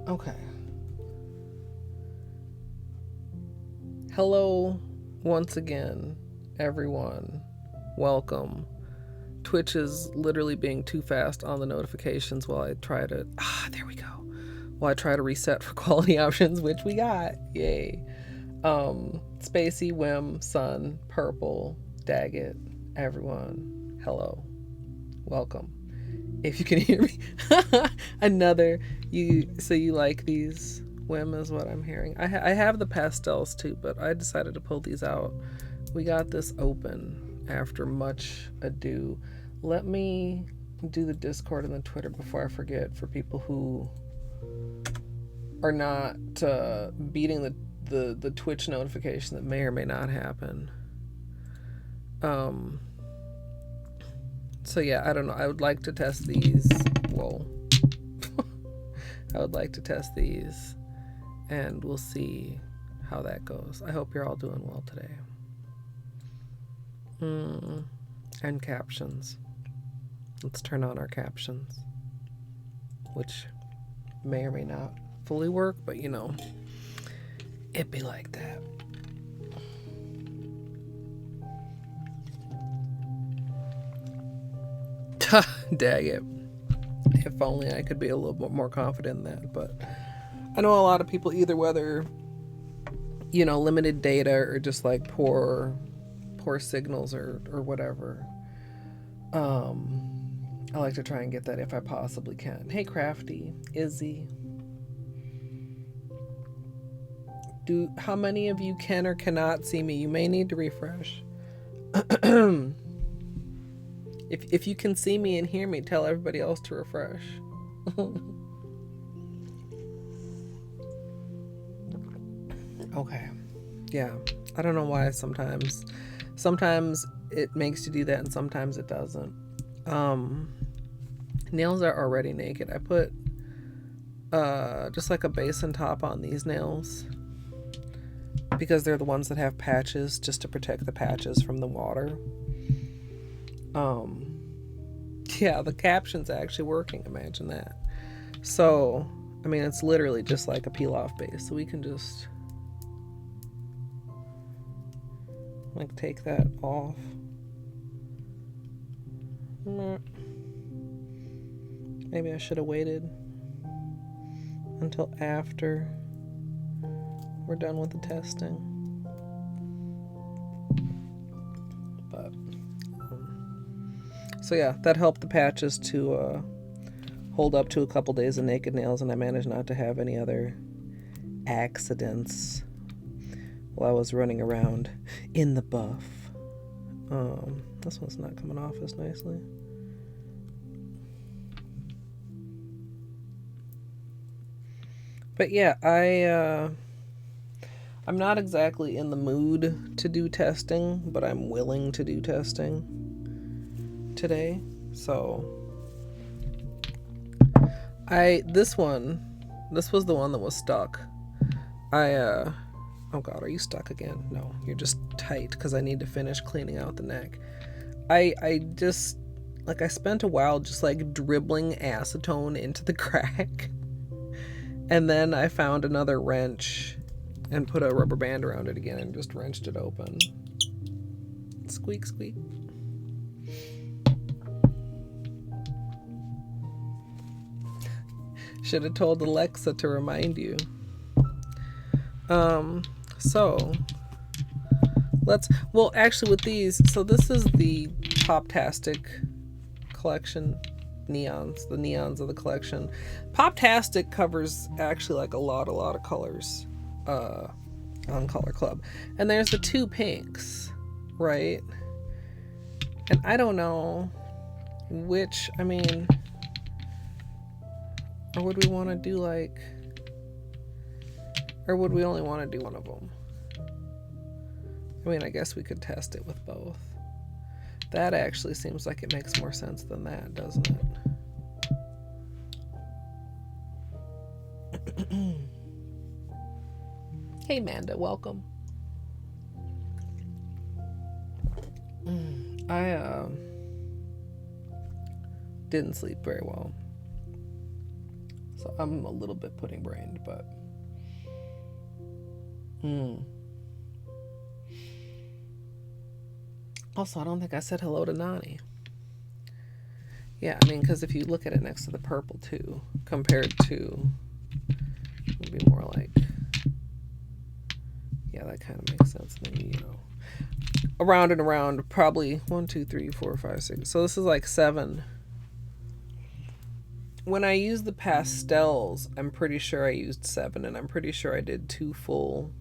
Okay. Hello once again, everyone. Welcome. Twitch is literally being too fast on the notifications while I try to... there we go. While I try to reset for quality options, which we got. Yay. Spacey, Wim, Sun, Purple, Daggett, everyone. Hello. Welcome. If you can hear me. Another... So you like these? Wim is what I'm hearing. I have the pastels too, but I decided to pull these out. We got this open after much ado. Let me do the Discord and the Twitter before I forget, for people who are not beating the Twitch notification that may or may not happen. So yeah, I don't know. I would like to test these. Whoa. I would like to test these, and we'll see how that goes. I hope you're all doing well today. And captions. Let's turn on our captions, which may or may not fully work, but you know, it be like that. Dang it. If only I could be a little bit more confident in that. But I know a lot of people, either whether, you know, limited data or just like poor signals or whatever. I like to try and get that if I possibly can. Hey, Crafty, Izzy. How many of you can or cannot see me? You may need to refresh. If you can see me and hear me, tell everybody else to refresh. Okay. Yeah. I don't know why sometimes it makes you do that and sometimes it doesn't. Nails are already naked. I put just like a basin top on these nails because they're the ones that have patches, just to protect the patches from the water. Yeah, the caption's actually working. Imagine that. So, I mean, it's literally just like a peel-off base. So we can just like take that off. Maybe I should have waited until after we're done with the testing. But so yeah, that helped the patches to hold up to a couple days of naked nails, and I managed not to have any other accidents while I was running around in the buff. This one's not coming off as nicely. But yeah, I'm not exactly in the mood to do testing, but I'm willing to do testing today. So this was the one that was stuck. Oh god, are you stuck again? No, you're just tight because I need to finish cleaning out the neck. I just, like, I spent a while just like dribbling acetone into the crack, and then I found another wrench and put a rubber band around it again and just wrenched it open. Squeak, squeak. Should have told Alexa to remind you. So actually with these, so this is the Poptastic collection neons, the neons of the collection. Poptastic covers actually like a lot of colors on Color Club. And there's the two pinks, right? And I don't know which, I mean, or would we want to do like, or would we only want to do one of them? I mean, I guess we could test it with both. That actually seems like it makes more sense than that, doesn't it? Hey, Manda, welcome. I didn't sleep very well. So I'm a little bit pudding brained, but also I don't think I said hello to Nani. Yeah, I mean, because if you look at it next to the purple too, compared to, it would be more like, yeah, that kind of makes sense. Maybe, you know, around and around, probably 1, 2, 3, 4, 5, 6. So this is like 7. When I use the pastels, I'm pretty sure I used 7, and I'm pretty sure I did 2 full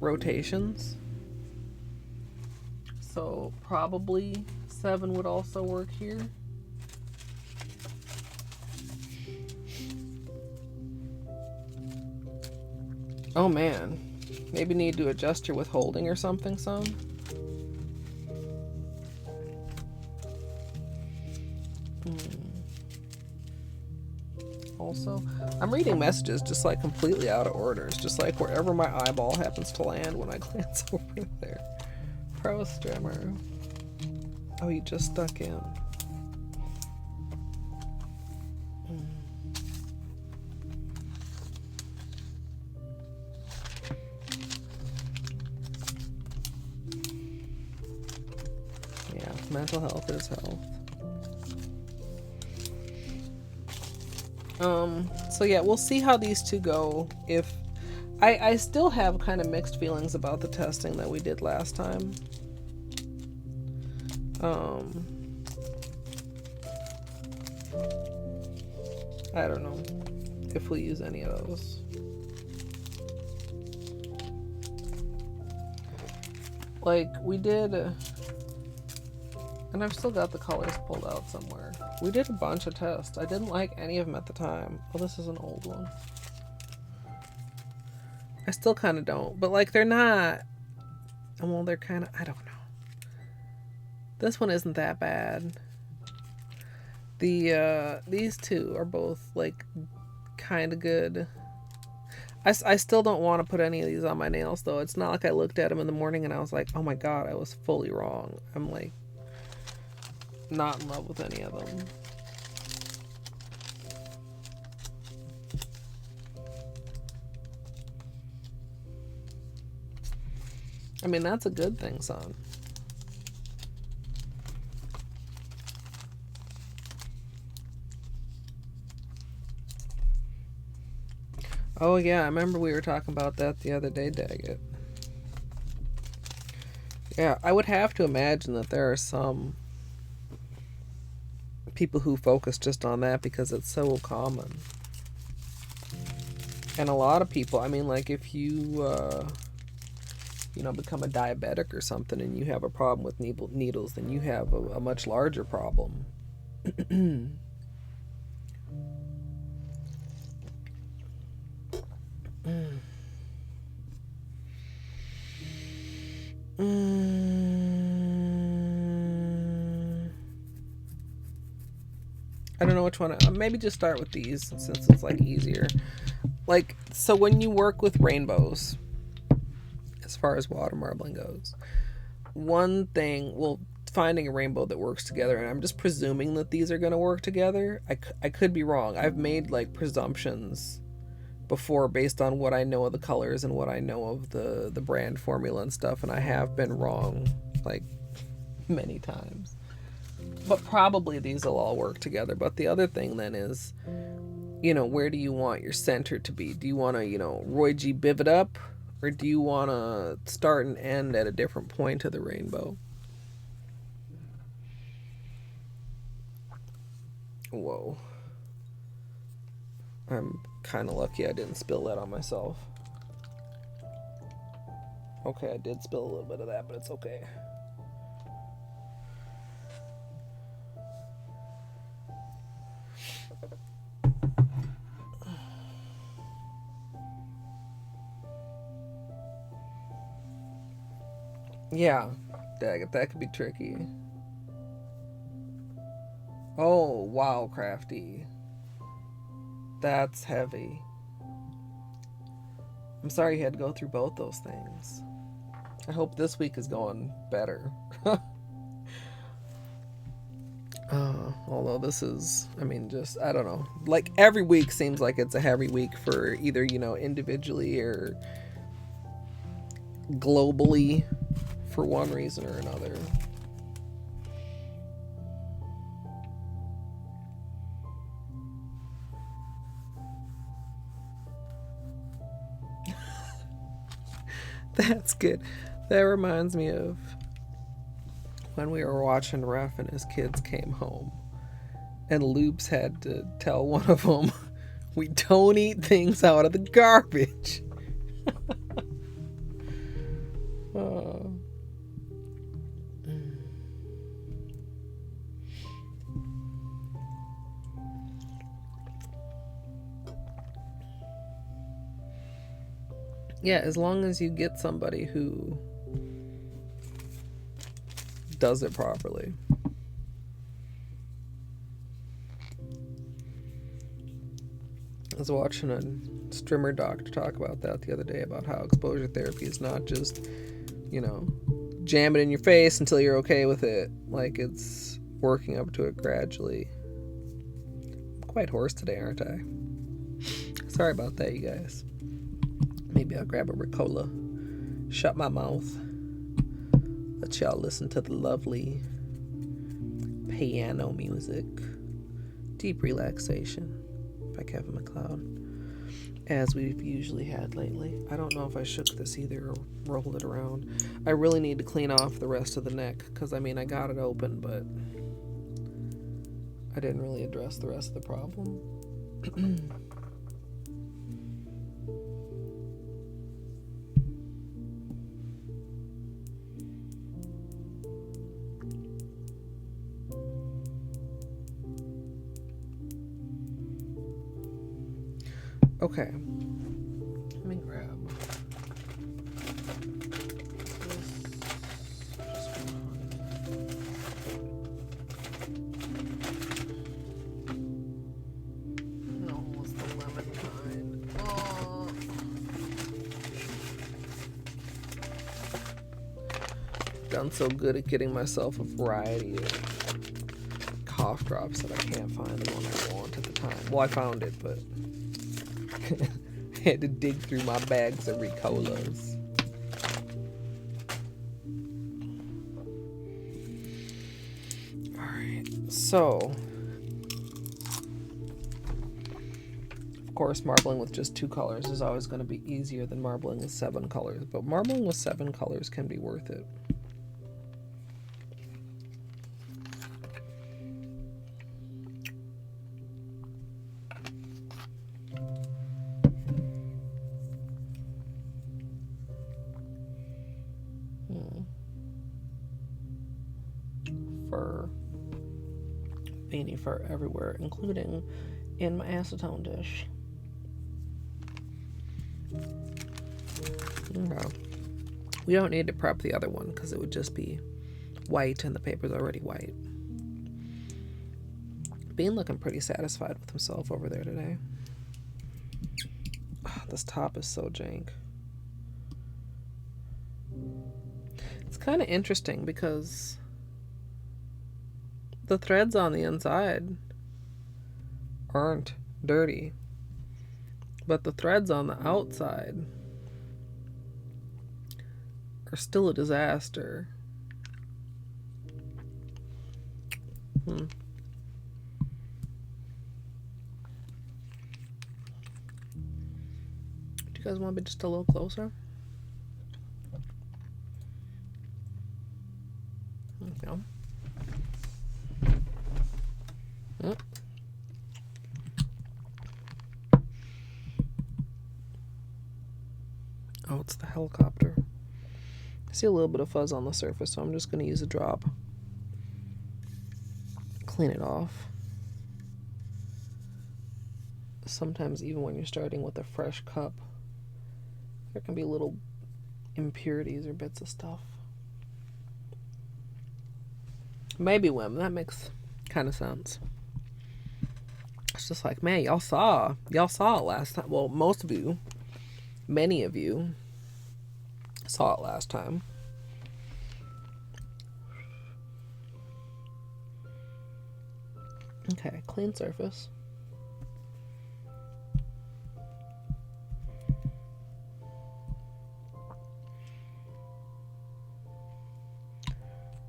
rotations. So probably 7 would also work here. Oh man, maybe need to adjust your withholding or something, son. Also, I'm reading messages just like completely out of order. It's just like wherever my eyeball happens to land when I glance over there. Pro streamer. Oh, you just stuck in. Yeah, mental health is health. So yeah, we'll see how these two go. If I still have kind of mixed feelings about the testing that we did last time. I don't know if we use any of those. Like we did, and I've still got the colors pulled out somewhere. We did a bunch of tests. I didn't like any of them at the time. Oh, this is an old one. I still kind of don't, but like they're not, well, they're kind of, I don't know. This one isn't that bad. These two are both like kind of good. I still don't want to put any of these on my nails though. It's not like I looked at them in the morning and I was like, oh my god, I was fully wrong. I'm like not in love with any of them. I mean, that's a good thing, son. Oh yeah, I remember we were talking about that the other day, Daggett. Yeah, I would have to imagine that there are some people who focus just on that because it's so common. And a lot of people, I mean, like if you, you know, become a diabetic or something and you have a problem with needles, then you have a much larger problem. I don't know which one. Maybe just start with these since it's like easier. Like, so when you work with rainbows, as far as water marbling goes, one thing, well, finding a rainbow that works together, and I'm just presuming that these are going to work together. I could be wrong. I've made like presumptions before based on what I know of the colors and what I know of the brand formula and stuff, and I have been wrong like many times. But probably these will all work together. But the other thing then is, you know, where do you want your center to be? Do you want to, you know, Roy G. Biv it up? Or do you want to start and end at a different point of the rainbow? Whoa. I'm kind of lucky I didn't spill that on myself. Okay, I did spill a little bit of that, but it's okay. Yeah, that could be tricky. Oh, wow, Crafty. That's heavy. I'm sorry you had to go through both those things. I hope this week is going better. Although this is, I mean, just, I don't know. Like, every week seems like it's a heavy week for either, you know, individually or globally for one reason or another. That's good. That reminds me of when we were watching Ref and his kids came home. And Loops had to tell one of them, we don't eat things out of the garbage. Yeah, as long as you get somebody who does it properly. I was watching a streamer doctor talk about that the other day, about how exposure therapy is not just, you know, jam it in your face until you're okay with it. Like, it's working up to it gradually. I'm quite hoarse today, aren't I? Sorry about that, you guys. Maybe I'll grab a Ricola, shut my mouth, let y'all listen to the lovely piano music. Deep Relaxation by Kevin MacLeod, as we've usually had lately. I don't know if I shook this either or rolled it around. I really need to clean off the rest of the neck, because I mean, I got it open, but I didn't really address the rest of the problem. Okay, let me grab this. No, it's the lemon kind. Oh. Done so good at getting myself a variety of cough drops that I can't find the one I want at the time. Well, I found it, but I had to dig through my bags of Ricolas. Alright, so of course marbling with just 2 colors is always going to be easier than marbling with 7 colors, but marbling with 7 colors can be worth it. Fur, veiny fur everywhere, including in my acetone dish. Okay. We don't need to prep the other one because it would just be white and the paper's already white. Bean looking pretty satisfied with himself over there today. Oh, this top is so jank. It's kind of interesting because the threads on the inside aren't dirty, but the threads on the outside are still a disaster. Do you guys want to be just a little closer? No. Oh, it's the helicopter. I see a little bit of fuzz on the surface, so I'm just going to use a drop. Clean it off. Sometimes even when you're starting with a fresh cup, there can be little impurities or bits of stuff. Maybe Wim, that makes kind of sense. It's just like, man, y'all saw it last time. Well, most of you, many of you saw it last time. Okay, clean surface.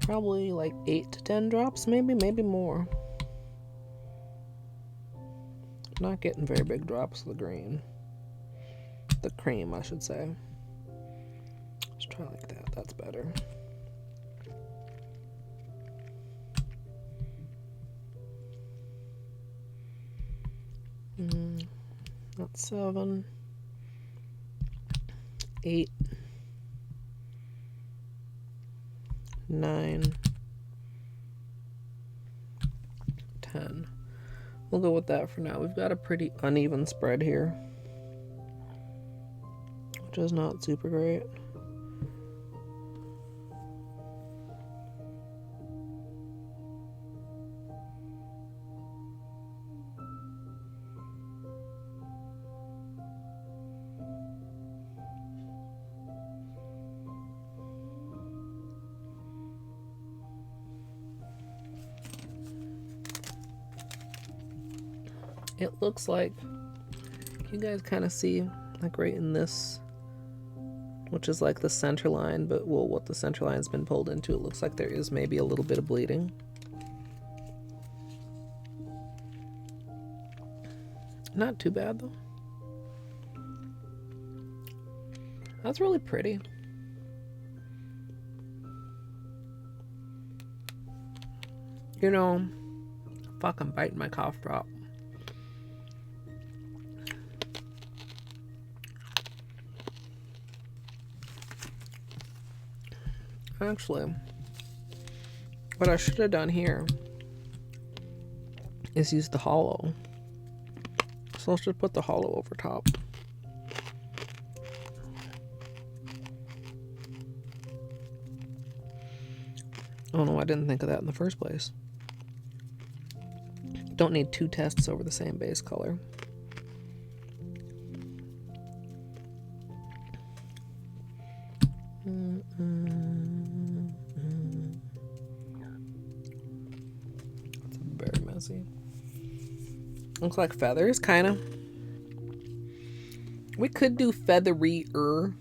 Probably like 8 to 10 drops, maybe more. Not getting very big drops of the green. The cream, I should say. Let's try like that. That's better. That's 7, 8, 9, 10. We'll go with that for now. We've got a pretty uneven spread here, which is not super great. It looks like, you guys kind of see, like right in this, which is like the center line, but well, what the center line's been pulled into, it looks like there is maybe a little bit of bleeding. Not too bad though. That's really pretty. You know, fucking biting my cough drop. Actually, what I should have done here is use the Holo. So let's just put the Holo over top. Oh no, I didn't think of that in the first place. Don't need 2 tests over the same base color. It's very messy. Looks like feathers, kind of. We could do feathery-er,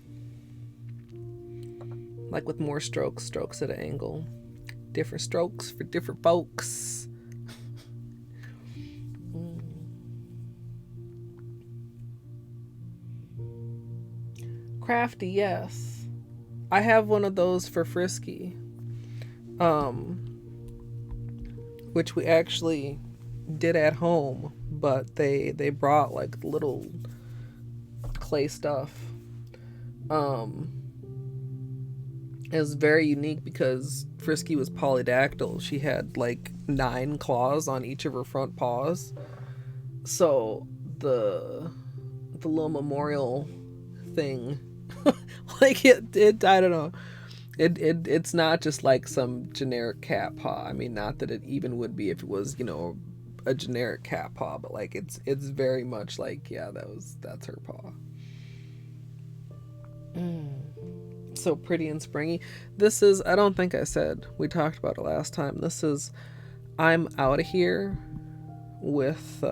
like with more strokes at an angle. Different strokes for different folks. Crafty, yes. I have one of those for Frisky. Which we actually did at home, but they brought like little clay stuff. It was very unique because Frisky was polydactyl. She had like 9 claws on each of her front paws. So the little memorial thing, like it I don't know. It's not just like some generic cat paw. I mean, not that it even would be if it was, you know, a generic cat paw, but like it's very much like, yeah, that's her paw. So pretty and springy. This is, I don't think I said, we talked about it last time. This is I'm Out of Here with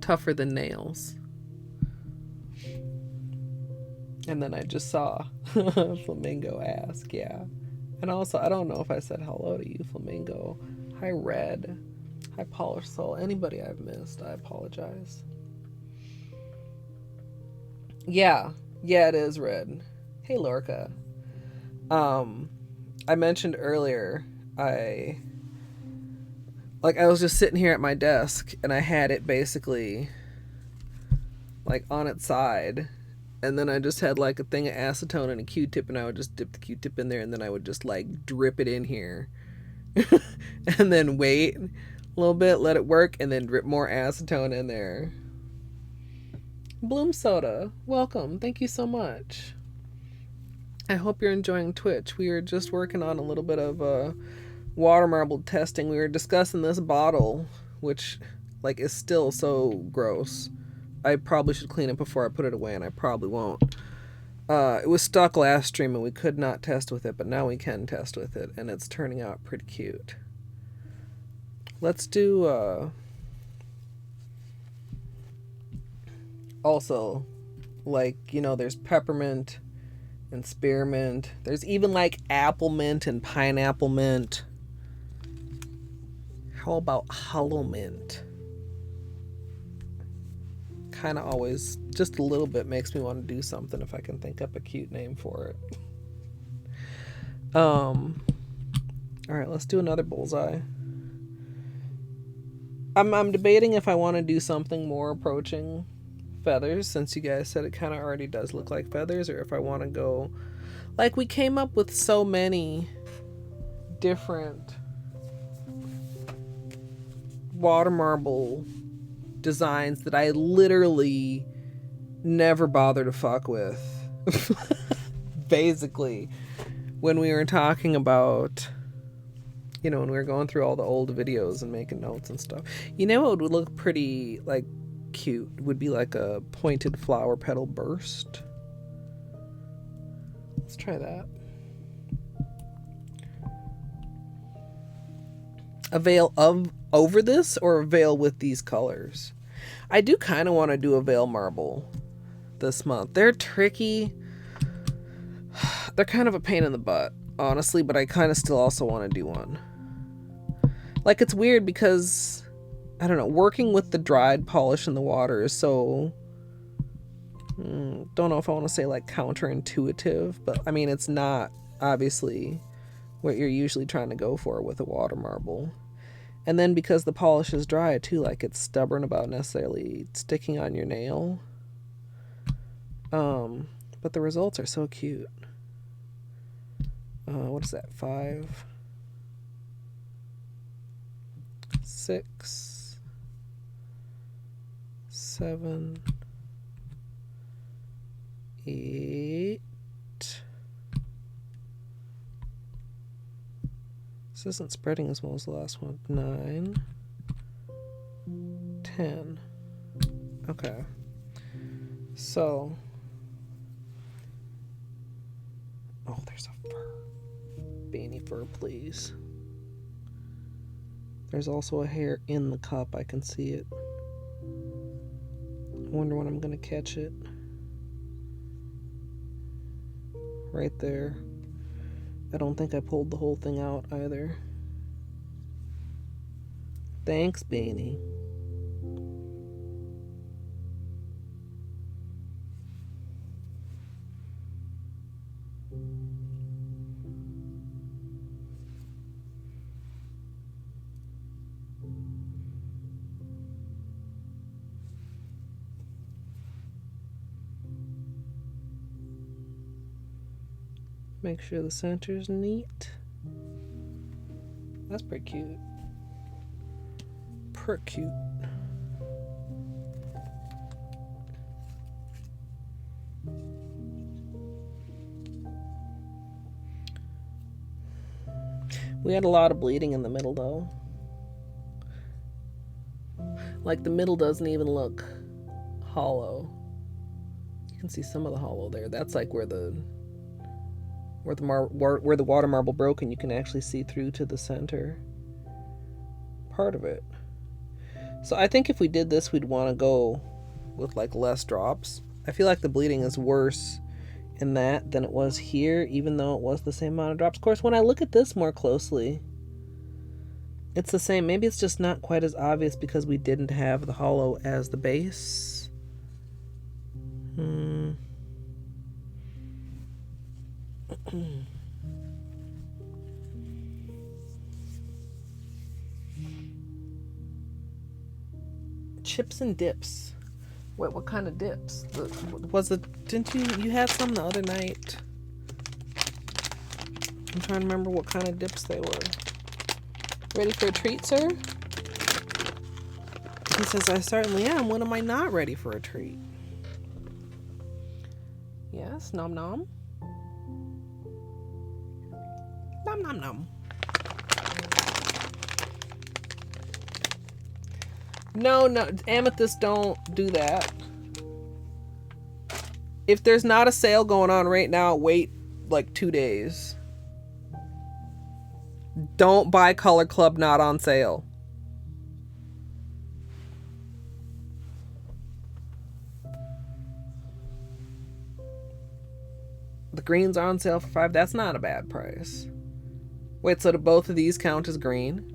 Tougher Than Nails. And then I just saw Flamingo ask, yeah. And also, I don't know if I said hello to you, Flamingo. Hi, Red. Hi, Polished Soul. Anybody I've missed, I apologize. Yeah, it is Red. Hey, Lorca. I mentioned earlier, I was just sitting here at my desk, and I had it basically, like, on its side. And then I just had like a thing of acetone and a Q-tip, and I would just dip the Q-tip in there, and then I would just like drip it in here. And then wait a little bit, let it work, and then drip more acetone in there. Bloom Soda, welcome. Thank you so much. I hope you're enjoying Twitch. We are just working on a little bit of water marble testing. We were discussing this bottle, which like is still so gross. I probably should clean it before I put it away, and I probably won't. It was stuck last stream, and we could not test with it, but now we can test with it, and it's turning out pretty cute. Let's do also, like, you know, there's peppermint and spearmint. There's even like apple mint and pineapple mint. How about Holo mint? Kind of always, just a little bit makes me want to do something if I can think up a cute name for it. All right, let's do another bullseye. I'm debating if I want to do something more approaching feathers, since you guys said it kind of already does look like feathers, or if I want to go, like, we came up with so many different water marble designs that I literally never bother to fuck with. Basically, when we were talking about, you know, when we were going through all the old videos and making notes and stuff, you know what would look pretty, like, cute would be like a pointed flower petal burst. Let's try that. A veil of over this, or a veil with these colors? I do kind of want to do a veil marble this month. They're tricky. They're kind of a pain in the butt, honestly, but I kind of still also want to do one. Like, it's weird because, I don't know, working with the dried polish in the water is so, don't know if I want to say like counterintuitive, but I mean, it's not obviously what you're usually trying to go for with a water marble. And then because the polish is dry too, like, it's stubborn about necessarily sticking on your nail. But the results are so cute. What is that? 5, 6, 7, 8. This isn't spreading as well as the last one. 9, 10. Okay. So, oh, there's a fur. Beanie fur, please. There's also a hair in the cup. I can see it. I wonder when I'm gonna catch it. Right there. I don't think I pulled the whole thing out either. Thanks, Beanie. Make sure the center's neat. That's pretty cute. Pretty cute. We had a lot of bleeding in the middle though. Like, the middle doesn't even look hollow. You can see some of the hollow there. That's like where the water marble broke, and you can actually see through to the center part of it. So I think if we did this, we'd want to go with like less drops. I feel like the bleeding is worse in that than it was here, even though it was the same amount of drops. Of course, when I look at this more closely, it's the same. Maybe it's just not quite as obvious because we didn't have the hollow as the base. Chips and dips. Wait, what kind of dips? Was it? Didn't you had some the other night? I'm trying to remember what kind of dips they were. Ready for a treat, sir? He says, I certainly am. When am I not ready for a treat? Yes, nom nom. Nom nom nom. No, Amethyst, don't do that. If there's not a sale going on right now, wait like 2 days. Don't buy Color Club not on sale. The green's on sale for $5. That's not a bad price. Wait, so do both of these count as green?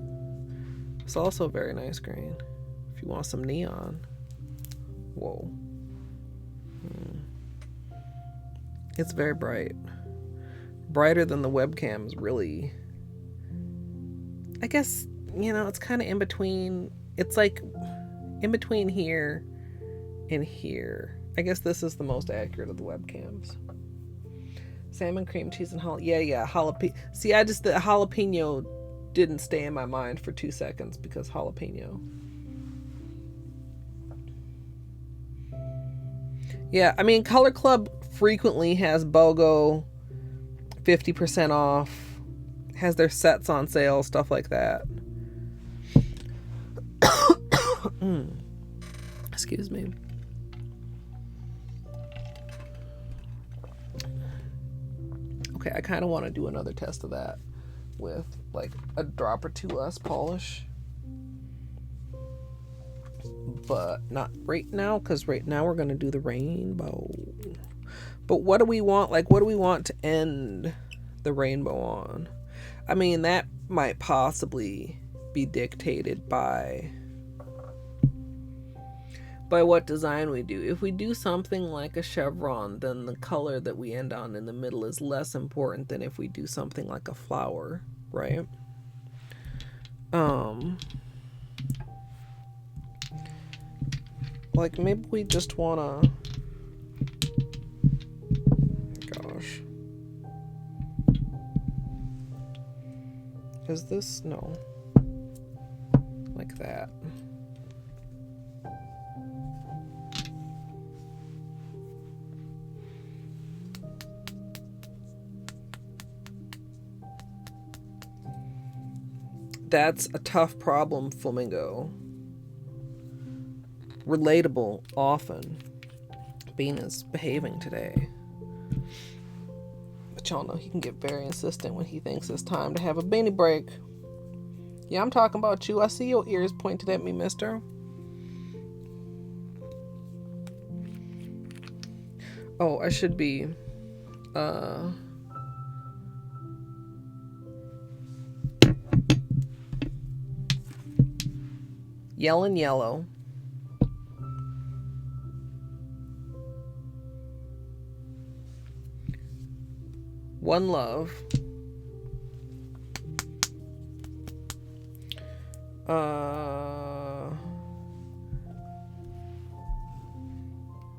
It's also a very nice green. If you want some neon. Whoa. It's very bright. Brighter than the webcams, really. I guess, you know, it's kind of in between. It's like in between here and here. I guess this is the most accurate of the webcams. Salmon, cream cheese, and jalapeno. Yeah, jalapeno. See, the jalapeno didn't stay in my mind for 2 seconds because jalapeno. Yeah, I mean, Color Club frequently has BOGO, 50% off, has their sets on sale, stuff like that. Excuse me. Okay, I kind of want to do another test of that with like a drop or two less polish. But not right now, because right now we're going to do the rainbow. But what do we want? Like, what do we want to end the rainbow on? I mean, that might possibly be dictated by what design we do. If we do something like a chevron, then the color that we end on in the middle is less important than if we do something like a flower, right? Like maybe we just wanna, gosh, is this, no, like that. That's a tough problem, Flamingo. Relatable, often. Bean is behaving today. But y'all know he can get very insistent when he thinks it's time to have a beanie break. Yeah, I'm talking about you. I see your ears pointed at me, mister. Oh, I should be... Yellin' yellow. One love.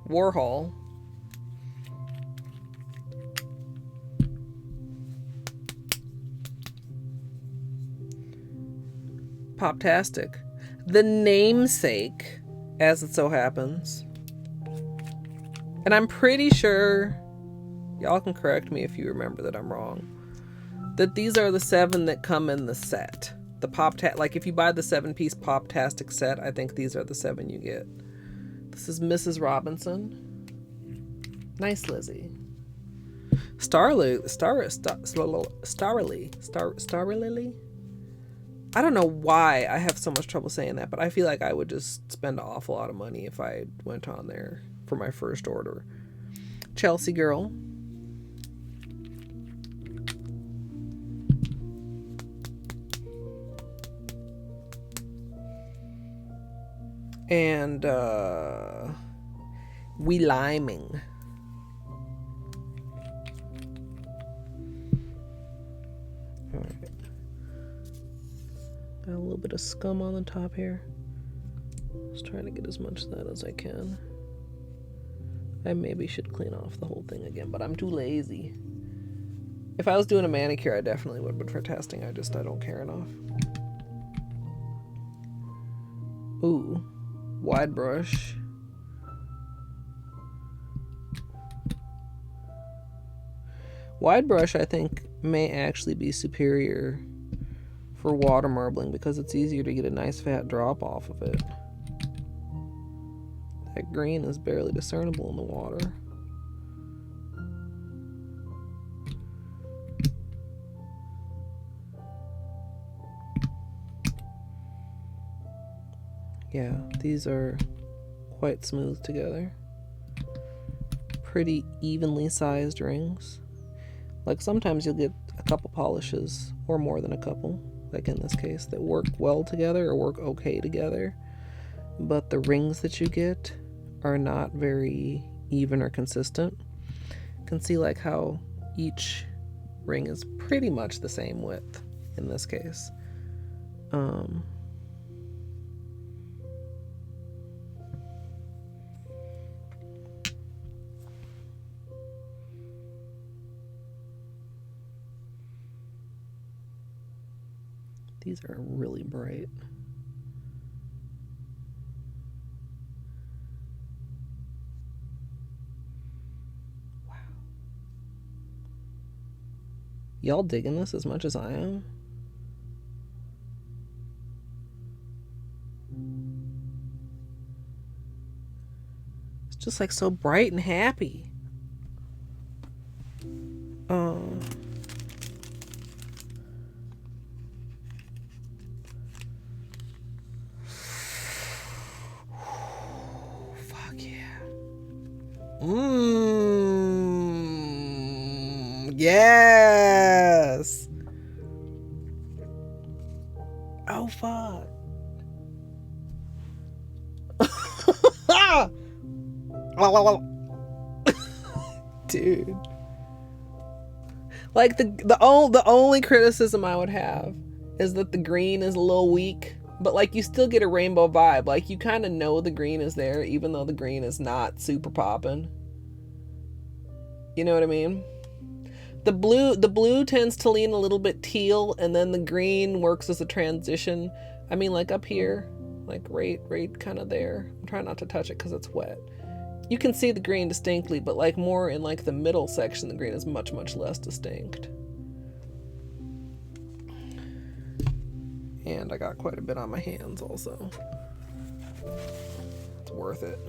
Warhol. Poptastic. The namesake, as it so happens. And I'm pretty sure, y'all can correct me if you remember that I'm wrong, that these are the 7 that come in the set. The like if you buy the 7-piece Poptastic set, I think these are the 7 you get. This is Mrs. Robinson. Nice Lizzie. Starlily. I don't know why I have so much trouble saying that, but I feel like I would just spend an awful lot of money if I went on there for my first order. Chelsea Girl. And We Liming. Got a little bit of scum on the top here. Just trying to get as much of that as I can. I maybe should clean off the whole thing again, but I'm too lazy. If I was doing a manicure, I definitely would, but for testing, I don't care enough. Ooh, wide brush. Wide brush, I think, may actually be superior for water marbling because it's easier to get a nice fat drop off of it. That green is barely discernible in the water. Yeah, these are quite smooth together. Pretty evenly sized rings. Like sometimes you'll get a couple polishes, or more than a couple, like in this case, that work well together or work okay together, but the rings that you get are not very even or consistent. You can see like how each ring is pretty much the same width in this case. These are really bright. Wow. Y'all digging this as much as I am? It's just like so bright and happy. Fuck yeah. Yes. Oh fuck. Dude. Like the only criticism I would have is that the green is a little weak, but like you still get a rainbow vibe. Like you kind of know the green is there even though the green is not super popping. You know what I mean? The blue tends to lean a little bit teal, and then the green works as a transition. I mean, like up here, like right kind of there. I'm trying not to touch it because it's wet. You can see the green distinctly, but like more in like the middle section, the green is much less distinct. And I got quite a bit on my hands also. It's worth it.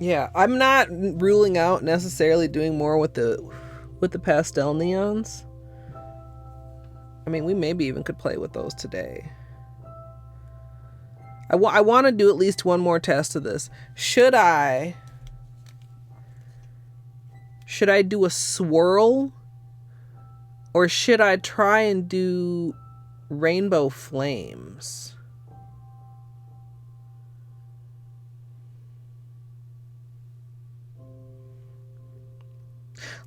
Yeah, I'm not ruling out necessarily doing more with the pastel neons. I mean, we maybe even could play with those today. I want to do at least one more test of this. Should I do a swirl, or should I try and do rainbow flames?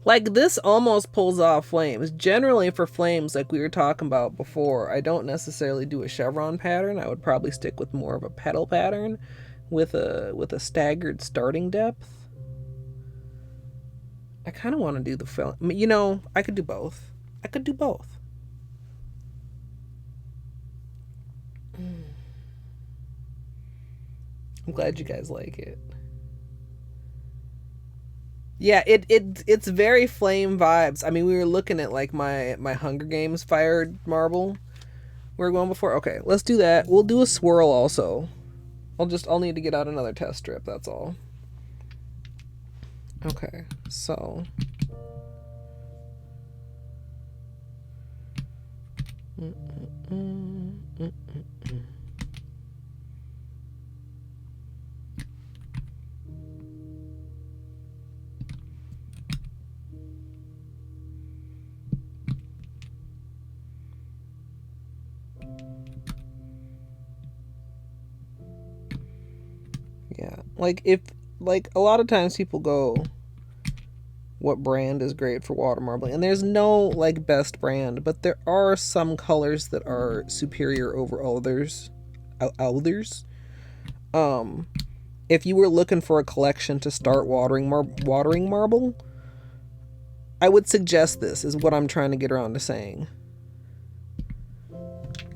Like this almost pulls off flames. Generally for flames, like we were talking about before, I don't necessarily do a chevron pattern. I would probably stick with more of a petal pattern with a staggered starting depth. I kind of want to do the film. You know, I could do both. I'm glad you guys like it. Yeah, it's very flame vibes. I mean, we were looking at like my Hunger Games fired marble we were going before. Okay, let's do that. We'll do a swirl also. I'll need to get out another test strip, that's all. Okay, so yeah, like if like a lot of times people go, what brand is great for water marbling? And there's no like best brand, but there are some colors that are superior over others. If you were looking for a collection to start watering marble, I would suggest this is what I'm trying to get around to saying.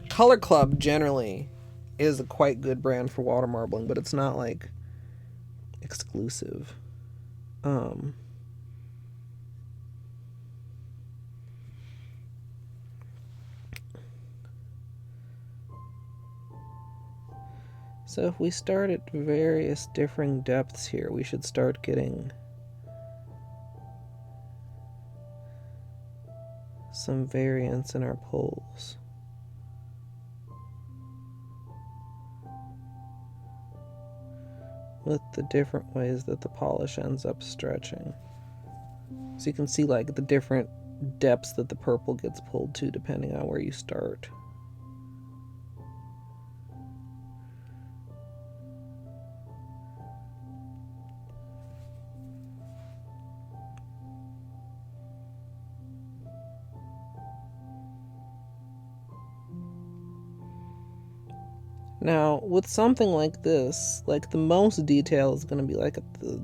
Color Club generally is a quite good brand for water marbling, but it's not like exclusive. So if we start at various differing depths here, we should start getting some variance in our pulls. with the different ways that the polish ends up stretching. So you can see like the different depths that the purple gets pulled to depending on where you start. Now, with something like this, like the most detail is going to be like at the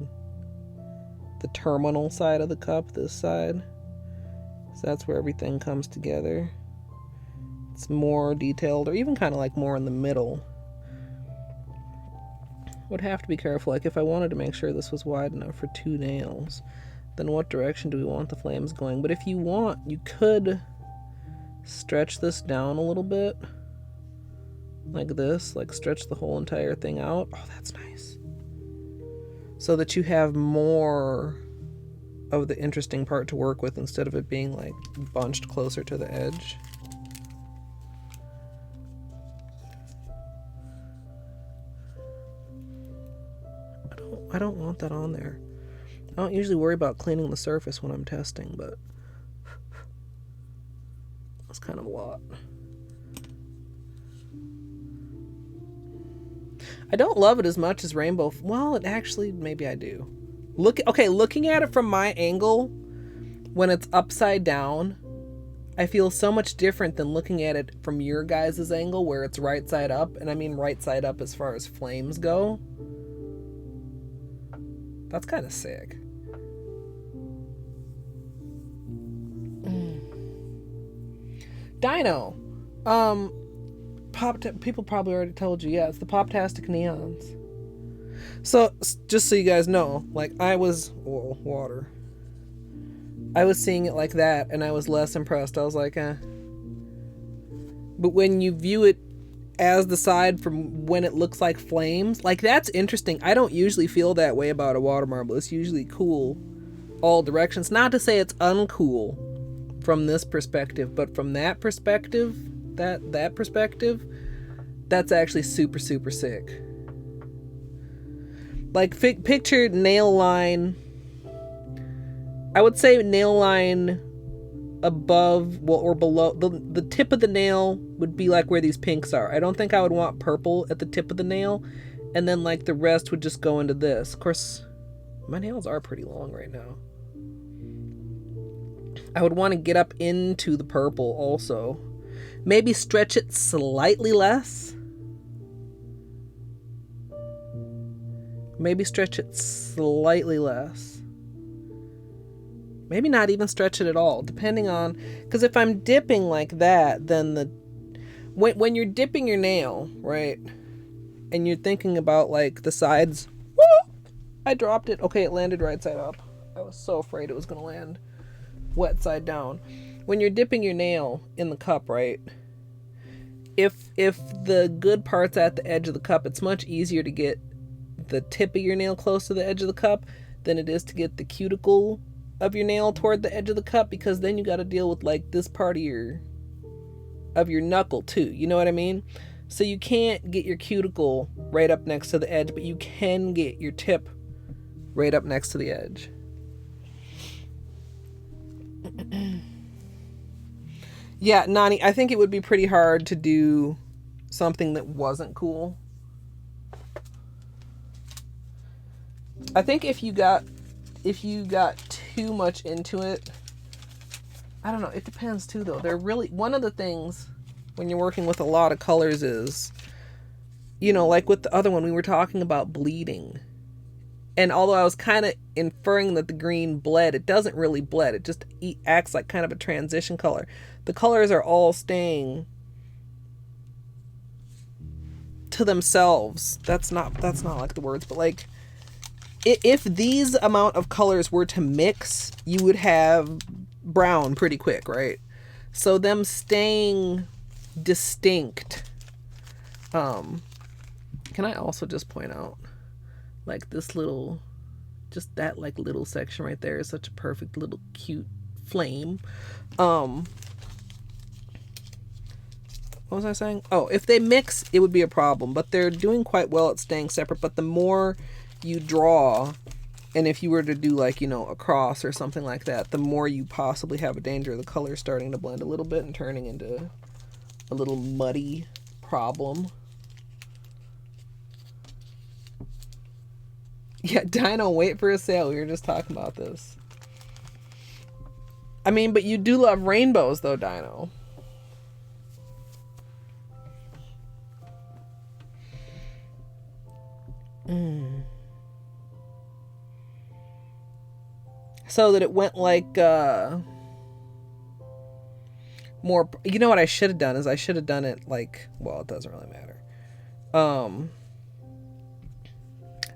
terminal side of the cup, this side. So that's where everything comes together. It's more detailed, or even kind of like more in the middle. Would have to be careful, like if I wanted to make sure this was wide enough for 2 nails, then what direction do we want the flames going? But if you want, you could stretch this down a little bit. Like this, like stretch the whole entire thing out. Oh, that's nice. So that you have more of the interesting part to work with instead of it being like bunched closer to the edge. I don't want that on there. I don't usually worry about cleaning the surface when I'm testing, but that's kind of a lot. I don't love it as much as rainbow. Well, it actually, maybe I do. Looking at it from my angle, when it's upside down, I feel so much different than looking at it from your guys' angle where it's right side up. And I mean right side up as far as flames go. That's kind of sick. Dino. People probably already told you, yeah, it's the Poptastic Neons. So, just so you guys know, like I was seeing it like that, and I was less impressed. I was like, eh. But when you view it as the side from when it looks like flames, like that's interesting. I don't usually feel that way about a water marble. It's usually cool all directions. Not to say it's uncool from this perspective, but from that perspective, that perspective, that's actually super, super sick. Like, picture nail line. I would say nail line above, well, or below. The tip of the nail would be like where these pinks are. I don't think I would want purple at the tip of the nail. And then, like, the rest would just go into this. Of course, my nails are pretty long right now. I would want to get up into the purple also. Maybe stretch it slightly less. Maybe stretch it slightly less. Maybe not even stretch it at all, depending on... Because if I'm dipping like that, then when you're dipping your nail, right? And you're thinking about, like, the sides... Woo! I dropped it. Okay, it landed right side up. I was so afraid it was going to land wet side down. When you're dipping your nail in the cup, right? If the good part's at the edge of the cup, it's much easier to get the tip of your nail close to the edge of the cup than it is to get the cuticle of your nail toward the edge of the cup, because then you got to deal with like this part of your knuckle too. You know what I mean? So you can't get your cuticle right up next to the edge, but you can get your tip right up next to the edge. Yeah, Nani, I think it would be pretty hard to do something that wasn't cool. I think if you got too much into it, I don't know, it depends too though. They're really, one of the things when you're working with a lot of colors is, you know, like with the other one we were talking about bleeding. And although I was kind of inferring that the green bled, it doesn't really bled. It just acts like kind of a transition color. The colors are all staying to themselves. That's not like the words, but like if these amount of colors were to mix, you would have brown pretty quick, right? So them staying distinct. Can I also just point out, like this little, just that like little section right there is such a perfect little cute flame. What was I saying? Oh, if they mix, it would be a problem, but they're doing quite well at staying separate. But the more you draw, and if you were to do like, you know, a cross or something like that, the more you possibly have a danger of the colors starting to blend a little bit and turning into a little muddy problem. Yeah, Dino, wait for a sale. We were just talking about this. I mean, but you do love rainbows though, Dino. So that it went like more, you know what I should have done is I should have done it like, well, it doesn't really matter.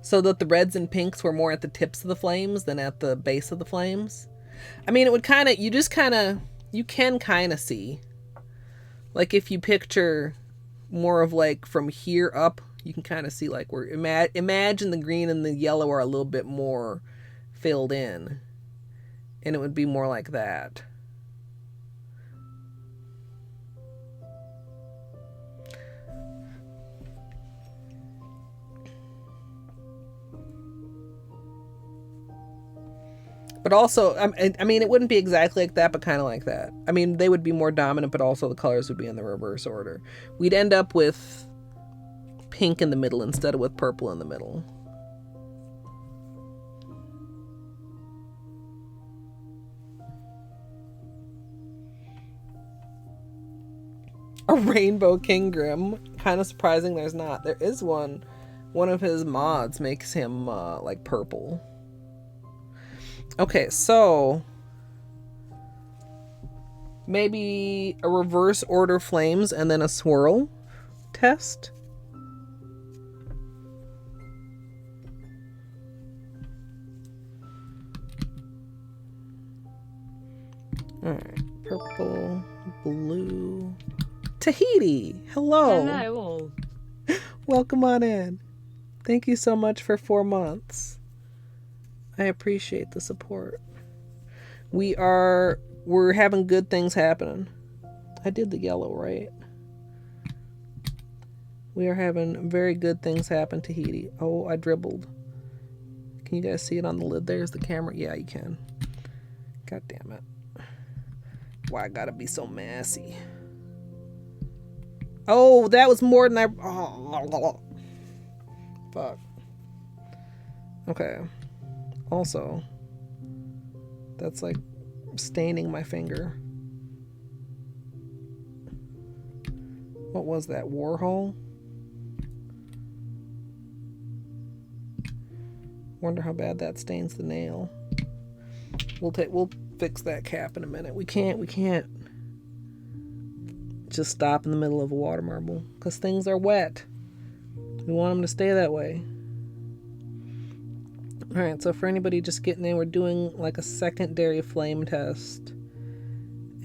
So that the reds and pinks were more at the tips of the flames than at the base of the flames. I mean, it would kind of, you can kind of see, like if you picture more of like from here up, you can kind of see like where, imagine the green and the yellow are a little bit more filled in, and it would be more like that. But also, I mean, it wouldn't be exactly like that, but kind of like that. I mean, they would be more dominant, but also the colors would be in the reverse order. We'd end up with pink in the middle instead of with purple in the middle. A rainbow King Grim. Kind of surprising there's not. There is one. One of his mods makes him like purple. Okay, so maybe a reverse order flames and then a swirl test. All right, purple, blue, Tahiti. Hello. Hello. Welcome on in. Thank you so much for 4 months. I appreciate the support. We're having good things happening. I did the yellow right. We are having very good things happen, Tahiti. Oh, I dribbled. Can you guys see it on the lid? There's the camera. Yeah, you can. God damn it. Why I gotta be so messy? Oh, that was more than I... Oh, fuck. Okay. Also, that's like staining my finger. What was that? Warhol? Wonder how bad that stains the nail. We'll fix that cap in a minute. We can't just stop in the middle of a water marble because things are wet. We want them to stay that way. All right, so for anybody just getting in, we're doing like a secondary flame test.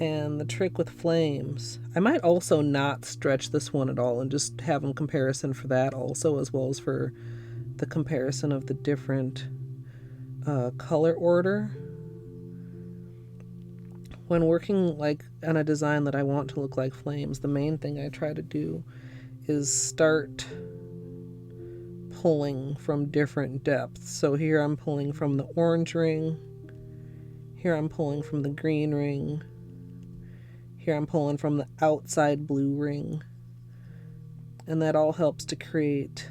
And the trick with flames, I might also not stretch this one at all and just have them comparison for that also, as well as for the comparison of the different color order. When working like on a design that I want to look like flames, the main thing I try to do is start pulling from different depths. So here I'm pulling from the orange ring. Here I'm pulling from the green ring. Here I'm pulling from the outside blue ring. And that all helps to create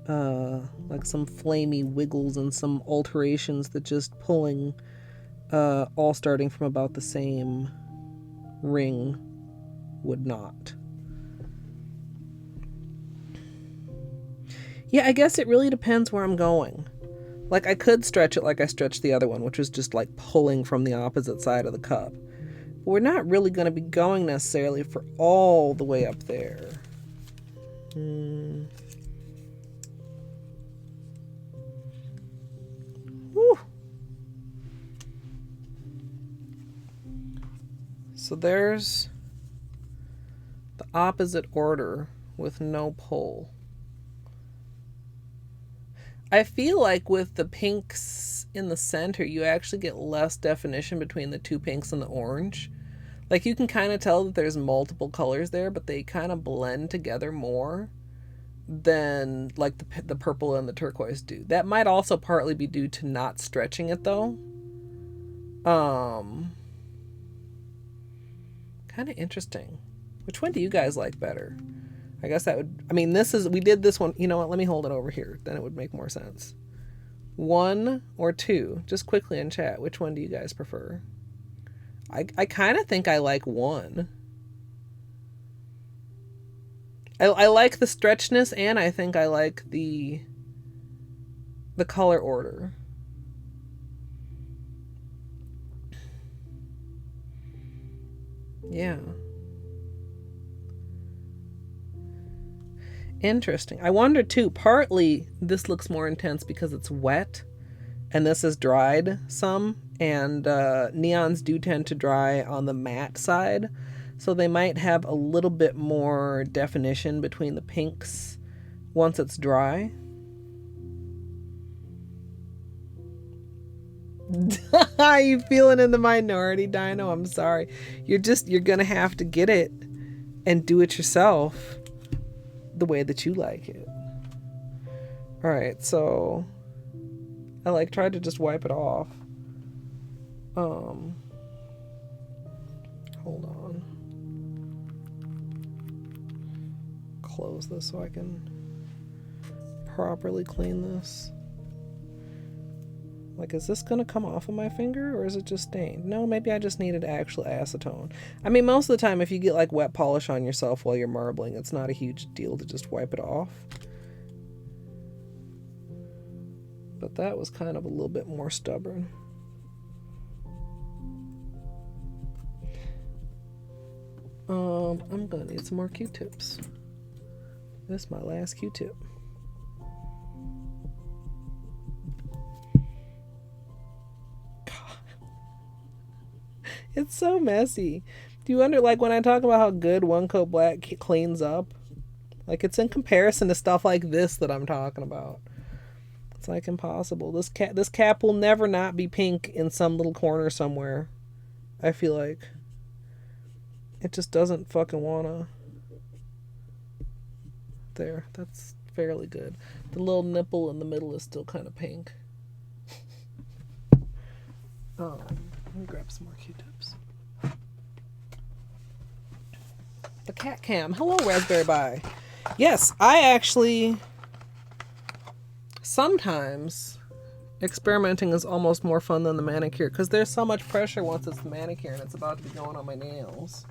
like some flamey wiggles and some alterations that just pulling all starting from about the same ring would not. Yeah, I guess it really depends where I'm going. Like, I could stretch it like I stretched the other one, which was just like pulling from the opposite side of the cup. But we're not really going to be going necessarily for all the way up there. Whew. So there's the opposite order with no pull. I feel like with the pinks in the center, you actually get less definition between the two pinks and the orange. Like, you can kind of tell that there's multiple colors there, but they kind of blend together more. than like the purple and the turquoise do. That might also partly be due to not stretching it though. Kind of interesting. Which one do you guys like better? I guess that would, I mean, we did this one, you know what, let me hold it over here, then it would make more sense. 1 or 2, just quickly in chat, which one do you guys prefer? I kind of think I like 1. I like the stretchness, and I think I like the color order. Yeah. Interesting. I wonder too, partly this looks more intense because it's wet and this is dried some, and neons do tend to dry on the matte side, so they might have a little bit more definition between the pinks once it's dry. You feeling in the minority, Dino? I'm sorry. You're gonna have to get it and do it yourself the way that you like it. All right, so I like tried to just wipe it off. Hold on. Close this so I can properly clean this. Like, is this gonna come off of my finger or is it just stained? No, maybe I just needed actual acetone. I mean, most of the time if you get like wet polish on yourself while you're marbling, it's not a huge deal to just wipe it off. But that was kind of a little bit more stubborn. I'm gonna need some more Q-tips. This is my last Q-tip. It's so messy. Do you wonder, like, when I talk about how good One Coat Black cleans up, like, it's in comparison to stuff like this that I'm talking about. It's like impossible. This cap will never not be pink in some little corner somewhere. I feel like it just doesn't fucking wanna. There, that's fairly good. The little nipple in the middle is still kind of pink. Let me grab some more Q-tips. The cat cam. Hello, Raspberry Bye. Yes, I actually sometimes experimenting is almost more fun than the manicure because there's so much pressure once it's the manicure and it's about to be going on my nails.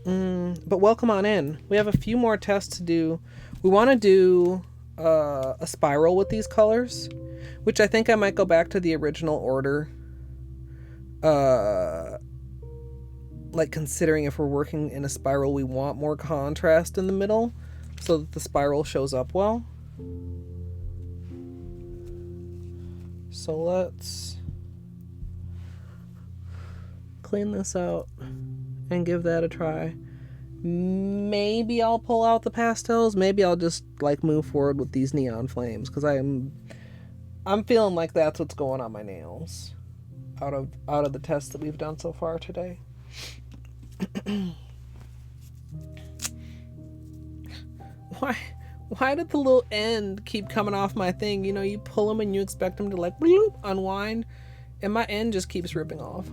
But welcome on in. We have a few more tests to do. We want to do a spiral with these colors, which I think I might go back to the original order. Like, considering if we're working in a spiral, we want more contrast in the middle so that the spiral shows up well. So let's clean this out and give that a try. Maybe I'll pull out the pastels. Maybe I'll just like move forward with these neon flames because I'm feeling like that's what's going on my nails out of the tests that we've done so far today. Why did the little end keep coming off my thing? You know, you pull them and you expect them to like bloop, unwind, and my end just keeps ripping off.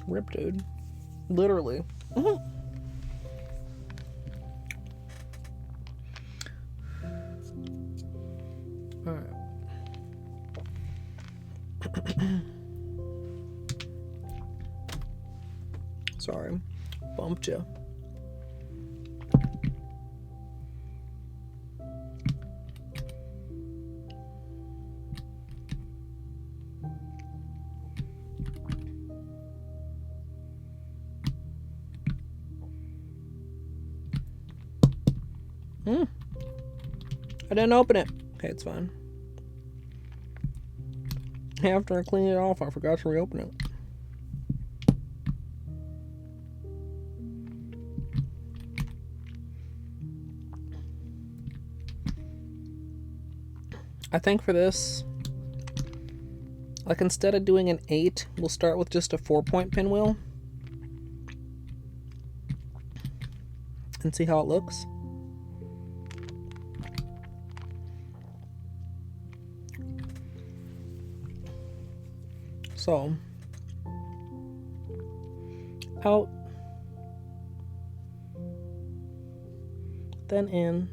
Rip, dude. Literally. All right. Sorry, bumped you. I didn't open it. Okay, it's fine. After I cleaned it off, I forgot to reopen it. I think for this, like, instead of doing an 8, we'll start with just a 4-point pinwheel. and see how it looks. So, out, then in,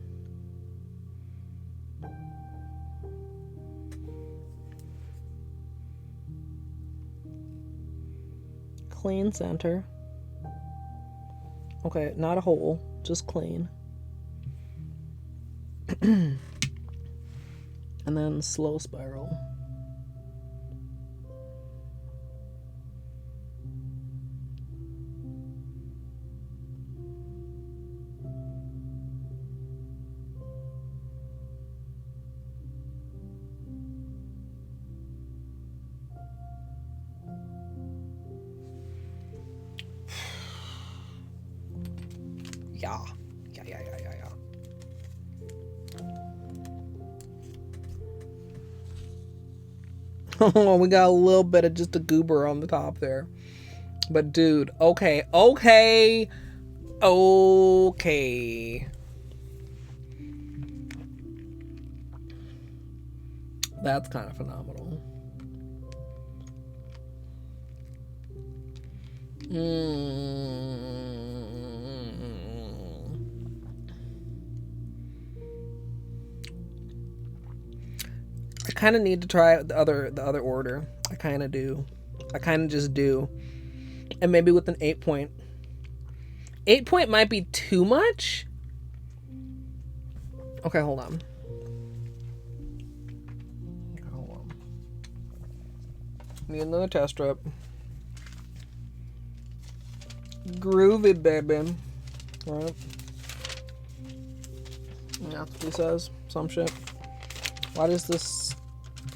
clean center. Okay, not a hole, just clean. And then slow spiral. Yeah. Oh, we got a little bit of just a goober on the top there. But dude, okay. That's kind of phenomenal. I kind of need to try the other order. I kind of do. I kind of just do. And maybe with an 8 point. 8 point might be too much. Okay, hold on. Need another test strip. Groovy, baby. Alright. Yeah, that's what he says. Some shit. Why does this...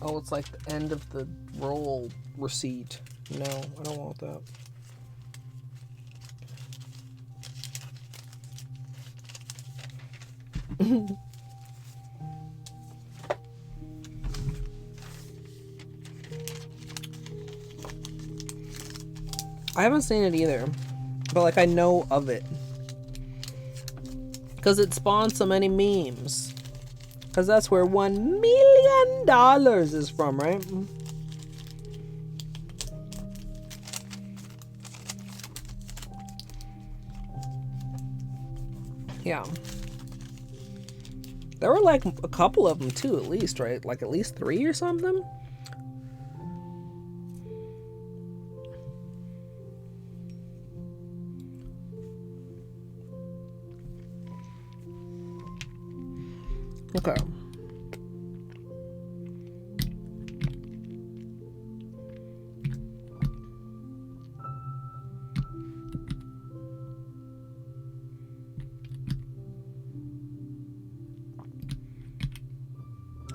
Oh, it's like the end of the roll receipt. No, I don't want that. I haven't seen it either, but like I know of it because it spawned so many memes. Because that's where $1 million is from, right? Yeah. There were like a couple of them too, at least, right? Like at least 3 or something. Okay.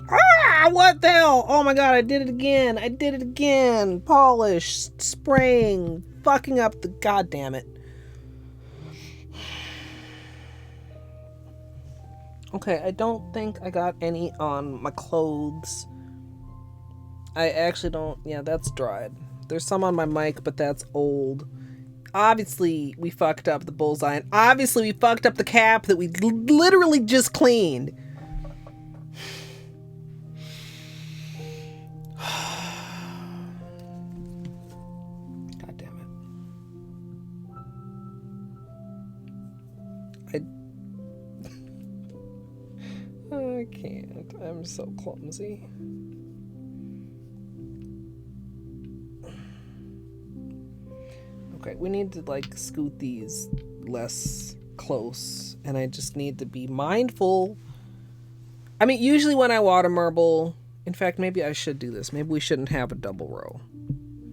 Ah, what the hell? Oh my god, I did it again. Polish, spraying, fucking up the... God damn it. Okay, I don't think I got any on my clothes. I actually don't... Yeah, that's dried. There's some on my mic, but that's old. Obviously, we fucked up the bullseye. And obviously, we fucked up the cap that we literally just cleaned. God damn it. I can't. I'm so clumsy. Okay, we need to like scoot these less close, and I just need to be mindful. I mean, usually when I water marble, in fact, maybe I should do this. Maybe we shouldn't have a double row.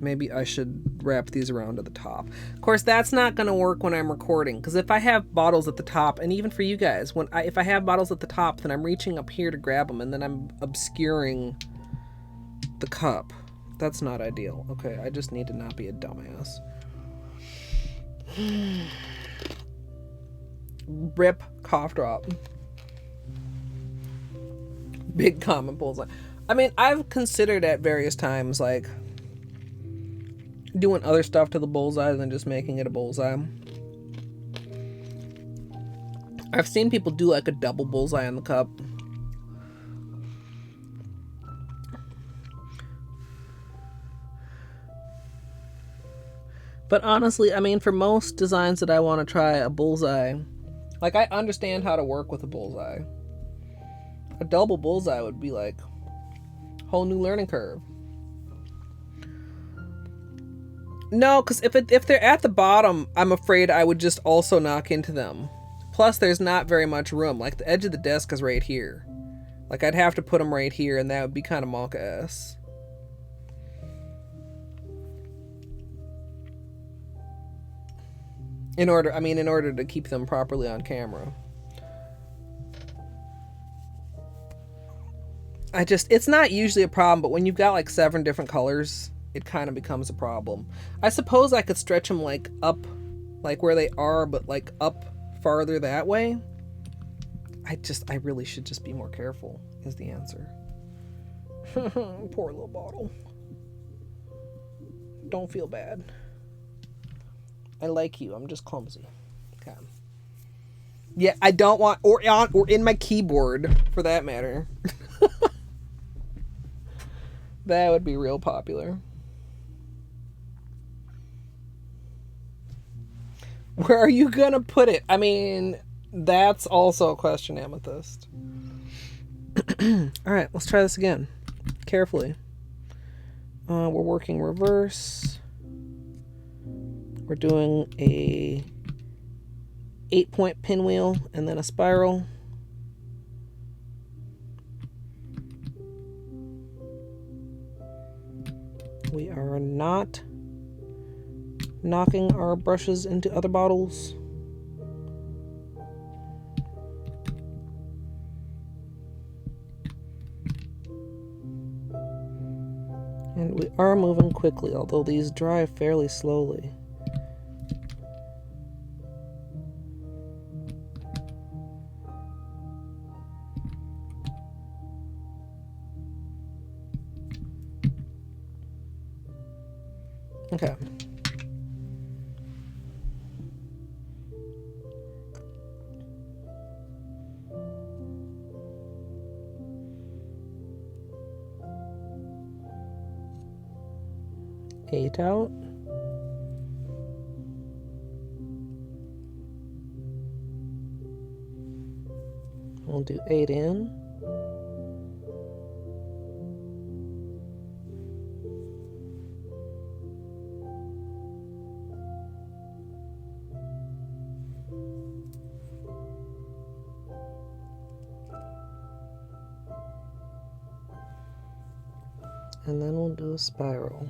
Maybe I should wrap these around to the top. Of course, that's not going to work when I'm recording, because if I have bottles at the top, and even for you guys, if I have bottles at the top, then I'm reaching up here to grab them, and then I'm obscuring the cup. That's not ideal. Okay, I just need to not be a dumbass. Rip cough drop. Big common bullseye. I mean, I've considered at various times, like, doing other stuff to the bullseye than just making it a bullseye. I've seen people do like a double bullseye on the cup. But honestly, I mean, for most designs that I want to try a bullseye, like I understand how to work with a bullseye. A double bullseye would be like a whole new learning curve. No, because if they're at the bottom, I'm afraid I would just also knock into them. Plus, there's not very much room. Like, the edge of the desk is right here. Like, I'd have to put them right here, and that would be kind of Monka-esque. In order to keep them properly on camera. It's not usually a problem, but when you've got like 7 different colors, it kind of becomes a problem. I suppose I could stretch them like up, like where they are, but like up farther that way. I really should just be more careful, is the answer. Poor little bottle. Don't feel bad. I like you. I'm just clumsy. Okay. Yeah, I don't want, or in my keyboard, for that matter. That would be real popular. Where are you gonna put it? I mean, that's also a question, Amethyst. Alright, let's try this again. Carefully. We're working reverse. We're doing a 8-point pinwheel and then a spiral. We are not knocking our brushes into other bottles. And we are moving quickly, although these dry fairly slowly. Okay. Eight out. We'll do 8 in. And then we'll do a spiral.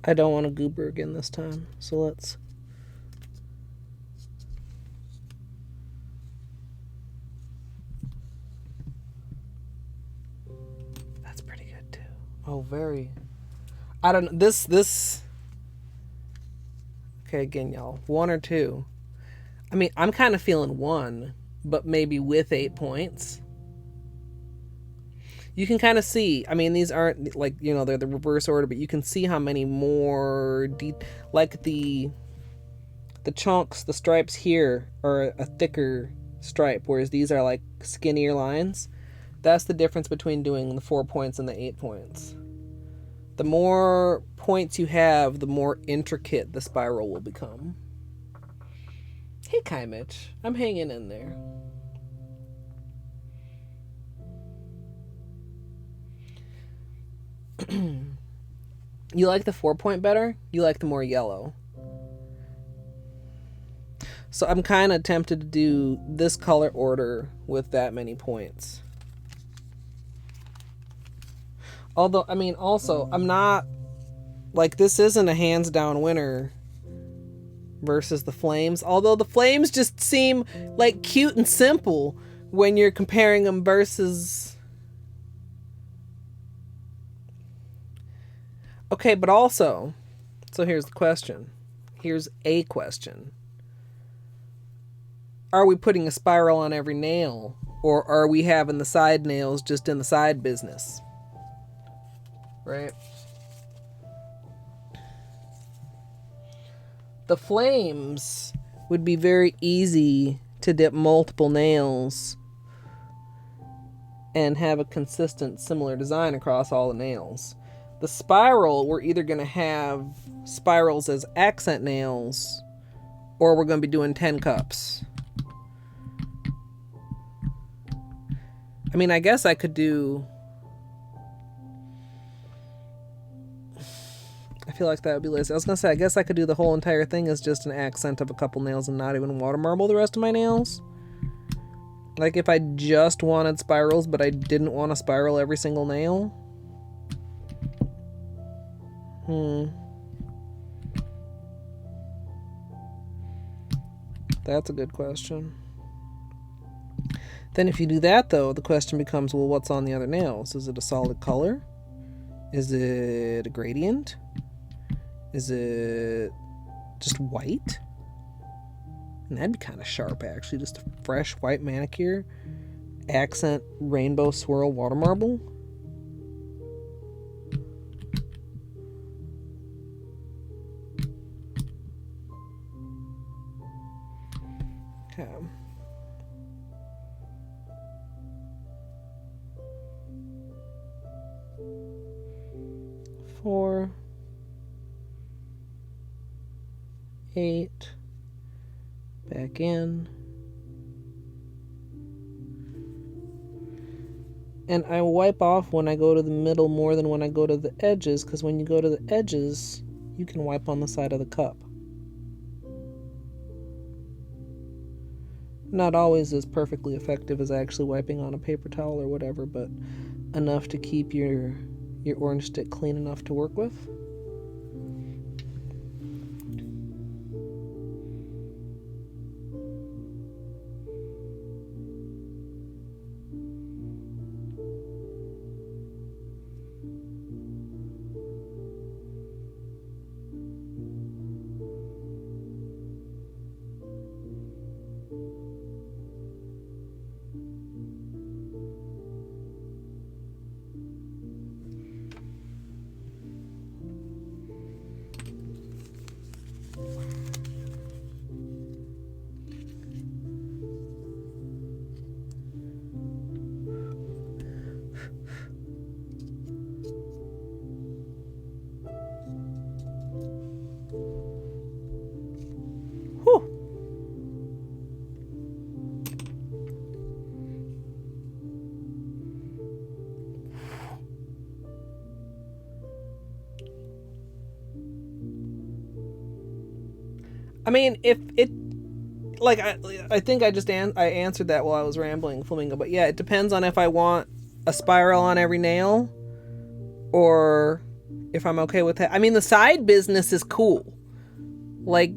I don't want a goober again this time, so let's... That's pretty good too. Oh, very... I don't know, this... Okay, again, y'all. 1 or 2. I mean, I'm kind of feeling 1, but maybe with 8 points. You can kind of see, I mean, these aren't like, you know, they're the reverse order, but you can see how many more like the chunks, the stripes here are a thicker stripe, whereas these are like skinnier lines. That's the difference between doing the 4 points and the 8 points. The more points you have, the more intricate the spiral will become. Hey, Kai Mitch, I'm hanging in there. You like the 4-point better? You like the more yellow? So I'm kind of tempted to do this color order with that many points. Although, I mean, also, I'm not, like, this isn't a hands down winner versus the flames. Although the flames just seem like cute and simple when you're comparing them versus... Okay, but also, so here's the question. Here's a question. Are we putting a spiral on every nail, or are we having the side nails just in the side business? Right? The flames would be very easy to dip multiple nails and have a consistent, similar design across all the nails. The spiral, we're either going to have spirals as accent nails, or we're going to be doing 10 cups. I mean, I guess I could do... I feel like that would be lazy. I was going to say, I guess I could do the whole entire thing as just an accent of a couple nails and not even water marble the rest of my nails. Like if I just wanted spirals, but I didn't want to spiral every single nail. That's a good question. Then if you do that, though, the question becomes, well, what's on the other nails? Is it a solid color? Is it a gradient? Is it just white? And that'd be kind of sharp, actually. Just a fresh white manicure. Accent rainbow swirl water marble. Okay. 4, 8, back in. And I wipe off when I go to the middle more than when I go to the edges, because when you go to the edges, you can wipe on the side of the cup. Not always as perfectly effective as actually wiping on a paper towel or whatever, but enough to keep your orange stick clean enough to work with. I mean, if it, like, I think I just I answered that while I was rambling, Flamingo. But yeah, it depends on if I want a spiral on every nail or if I'm okay with that. I mean, the side business is cool. Like,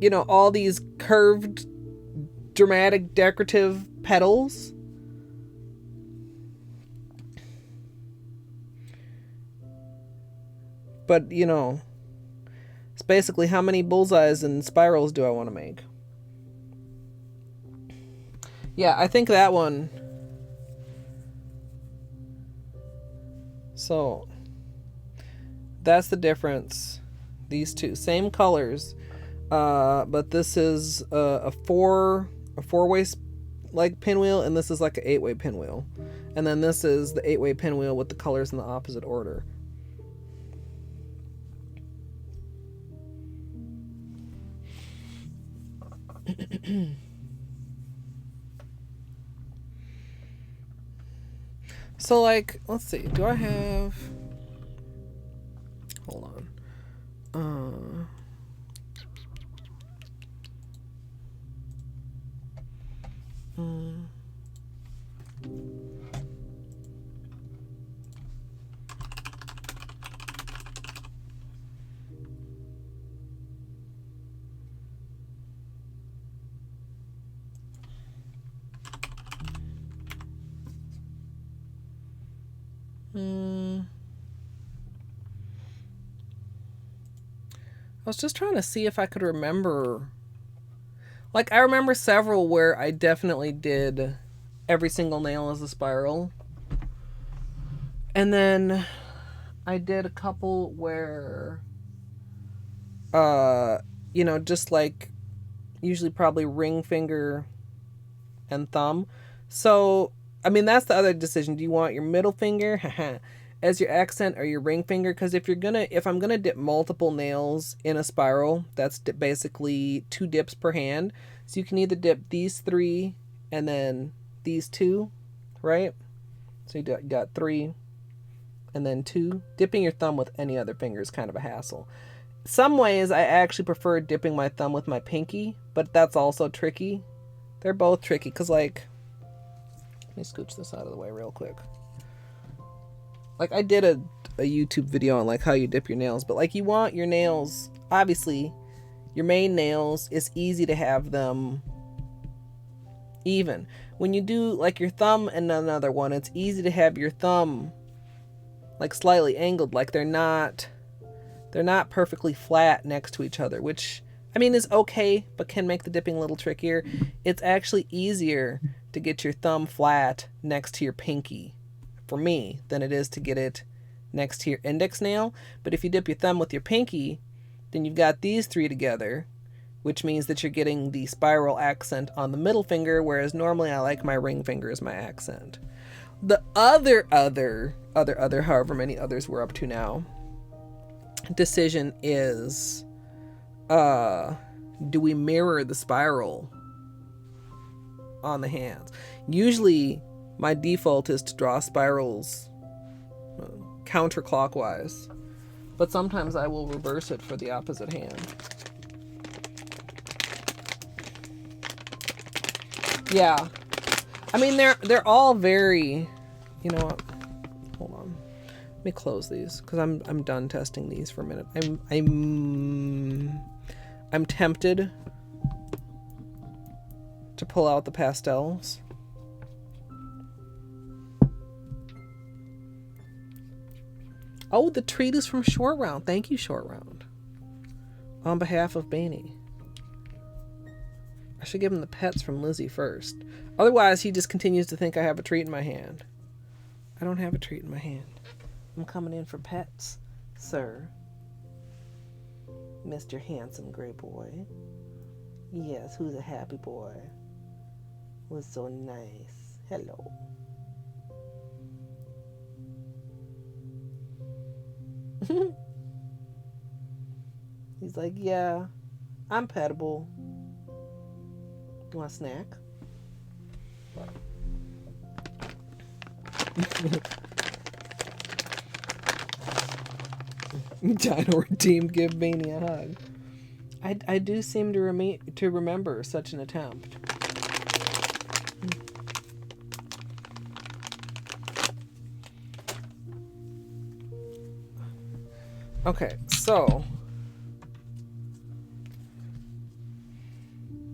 you know, all these curved, dramatic, decorative petals. But, you know, it's basically how many bullseyes and spirals do I want to make? Yeah, I think that one. So, that's the difference. These two, same colors, but this is a four-way like pinwheel, and this is like an 8-way pinwheel, and then this is the 8-way pinwheel with the colors in the opposite order. So, like, let's see. Do I have... Hold on. I was just trying to see if I could remember. Like, I remember several where I definitely did every single nail as a spiral. And then I did a couple where, you know, just like usually probably ring finger and thumb. So, I mean, that's the other decision. Do you want your middle finger as your accent or your ring finger? Because if I'm gonna dip multiple nails in a spiral, that's basically 2 dips per hand. So you can either dip these 3 and then these 2, right? So you got 3 and then 2. Dipping your thumb with any other finger is kind of a hassle. Some ways I actually prefer dipping my thumb with my pinky, but that's also tricky. They're both tricky because, like, let me scooch this out of the way real quick. Like, I did a YouTube video on, like, how you dip your nails, but, like, you want your nails, obviously, your main nails, it's easy to have them even. When you do, like, your thumb and another one, it's easy to have your thumb, like, slightly angled, like they're not perfectly flat next to each other, which, I mean, is okay, but can make the dipping a little trickier. It's actually easier to get your thumb flat next to your pinky, for me, than it is to get it next to your index nail. But if you dip your thumb with your pinky, then you've got these 3 together, which means that you're getting the spiral accent on the middle finger, whereas normally I like my ring finger as my accent. The other, however many others we're up to now, decision is, do we mirror the spiral on the hands? Usually my default is to draw spirals counterclockwise, but sometimes I will reverse it for the opposite hand. Yeah, I mean, they're all very, you know what, hold on, let me close these because I'm done testing these for a minute. I'm tempted to pull out the pastels. Oh, the treat is from Short Round. Thank you, Short Round. On behalf of Baney. I should give him the pets from Lizzie first. Otherwise, he just continues to think I have a treat in my hand. I don't have a treat in my hand. I'm coming in for pets, sir. Mr. Handsome Gray Boy. Yes, who's a happy boy? Was so nice. Hello. He's like, yeah, I'm petable. You want a snack? Dino Redeemed, give Beanie a hug. I do seem to remember such an attempt. Okay, so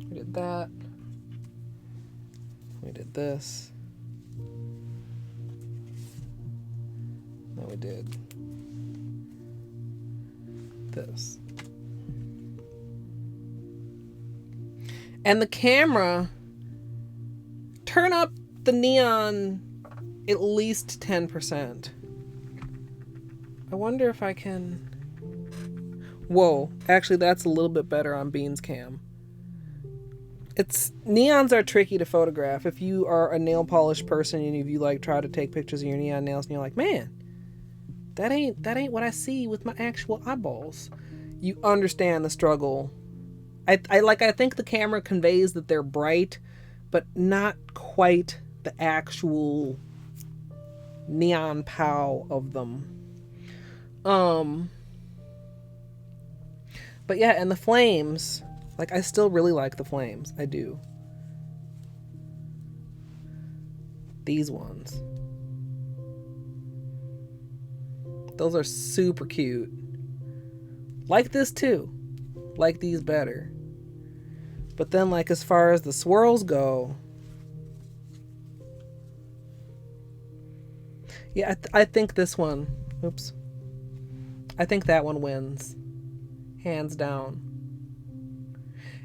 we did that. We did this. Then we did this. And the camera, turn up the neon at least 10%. I wonder if I can... Whoa, actually that's a little bit better on Bean's cam. Neons are tricky to photograph. If you are a nail polish person and if you like try to take pictures of your neon nails and you're like, man, that ain't what I see with my actual eyeballs. You understand the struggle. I think the camera conveys that they're bright, but not quite the actual neon pow of them. But yeah, and the flames, like, I still really like the flames. I do. These ones. Those are super cute. Like this too. Like these better. But then, like, as far as the swirls go, Yeah, I think this one. Oops. I think that one wins. Hands down.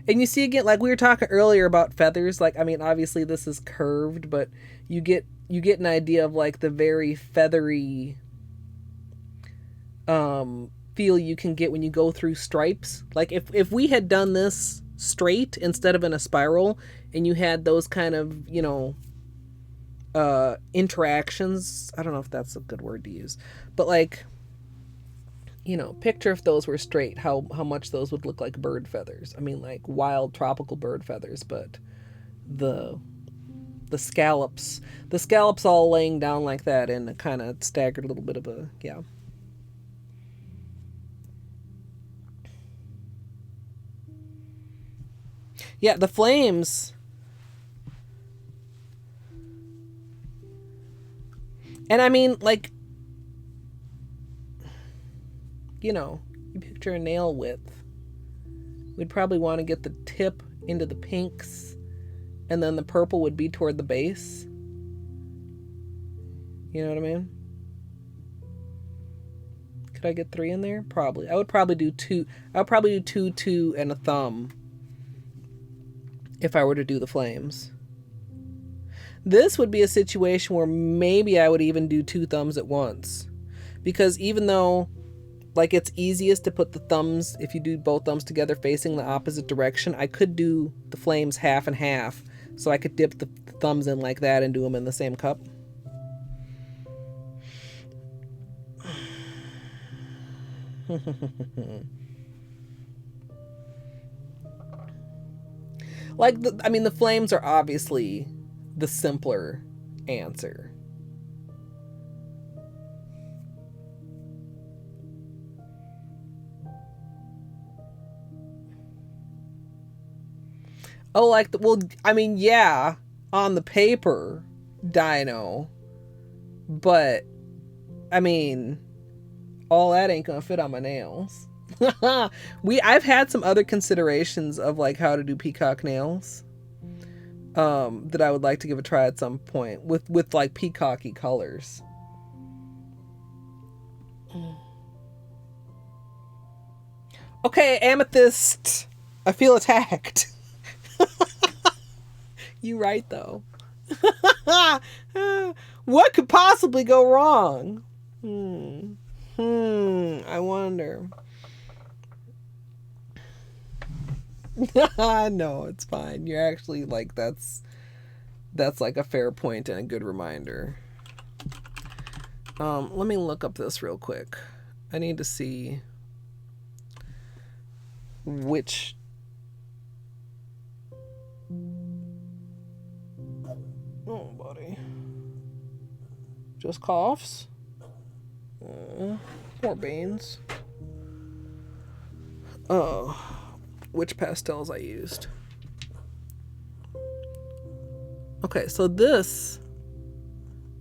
And you see again, like we were talking earlier about feathers, like, I mean, obviously this is curved, but you get an idea of like the very feathery feel you can get when you go through stripes. Like if we had done this straight instead of in a spiral, and you had those kind of, you know, interactions, I don't know if that's a good word to use, but like, you know, picture if those were straight, how much those would look like bird feathers. I mean, like wild tropical bird feathers, but the scallops all laying down like that in a kind of staggered little bit of a, yeah. Yeah, the flames. And I mean, like, you know, you picture a nail width. We'd probably want to get the tip into the pinks, and then the purple would be toward the base. You know what I mean? Could I get 3 in there? Probably. I would probably do 2. I would probably do 2, and a thumb if I were to do the flames. This would be a situation where maybe I would even do 2 thumbs at once. Because even though, like, it's easiest to put the thumbs, if you do both thumbs together facing the opposite direction, I could do the flames half and half. So I could dip the thumbs in like that and do them in the same cup. Like, I mean, the flames are obviously the simpler answer. Oh, like, well, I mean, yeah, on the paper, dino. But, I mean, all that ain't gonna fit on my nails. I've had some other considerations of like how to do peacock nails that I would like to give a try at some point with like peacocky colors. Okay, amethyst, I feel attacked. You right though. What could possibly go wrong? I wonder. No, it's fine. You're actually like, that's like a fair point and a good reminder. Let me look up this real quick. I need to see which. Oh, buddy. Just coughs? Poor beans. Oh, which pastels I used. Okay, so this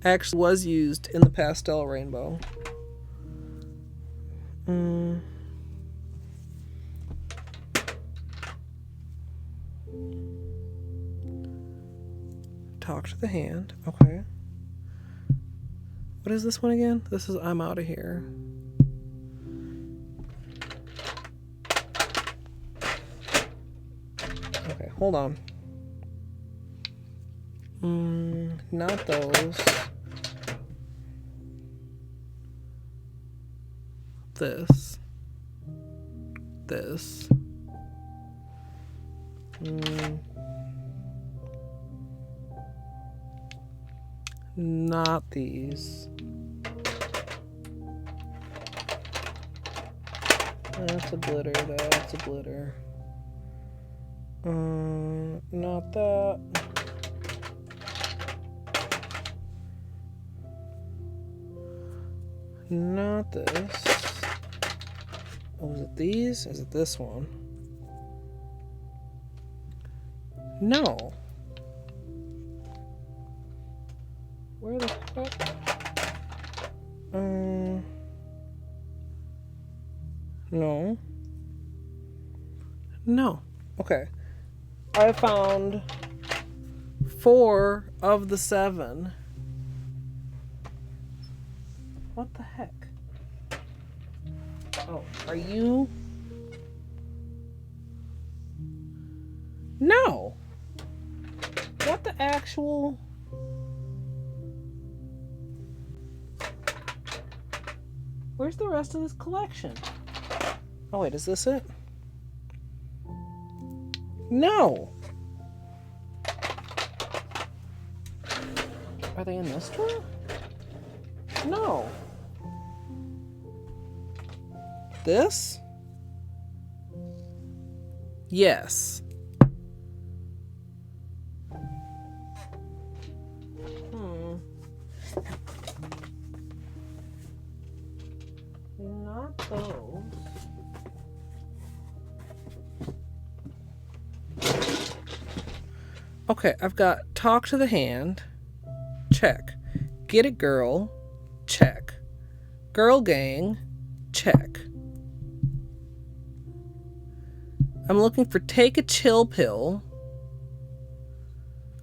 actually was used in the pastel rainbow. Talk to the hand. Okay. What is this one again? This is I'm Out of Here. Okay, hold on. Not those. This. Not these. That's a glitter, that's a glitter. Not that. Not this. Oh, is it these? Is it this one? No. Where the fuck? No. No. Okay. I found 4 of the 7. What the heck? Oh, are you? No. What the actual? Where's the rest of this collection? Oh wait, is this it? No. Are they in this drawer? No. This? Yes. Not those. Okay, I've got talk to the hand. Check. Get it, girl. Check. Girl gang. Check. I'm looking for take a chill pill.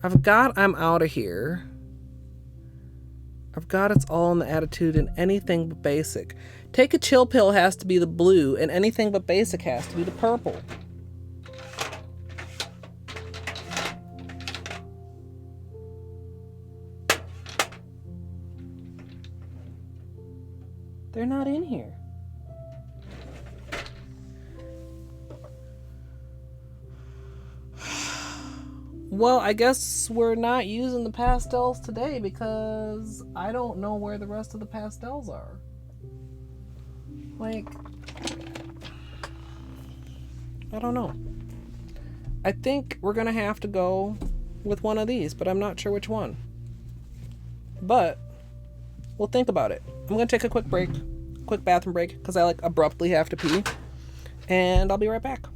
I've got I'm out of here. I've got it's all in the attitude and anything but basic. Take a chill pill has to be the blue and anything but basic has to be the purple. They're not in here. Well, I guess we're not using the pastels today because I don't know where the rest of the pastels are. Like, I don't know. I think we're going to have to go with one of these, but I'm not sure which one. But we'll think about it. I'm going to take a quick bathroom break, because I like abruptly have to pee. And I'll be right back.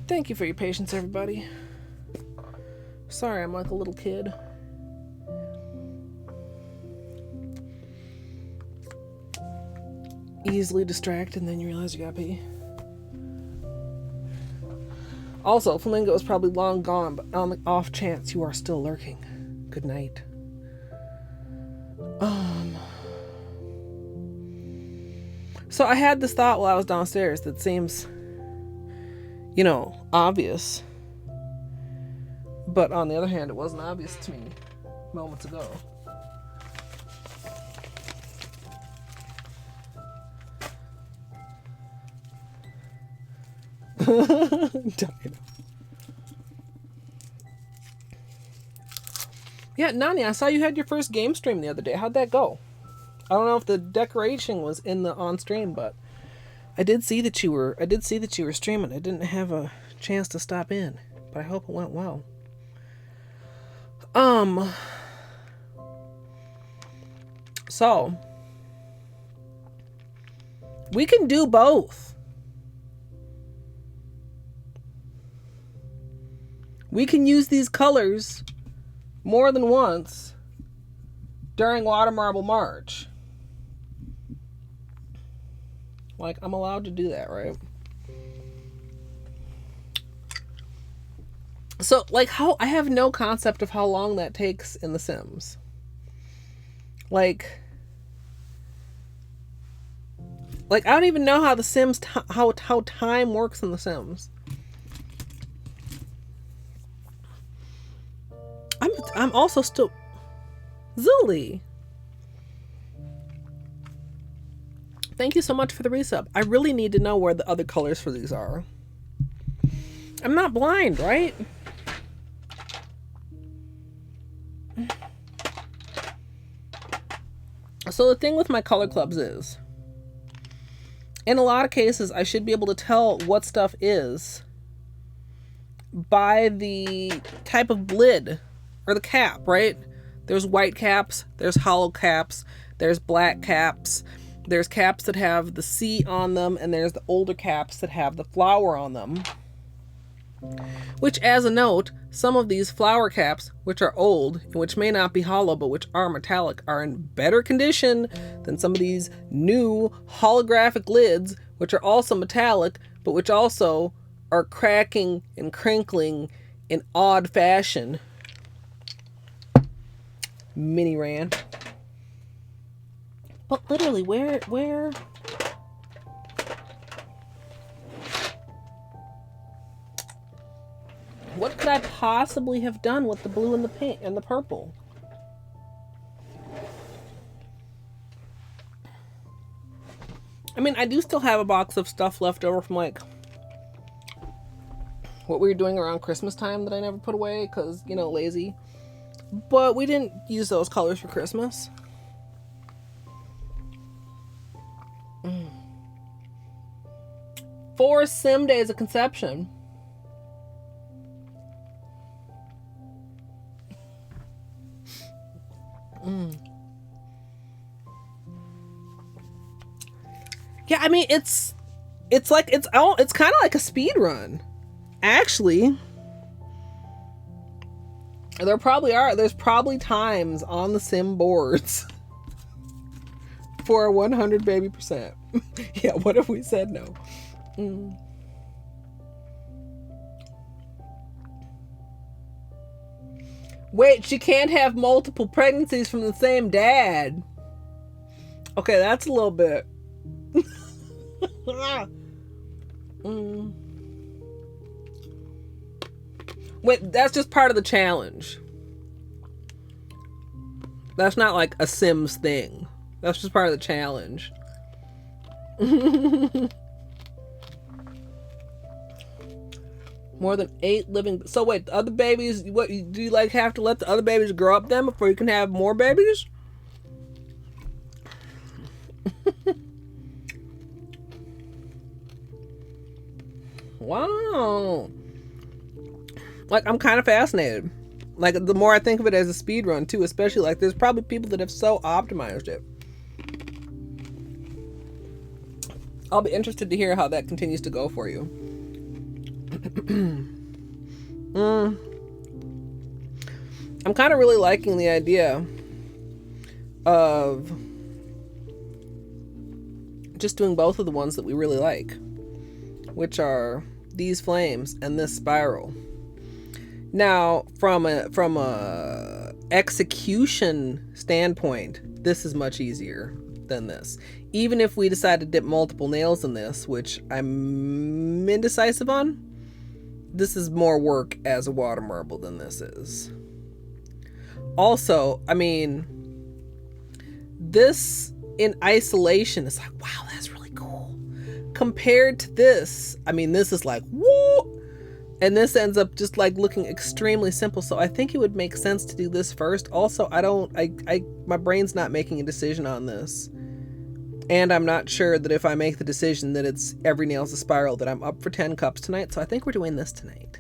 Thank you for your patience, everybody. Sorry, I'm like a little kid. Easily distracted, and then you realize you gotta pee. Also, Flamingo is probably long gone, but on the off chance you are still lurking, good night. So I had this thought while I was downstairs that seems, you know, obvious. But on the other hand, it wasn't obvious to me moments ago. Yeah, Nani, I saw you had your first game stream the other day. How'd that go? I don't know if the decoration was in the on stream, but I did see that you were streaming. I didn't have a chance to stop in, but I hope it went well. So we can do both. We can use these colors more than once during Water Marble March. Like, I'm allowed to do that, right? So, like, I have no concept of how long that takes in The Sims. Like I don't even know how The Sims, how time works in The Sims. I'm also still... Zuli! Thank you so much for the resub. I really need to know where the other colors for these are. I'm not blind, right? So the thing with my color clubs is, in a lot of cases, I should be able to tell what stuff is by the type of lid or the cap, right? There's white caps, there's hollow caps, there's black caps, there's caps that have the C on them, and there's the older caps that have the flower on them. Which, as a note, some of these flower caps, which are old, and which may not be hollow, but which are metallic, are in better condition than some of these new holographic lids, which are also metallic, but which also are cracking and crinkling in odd fashion. Mini rant. But literally, where? What could I possibly have done with the blue and the pink and the purple? I mean, I do still have a box of stuff left over from, like, what we were doing around Christmas time that I never put away because, you know, lazy. But we didn't use those colors for Christmas. For Sim Days of Conception. Yeah, I mean, it's kind of like a speed run, actually. There's probably times on the Sim boards for 100 baby %. Yeah, what if we said no? Wait, she can't have multiple pregnancies from the same dad. Okay, that's a little bit. Wait, that's just part of the challenge. That's not like a Sims thing. That's just part of the challenge. More than 8 living... So wait, the other babies... What, do you like have to let the other babies grow up then before you can have more babies? Wow. Like, I'm kind of fascinated. Like, the more I think of it as a speed run too, especially, like, there's probably people that have so optimized it. I'll be interested to hear how that continues to go for you. I'm kind of really liking the idea of just doing both of the ones that we really like, which are these flames and this spiral. Now, from a execution standpoint, this is much easier than this. Even if we decide to dip multiple nails in this, which I'm indecisive on, this is more work as a water marble than this is. Also, I mean, this in isolation is like, wow, that's really cool. Compared to this, I mean, this is like, whoa! And this ends up just like looking extremely simple. So I think it would make sense to do this first. Also, my brain's not making a decision on this. And I'm not sure that if I make the decision that it's every nail's a spiral, that I'm up for 10 cups tonight. So I think we're doing this tonight.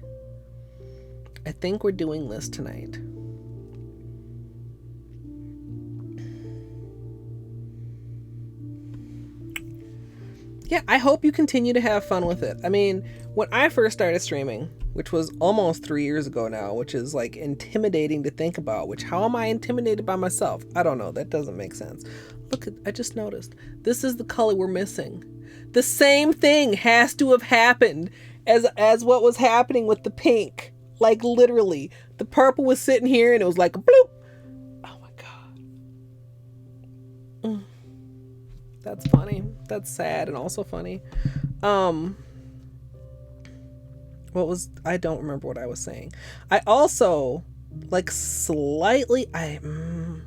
Yeah, I hope you continue to have fun with it. I mean, when I first started streaming, which was almost 3 years ago now, which is like intimidating to think about, how am I intimidated by myself? I don't know. That doesn't make sense. Look, I just noticed. This is the color we're missing. The same thing has to have happened as what was happening with the pink. Like literally, the purple was sitting here and it was like a bloop. Oh my God. That's funny. That's sad and also funny. I don't remember what I was saying. I also like slightly, I'm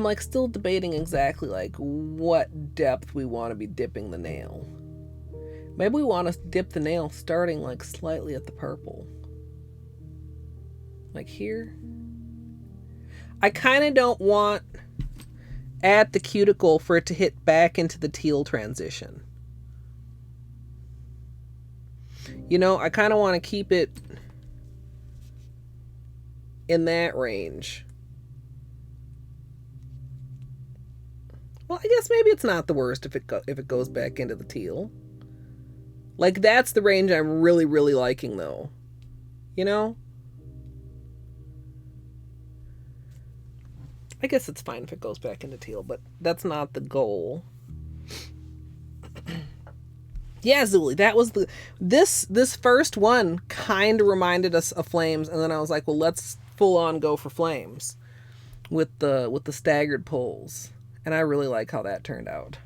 like still debating exactly like what depth we want to be dipping the nail. Maybe we want to dip the nail starting like slightly at the purple. Like here. I kind of don't want at the cuticle for it to hit back into the teal transition. You know, I kind of want to keep it in that range. Well, I guess maybe it's not the worst if it goes back into the teal. Like, that's the range I'm really, really liking, though. You know? I guess it's fine if it goes back into teal, but that's not the goal. Yeah, Zuli, that was this first one kind of reminded us of flames, and then I was like, well, let's full on go for flames with the staggered pulls. And I really like how that turned out.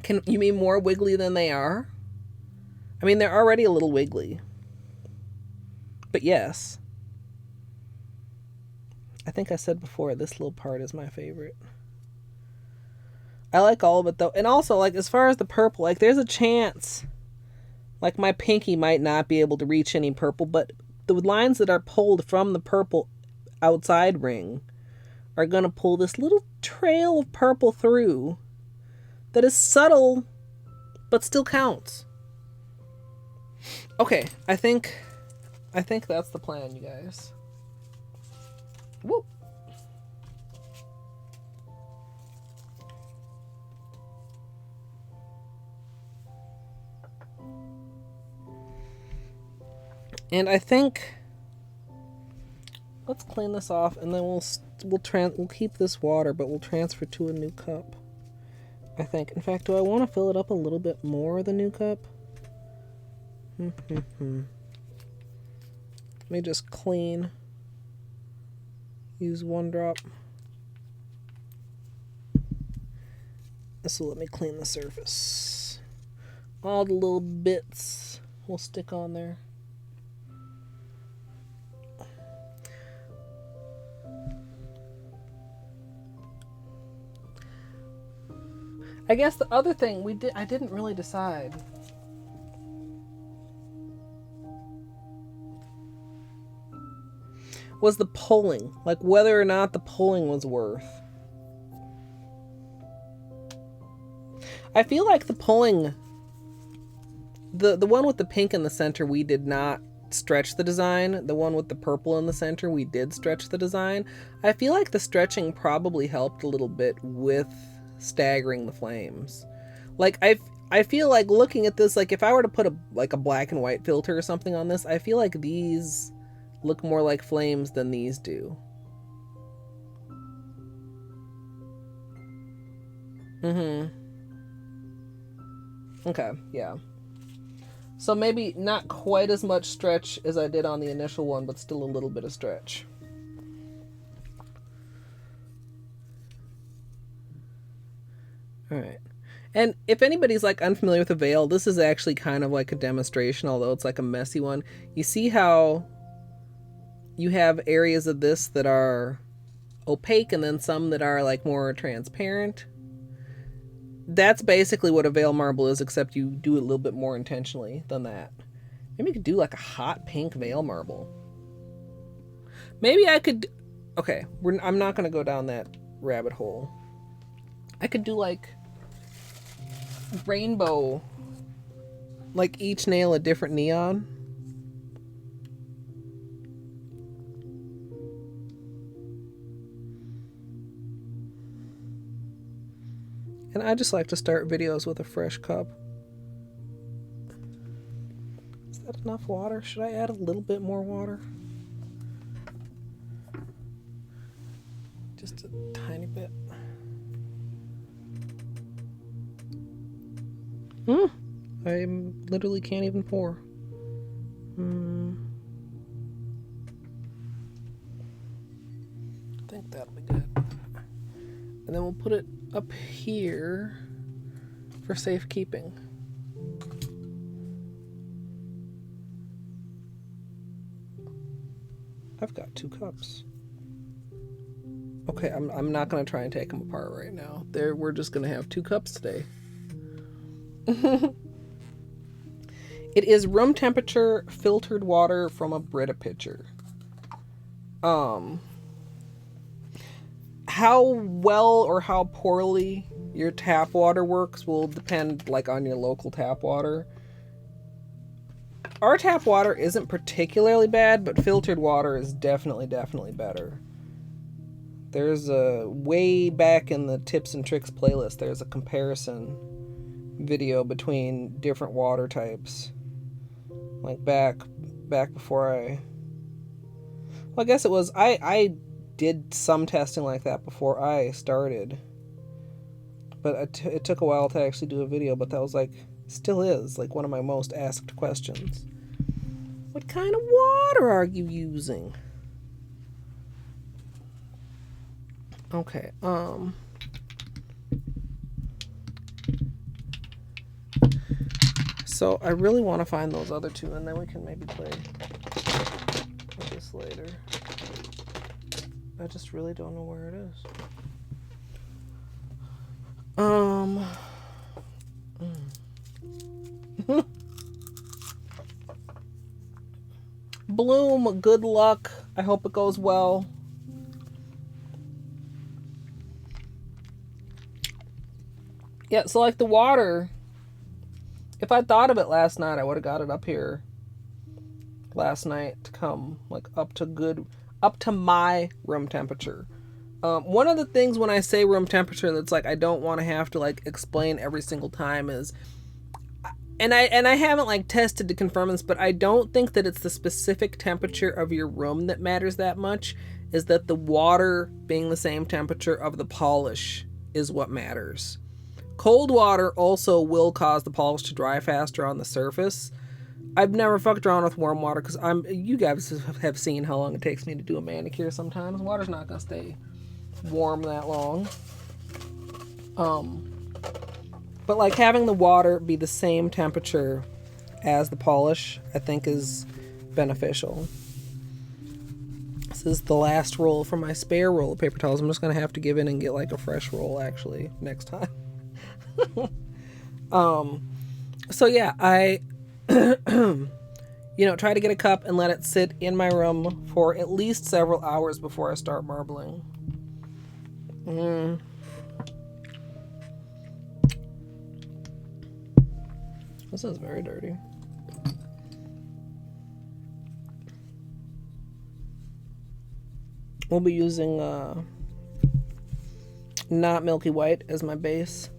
Can you mean more wiggly than they are? I mean, they're already a little wiggly. But yes. I think I said before, this little part is my favorite. I like all of it, though. And also, like, as far as the purple, like, there's a chance, like, my pinky might not be able to reach any purple, but the lines that are pulled from the purple outside ring are going to pull this little trail of purple through that is subtle, but still counts. Okay, I think that's the plan, you guys. Whoop. And I think let's clean this off, and then we'll keep this water, but we'll transfer to a new cup. I think. In fact, do I want to fill it up a little bit more, the new cup? Let me just clean. Use 1 drop. This will let me clean the surface. All the little bits will stick on there. I guess the other thing I didn't really decide. Was the pulling, like whether or not the pulling was worth. I feel like the pulling, the one with the pink in the center, we did not stretch the design. The one with the purple in the center, we did stretch the design. I feel like the stretching probably helped a little bit with staggering the flames. Like I feel like looking at this, like if I were to put a black and white filter or something on this, I feel like these look more like flames than these do. Okay, yeah. So maybe not quite as much stretch as I did on the initial one, but still a little bit of stretch. Alright. And if anybody's like unfamiliar with a veil, this is actually kind of like a demonstration, although it's like a messy one. You see how you have areas of this that are opaque and then some that are like more transparent? That's basically what a veil marble is, except you do it a little bit more intentionally than that. Maybe you could do like a hot pink veil marble. Maybe I could... Okay, I'm not going to go down that rabbit hole. I could do like rainbow, like each nail a different neon. And I just like to start videos with a fresh cup. Is that enough water? Should I add a little bit more water? Just a tiny bit. I literally can't even pour. I think that'll be good. And then we'll put it up here for safekeeping. I've got 2 cups. Okay, I'm not gonna try and take them apart right now. We're just gonna have 2 cups today. It is room temperature filtered water from a Brita pitcher. How well or how poorly your tap water works will depend like on your local tap water. Our tap water isn't particularly bad, but filtered water is definitely better. There's a way back in the tips and tricks playlist, there's a comparison video between different water types. Like back before I guess it was, I did some testing like that before I started. But it took a while to actually do a video, but that was like, still is, like one of my most asked questions. What kind of water are you using? Okay, so I really want to find those other 2, and then we can maybe play with this later. I just really don't know where it is. Bloom, good luck. I hope it goes well. Yeah, so like the water, if I thought of it last night, I would have got it up here last night to come like up to my room temperature. One of the things when I say room temperature that's like I don't want to have to like explain every single time is, and I haven't like tested to confirm this, but I don't think that it's the specific temperature of your room that matters that much, is that the water being the same temperature of the polish is what matters. Cold water also will cause the polish to dry faster on the surface. I've never fucked around with warm water because you guys have seen how long it takes me to do a manicure sometimes. Water's not gonna stay warm that long. But like having the water be the same temperature as the polish, I think is beneficial. This is the last roll from my spare roll of paper towels. I'm just gonna have to give in and get like a fresh roll actually next time. So yeah, I try to get a cup and let it sit in my room for at least several hours before I start marbling. This is very dirty. We'll be using not Milky White as my base.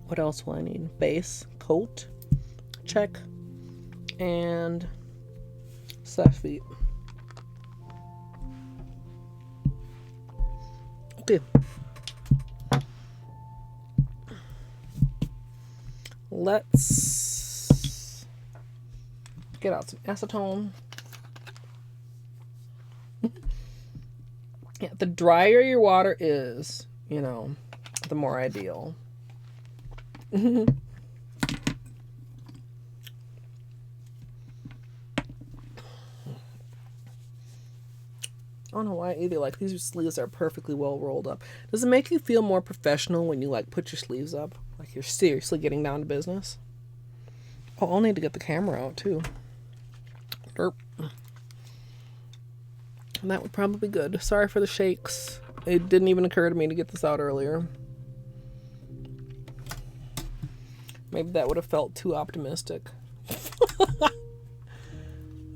What else will I need? Base, coat, check, and sapphire. Okay. Let's get out some acetone. Yeah, the drier your water is, you know, the more ideal. I don't know why either. Like, these sleeves are perfectly well rolled up. Does it make you feel more professional when you like put your sleeves up? Like you're seriously getting down to business? Oh, I'll need to get the camera out too. Derp. And that would probably be good. Sorry for the shakes. It didn't even occur to me to get this out earlier. Maybe that would have felt too optimistic.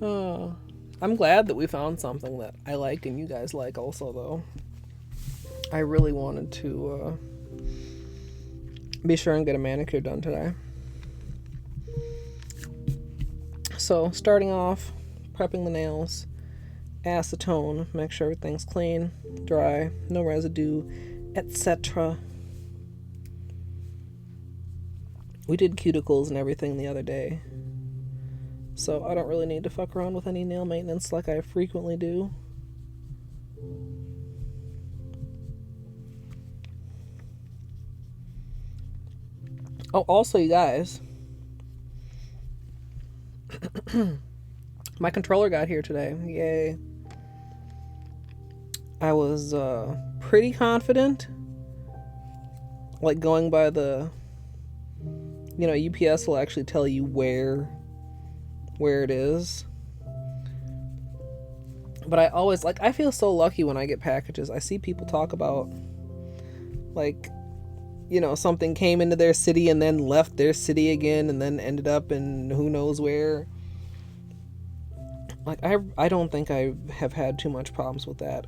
Oh, I'm glad that we found something that I like and you guys like also, though. I really wanted to be sure and get a manicure done today. So, starting off, prepping the nails, acetone, make sure everything's clean, dry, no residue, etc. We did cuticles and everything the other day, so I don't really need to fuck around with any nail maintenance like I frequently do. Oh, also, you guys, my controller got here today. Yay. I was pretty confident, like going by the, you know, UPS will actually tell you where it is. But I always, like, I feel so lucky when I get packages. I see people talk about, like, you know, something came into their city and then left their city again and then ended up in who knows where. Like, I don't think I have had too much problems with that.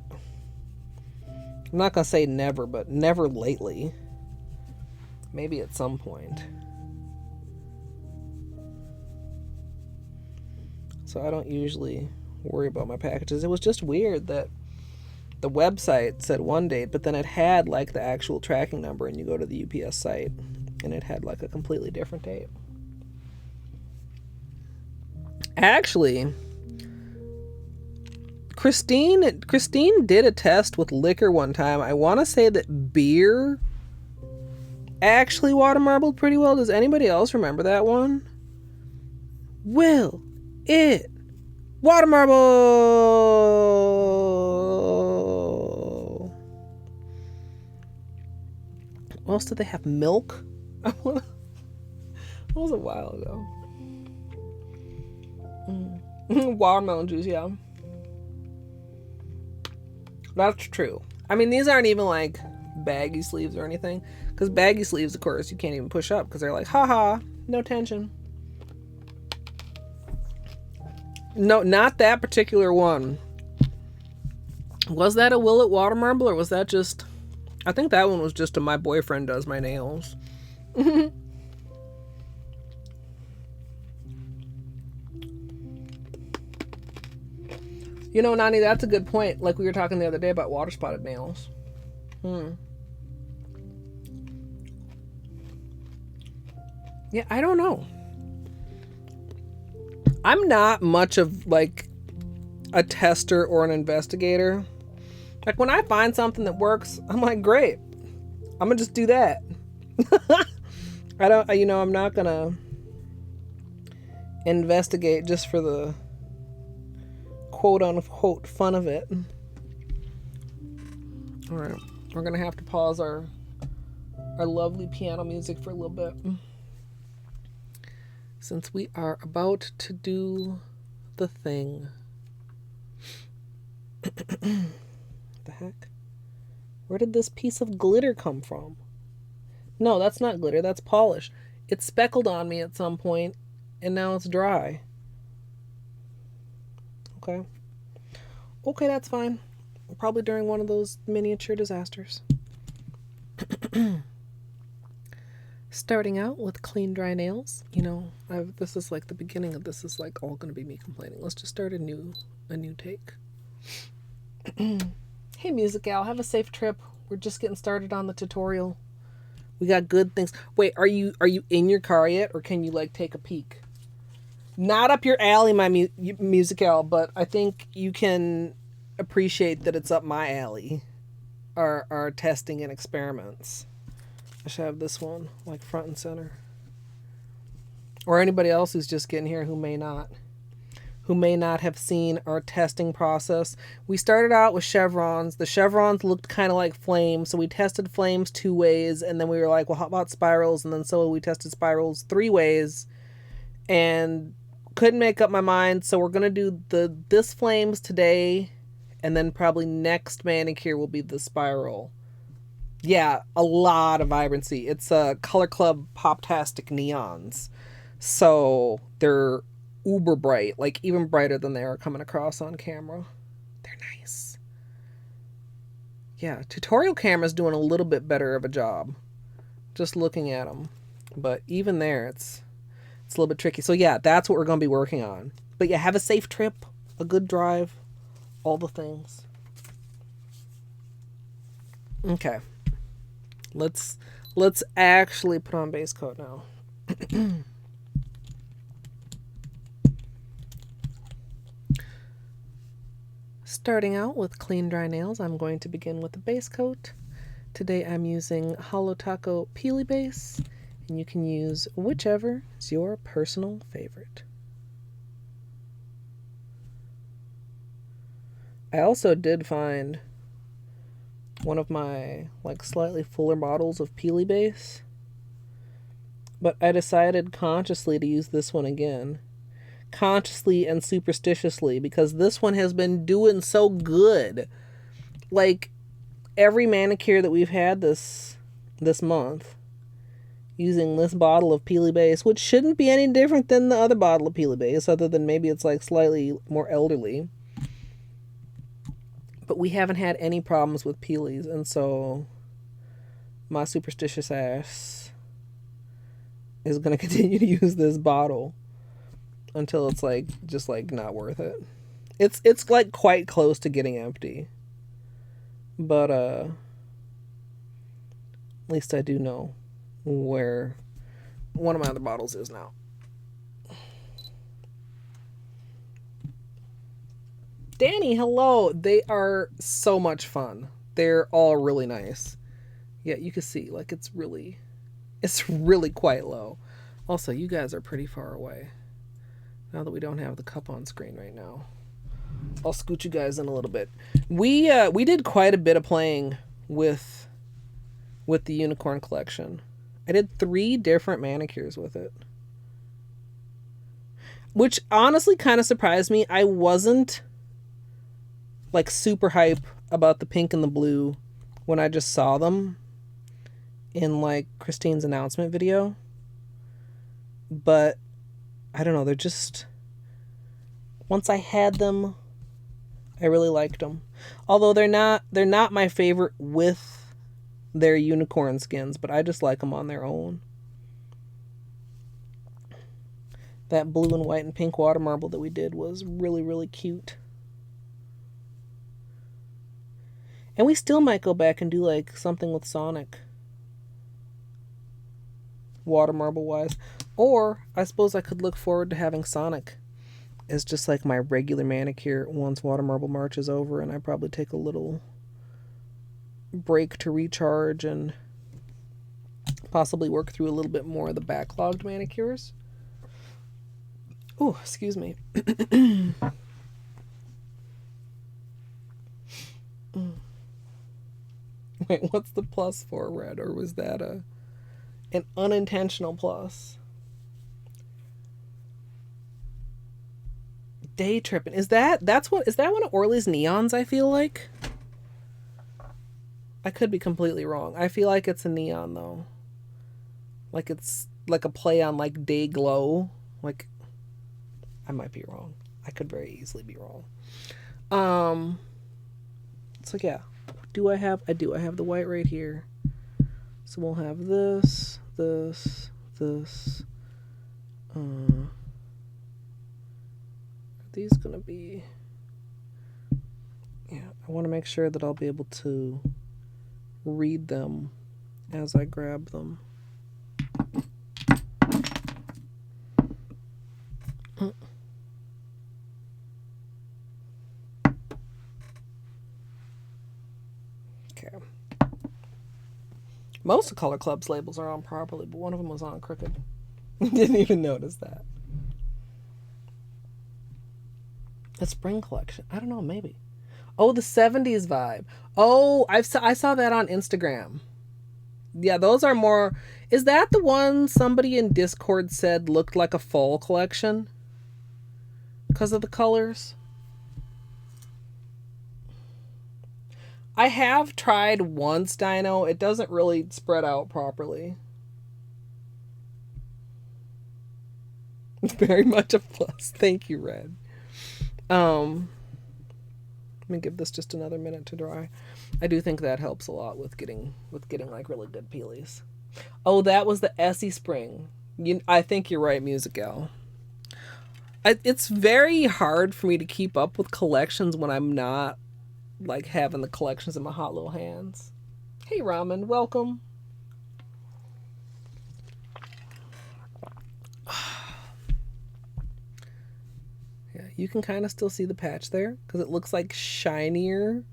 I'm not gonna say never, but never lately. Maybe at some point. So I don't usually worry about my packages. It was just weird that the website said one date, but then it had like the actual tracking number, and you go to the UPS site and it had like a completely different date. Actually, Christine did a test with liquor one time. I want to say that beer actually water marbled pretty well. Does anybody else remember that one? Will it water marble? What else did they have? Milk? That was a while ago. Watermelon juice, yeah. That's true. I mean, these aren't even like baggy sleeves or anything. Because baggy sleeves, of course, you can't even push up because they're like, haha, no tension. No, not that particular one. Was that a Will It Water Marble, or was that just... I think that one was just a my boyfriend does my nails. You know, Nani, that's a good point. Like we were talking the other day about water spotted nails. Yeah, I don't know. I'm not much of like a tester or an investigator. Like when I find something that works, I'm like, great. I'm gonna just do that. I'm not gonna investigate just for the quote unquote fun of it. All right, we're gonna have to pause our lovely piano music for a little bit, since we are about to do the thing. The heck? Where did this piece of glitter come from? No, that's not glitter, that's polish. It speckled on me at some point, and now it's dry. Okay. Okay, that's fine. Probably during one of those miniature disasters. Starting out with clean, dry nails. You know, this is like the beginning of this is like all going to be me complaining. Let's just start a new take. Hey, Music Al, have a safe trip. We're just getting started on the tutorial. We got good things. Wait, are you in your car yet, or can you like take a peek? Not up your alley, my Music Al, but I think you can appreciate that it's up my alley. Our testing and experiments. I should have this one like front and center. Or anybody else who's just getting here who may not have seen our testing process. We started out with chevrons. The chevrons looked kind of like flames, so we tested flames 2 ways, and then we were like, well, how about spirals? And then so we tested spirals 3 ways, and couldn't make up my mind, so we're going to do this flames today, and then probably next manicure will be the spiral. Yeah, a lot of vibrancy. It's a Color Club Poptastic neons. So they're uber bright, like even brighter than they are coming across on camera. They're nice. Yeah, tutorial camera's doing a little bit better of a job. Just looking at them. But even there, it's a little bit tricky. So yeah, that's what we're going to be working on. But yeah, have a safe trip, a good drive, all the things. Okay. Let's actually put on base coat now. Starting out with clean dry nails, I'm going to begin with the base coat. Today I'm using Holo Taco Peely Base, and you can use whichever is your personal favorite. I also did find one of my like slightly fuller bottles of Peely Base, but I decided consciously to use this one again. Consciously and superstitiously, because this one has been doing so good. Like every manicure that we've had this month, using this bottle of Peely Base, which shouldn't be any different than the other bottle of Peely Base, other than maybe it's like slightly more elderly. But we haven't had any problems with peelies, and so my superstitious ass is going to continue to use this bottle until it's like just like not worth it. It's like quite close to getting empty. But at least I do know where one of my other bottles is now. Danny, hello. They are so much fun. They're all really nice. Yeah, you can see like it's really quite low. Also, you guys are pretty far away. Now that we don't have the cup on screen right now, I'll scoot you guys in a little bit. We did quite a bit of playing with the unicorn collection. I did 3 different manicures with it, which honestly kind of surprised me. I wasn't like super hype about the pink and the blue when I just saw them in like Christine's announcement video, but I don't know, they're just, once I had them, I really liked them. Although they're not my favorite with their unicorn skins, but I just like them on their own. That blue and white and pink water marble that we did was really, really cute. And we still might go back and do like something with Sonic, water marble wise. Or I suppose I could look forward to having Sonic as just like my regular manicure once Water Marble March is over, and I probably take a little break to recharge and possibly work through a little bit more of the backlogged manicures. Oh, excuse me. Wait, what's the plus for, Red? Or was that an unintentional plus? Day tripping. Is that one of Orly's neons, I feel like? I could be completely wrong. I feel like it's a neon though. Like it's like a play on like day glow. Like I might be wrong. I could very easily be wrong. Um, so yeah, I do. I have the white right here. So we'll have this, this, this. Are these gonna be? Yeah, I want to make sure that I'll be able to read them as I grab them. Okay. Most of Color Club's labels are on properly, but one of them was on crooked. Didn't even notice that. A spring collection. I don't know, maybe. Oh, the 70s vibe. Oh, I saw that on Instagram. Yeah, those are more. Is that the one somebody in Discord said looked like a fall collection? Because of the colors? I have tried once, Dino. It doesn't really spread out properly. Very much a plus. Thank you, Red. Let me give this just another minute to dry. I do think that helps a lot with getting like really good peelies. Oh, that was the Essie Spring. I think you're right, Musical. It's very hard for me to keep up with collections when I'm not like having the collections in my hot little hands. Hey, Ramen, welcome. Yeah, you can kind of still see the patch there because it looks like shinier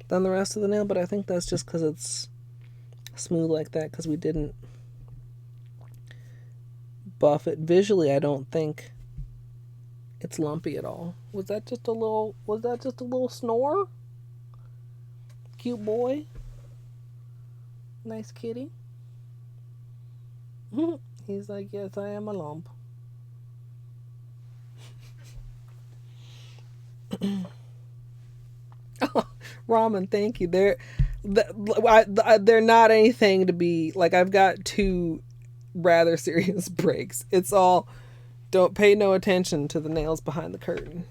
than the rest of the nail, but I think that's just because it's smooth like that because we didn't buff it. Visually, I don't think it's lumpy at all. Was that just a little snore? Cute boy. Nice kitty. He's like, yes, I am a lump. Oh, Ramen, thank you. They're not anything to be like. I've got two rather serious breaks. It's all don't pay no attention to the nails behind the curtain.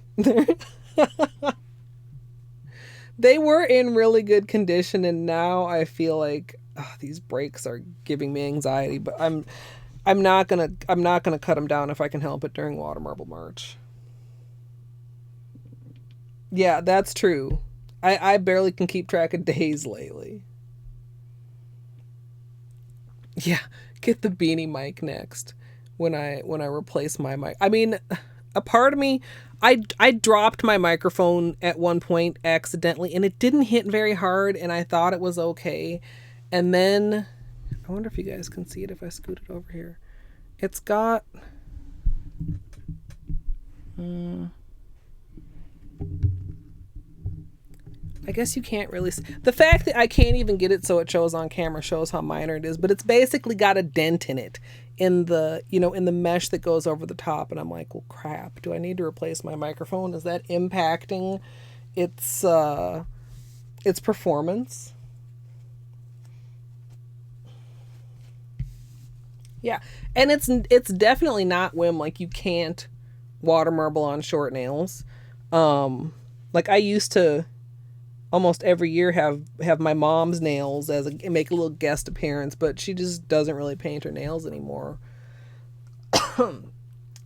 They were in really good condition, and now I feel like these breaks are giving me anxiety. But I'm not gonna cut them down if I can help it during Water Marble March. Yeah, that's true. I barely can keep track of days lately. Yeah, get the beanie mic next when I replace my mic. I mean, a part of me, I dropped my microphone at one point accidentally and it didn't hit very hard and I thought it was okay. And then I wonder if you guys can see it if I scoot it over here. It's got I guess you can't really see. The fact that I can't even get it so it shows on camera shows how minor it is, but it's basically got a dent in it in the, in the mesh that goes over the top. And I'm like, well, crap, do I need to replace my microphone? Is that impacting its performance? Yeah. And it's definitely not whim. Like you can't water marble on short nails. Like I used to almost every year have my mom's nails make a little guest appearance, but she just doesn't really paint her nails anymore.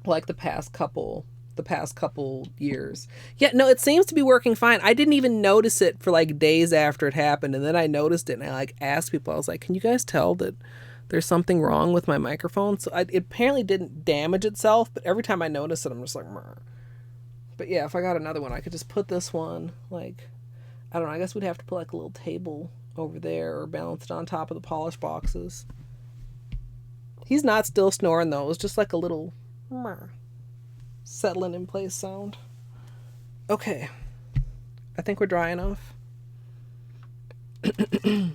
Like the past couple years. Yeah, no, it seems to be working fine. I didn't even notice it for like days after it happened, and then I noticed it and I like asked people. I was like, "Can you guys tell that there's something wrong with my microphone?" So it apparently didn't damage itself, but every time I notice it, I'm just like, "Meh." But yeah, if I got another one, I could just put this one like I don't know, I guess we'd have to put like a little table over there or balance it on top of the polish boxes. He's not still snoring though. It's just like a little settling in place sound. Okay. I think we're dry enough. To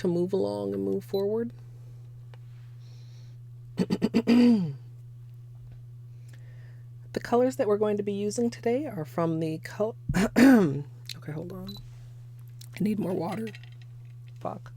move along and move forward. The colors that we're going to be using today are from the okay, hold on. I need more water. Fuck.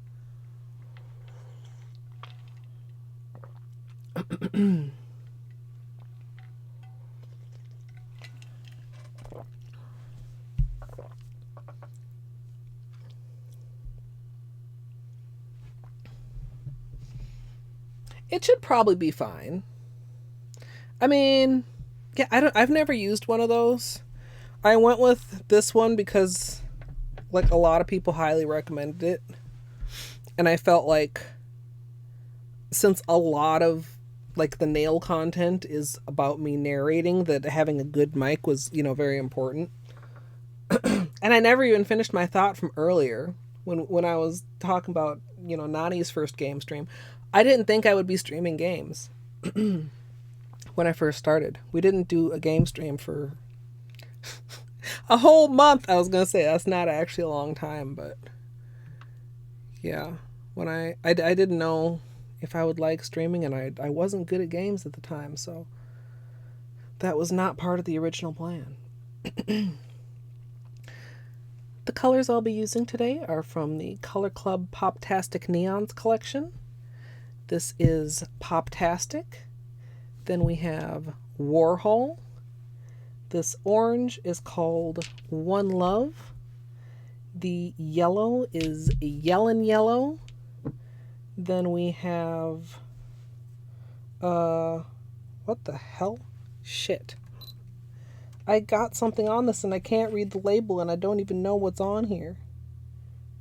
It should probably be fine. I mean, yeah, I've never used one of those. I went with this one because like a lot of people highly recommended it. And I felt like since a lot of like the nail content is about me narrating, that having a good mic was, very important. And I never even finished my thought from earlier when I was talking about, Nani's first game stream. I didn't think I would be streaming games when I first started. We didn't do a game stream for a whole month. I was going to say that's not actually a long time, but yeah, when I didn't know if I would like streaming, and I wasn't good at games at the time, so that was not part of the original plan. The colors I'll be using today are from the Color Club Poptastic Neons collection. This is Poptastic. Then we have Warhol. This orange is called One Love. The yellow is Yellin' Yellow. Then we have, what the hell? Shit. I got something on this and I can't read the label and I don't even know what's on here.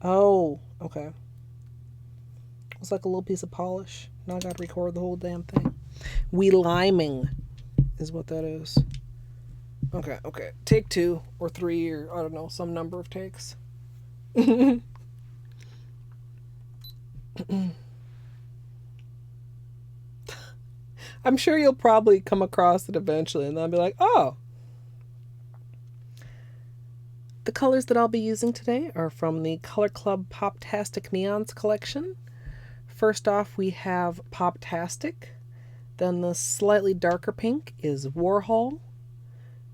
Oh, okay. It's like a little piece of polish. Now I gotta record the whole damn thing. We liming is what that is. Okay. Take 2 or 3 or I don't know, some number of takes. I'm sure you'll probably come across it eventually and then I'll be like, oh. The colors that I'll be using today are from the Color Club Poptastic Neons collection. First off, we have Poptastic. Then the slightly darker pink is Warhol.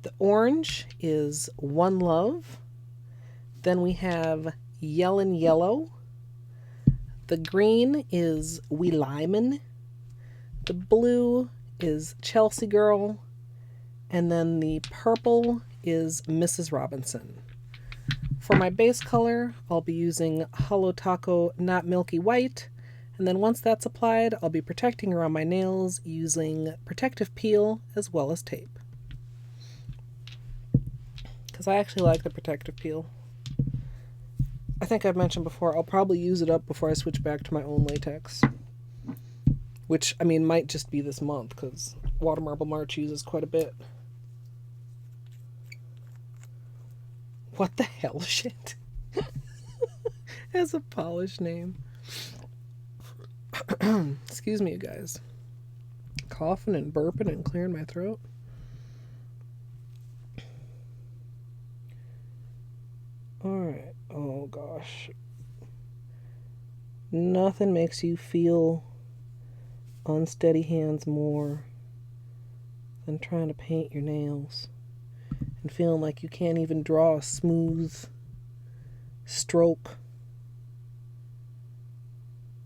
The orange is One Love. Then we have Yellin' Yellow. The green is We Lyman. The blue is Chelsea Girl. And then the purple is Mrs. Robinson. For my base color, I'll be using Holo Taco Not Milky White. And then once that's applied, I'll be protecting around my nails using protective peel as well as tape. Because I actually like the protective peel. I think I've mentioned before, I'll probably use it up before I switch back to my own latex. Which, I mean, might just be this month, because Water Marble March uses quite a bit. What the hell, shit? Has a polished name. Excuse me, you guys. Coughing and burping and clearing my throat. Alright. Oh, gosh. Nothing makes you feel unsteady hands more than trying to paint your nails and feeling like you can't even draw a smooth stroke.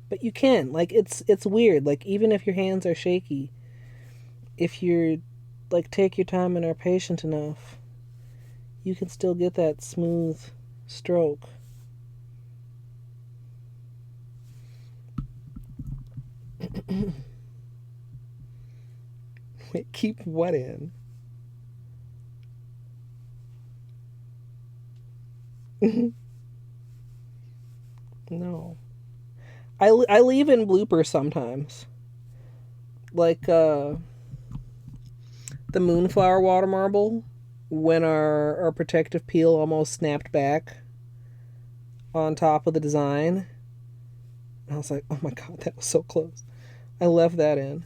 But you can. Like, it's weird. Like, even if your hands are shaky, if you're, like, take your time and are patient enough, you can still get that smooth stroke. Wait, keep what in? No. I leave in bloopers sometimes. Like, the Moonflower Water Marble, when our protective peel almost snapped back on top of the design. I was like, oh my god, that was so close. I left that in.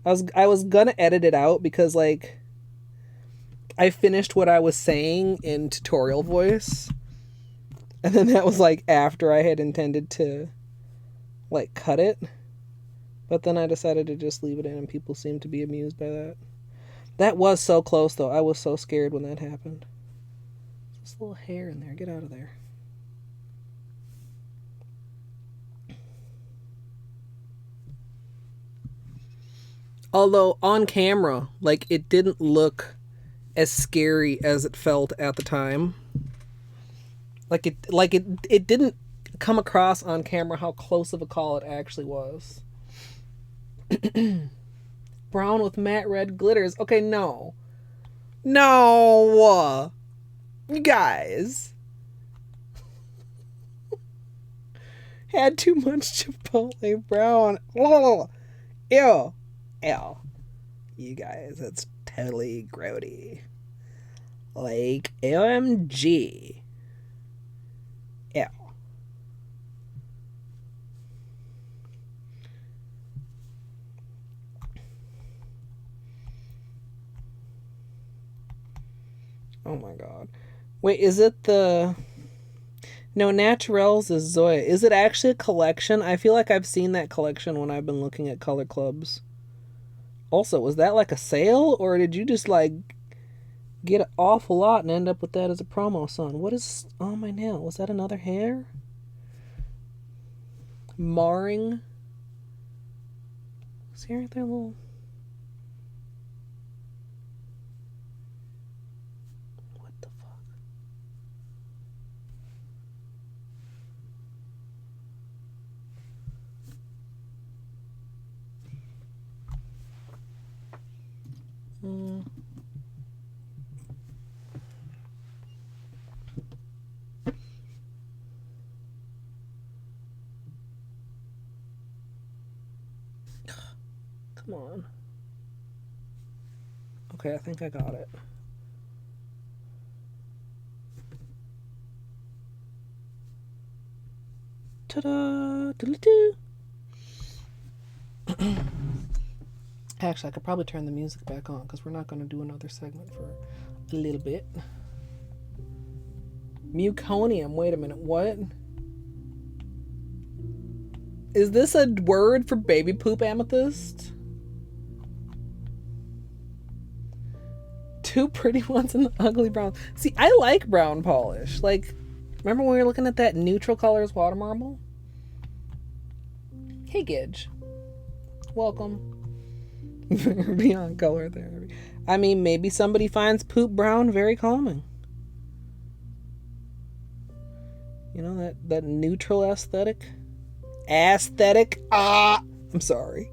I was gonna edit it out because, like, I finished what I was saying in tutorial voice. And then that was, like, after I had intended to, like, cut it. But then I decided to just leave it in, and people seemed to be amused by that. That was so close, though. I was so scared when that happened. There's this little hair in there. Get out of there. Although, on camera, like, it didn't look as scary as it felt at the time. It didn't come across on camera how close of a call it actually was. Brown with matte red glitters. Okay, no. No! You guys. Had too much Chipotle brown. Oh, ew. Ew. You guys, that's totally grody. Like, OMG. Ew. Oh my god. Wait, is it the... No, Naturels is Zoya. Is it actually a collection? I feel like I've seen that collection when I've been looking at color clubs. Also, was that like a sale? Or did you just like get an awful lot and end up with that as a promo song? What is on my nail? Was that another hair? Marring? See right there, little... What the fuck? Come on. Okay, I think I got it. Ta-da! Doo-doo-doo. Actually, I could probably turn the music back on because we're not going to do another segment for a little bit. Muconium. Wait a minute. What? Is this a word for baby poop amethyst? Two pretty ones and the ugly brown. See, I like brown polish. Like, remember when we were looking at that neutral colors water marble? Hey, Gidge. Welcome. Beyond color therapy. I mean, maybe somebody finds poop brown very calming. You know, that neutral aesthetic? Aesthetic? Ah! I'm sorry.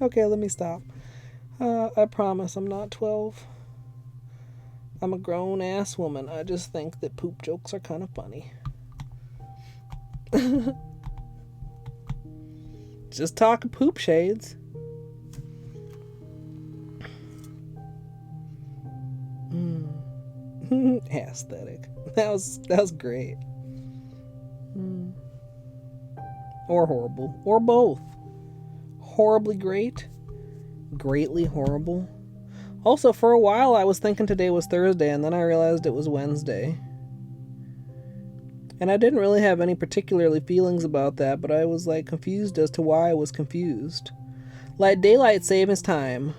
Okay, let me stop. I promise I'm not 12. I'm a grown-ass woman. I just think that poop jokes are kind of funny. Just talking poop shades. Aesthetic. That was great. Or horrible. Or both. Horribly great. Greatly horrible. Also, for a while I was thinking today was Thursday, and then I realized it was Wednesday. And I didn't really have any particularly feelings about that, but I was like confused as to why I was confused. Like, daylight savings time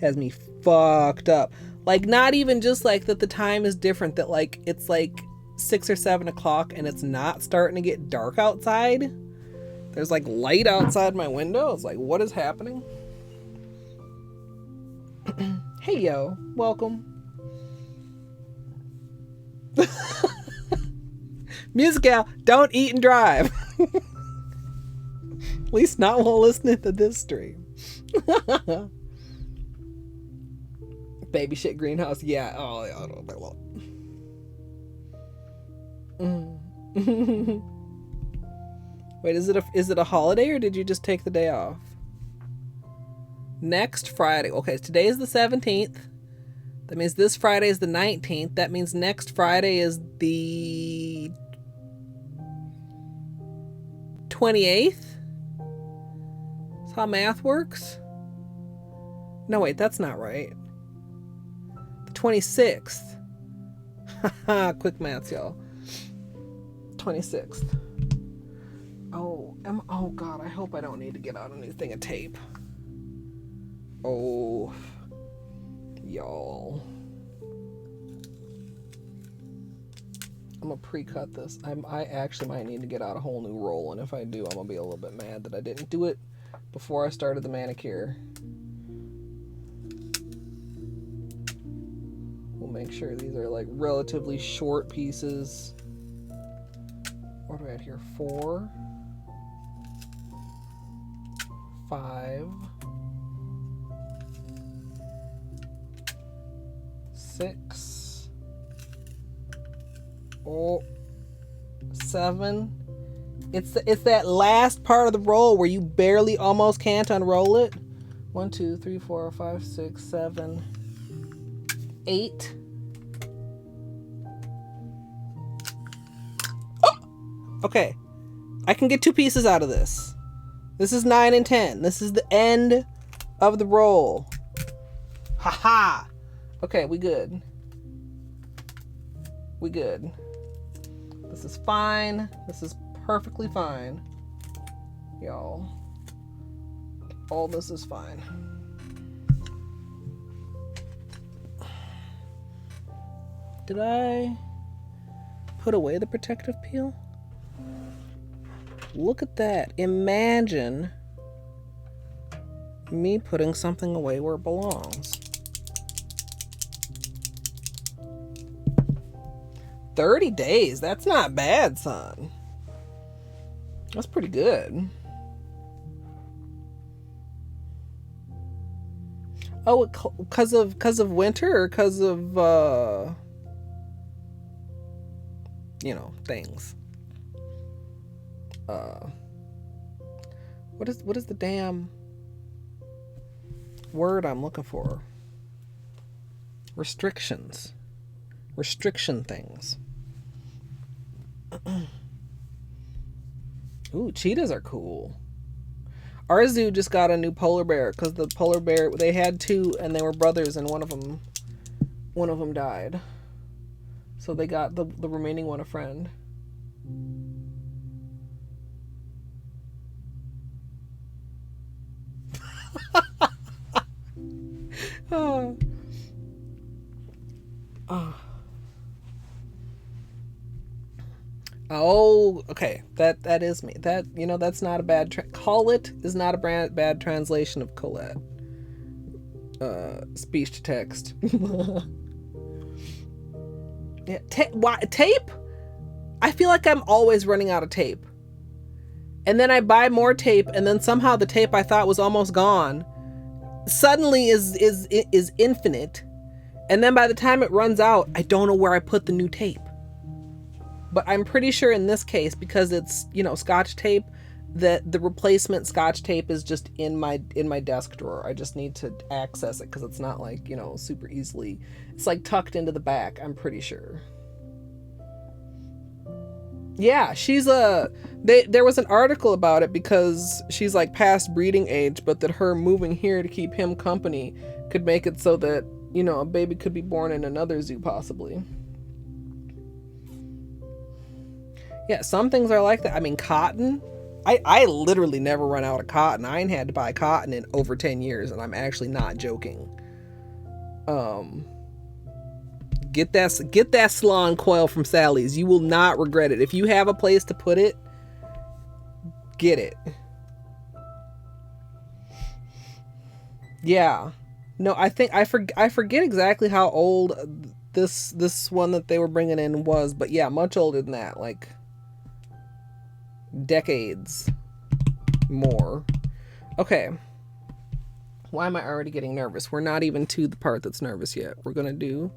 has me fucked up. Like, not even just like that the time is different, that like it's like 6 or 7 o'clock and it's not starting to get dark outside. There's like light outside my window. It's like, what is happening? Hey yo, welcome. Musical, don't eat and drive. At least not while listening to this stream. Baby shit greenhouse, yeah. Oh, yeah, I don't know. Wait, is it a holiday or did you just take the day off? Next Friday. Okay, so today is the 17th. That means this Friday is the 19th. That means next Friday is the 28th? That's how math works? No, wait, that's not right. The 26th. Haha, quick maths, y'all. 26th. Oh god, I hope I don't need to get out a new thing of tape. Oh, y'all. I'm gonna pre-cut this. I actually might need to get out a whole new roll, and if I do, I'm gonna be a little bit mad that I didn't do it before I started the manicure. We'll make sure these are like relatively short pieces. What do we have here? 4, 5, 6, 7. It's that last part of the roll where you barely almost can't unroll it. 1, 2, 3, 4, 5, 6, 7, 8. Oh! Okay. I can get 2 pieces out of this. This is 9 and 10. This is the end of the roll. Haha. Okay, we good. We good. This is fine. This is perfectly fine. Y'all. All this is fine. Did I put away the protective peel? Look at that. Imagine me putting something away where it belongs. 30 days. That's not bad, son. That's pretty good. Oh, because of winter or because of things. What is the damn word I'm looking for? Restrictions. Restriction things. Ooh, cheetahs are cool. Our zoo just got a new polar bear because the polar bear, they had 2 and they were brothers and one of them died. So they got the remaining one a friend. Oh. Oh, okay. That is me. That, that's not a bad Colette is not a bad translation of Colette. Speech to text. Yeah, tape? I feel like I'm always running out of tape. And then I buy more tape and then somehow the tape I thought was almost gone suddenly is infinite. And then by the time it runs out, I don't know where I put the new tape. But I'm pretty sure in this case, because it's, Scotch tape, that the replacement Scotch tape is just in my desk drawer. I just need to access it because it's not like, super easily. It's like tucked into the back, I'm pretty sure. Yeah, there was an article about it because she's like past breeding age, but that her moving here to keep him company could make it so that, a baby could be born in another zoo possibly. Yeah, some things are like that. I mean, cotton. I literally never run out of cotton. I ain't had to buy cotton in over 10 years, and I'm actually not joking. Get that salon coil from Sally's. You will not regret it. If you have a place to put it, get it. Yeah. No, I think I forget exactly how old this one that they were bringing in was, but yeah, much older than that, like decades more. Okay. Why am I already getting nervous? We're not even to the part that's nervous yet. We're going to do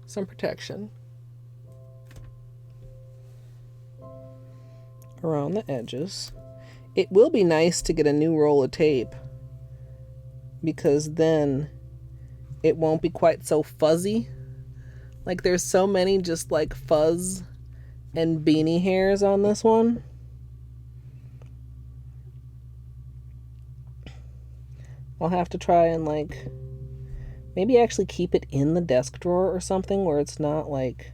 some protection around the edges. It will be nice to get a new roll of tape because then it won't be quite so fuzzy. Like there's so many just like fuzz and beanie hairs on this one. I'll have to try and like maybe actually keep it in the desk drawer or something where it's not like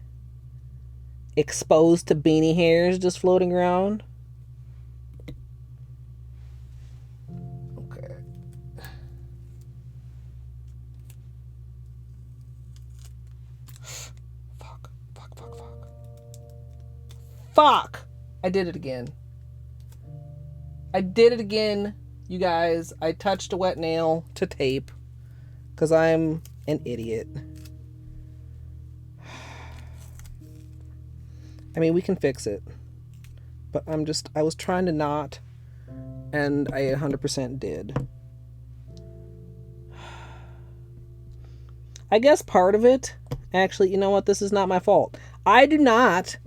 exposed to beanie hairs just floating around. Okay. Fuck. I did it again. You guys, I touched a wet nail to tape because I'm an idiot. I mean, we can fix it. But I was trying to not, and I 100% did. I guess part of it, actually, you know what? This is not my fault. I do not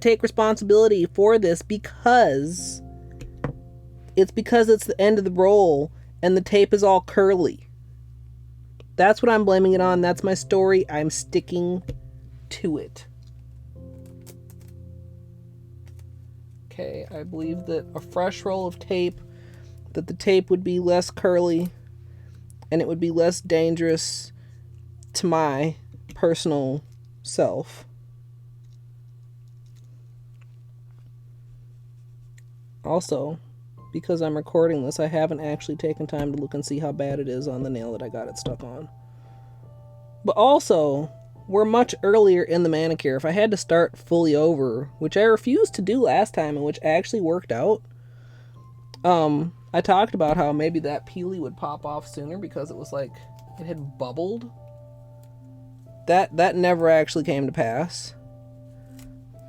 take responsibility for this because it's the end of the roll and the tape is all curly. That's what I'm blaming it on. That's my story. I'm sticking to it. Okay, I believe that a fresh roll of tape, that the tape would be less curly and it would be less dangerous to my personal self. Also, because I'm recording this, I haven't actually taken time to look and see how bad it is on the nail that I got it stuck on. But also, we're much earlier in the manicure. If I had to start fully over, which I refused to do last time and which actually worked out, I talked about how maybe that peely would pop off sooner because it was like it had bubbled. That never actually came to pass.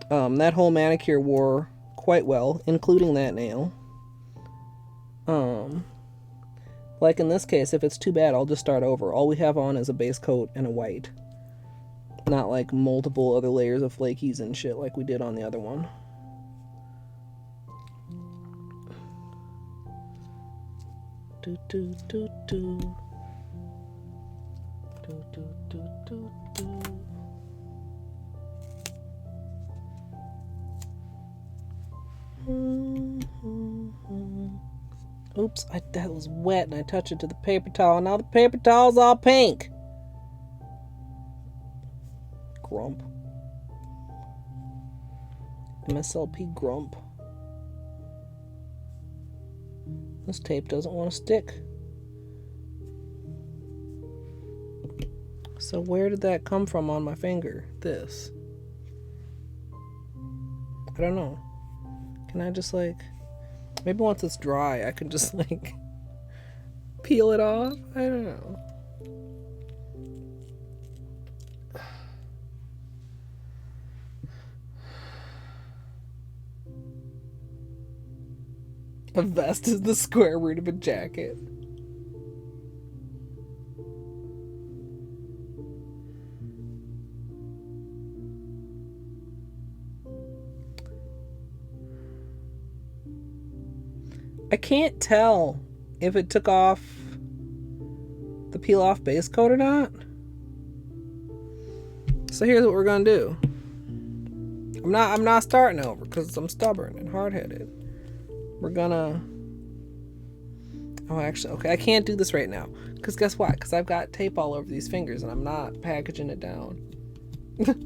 That whole manicure wore quite well, including that nail. Like in this case, if it's too bad, I'll just start over. All we have on is a base coat and a white. Not like multiple other layers of flakies and shit like we did on the other one. Do do do do. Do do do do do. Oops, that was wet and I touched it to the paper towel. Now the paper towel's all pink. Grump. MSLP grump. This tape doesn't want to stick. So where did that come from on my finger? This. I don't know. Can I just like... Maybe once it's dry, I can just like... peel it off? I don't know. A vest is the square root of a jacket. I can't tell if it took off the peel off base coat or not. So here's what we're gonna do. I'm not starting over because I'm stubborn and hard-headed. We're gonna... Oh, actually, okay, I can't do this right now. Because guess what? Because I've got tape all over these fingers and I'm not packaging it down. What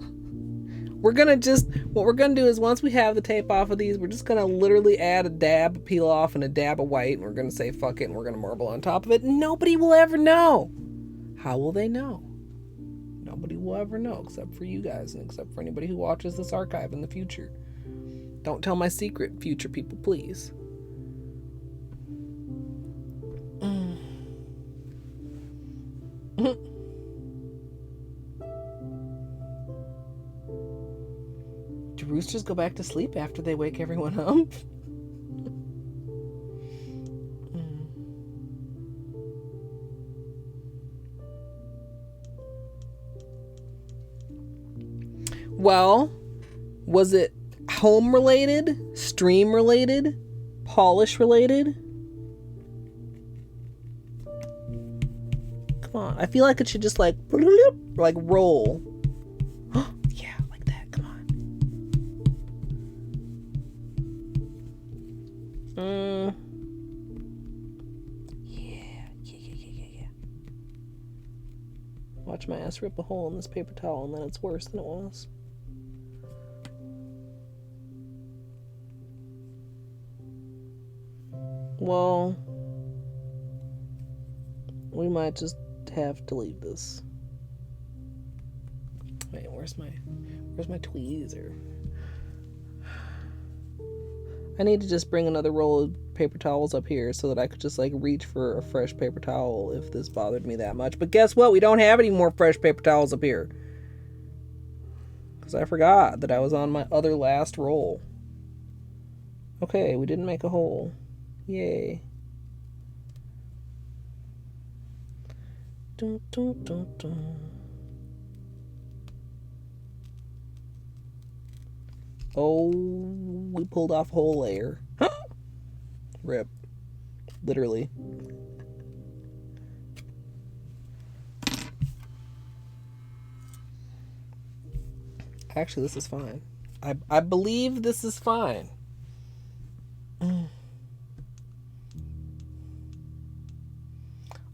we're gonna do is once we have the tape off of these, we're just gonna literally add a dab of peel off and a dab of white, and we're gonna say fuck it, and we're gonna marble on top of it. Nobody will ever know. How will they know? Nobody will ever know, except for you guys and except for anybody who watches this archive in the future. Don't tell my secret, future people, please. Do roosters go back to sleep after they wake everyone up? Well, was it home related, stream related, polish related? Come on, I feel like it should just like roll. Yeah, like that. Come on. Yeah. Watch my ass rip a hole in this paper towel and then it's worse than it was. Well, we might just have to leave this. Wait, where's my tweezer? I need to just bring another roll of paper towels up here so that I could just like reach for a fresh paper towel if this bothered me that much. But guess what? We don't have any more fresh paper towels up here. Because I forgot that I was on my other last roll. Okay, we didn't make a hole. Yay. Dun, dun, dun, dun. Oh, we pulled off a whole layer. Rip. Literally. Actually, this is fine. I believe this is fine.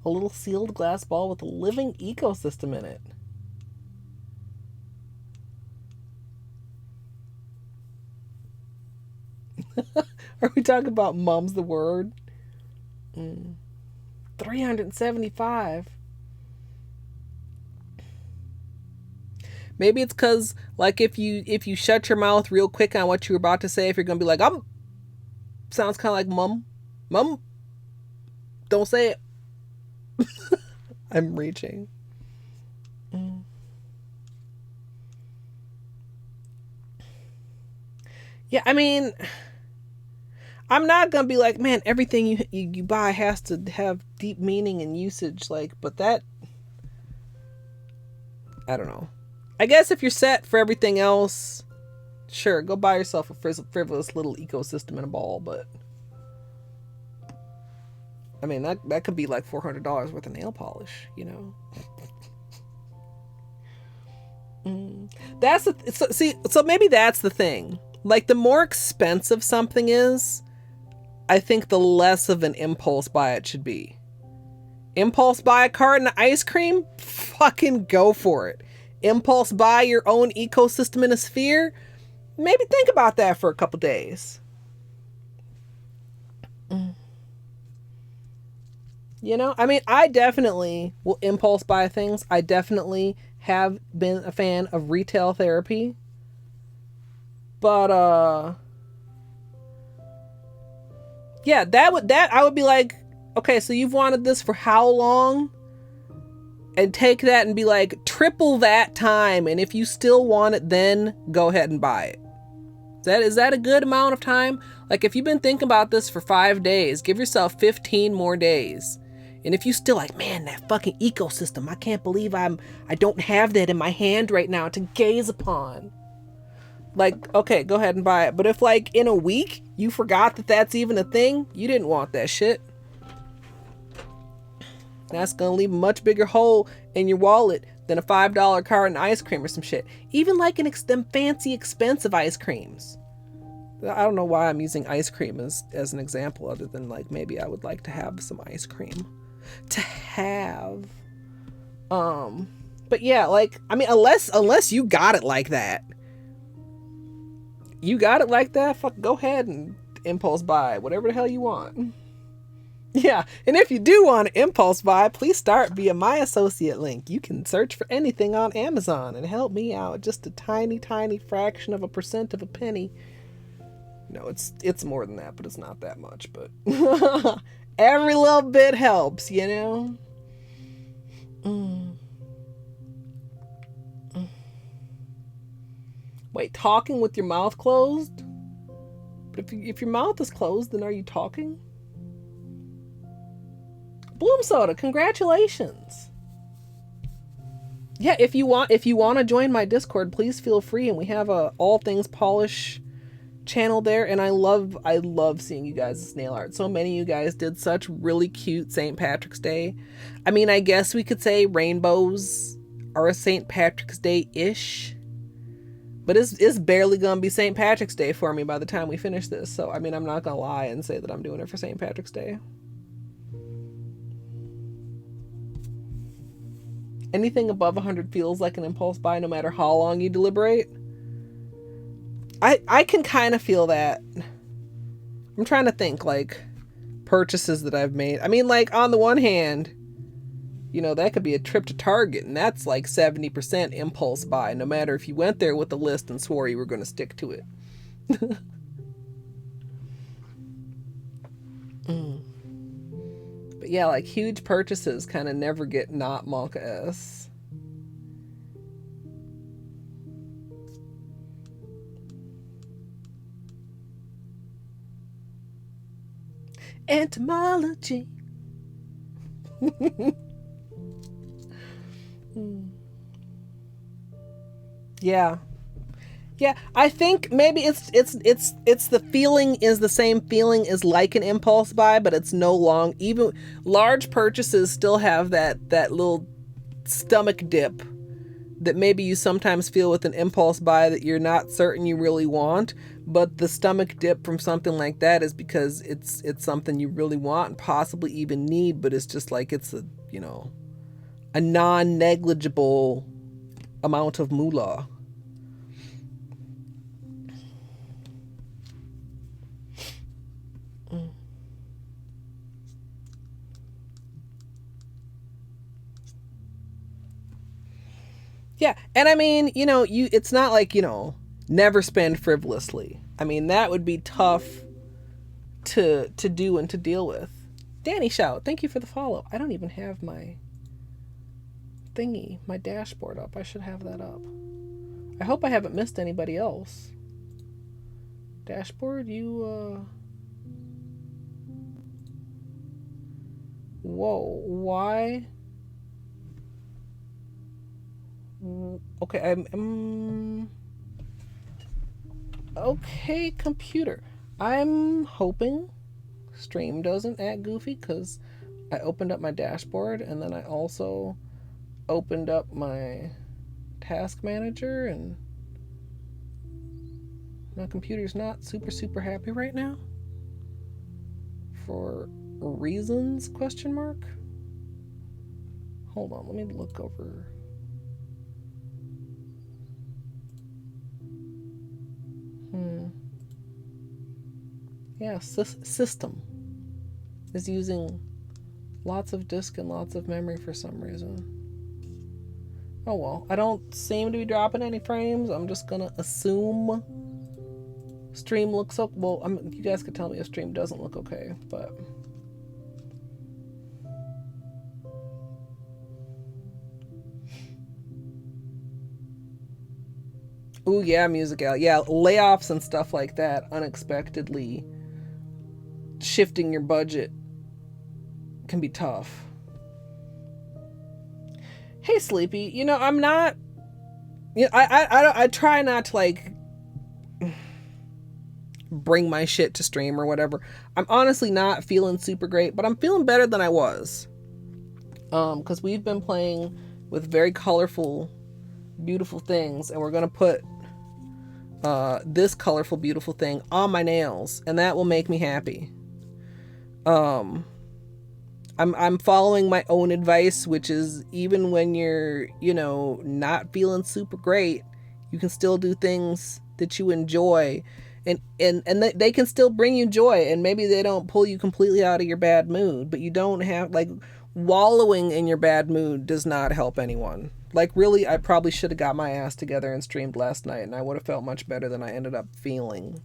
A little sealed glass ball with a living ecosystem in it. Are we talking about Mum's the Word? 375. Maybe it's because, like, if you shut your mouth real quick on what you're about to say, if you're gonna be like, sounds kind of like mum, don't say it. I'm reaching. Yeah, I mean, I'm not gonna be like, man, everything you buy has to have deep meaning and usage, like, but that, I don't know. I guess if you're set for everything else, sure, go buy yourself a frivolous little ecosystem in a ball, but I mean, that could be like $400 worth of nail polish, you know? So maybe that's the thing. Like, the more expensive something is, I think the less of an impulse buy it should be. Impulse buy a carton of ice cream? Fucking go for it. Impulse buy your own ecosystem in a sphere? Maybe think about that for a couple days. You know, I mean, I definitely will impulse buy things. I definitely have been a fan of retail therapy. But, yeah, I would be like, okay, so you've wanted this for how long? And take that and be like, triple that time. And if you still want it, then go ahead and buy it. Is that a good amount of time? Like, if you've been thinking about this for 5 days, give yourself 15 more days. And if you still like, man, that fucking ecosystem, I can't believe I don't have that in my hand right now to gaze upon. Like, okay, go ahead and buy it. But if, like, in a week, you forgot that that's even a thing, you didn't want that shit. That's going to leave a much bigger hole in your wallet than a $5 carton ice cream or some shit. Even like them fancy, expensive ice creams. I don't know why I'm using ice cream as an example, other than, like, maybe I would like to have some ice cream. To have. But yeah, like, I mean, unless you got it like that. You got it like that? Fuck, go ahead and impulse buy whatever the hell you want. Yeah, and if you do want to impulse buy, please start via my associate link. You can search for anything on Amazon and help me out just a tiny, tiny fraction of a percent of a penny. No, it's more than that, but it's not that much. But every little bit helps, you know? Wait, talking with your mouth closed? But if your mouth is closed, then are you talking? Bloom Soda, congratulations. Yeah, if you want to join my Discord, please feel free, and we have a all things polish channel there, and I love seeing you guys' nail art. So many of you guys did such really cute St. Patrick's Day. I mean, I guess we could say rainbows are a St. Patrick's Day-ish. But it's barely gonna be St. Patrick's Day for me by the time we finish this. So I mean, I'm not gonna lie and say that I'm doing it for St. Patrick's Day. Anything above 100 feels like an impulse buy no matter how long you deliberate. I can kind of feel that. I'm trying to think, like, purchases that I've made. I mean, like, on the one hand, you know, that could be a trip to Target, and that's like 70% impulse buy, no matter if you went there with a list and swore you were going to stick to it. But yeah, like huge purchases kind of never get not Monka-S. Entomology. Yeah. Yeah, I think maybe it's the feeling is the same feeling as like an impulse buy, but it's no long. Even large purchases still have that little stomach dip that maybe you sometimes feel with an impulse buy that you're not certain you really want, but the stomach dip from something like that is because it's something you really want and possibly even need, but it's just like it's a, you know, a non-negligible amount of moolah. Yeah, and I mean, you know, it's not like, you know, never spend frivolously. I mean, that would be tough to do and to deal with. Danny Shout, thank you for the follow. I don't even have my thingy, my dashboard up. I should have that up. I hope I haven't missed anybody else. Dashboard, you whoa, why? Okay, okay, computer. I'm hoping stream doesn't act goofy because I opened up my dashboard and then I also opened up my task manager, and my computer's not super happy right now for reasons, question mark. Hold on, let me look over. Yeah, system is using lots of disk and lots of memory for some reason. Oh well, I don't seem to be dropping any frames. I'm just gonna assume stream looks okay. Well, you guys could tell me if stream doesn't look okay, but ooh yeah, musical. Yeah, layoffs and stuff like that, unexpectedly shifting your budget can be tough. Hey Sleepy, you know, I'm not, you know, I try not to like bring my shit to stream or whatever. I'm honestly not feeling super great, but I'm feeling better than I was. Because we've been playing with very colorful, beautiful things, and we're gonna put this colorful, beautiful thing on my nails, and that will make me happy. I'm following my own advice, which is even when you're, you know, not feeling super great, you can still do things that you enjoy, and they can still bring you joy, and maybe they don't pull you completely out of your bad mood, but you don't have, like, wallowing in your bad mood does not help anyone. Like, really, I probably should have got my ass together and streamed last night, and I would have felt much better than I ended up feeling.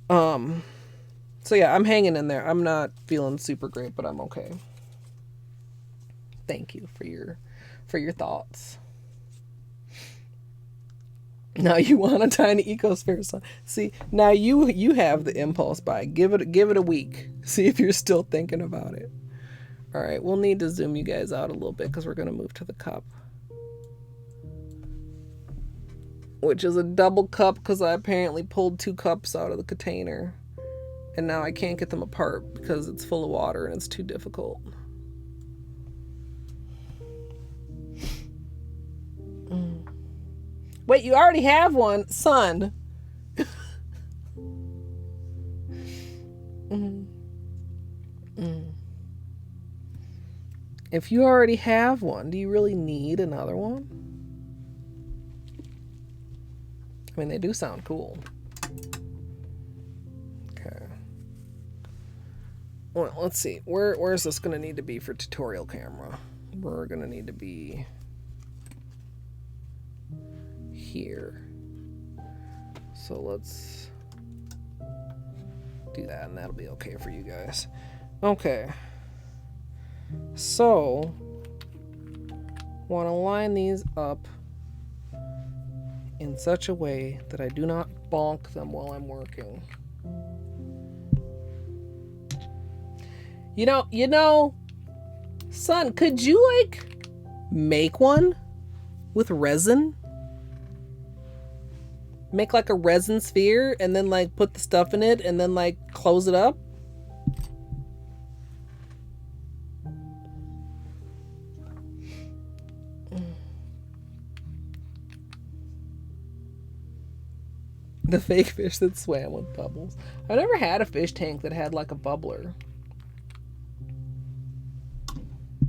So yeah, I'm hanging in there. I'm not feeling super great, but I'm okay. Thank you for your thoughts. Now you want a tiny ecosphere, son. See, now you have the impulse buy. Give it a week. See if you're still thinking about it. All right, we'll need to zoom you guys out a little bit because we're gonna move to the cup, which is a double cup because I apparently pulled 2 cups out of the container. And now I can't get them apart because it's full of water and it's too difficult. Wait, you already have one, son. If you already have one, do you really need another one? I mean, they do sound cool. Okay. Well, let's see. Where's this going to need to be for tutorial camera? We're going to need to be here. So let's do that and that'll be okay for you guys. Okay. So, want to line these up in such a way that I do not bonk them while I'm working. You know, son, could you like make one with resin? Make like a resin sphere and then like put the stuff in it and then like close it up? The fake fish that swam with bubbles. I never had a fish tank that had like a bubbler.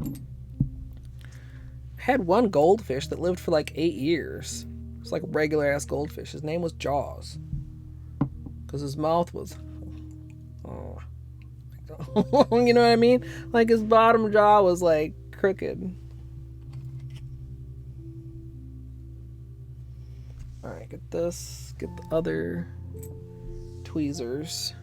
I had one goldfish that lived for like 8 years. It's like a regular ass goldfish. His name was Jaws. Because his mouth was... Oh. You know what I mean? Like his bottom jaw was like crooked. Alright, get this. Get the other tweezers.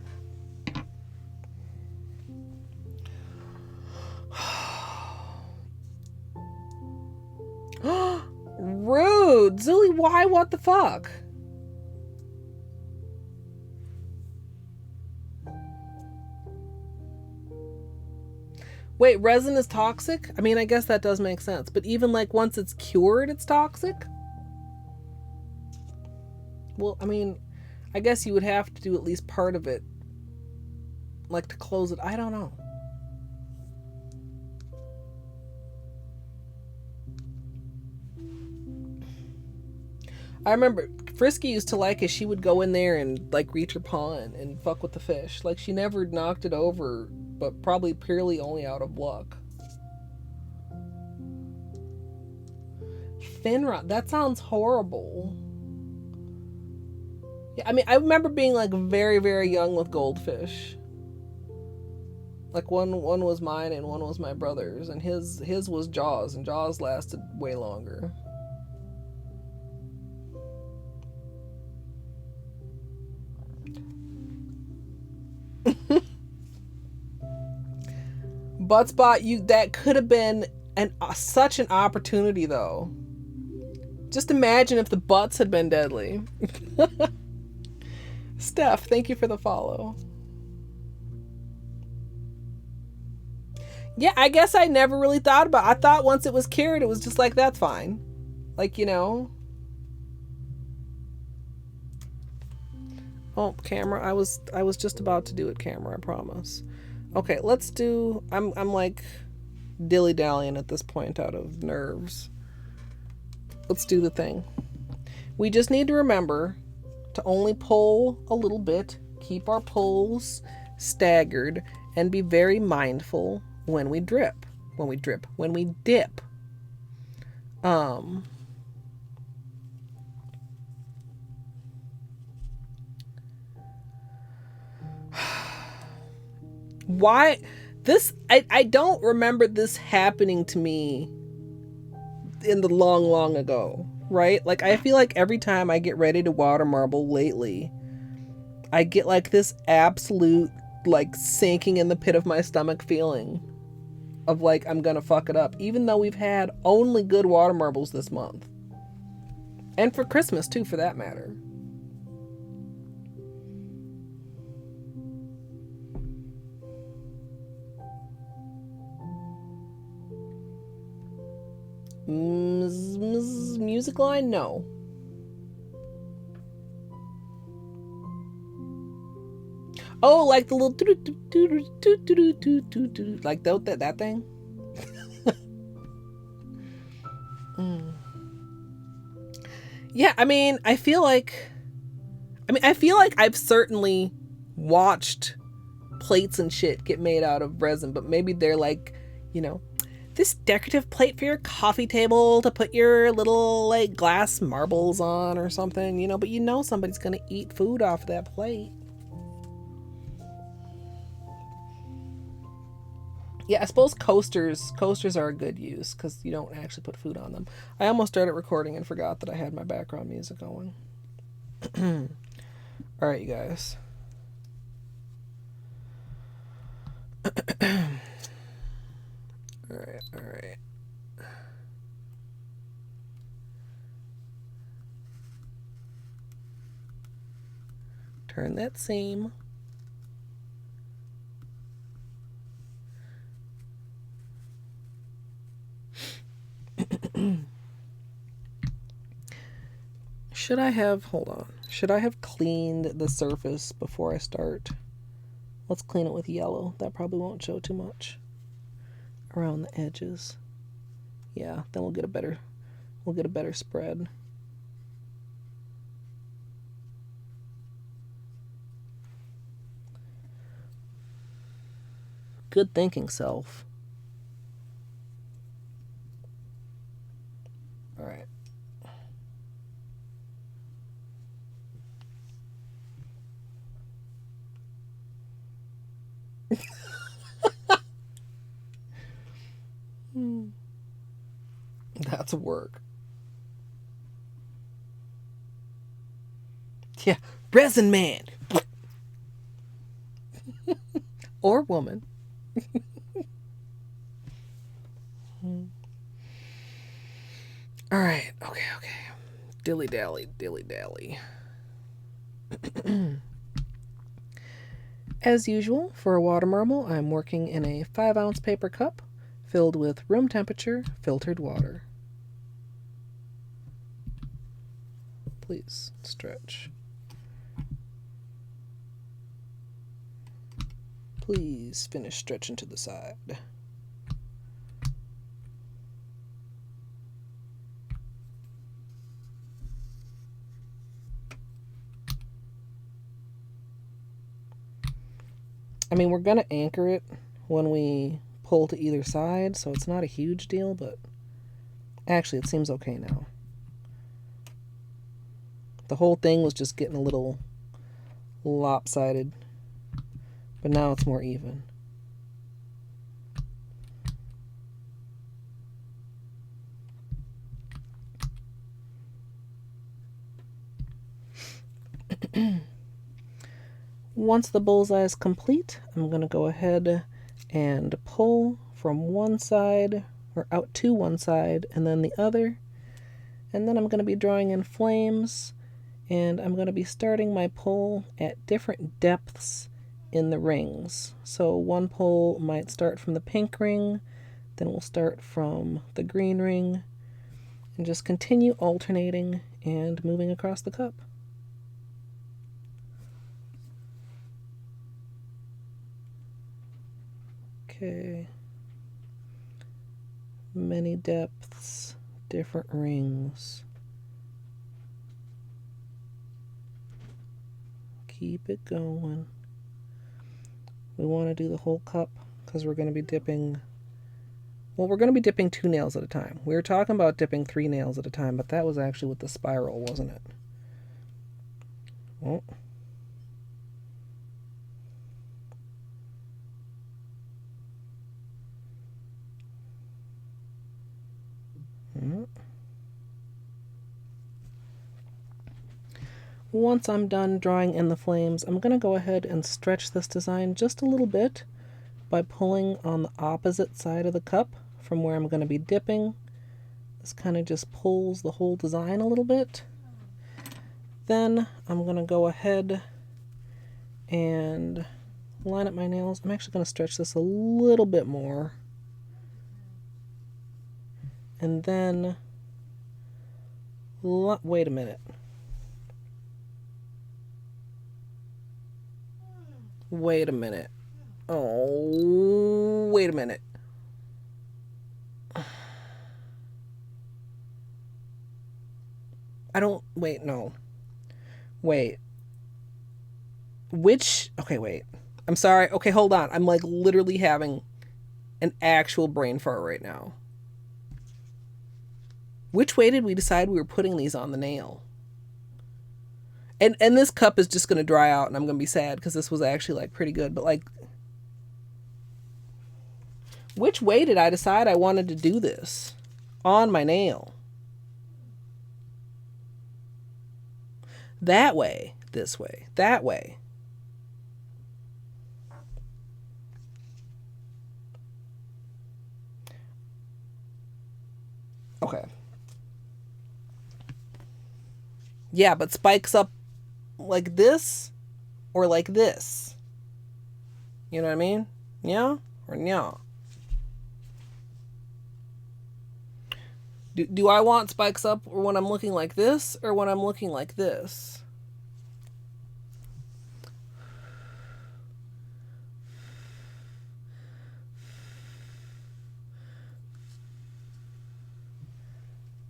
Rude! Zooey, why? What the fuck? Wait, resin is toxic? I mean, I guess that does make sense. But even like once it's cured, it's toxic? Well, I mean, I guess you would have to do at least part of it. Like to close it. I don't know. I remember Frisky used to like it. She would go in there and like reach her paw and fuck with the fish. Like she never knocked it over, but probably purely only out of luck. Fin rot. That sounds horrible. Yeah, I mean, I remember being like very, very young with goldfish. Like one was mine and one was my brother's, and his was Jaws, and Jaws lasted way longer. Butt spot, that could have been such an opportunity though. Just imagine if the butts had been deadly. Steph, thank you for the follow. Yeah, I guess I never really thought about it. I thought once it was cured, it was just like, that's fine. Like, you know. Oh, camera. I was just about to do it, camera, I promise. Okay, let's do... I'm like dilly-dallying at this point out of nerves. Let's do the thing. We just need to remember to only pull a little bit, keep our pulls staggered, and be very mindful when we dip. Why this? I don't remember this happening to me in the long ago, right? Like I feel like every time I get ready to water marble lately, I get like this absolute like sinking in the pit of my stomach feeling of like I'm gonna fuck it up, even though we've had only good water marbles this month, and for Christmas too, for that matter. Music line? No. Oh, like the little like that thing. Yeah, I mean, I feel like I've certainly watched plates and shit get made out of resin, but maybe they're like, you know, this decorative plate for your coffee table to put your little like glass marbles on or something, you know, but you know somebody's gonna eat food off that plate. Yeah, I suppose coasters are a good use because you don't actually put food on them. I almost started recording and forgot that I had my background music going. All right, you guys. Alright, alright. Turn that seam. Should I have, hold on, should I have cleaned the surface before I start? Let's clean it with yellow. That probably won't show too much around the edges. Yeah, then we'll get a better spread. Good thinking, self. All right. That's work. Yeah, resin man. Or woman. All right. Okay. Dilly dally. As usual, for a water marble, I'm working in a 5-ounce paper cup filled with room temperature filtered water. Please stretch. Please finish stretching to the side. I mean, we're going to anchor it when we pull to either side, so it's not a huge deal, but actually it seems okay now. The whole thing was just getting a little lopsided, but now it's more even. Once the bullseye is complete, I'm going to go ahead and pull from one side, or out to one side, and then the other. And then I'm going to be drawing in flames, and I'm going to be starting my pull at different depths in the rings. So one pull might start from the pink ring, then we'll start from the green ring, and just continue alternating and moving across the cup. Okay. Many depths, different rings. Keep it going. We want to do the whole cup because we're going to be dipping. Well, we're going to be dipping 2 nails at a time. We were talking about dipping 3 nails at a time, but that was actually with the spiral, wasn't it? Well. Once I'm done drawing in the flames, I'm going to go ahead and stretch this design just a little bit by pulling on the opposite side of the cup from where I'm going to be dipping. This kind of just pulls the whole design a little bit. Then I'm going to go ahead and line up my nails. I'm actually going to stretch this a little bit more. And then, wait a minute. Wait a minute. Oh, wait a minute. I don't, wait, no. Wait. Okay, wait. I'm sorry. Okay, hold on. I'm like literally having an actual brain fart right now. Which way did we decide we were putting these on the nail? And this cup is just going to dry out and I'm going to be sad because this was actually like pretty good. But like, which way did I decide I wanted to do this on my nail? That way, this way, that way. Okay. Yeah, but spikes up like this or like this. You know what I mean? Yeah or yeah? Do I want spikes up or when I'm looking like this or when I'm looking like this?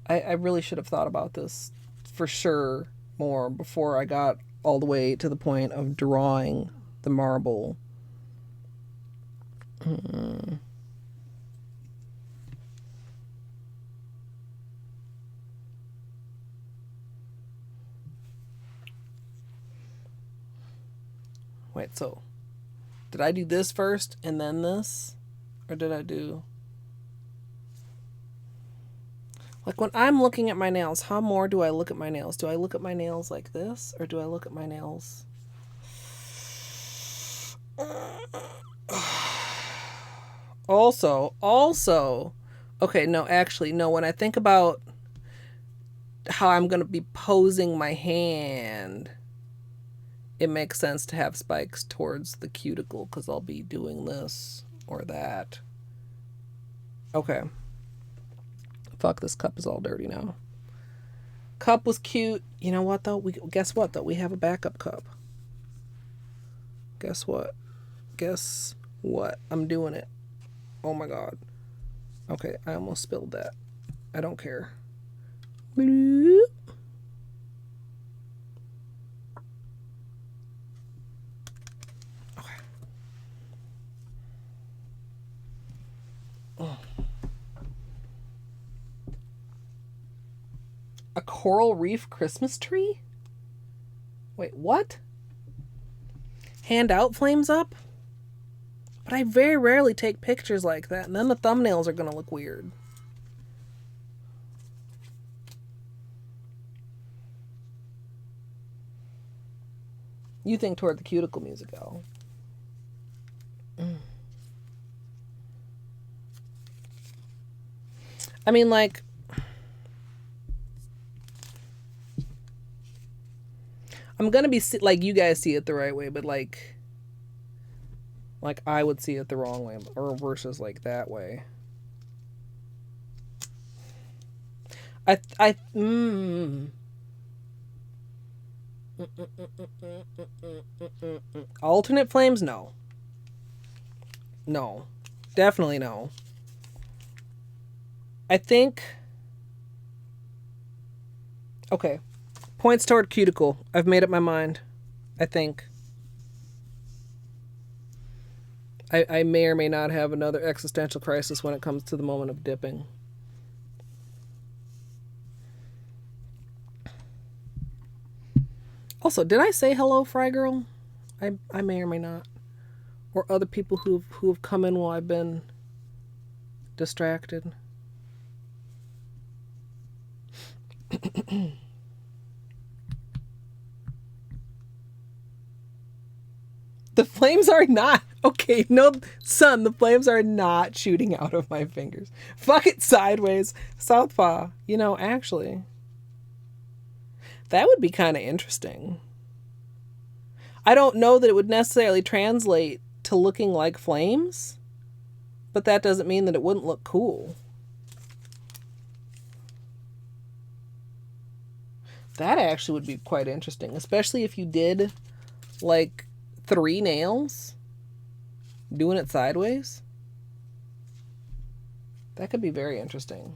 I really should have thought about this for sure more before I got all the way to the point of drawing the marble. Wait, so did I do this first and then this? Or did I do... Like when I'm looking at my nails, how more do I look at my nails? Do I look at my nails like this? Or do I look at my nails... Also, okay, no, actually, no, when I think about how I'm going to be posing my hand, it makes sense to have spikes towards the cuticle because I'll be doing this or that. Okay. Fuck, this cup is all dirty now. Cup was cute. You know what, though? Guess what, though? We have a backup cup. Guess what? I'm doing it. Oh my god. Okay, I almost spilled that. I don't care. Bloop. Okay. Oh. A coral reef Christmas tree? Wait, what? Hand out flames up? But I very rarely take pictures like that, and then the thumbnails are going to look weird. You think toward the cuticle music, though. I mean, like... I'm going to be... Like, you guys see it the right way, but, like I would see it the wrong way, or versus like that way. Alternate flames? No. No. Definitely no. I think... Okay. Points toward cuticle. I've made up my mind. I think. I may or may not have another existential crisis when it comes to the moment of dipping. Also, did I say hello, Fry Girl? I may or may not. Or other people who've come in while I've been distracted. The flames are not... Okay, no, son, the flames are not shooting out of my fingers. Fuck it, sideways. Southpaw. You know, actually... That would be kind of interesting. I don't know that it would necessarily translate to looking like flames, but that doesn't mean that it wouldn't look cool. That actually would be quite interesting, especially if you did, like, 3 nails doing it sideways. That could be very interesting.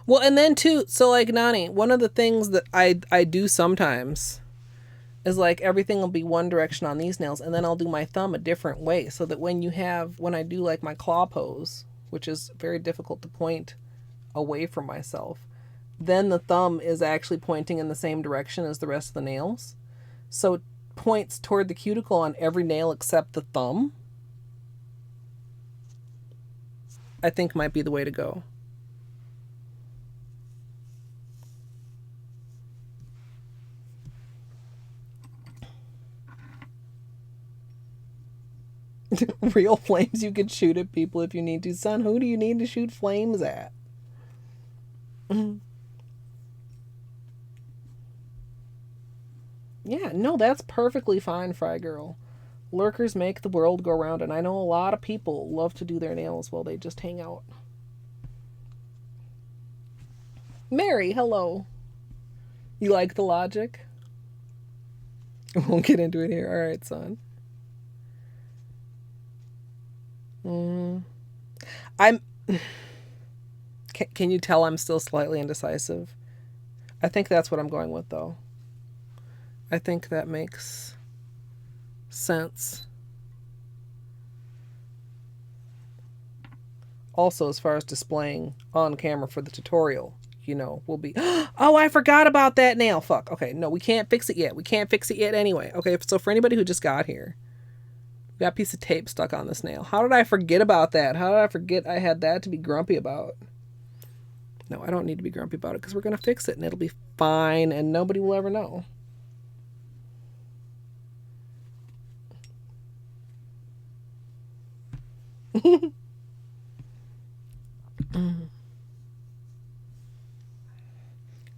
Well, and then too, so like Nani, one of the things that I do sometimes is like everything will be one direction on these nails, and then I'll do my thumb a different way, so that when I do like my claw pose, which is very difficult to point away from myself, then the thumb is actually pointing in the same direction as the rest of the nails. So it points toward the cuticle on every nail except the thumb. I think might be the way to go. Real flames you could shoot at people if you need to. Son, who do you need to shoot flames at? Yeah, no, that's perfectly fine, Fry Girl. Lurkers make the world go round, and I know a lot of people love to do their nails while they just hang out. Mary, hello. You like the logic? Won't get into it here. All right, son. I'm. Can you tell I'm still slightly indecisive? I think that's what I'm going with, though. I think that makes sense. Also, as far as displaying on camera for the tutorial, we'll be, oh, I forgot about that nail. Fuck. Okay, no, we can't fix it yet. We can't fix it yet anyway. Okay, so for anybody who just got here, we got a piece of tape stuck on this nail. How did I forget about that? How did I forget I had that to be grumpy about? No, I don't need to be grumpy about it because we're going to fix it and it'll be fine and nobody will ever know.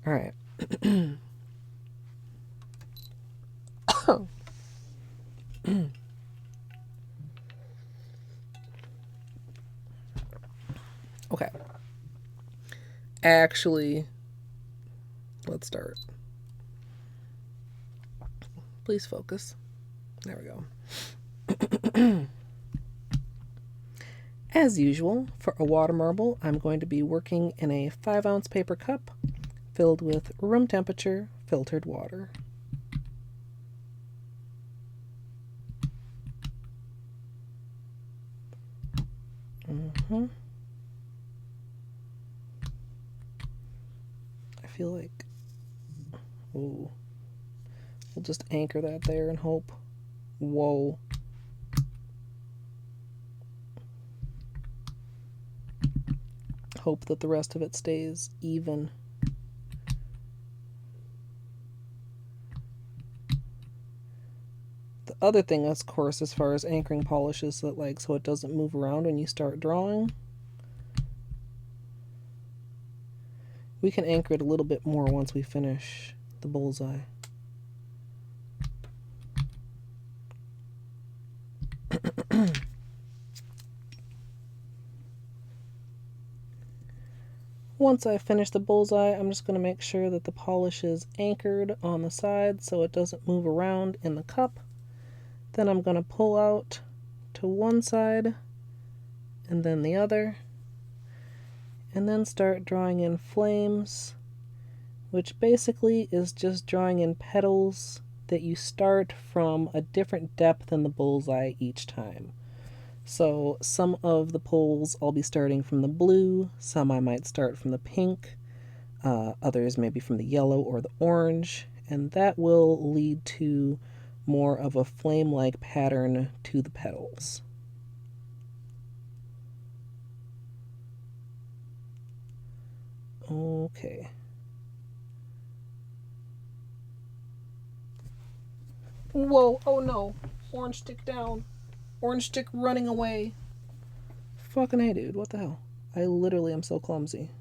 All right. Okay. Actually, let's start. Please focus. There we go. As usual, for a water marble, I'm going to be working in a 5-ounce paper cup filled with room temperature filtered water. I feel like, ooh, we'll just anchor that there and hope. Whoa. Hope that the rest of it stays even. The other thing, of course, as far as anchoring polish is that, so it doesn't move around when you start drawing. We can anchor it a little bit more once we finish the bullseye. Once I finish the bullseye, I'm just going to make sure that the polish is anchored on the side so it doesn't move around in the cup. Then I'm going to pull out to one side and then the other, and then start drawing in flames, which basically is just drawing in petals that you start from a different depth than the bullseye each time. So some of the poles I'll be starting from the blue, some I might start from the pink, others maybe from the yellow or the orange, and that will lead to more of a flame-like pattern to the petals. Okay. Whoa, oh no. Orange stick down. Orange stick running away. Fucking hey, dude, what the hell? I literally am so clumsy.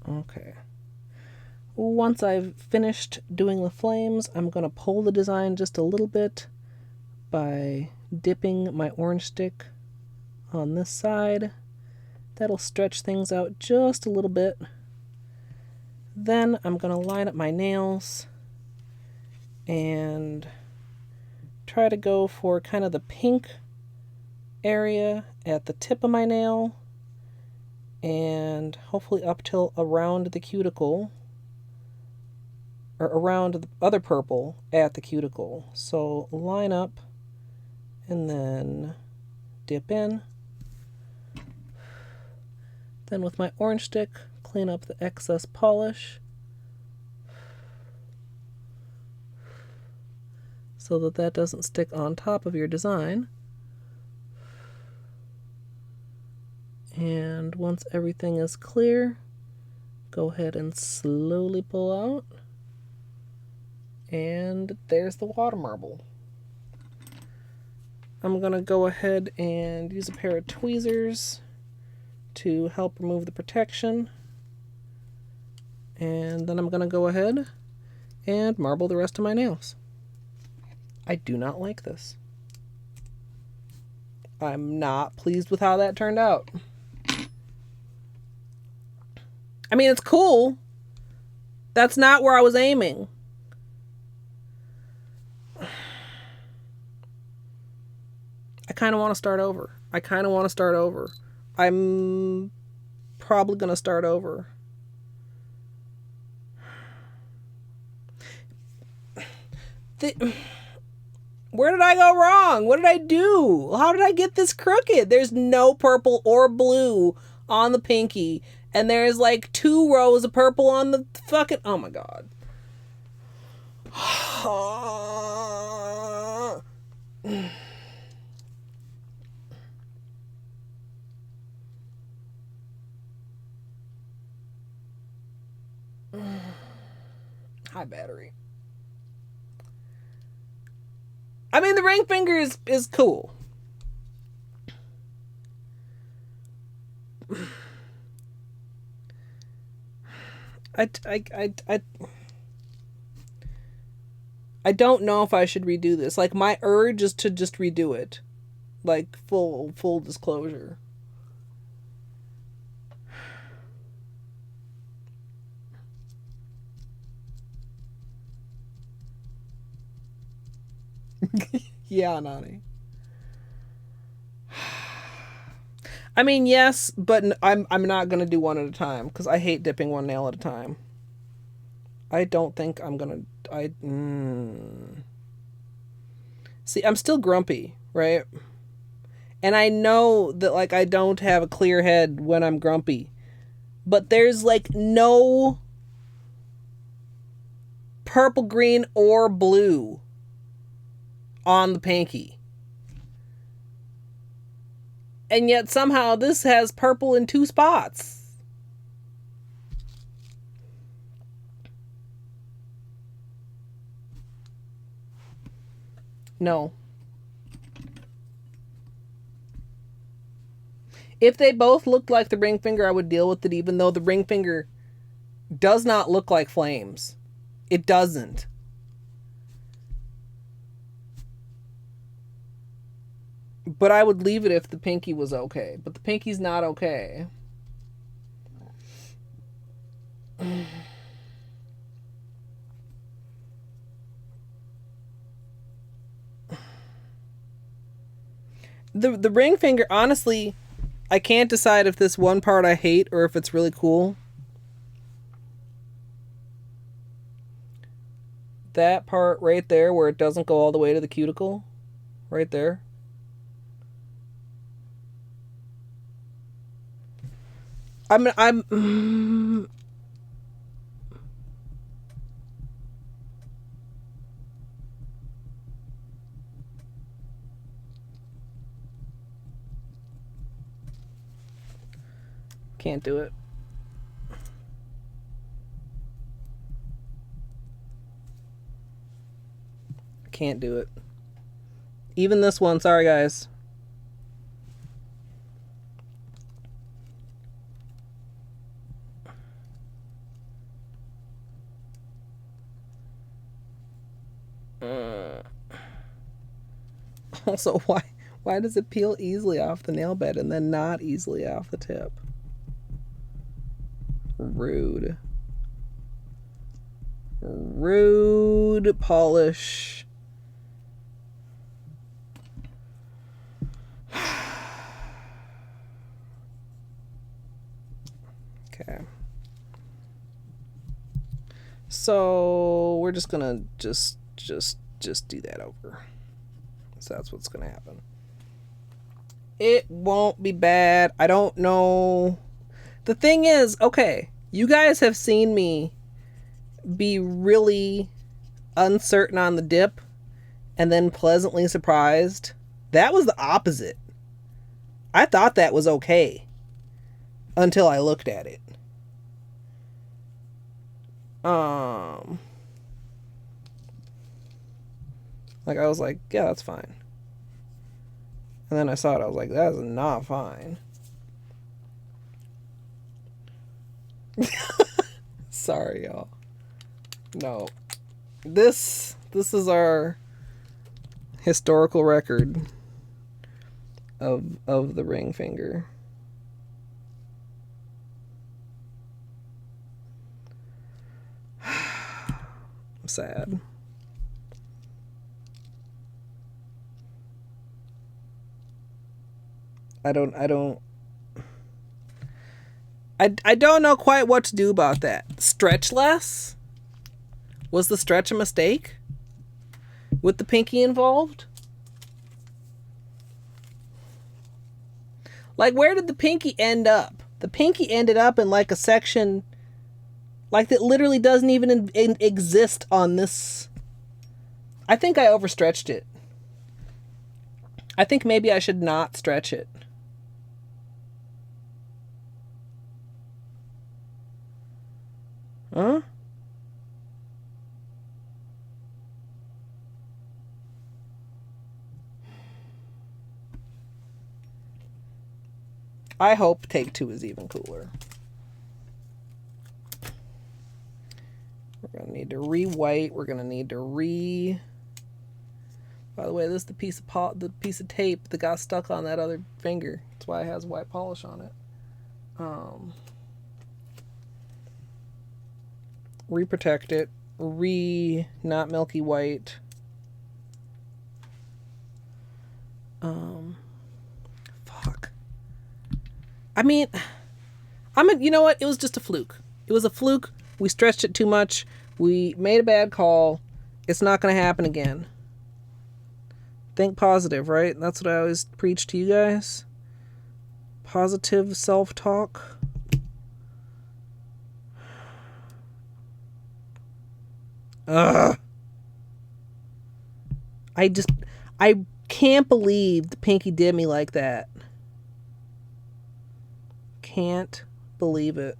Okay. Once I've finished doing the flames, I'm going to pull the design just a little bit by dipping my orange stick on this side. That'll stretch things out just a little bit. Then I'm going to line up my nails and try to go for kind of the pink area at the tip of my nail and hopefully up till around the cuticle, or around the other purple at the cuticle. So line up and then dip in. Then with my orange stick, clean up the excess polish. so that that doesn't stick on top of your design. And once everything is clear, go ahead and slowly pull out. And there's the water marble. I'm going to go ahead and use a pair of tweezers to help remove the protection. And then I'm going to go ahead and marble the rest of my nails. I do not like this. I'm not pleased with how that turned out. I mean, it's cool. That's not where I was aiming. I kind of want to start over. I'm probably going to start over. Where did I go wrong? What did I do? How did I get this crooked? There's no purple or blue on the pinky. And there's like 2 rows of purple on the fucking... Oh my god. High battery. I mean, the ring finger is cool. I don't know if I should redo this. Like, my urge is to just redo it. Like, full disclosure. Yeah, Nani. I mean, yes, but I'm not gonna do one at a time because I hate dipping one nail at a time. I don't think I'm gonna. See, I'm still grumpy, right? And I know that, like, I don't have a clear head when I'm grumpy, but there's like no purple, green, or blue on the pinky. And yet somehow this has purple in 2 spots. No. If they both looked like the ring finger, I would deal with it, even though the ring finger does not look like flames. It doesn't. But I would leave it if the pinky was okay. But the pinky's not okay. The ring finger, honestly, I can't decide if this one part I hate or if it's really cool. That part right there where it doesn't go all the way to the cuticle. Right there. I'm can't do it. Can't do it. Even this one, sorry guys. Also, why does it peel easily off the nail bed and then not easily off the tip? Rude. Rude polish. Okay. So we're just gonna just do that over. So that's what's gonna happen. It won't be bad. I don't know. The thing is, okay, you guys have seen me be really uncertain on the dip, and then pleasantly surprised. That was the opposite. I thought that was okay until I looked at it. Like, I was like, yeah, that's fine. And then I saw it, I was like, that is not fine. Sorry, y'all. No. This is our historical record of the ring finger. I'm sad. I don't know quite what to do about that. Stretch less? Was the stretch a mistake? With the pinky involved? Like, where did the pinky end up? The pinky ended up in like a section like that literally doesn't even exist on this. I think I overstretched it. I think maybe I should not stretch it. Huh? I hope take 2 is even cooler. We're gonna need to re-white. We're gonna need to By the way, this is the piece of tape that got stuck on that other finger. That's why it has white polish on it. Reprotect it. Not milky white. Fuck. I mean, you know what? It was just a fluke. It was a fluke. We stretched it too much. We made a bad call. It's not going to happen again. Think positive, right? That's what I always preach to you guys. Positive self-talk. Ugh. I can't believe the pinky did me like that. Can't believe it.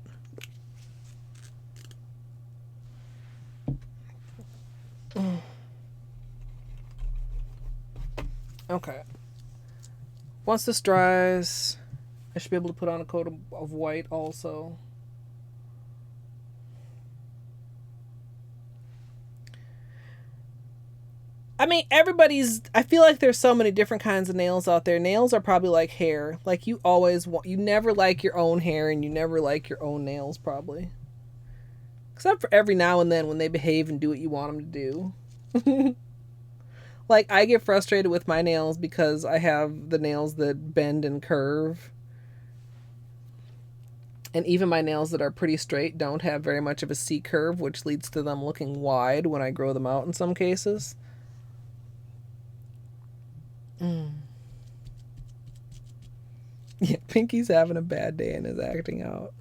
Okay. Once this dries, I should be able to put on a coat of white also. I mean, I feel like there's so many different kinds of nails out there. Nails are probably like hair. Like, you never like your own hair and you never like your own nails, probably. Except for every now and then when they behave and do what you want them to do. Like, I get frustrated with my nails because I have the nails that bend and curve. And even my nails that are pretty straight don't have very much of a C curve, which leads to them looking wide when I grow them out in some cases. Yeah, Pinky's having a bad day and is acting out.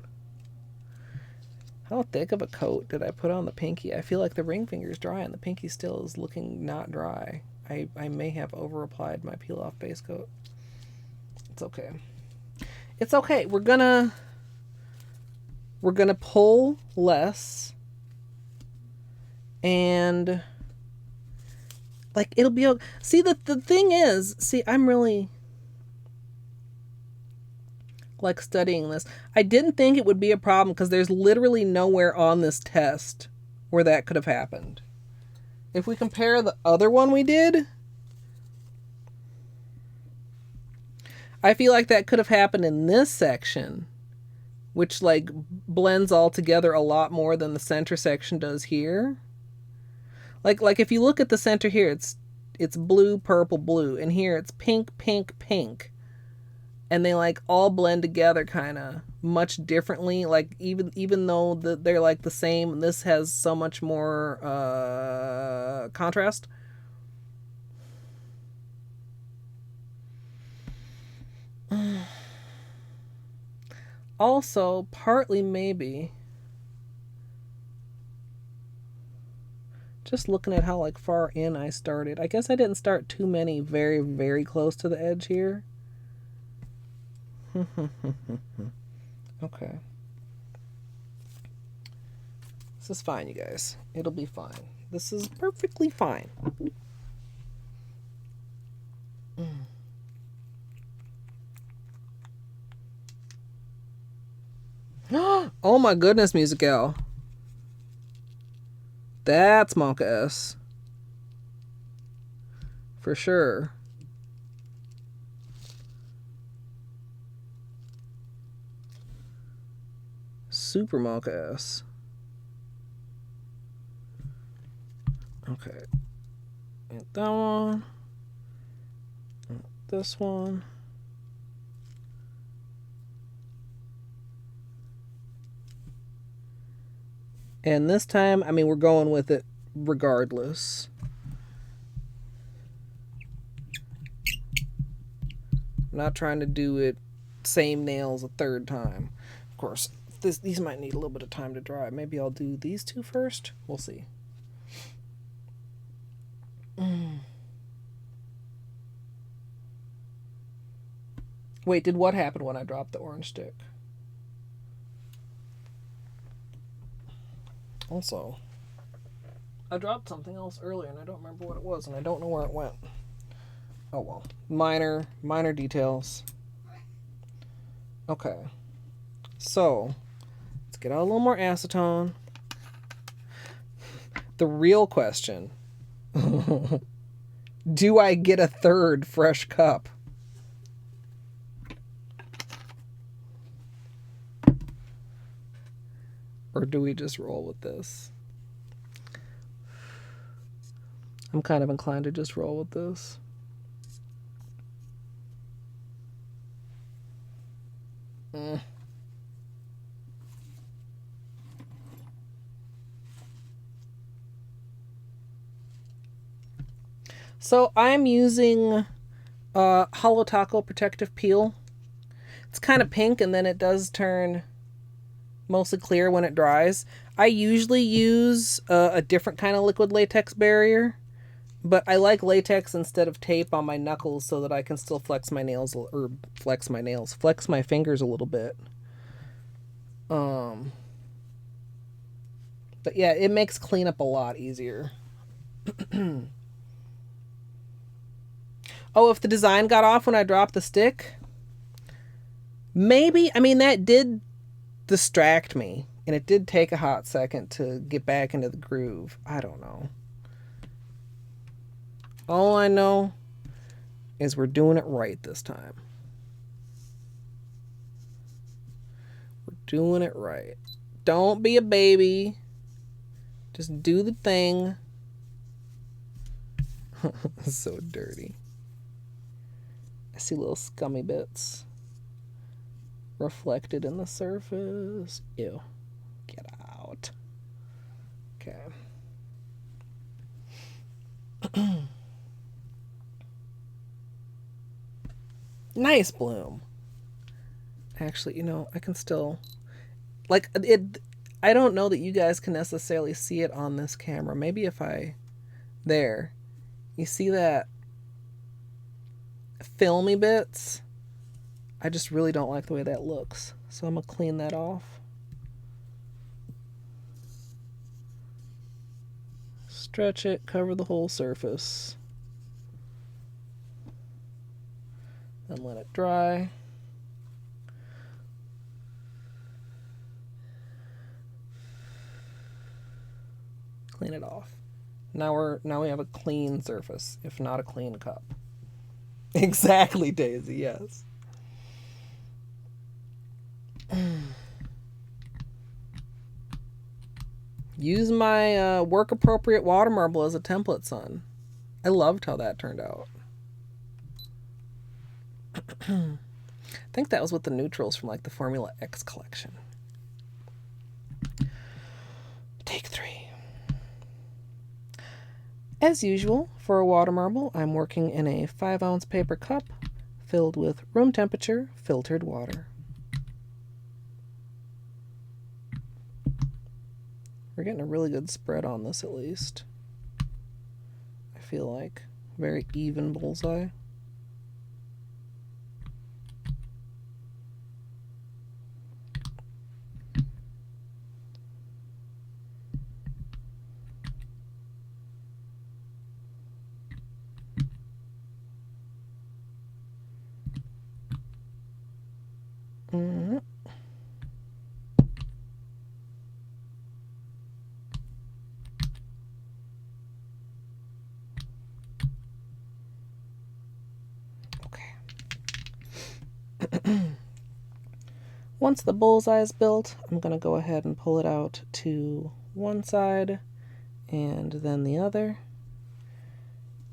How thick of a coat did I put on the pinky? I feel like the ring finger's dry and the pinky still is looking not dry. I may have over-applied my peel-off base coat. It's okay. It's okay. We're gonna pull less. And like, it'll be okay. See, the thing is, I'm really like studying this. I didn't think it would be a problem because there's literally nowhere on this test where that could have happened. If we compare the other one we did, I feel like that could have happened in this section, which like blends all together a lot more than the center section does here. Like if you look at the center here, it's blue, purple, blue, and here it's pink, pink, pink. And they like all blend together kind of much differently. Like even though they're like the same, this has so much more contrast. Also, partly maybe Just looking at how like far in I started. I guess I didn't start too many very, very close to the edge here. Okay. This is fine, you guys. It'll be fine. This is perfectly fine. Oh my goodness, Musical. That's Monka S. For sure. Super Monka S. Okay. Get that one. This one. And this time, I mean, we're going with it regardless. I'm not trying to do it same nails a third time. Of course, these might need a little bit of time to dry. Maybe I'll do these two first. We'll see. Wait, did what happen when I dropped the orange stick? Also, I dropped something else earlier and I don't remember what it was and I don't know where it went. Oh well. Minor details. Okay. So, let's get out a little more acetone. The real question. Do I get a third fresh cup? Or do we just roll with this? I'm kind of inclined to just roll with this. So I'm using Holo Taco Protective Peel. It's kind of pink and then it does turn mostly clear when it dries. I usually use a different kind of liquid latex barrier, but I like latex instead of tape on my knuckles so that I can still flex my fingers a little bit. But yeah, it makes cleanup a lot easier. Oh, if the design got off when I dropped the stick? Maybe. I mean, that did distract me, and it did take a hot second to get back into the groove. I don't know. All I know is we're doing it right this time. We're doing it right. Don't be a baby. Just do the thing. So dirty. I see little scummy bits reflected in the surface. Ew. Get out. Okay. Nice bloom. Actually, you know, I can still... Like, it... I don't know that you guys can necessarily see it on this camera. Maybe if I... There. You see that filmy bits? I just really don't like the way that looks. So I'm going to clean that off. Stretch it, cover the whole surface. Then let it dry. Clean it off. Now we have a clean surface, if not a clean cup. Exactly, Daisy, yes. Use my work-appropriate water marble as a template, son. I loved how that turned out. I think that was with the neutrals from like the Formula X collection. Take 3. As usual, for a water marble, I'm working in a 5-ounce paper cup filled with room temperature filtered water. We're getting a really good spread on this at least. feel like. Very even bullseye. Mm-hmm. Once the bullseye is built, I'm going to go ahead and pull it out to one side and then the other.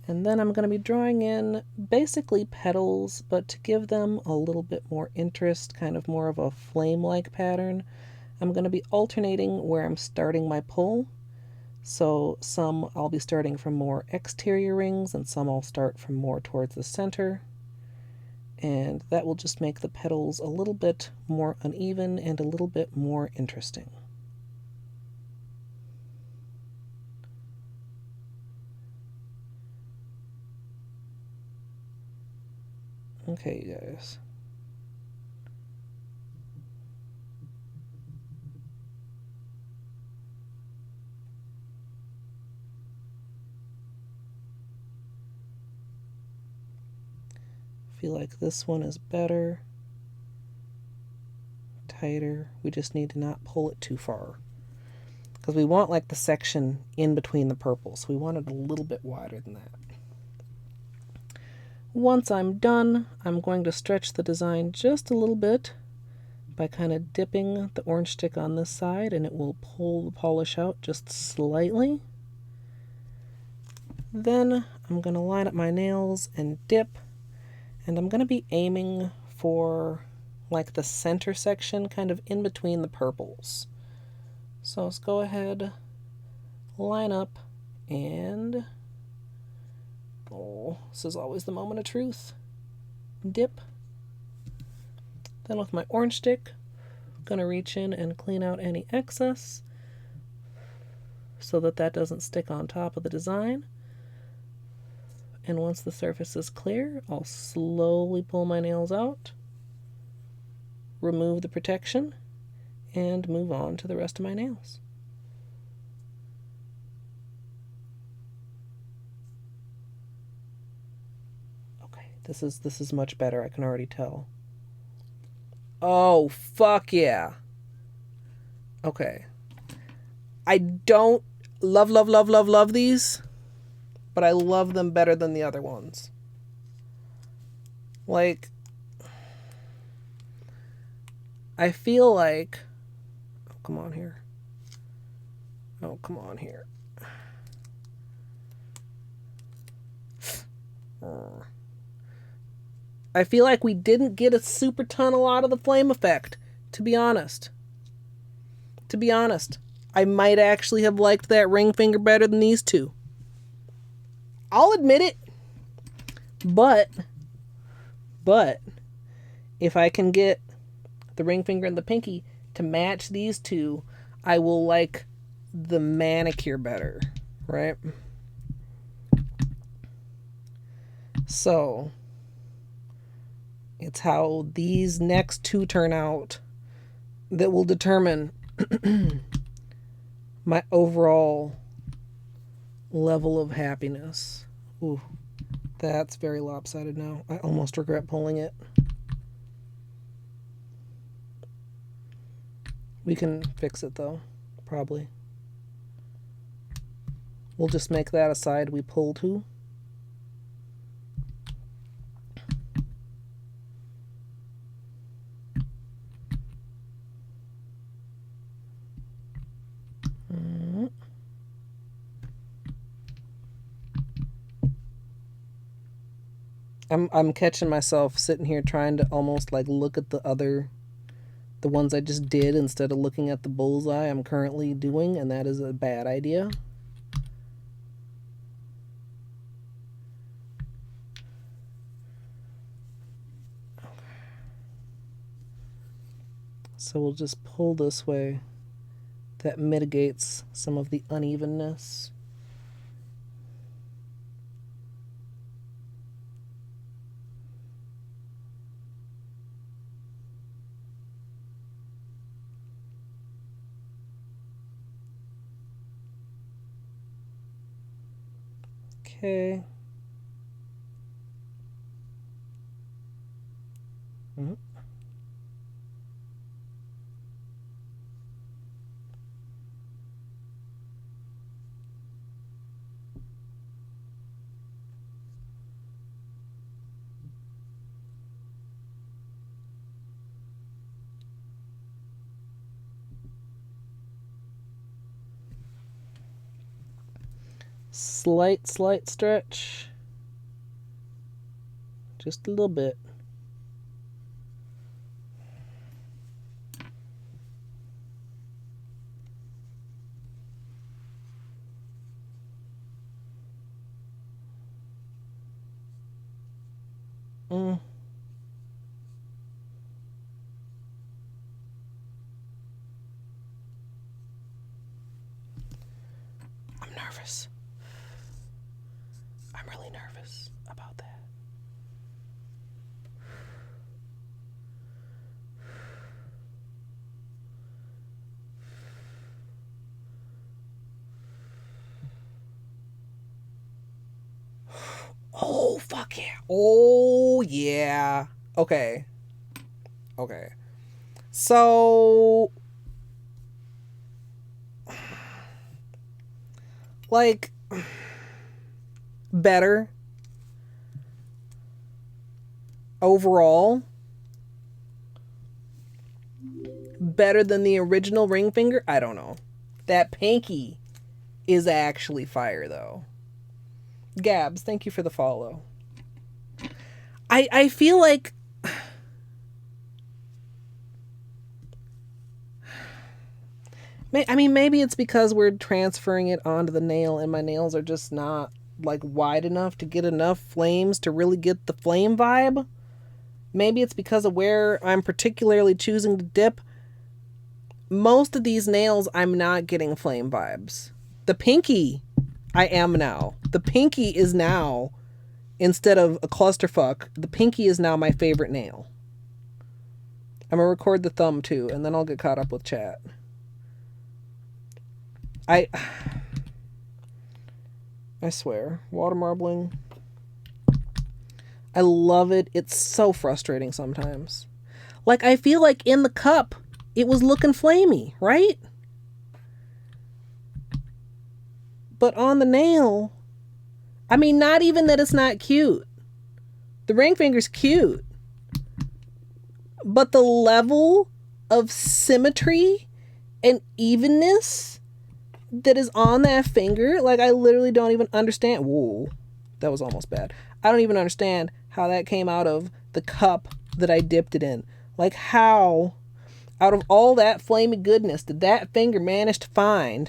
And then I'm going to be drawing in basically petals, but to give them a little bit more interest, kind of more of a flame-like pattern, I'm going to be alternating where I'm starting my pull. So some I'll be starting from more exterior rings and some I'll start from more towards the center. And that will just make the petals a little bit more uneven and a little bit more interesting. Okay, you guys. I feel like this one is better. Tighter. We just need to not pull it too far. Because we want like the section in between the purples. We want it a little bit wider than that. Once I'm done, I'm going to stretch the design just a little bit by kind of dipping the orange stick on this side, and it will pull the polish out just slightly. Then I'm going to line up my nails and dip, and I'm going to be aiming for like the center section kind of in between the purples. So let's go ahead, line up, and oh, this is always the moment of truth. Dip. Then with my orange stick, I'm going to reach in and clean out any excess so that that doesn't stick on top of the design. And once the surface is clear, I'll slowly pull my nails out, remove the protection, and move on to the rest of my nails. Okay, this is much better, I can already tell. Oh, fuck yeah. Okay. I don't love these, but I love them better than the other ones. Like, I feel like, oh, come on here. Oh, come on here. I feel like we didn't get a super ton a lot of the flame effect, to be honest. To be honest, I might actually have liked that ring finger better than these two. I'll admit it. But if I can get the ring finger and the pinky to match these two, I will like the manicure better, right? So it's how these next two turn out that will determine my overall level of happiness. Ooh, that's very lopsided now. I almost regret pulling it. We can fix it though, probably. We'll just make that a side we pull to. I'm catching myself sitting here trying to almost like look at the ones I just did instead of looking at the bullseye I'm currently doing, and that is a bad idea. So we'll just pull this way. That mitigates some of the unevenness. Okay. Mm-hmm. Slight stretch. Just a little bit. Mm. I'm nervous. I'm really nervous about that. Oh, fuck yeah. Oh, yeah. Okay. Okay. So, like, better overall. Better than the original ring finger? I don't know. That pinky is actually fire, though. Gabs, thank you for the follow. I feel like I mean, maybe it's because we're transferring it onto the nail and my nails are just not like wide enough to get enough flames to really get the flame vibe. Maybe it's because of where I'm particularly choosing to dip. Most of these nails, I'm not getting flame vibes. The pinky, I am now. The pinky is now, instead of a clusterfuck, the pinky is now my favorite nail. I'm going to record the thumb too, and then I'll get caught up with chat. I swear, water marbling, I love it. It's so frustrating sometimes. Like, I feel like in the cup, it was looking flamey, right? But on the nail, I mean, not even that it's not cute. The ring finger's cute. But the level of symmetry and evenness that is on that finger, like, I literally don't even understand. Whoa, that was almost bad. I don't even understand how that came out of the cup that I dipped it in. Like, how, out of all that flamey goodness, did that finger manage to find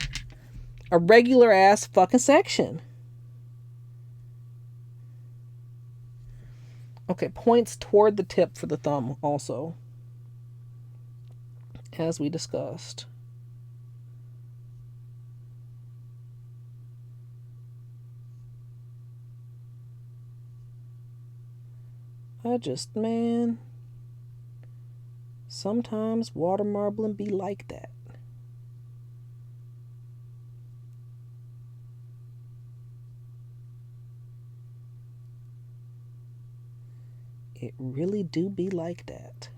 a regular ass fucking section? Okay, points toward the tip for the thumb also, as we discussed. Man, sometimes water marbling be like that. It really do be like that.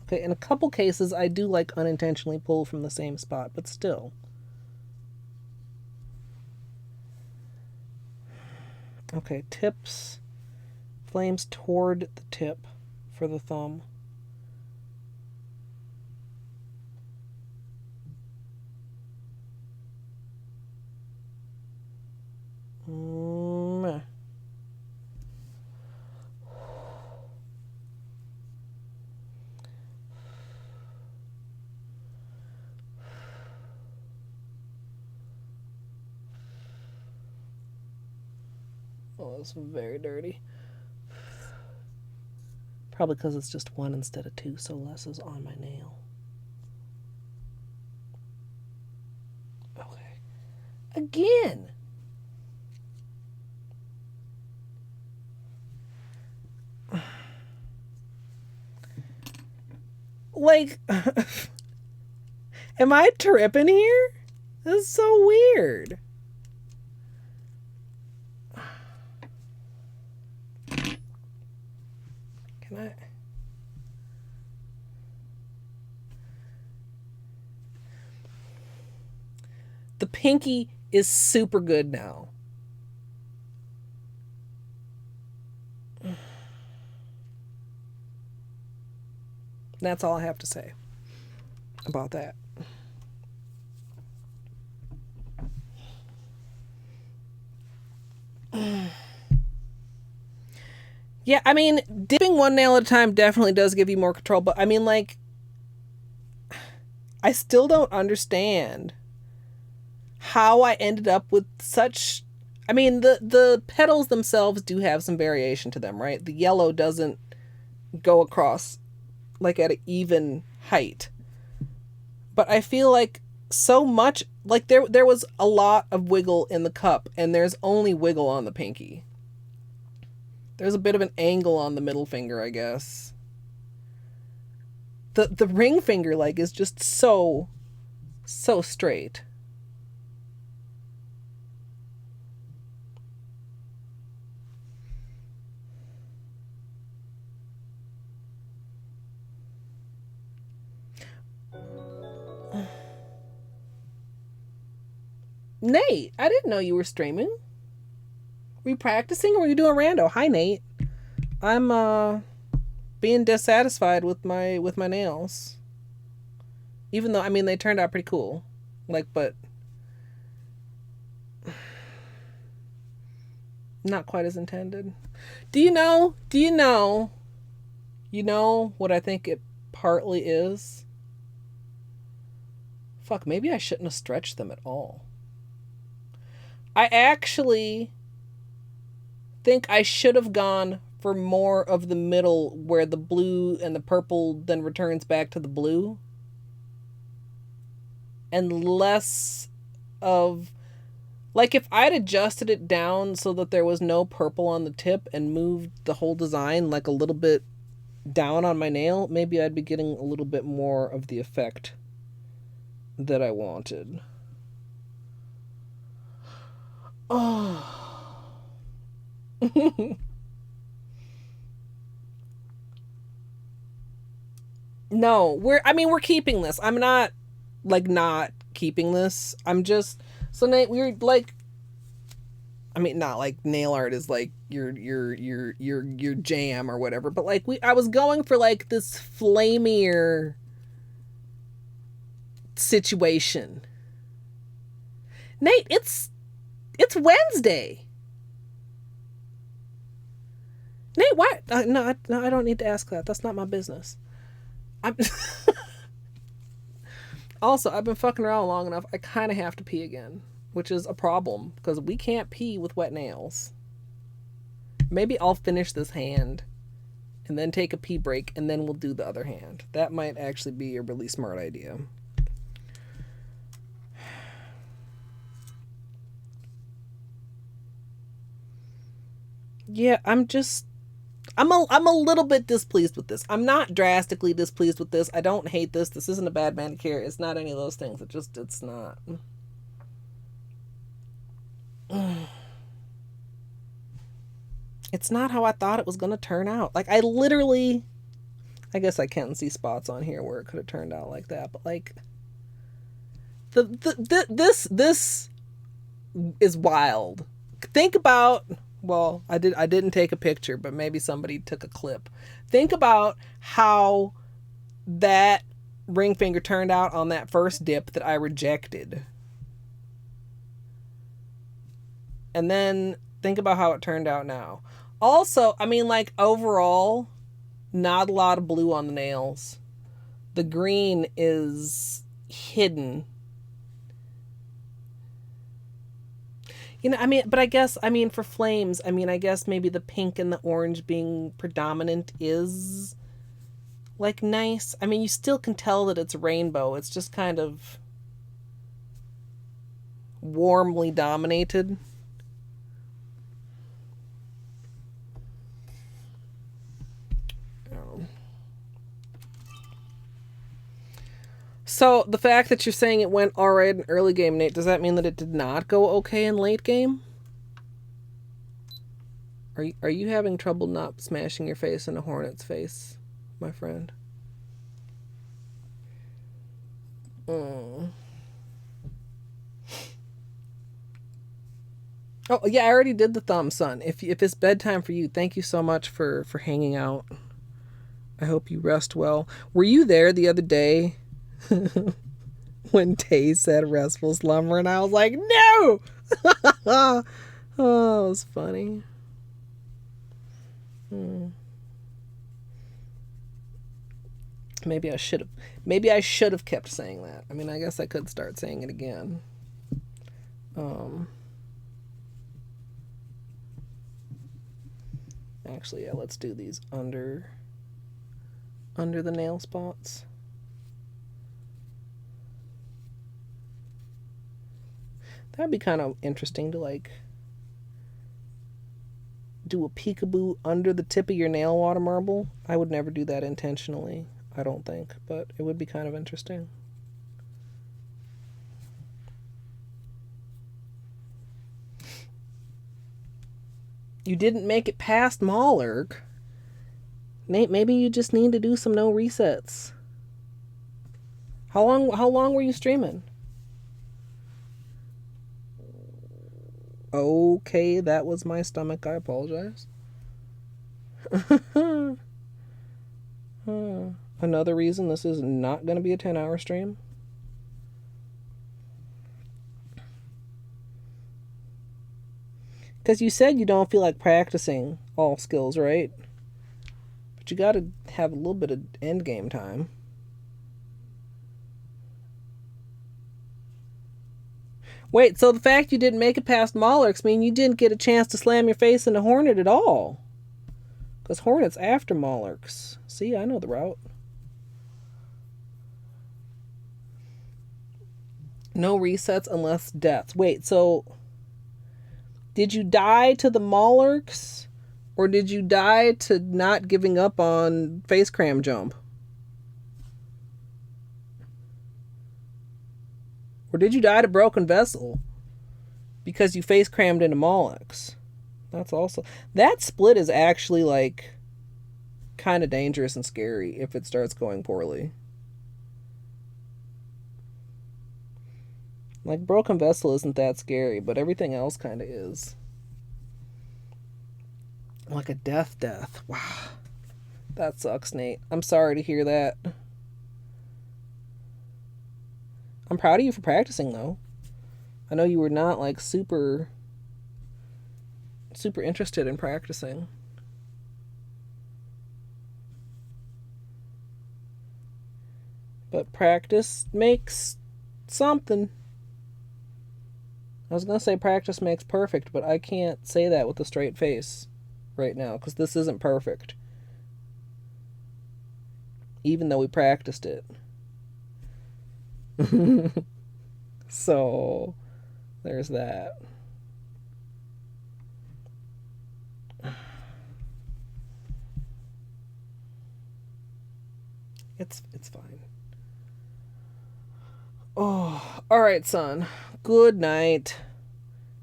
Okay, in a couple cases, I do like unintentionally pull from the same spot, but still. Okay, tips. Flames toward the tip for the thumb. Oh, that's very dirty. Probably because it's just one instead of two, so less is on my nail. Okay. Again. Like, am I tripping here? This is so weird. Can I? The pinky is super good now. That's all I have to say about that. Yeah, I mean, dipping one nail at a time definitely does give you more control, but I mean, like, I still don't understand how I ended up with such... I mean, the petals themselves do have some variation to them, right? The yellow doesn't go across, like, at an even height. But I feel like so much... Like, there was a lot of wiggle in the cup, and there's only wiggle on the pinky. There's a bit of an angle on the middle finger, I guess. The ring finger, like, is just so straight. Nate, I didn't know you were streaming. Were you practicing or were you doing rando? Hi, Nate. I'm being dissatisfied with my nails. Even though, I mean, they turned out pretty cool. Like, but not quite as intended. Do you know what I think it partly is? Fuck, maybe I shouldn't have stretched them at all. I actually think I should have gone for more of the middle where the blue and the purple then returns back to the blue. And less of... Like, if I'd adjusted it down so that there was no purple on the tip and moved the whole design like a little bit down on my nail, maybe I'd be getting a little bit more of the effect that I wanted. Oh. No, we're keeping this. I'm not, like, not keeping this. I'm just... So, Nate, we're, like... I mean, not like nail art is like your jam or whatever, but like I was going for like this flame-ier situation. Nate, it's Wednesday. Nate, why? No, I don't need to ask that. That's not my business. I'm Also, I've been fucking around long enough. I kind of have to pee again, which is a problem because we can't pee with wet nails. Maybe I'll finish this hand and then take a pee break and then we'll do the other hand. That might actually be a really smart idea. Yeah, I'm a little bit displeased with this. I'm not drastically displeased with this. I don't hate this. This isn't a bad manicure. It's not any of those things. It's not. It's not how I thought it was going to turn out. Like, I guess I can see spots on here where it could have turned out like that, but like this is wild. Think about... Well, I didn't take a picture, but maybe somebody took a clip. Think about how that ring finger turned out on that first dip that I rejected. And then think about how it turned out now. Also, I mean, like, overall, not a lot of blue on the nails. The green is hidden. You know, I mean, but I guess, I mean, for flames, I mean, I guess maybe the pink and the orange being predominant is, like, nice. I mean, you still can tell that it's rainbow. It's just kind of warmly dominated. So the fact that you're saying it went all right in early game, Nate, does that mean that it did not go okay in late game? Are you having trouble not smashing your face in a hornet's face, my friend? Oh yeah, I already did the thumb, son. If it's bedtime for you, thank you so much for hanging out. I hope you rest well. Were you there the other day when Tay said restful slumber, and I was like, no. Oh, it was funny. Maybe I should have kept saying that. I mean, I guess I could start saying it again. Actually, yeah, let's do these under the nail spots. That'd be kind of interesting to like do a peekaboo under the tip of your nail water marble. I would never do that intentionally, I don't think, but it would be kind of interesting. You didn't make it past Mallerg. Nate, maybe you just need to do some no resets. How long were you streaming? Okay, that was my stomach. I apologize. Another reason this is not going to be a 10-hour stream. Because you said you don't feel like practicing all skills, right? But you got to have a little bit of end game time. Wait, so the fact you didn't make it past Mollerks mean you didn't get a chance to slam your face in a Hornet at all? Because Hornet's after Mollerks. See, I know the route. No resets unless deaths. Wait, so did you die to the Mollerks? Or did you die to not giving up on face cram jump? Or did you die to broken vessel because you face crammed into Mollex? That's also... That split is actually like kind of dangerous and scary if it starts going poorly. Like broken vessel isn't that scary, but everything else kind of is. Like a death. Wow. That sucks, Nate. I'm sorry to hear that. I'm proud of you for practicing, though. I know you were not, like, super interested in practicing. But practice makes something. I was going to say practice makes perfect, but I can't say that with a straight face right now, because this isn't perfect. Even though we practiced it. So, there's that. It's fine. Oh, all right, son. Good night.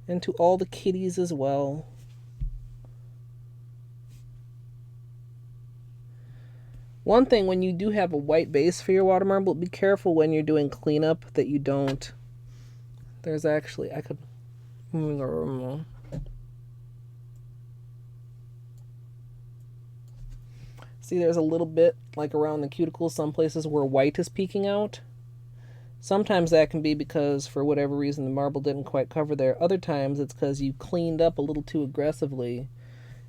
And to all the kitties as well. One thing, when you do have a white base for your water marble, be careful when you're doing cleanup that you don't. There's actually, I could... See, there's a little bit, like around the cuticles, some places where white is peeking out. Sometimes that can be because, for whatever reason, the marble didn't quite cover there. Other times it's because you cleaned up a little too aggressively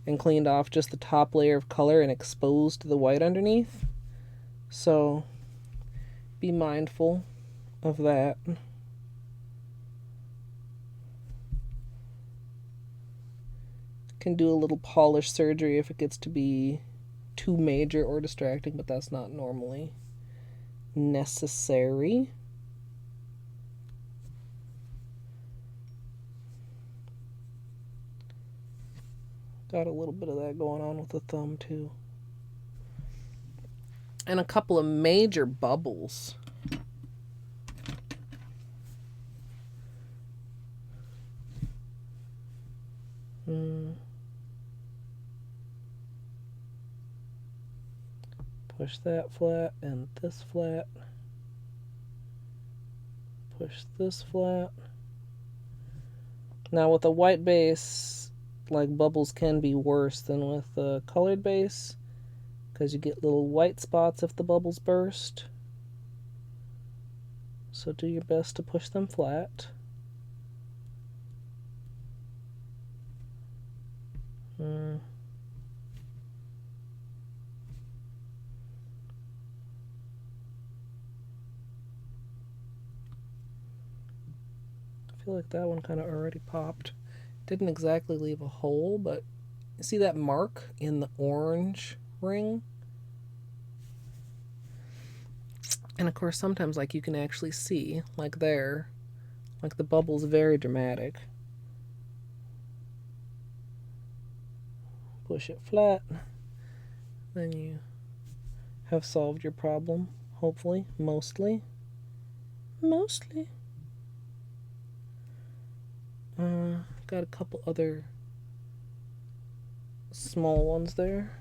and cleaned off just the top layer of color and exposed the white underneath. So be mindful of that. Can do a little polish surgery if it gets to be too major or distracting, but that's not normally necessary. Got a little bit of that going on with the thumb too. And a couple of major bubbles Push that flat and this flat. Push this flat. Now with a white base, like bubbles can be worse than with a colored base because you get little white spots if the bubbles burst. So do your best to push them flat. I feel like that one kind of already popped. Didn't exactly leave a hole, but you see that mark in the orange ring? And of course sometimes like you can actually see, like there, like the bubble's very dramatic. Push it flat, then you have solved your problem, hopefully, mostly. Got a couple other small ones there.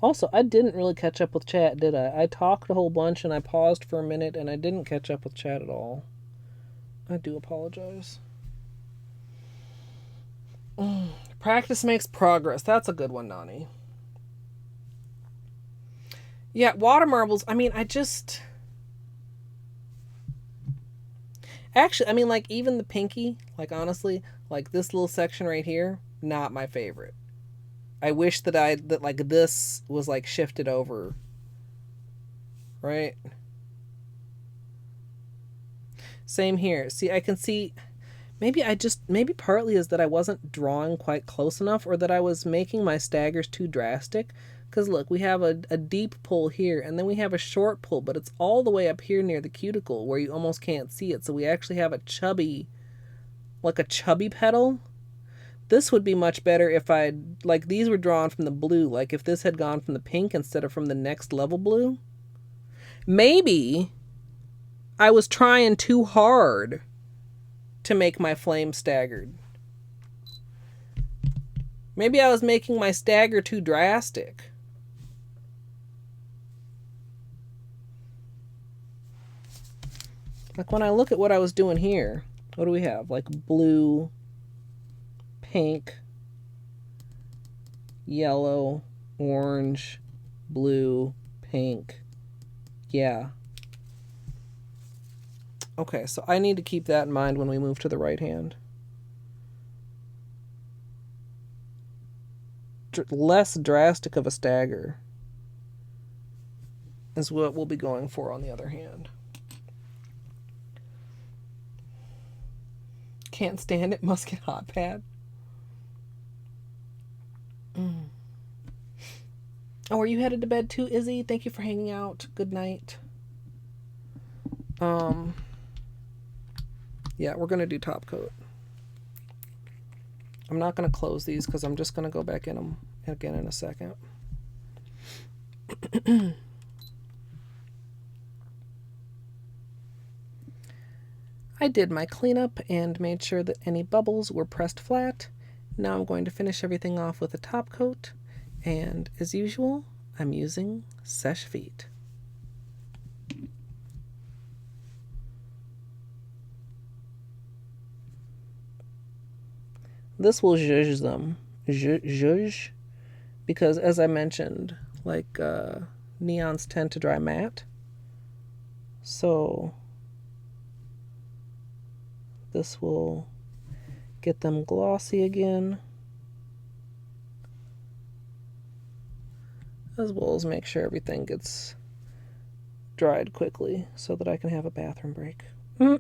Also, I didn't really catch up with chat, did I? I talked a whole bunch and I paused for a minute and I didn't catch up with chat at all. I do apologize. Practice makes progress. That's a good one, Nani. Yeah, water marbles, I mean, Actually, I mean, like, even the pinky, like, honestly, like, this little section right here, not my favorite. I wish that like, this was, like, shifted over. Right? Same here. See, I can see... Maybe partly is that I wasn't drawing quite close enough, or that I was making my staggers too drastic. Because look, we have a deep pull here, and then we have a short pull, but it's all the way up here near the cuticle where you almost can't see it. So we actually have a chubby petal. This would be much better if like, these were drawn from the blue. Like, if this had gone from the pink instead of from the next level blue. Maybe I was trying too hard to make my flame staggered. Maybe I was making my stagger too drastic. Like, when I look at what I was doing here, what do we have? Like, blue, pink, yellow, orange, blue, pink. Yeah. Okay, so I need to keep that in mind when we move to the right hand. Less drastic of a stagger is what we'll be going for on the other hand. Can't stand it, must get hot pad. Oh, are you headed to bed too, Izzy? Thank you for hanging out. Good night. Yeah, we're going to do top coat. I'm not going to close these because I'm just going to go back in them again in a second. I did my cleanup and made sure that any bubbles were pressed flat. Now I'm going to finish everything off with a top coat. And as usual, I'm using Seche Vite. This will zhuzh them. Zhuzh. Because as I mentioned, like, neons tend to dry matte. So this will get them glossy again. As well as make sure everything gets dried quickly so that I can have a bathroom break. Oh,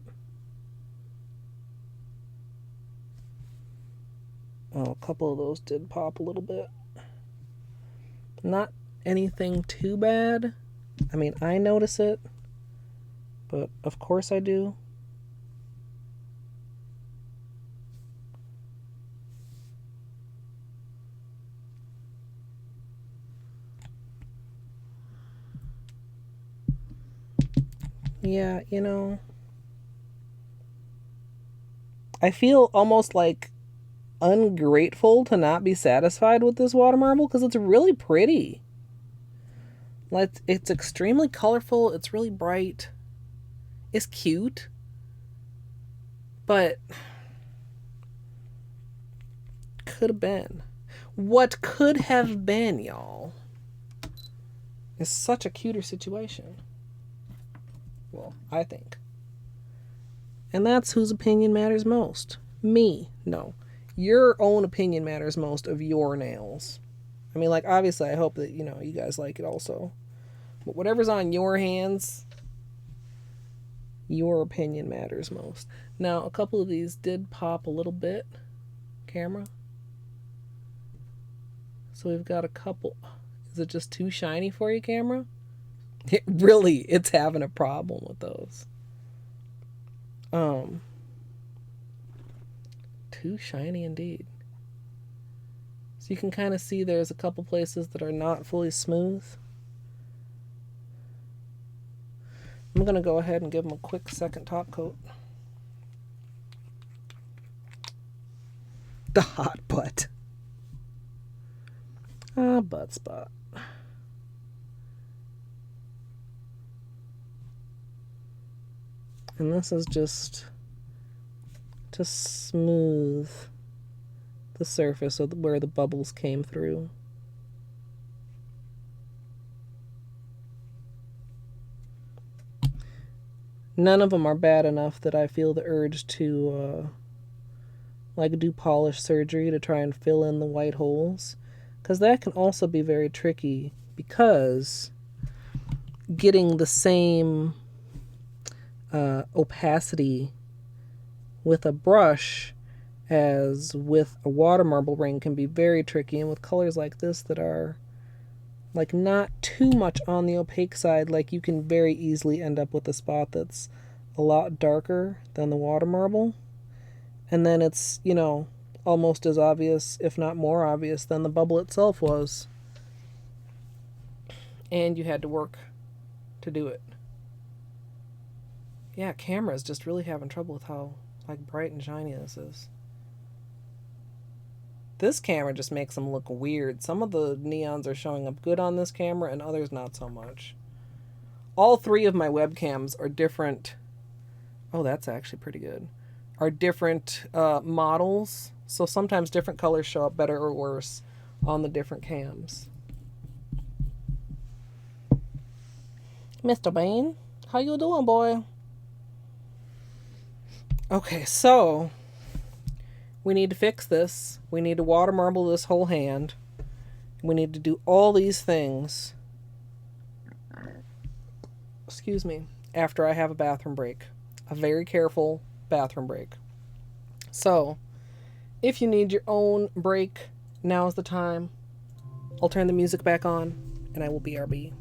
a couple of those did pop a little bit. Not anything too bad. I mean, I notice it, but of course I do. Yeah, you know, I feel almost like ungrateful to not be satisfied with this water marble because it's really pretty. Like, it's extremely colorful. It's really bright. It's cute. But could have been. What could have been, y'all, is such a cuter situation. Well, I think. And that's whose opinion matters most. Me. No. Your own opinion matters most of your nails. I mean, like, obviously, I hope that, you know, you guys like it also. But whatever's on your hands, your opinion matters most. Now, a couple of these did pop a little bit. Camera. So we've got a couple. Is it just too shiny for you, camera? It's having a problem with those. Too shiny indeed. So you can kind of see there's a couple places that are not fully smooth. I'm going to go ahead and give them a quick second top coat. The hot butt. Butt spot. And this is just to smooth the surface of where the bubbles came through. None of them are bad enough that I feel the urge to like do polish surgery to try and fill in the white holes, because that can also be very tricky, because getting the same opacity with a brush as with a water marble ring can be very tricky. And with colors like this that are like not too much on the opaque side, like you can very easily end up with a spot that's a lot darker than the water marble. And then it's, you know, almost as obvious, if not more obvious, than the bubble itself was. And you had to work to do it. Yeah, camera's just really having trouble with how like bright and shiny this is. This camera just makes them look weird. Some of the neons are showing up good on this camera and others not so much. All three of my webcams are different. Oh, that's actually pretty good. Are different models. So sometimes different colors show up better or worse on the different cams. Mr. Bean, how you doing, boy? Okay, so we need to fix this. We need to water marble this whole hand. We need to do all these things. Excuse me. After I have a bathroom break. A very careful bathroom break. So, if you need your own break, now is the time. I'll turn the music back on, and I will BRB.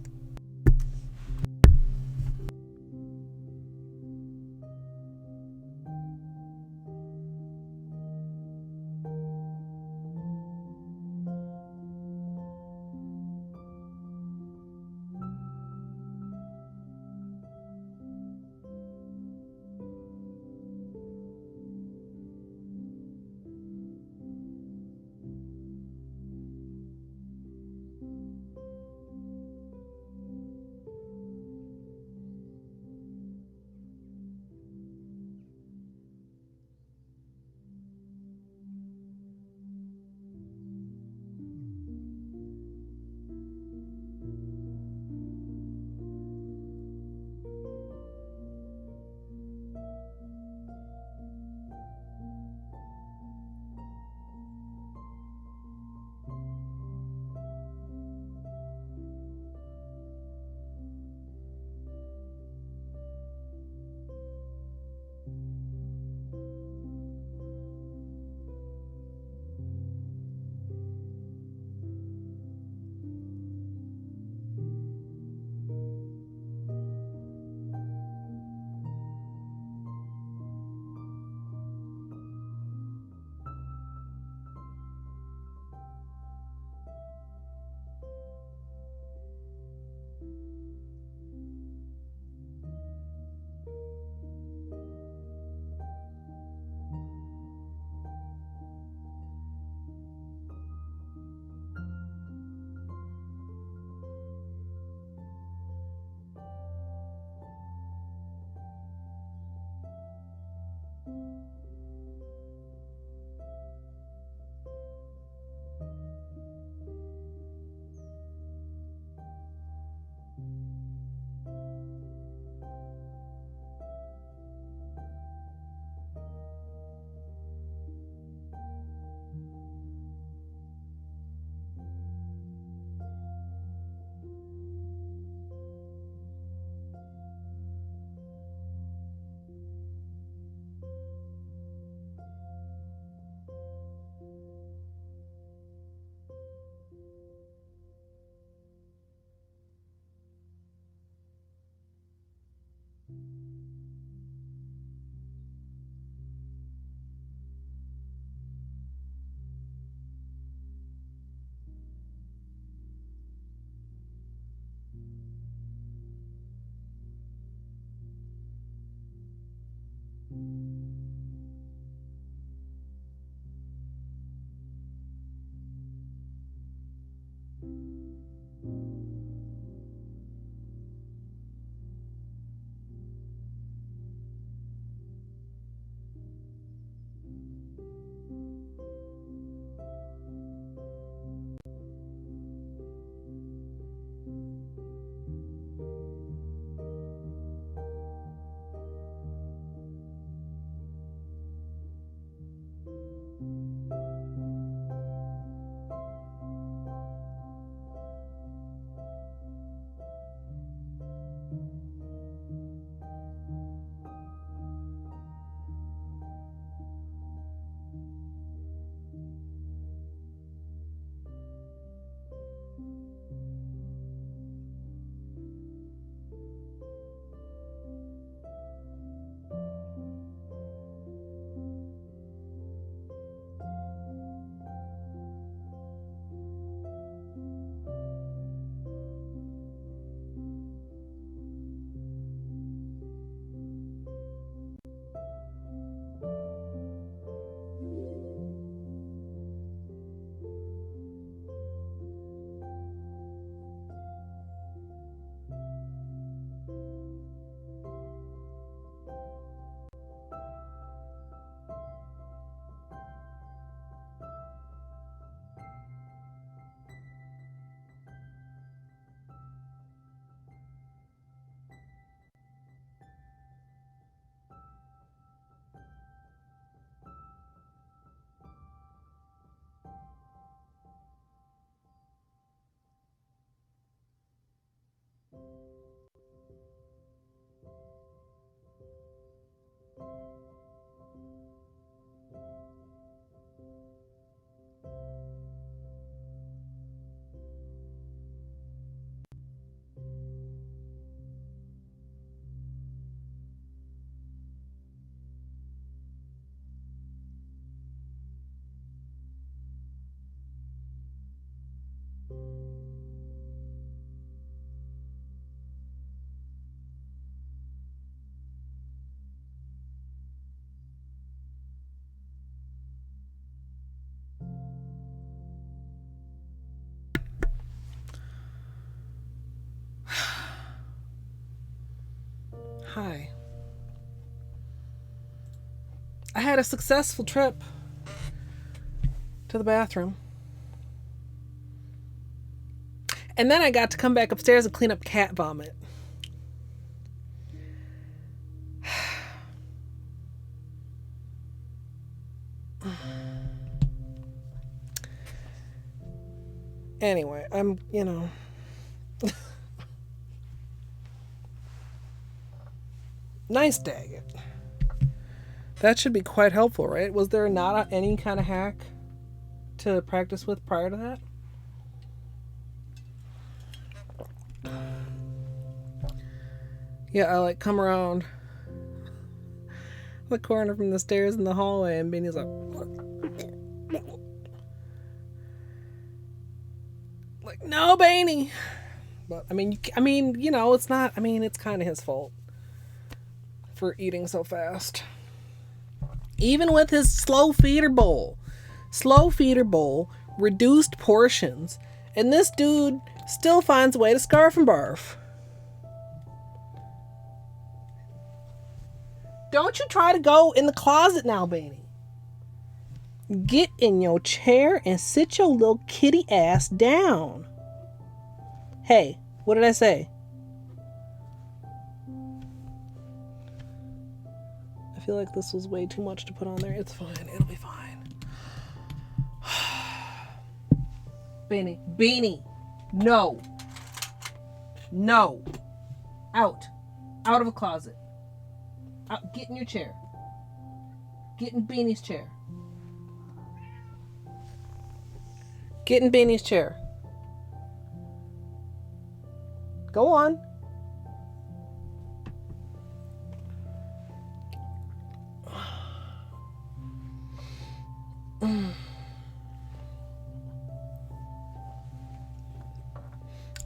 Hi. I had a successful trip to the bathroom. And then I got to come back upstairs and clean up cat vomit. Anyway, I'm, nice Daggett. That should be quite helpful, right? Was there not any kind of hack to practice with prior to that? Yeah, I come around the corner from the stairs in the hallway, and Beanie's like, no, Beanie. But it's not. It's kind of his fault for eating so fast. Even with his slow feeder bowl, reduced portions, and this dude still finds a way to scarf and barf. Don't you try to go in the closet now, Beanie. Get in your chair and sit your little kitty ass down. Hey, what did I say? I feel like this was way too much to put on there. It's fine. It'll be fine. Beanie. No. Out of a closet. Get in your chair. Get in Beanie's chair. Get in Beanie's chair. Go on.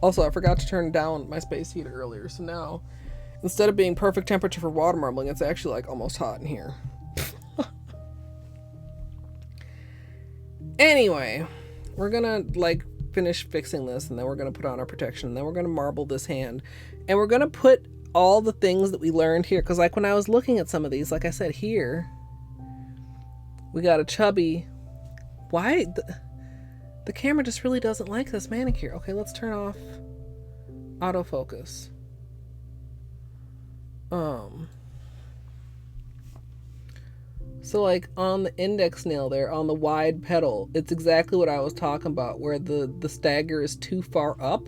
Also, I forgot to turn down my space heater earlier, so now instead of being perfect temperature for water marbling, it's actually almost hot in here. Anyway, we're gonna finish fixing this, and then we're gonna put on our protection, and then we're gonna marble this hand, and we're gonna put all the things that we learned here, because when I was looking at some of these, like I said, here we got a chubby. Why the camera just really doesn't like this manicure. Okay, let's turn off autofocus. So on the index nail there, on the wide petal, it's exactly what I was talking about, where the stagger is too far up.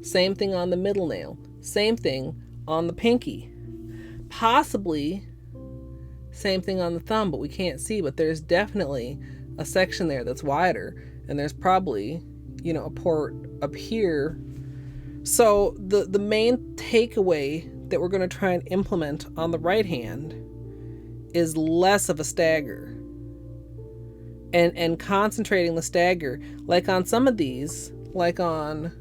Same thing on the middle nail. Same thing on the pinky. Possibly same thing on the thumb, but we can't see. But there's definitely a section there that's wider, and there's probably, a port up here. So the main takeaway that we're going to try and implement on the right hand is less of a stagger, and concentrating the stagger. On some of these, on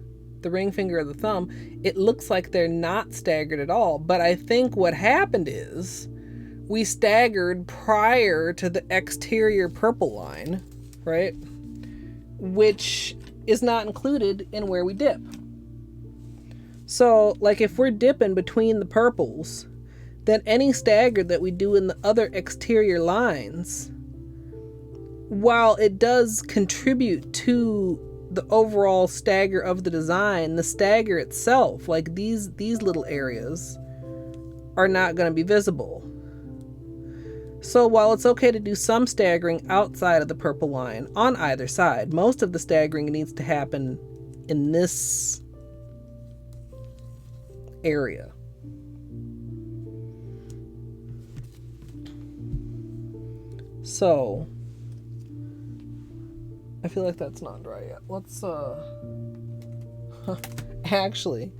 the ring finger of the thumb, it looks like they're not staggered at all, but I think what happened is we staggered prior to the exterior purple line, right, which is not included in where we dip. So if we're dipping between the purples, then any stagger that we do in the other exterior lines, while it does contribute to the overall stagger of the design, the stagger itself, these little areas, are not going to be visible. So while it's okay to do some staggering outside of the purple line on either side, most of the staggering needs to happen in this area. So I feel like that's not dry yet. Let's actually,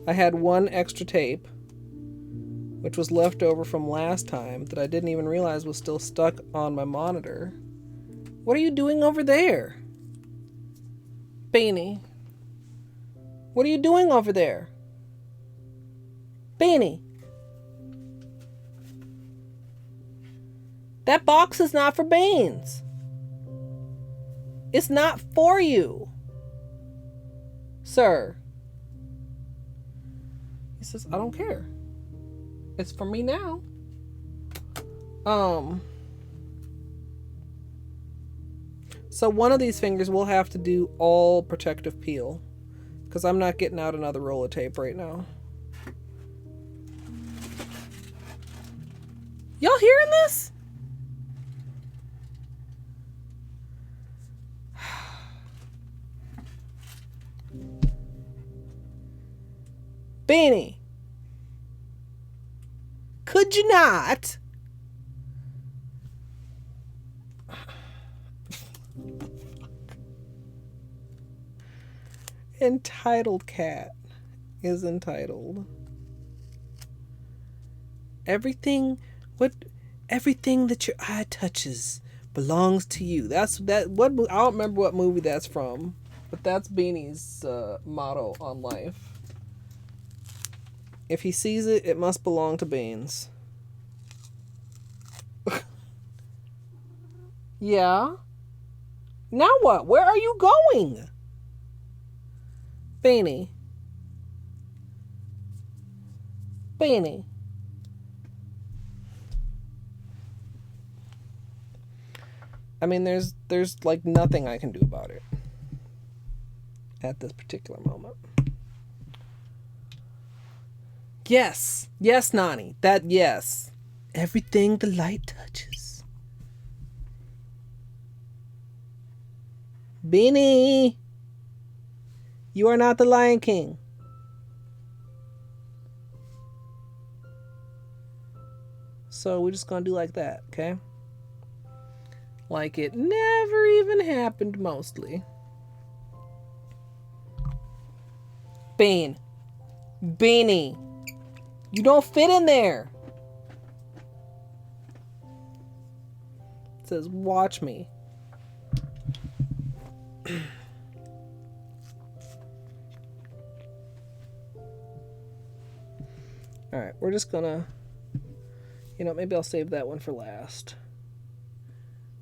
I had one extra tape which was left over from last time that I didn't even realize was still stuck on my monitor. What are you doing over there, Beanie? What are you doing over there, Beanie? That box is not for beans. It's not for you, sir. says, I don't care. It's for me now. So one of these fingers will have to do all protective peel, because I'm not getting out another roll of tape right now. Y'all hearing this? Beanie, could you not? Entitled cat is entitled. Everything that your eye touches belongs to you. What I don't remember what movie that's from, but that's Beanie's motto on life. If he sees it, it must belong to Beans. Yeah. Now what? Where are you going? Beanie. Beanie. I mean, there's like nothing I can do about it at this particular moment. Yes. Yes, Nani. That, yes. Everything the light touches. Beanie. You are not the Lion King. So we're just going to do like that, okay? Like it never even happened, mostly. Beanie. You don't fit in there. It says, watch me. Alright, we're just gonna... maybe I'll save that one for last.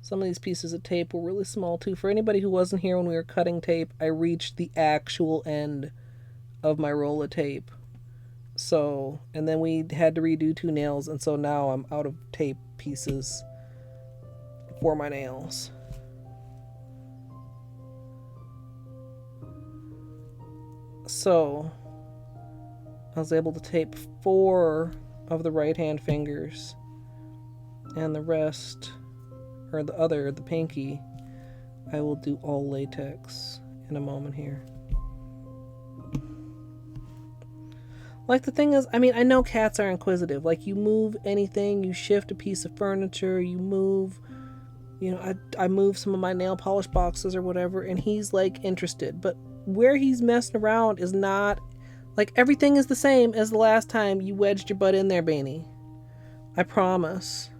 Some of these pieces of tape were really small, too. For anybody who wasn't here when we were cutting tape, I reached the actual end of my roll of tape. So, and then we had to redo 2 nails, and so now I'm out of tape pieces for my nails. So, I was able to tape 4 of the right hand fingers, and the rest, or the pinky, I will do all latex in a moment here. Like, the thing is, I mean, I know cats are inquisitive. Like, you move anything, you shift a piece of furniture, you move, I move some of my nail polish boxes or whatever, and he's, like, interested. But where he's messing around is not, like, everything is the same as the last time you wedged your butt in there, Beanie. I promise.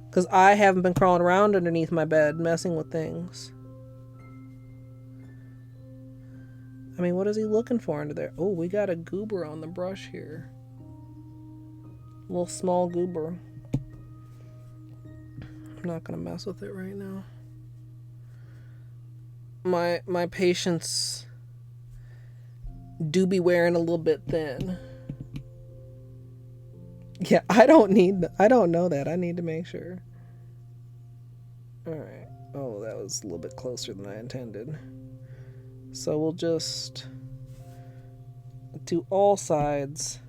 Because I haven't been crawling around underneath my bed messing with things. I mean, what is he looking for under there? Oh, we got a goober on the brush here. A little small goober. I'm not going to mess with it right now. My patience do be wearing a little bit thin. Yeah, I don't know that. I need to make sure. Alright. Oh, that was a little bit closer than I intended. So we'll just do all sides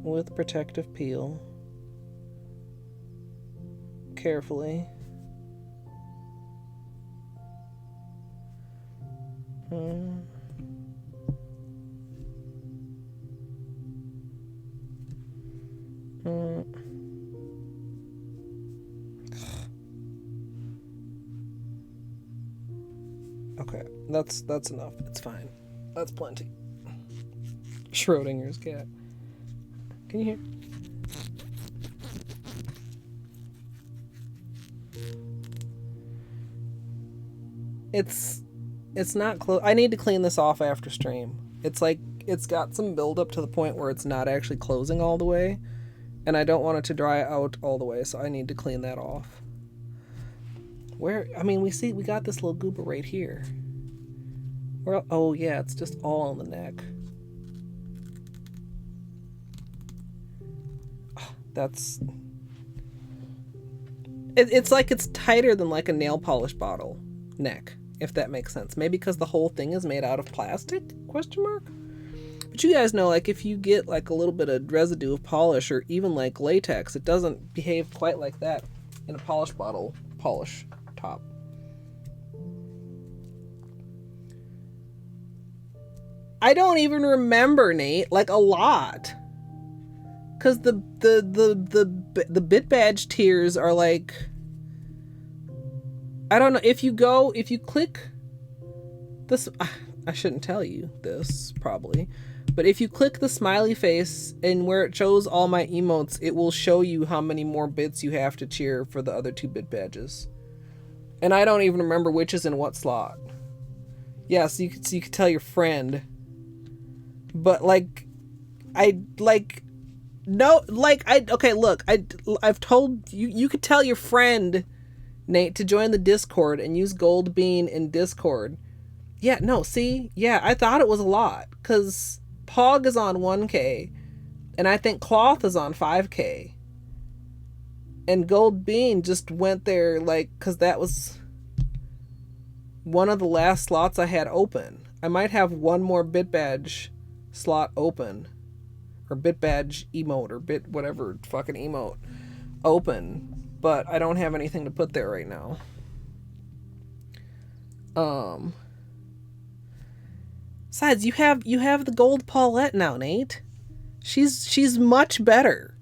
with protective peel. Carefully. Okay, that's enough. It's fine. That's plenty. Schrodinger's cat. Can you hear? It's not close. I need to clean this off after stream. It's like it's got some buildup to the point where it's not actually closing all the way, and I don't want it to dry out all the way, so I need to clean that off. We got this little goober right here. Well, oh yeah, it's just all on the neck. Oh, that's... It's like it's tighter than like a nail polish bottle neck, if that makes sense. Maybe because the whole thing is made out of plastic? Question mark? But you guys know, like, if you get like a little bit of residue of polish or even like latex, it doesn't behave quite like that in a polish bottle polish top. I don't even remember, Nate, like a lot. Cause the bit badge tiers are like, I don't know, if you click this, I shouldn't tell you this probably, but if you click the smiley face and where it shows all my emotes, it will show you how many more bits you have to cheer for the other 2 bit badges. And I don't even remember which is in what slot. Yeah, so you could tell your friend. But like, okay, look, I've told you, you could tell your friend, Nate, to join the Discord and use Gold Bean in Discord. Yeah, no, see? Yeah, I thought it was a lot, because Pog is on 1K, and I think Cloth is on 5K. And Gold Bean just went there, like, because that was one of the last slots I had open. I might have one more bit badge slot open, or bit badge emote, or bit whatever fucking emote open, but I don't have anything to put there right now. Besides, you have the gold Paulette now, Nate. She's much better.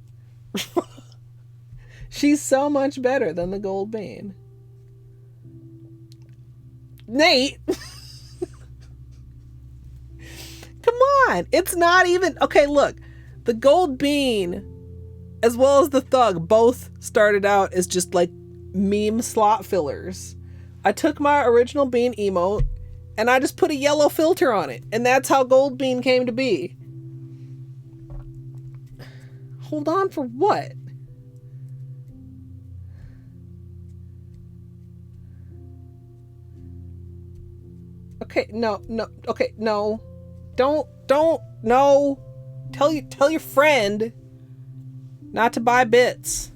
She's so much better than the Gold Bean. Nate! Come on! It's not even... Okay, look. The Gold Bean, as well as the Thug, both started out as just, like, meme slot fillers. I took my original Bean emote, and I just put a yellow filter on it. And that's how Gold Bean came to be. Hold on for what? Okay, no. Okay, no. Don't, no. Tell your friend not to buy bits.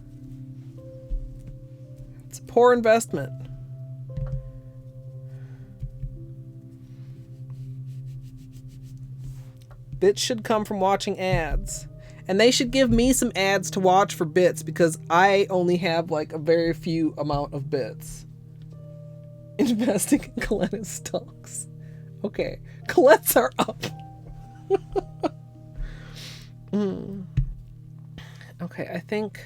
It's a poor investment. Bits should come from watching ads. And they should give me some ads to watch for bits, because I only have like a very few amount of bits. Investing in Colette's stocks. Okay. Colette's are up. Okay, I think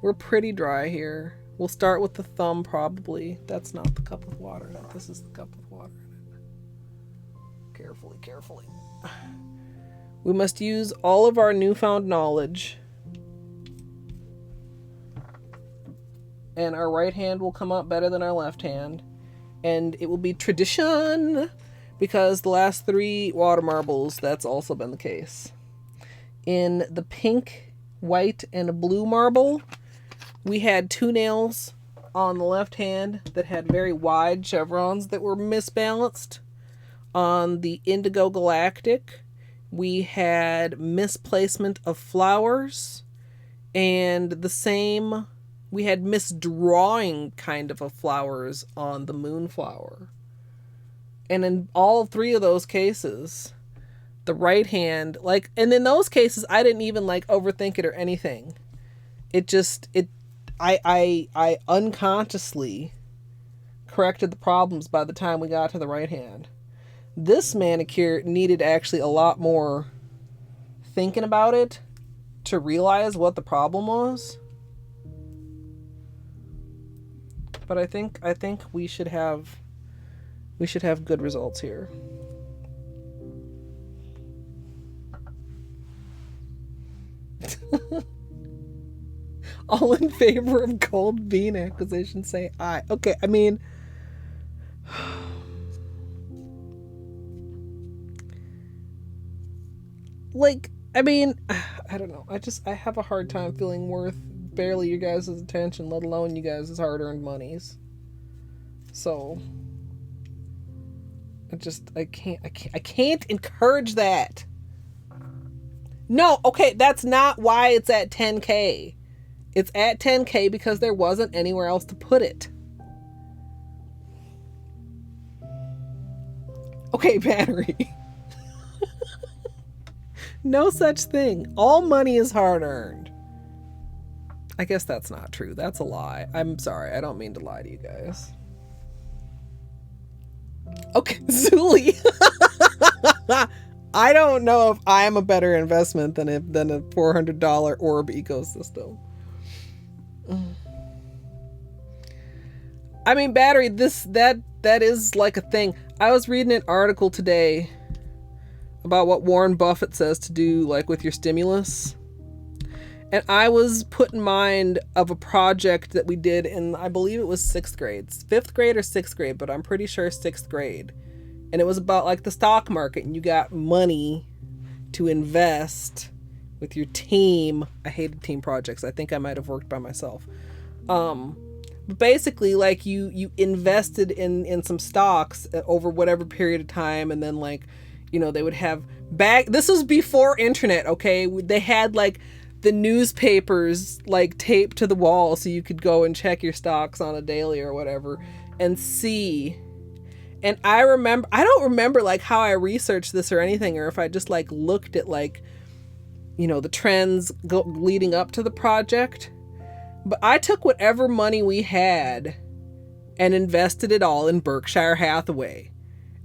we're pretty dry here. We'll start with the thumb probably. That's not the cup with water in it. This is the cup with water in it. Carefully. We must use all of our newfound knowledge. And our right hand will come out better than our left hand. And it will be tradition, because the last 3 water marbles, that's also been the case. In the pink, white, and a blue marble, we had 2 nails on the left hand that had very wide chevrons that were misbalanced. On the indigo galactic, we had misplacement of flowers, and the same, we had misdrawing kind of flowers on the moonflower. And in all 3 of those cases, the right hand, like, and in those cases, I didn't even like overthink it or anything. I unconsciously corrected the problems by the time we got to the right hand. This manicure needed actually a lot more thinking about it to realize what the problem was. But I think we should have good results here. All in favor of Gold Bean acquisition say aye. Okay, I mean, like, I don't know. I have a hard time feeling worth barely you guys' attention, let alone you guys' hard-earned monies. So, I can't encourage that. No, okay, that's not why it's at 10K. It's at 10K because there wasn't anywhere else to put it. Okay, battery. No such thing. All money is hard earned. I guess that's not true. That's a lie. I'm sorry. I don't mean to lie to you guys. Okay, Zuli. I don't know if I'm a better investment than a $400 orb ecosystem. I mean, battery, that is like a thing. I was reading an article today about what Warren Buffett says to do, like, with your stimulus. And I was put in mind of a project that we did in, I believe it was 6th grade. 5th grade or 6th grade, but I'm pretty sure 6th grade. And it was about, like, the stock market, and you got money to invest with your team. I hated team projects. I think I might have worked by myself. But basically, like, you invested in some stocks over whatever period of time, and then, like, you know, they would have this was before internet, okay? They had, like, the newspapers, like, taped to the wall so you could go and check your stocks on a daily or whatever and see. And I don't remember, like, how I researched this or anything, or if I just, like, looked at, like, you know, the trends leading up to the project. But I took whatever money we had and invested it all in Berkshire Hathaway.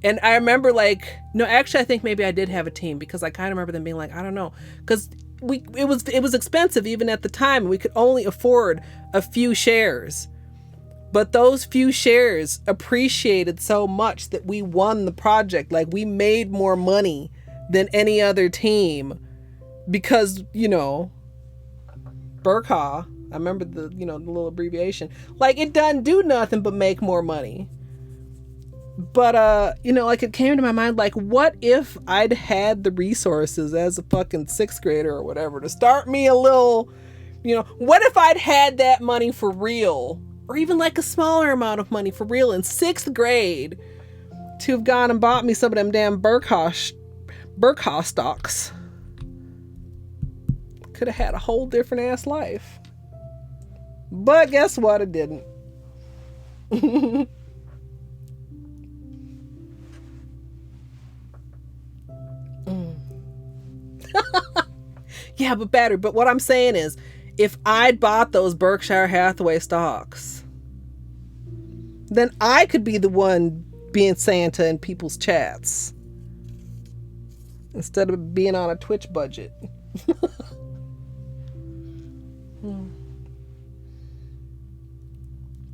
And I remember, like, no, actually, I think maybe I did have a team, because I kind of remember them being like, I don't know, because it was expensive even at the time. We could only afford a few shares, but those few shares appreciated so much that we won the project. Like, we made more money than any other team because, you know, Berkha, I remember the little abbreviation, like, it doesn't do nothing but make more money. But, like, it came to my mind, like, what if I'd had the resources as a fucking 6th grader or whatever to start me a little, what if I'd had that money for real, or even, like, a smaller amount of money for real in 6th grade to have gone and bought me some of them damn Berkha stocks. Could have had a whole different ass life. But guess what? It didn't. Yeah, but what I'm saying is, if I'd bought those Berkshire Hathaway stocks, then I could be the one being Santa in people's chats instead of being on a Twitch budget.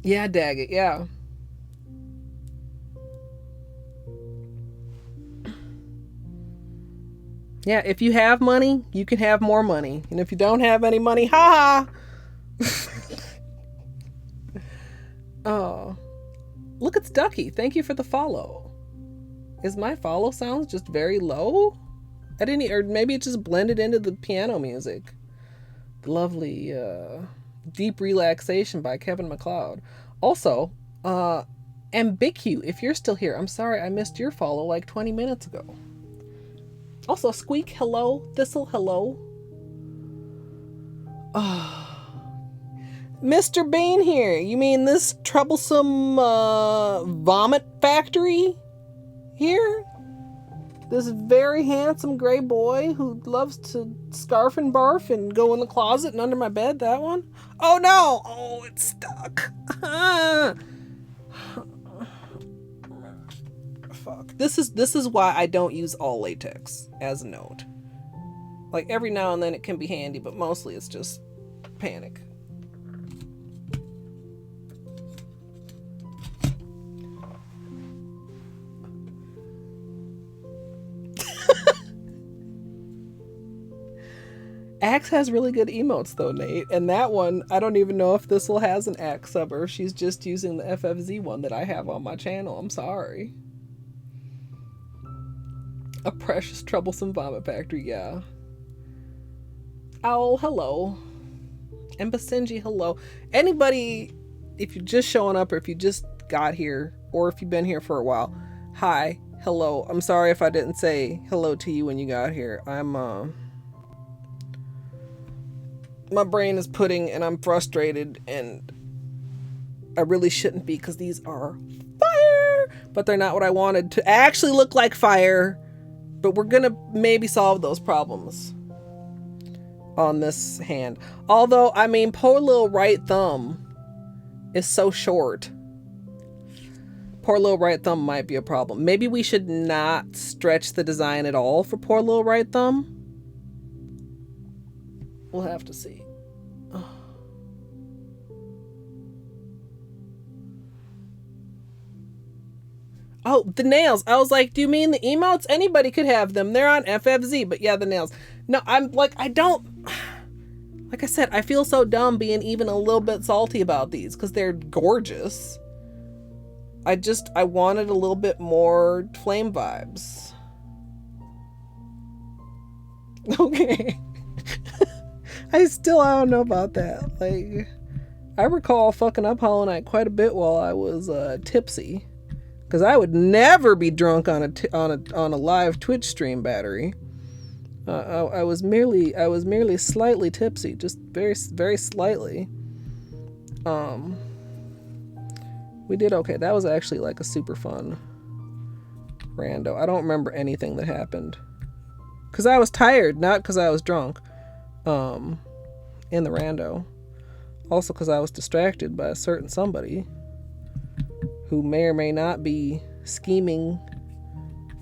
Yeah, Daggett, yeah. Yeah, if you have money, you can have more money. And if you don't have any money, ha Oh. Look, it's Ducky. Thank you for the follow. Is my follow sounds just very low? Or maybe it just blended into the piano music. The lovely Deep Relaxation by Kevin MacLeod. Also, Ambicu, if you're still here, I'm sorry I missed your follow like 20 minutes ago. Also, Squeak, hello. Thistle, hello. Oh. Mr. Bean here. You mean this troublesome vomit factory here? This very handsome gray boy who loves to scarf and barf and go in the closet and under my bed, that one? Oh no! Oh, it's stuck. Fuck. This is why I don't use all latex as a note. Like, every now and then it can be handy, but mostly it's just panic. Axe has really good emotes though, Nate. And that one, I don't even know if Thistle has an Axe sub or if she's just using the FFZ one that I have on my channel. I'm sorry. A precious troublesome vomit factory, yeah. Owl, hello. And Basenji, hello. Anybody, if you're just showing up or if you just got here or if you've been here for a while, hi. Hello. I'm sorry if I didn't say hello to you when you got here. My brain is pudding and I'm frustrated and I really shouldn't be because these are fire, but they're not what I wanted to actually look like fire. But we're gonna maybe solve those problems on this hand. Although, I mean, poor little right thumb is so short. Poor little right thumb might be a problem. Maybe we should not stretch the design at all for poor little right thumb. We'll have to see. Oh, the nails. I was like, do you mean the emotes? Anybody could have them. They're on FFZ, but yeah, the nails. No, I'm like, I don't... Like I said, I feel so dumb being even a little bit salty about these because they're gorgeous. I wanted a little bit more flame vibes. Okay. I don't know about that. Like, I recall fucking up Hollow Knight quite a bit while I was tipsy. Because I would never be drunk on a live Twitch stream battery. I was merely slightly tipsy, just very, very slightly. We did okay. That was actually like a super fun rando. I don't remember anything that happened because I was tired, not because I was drunk. In the rando, also because I was distracted by a certain somebody who may or may not be scheming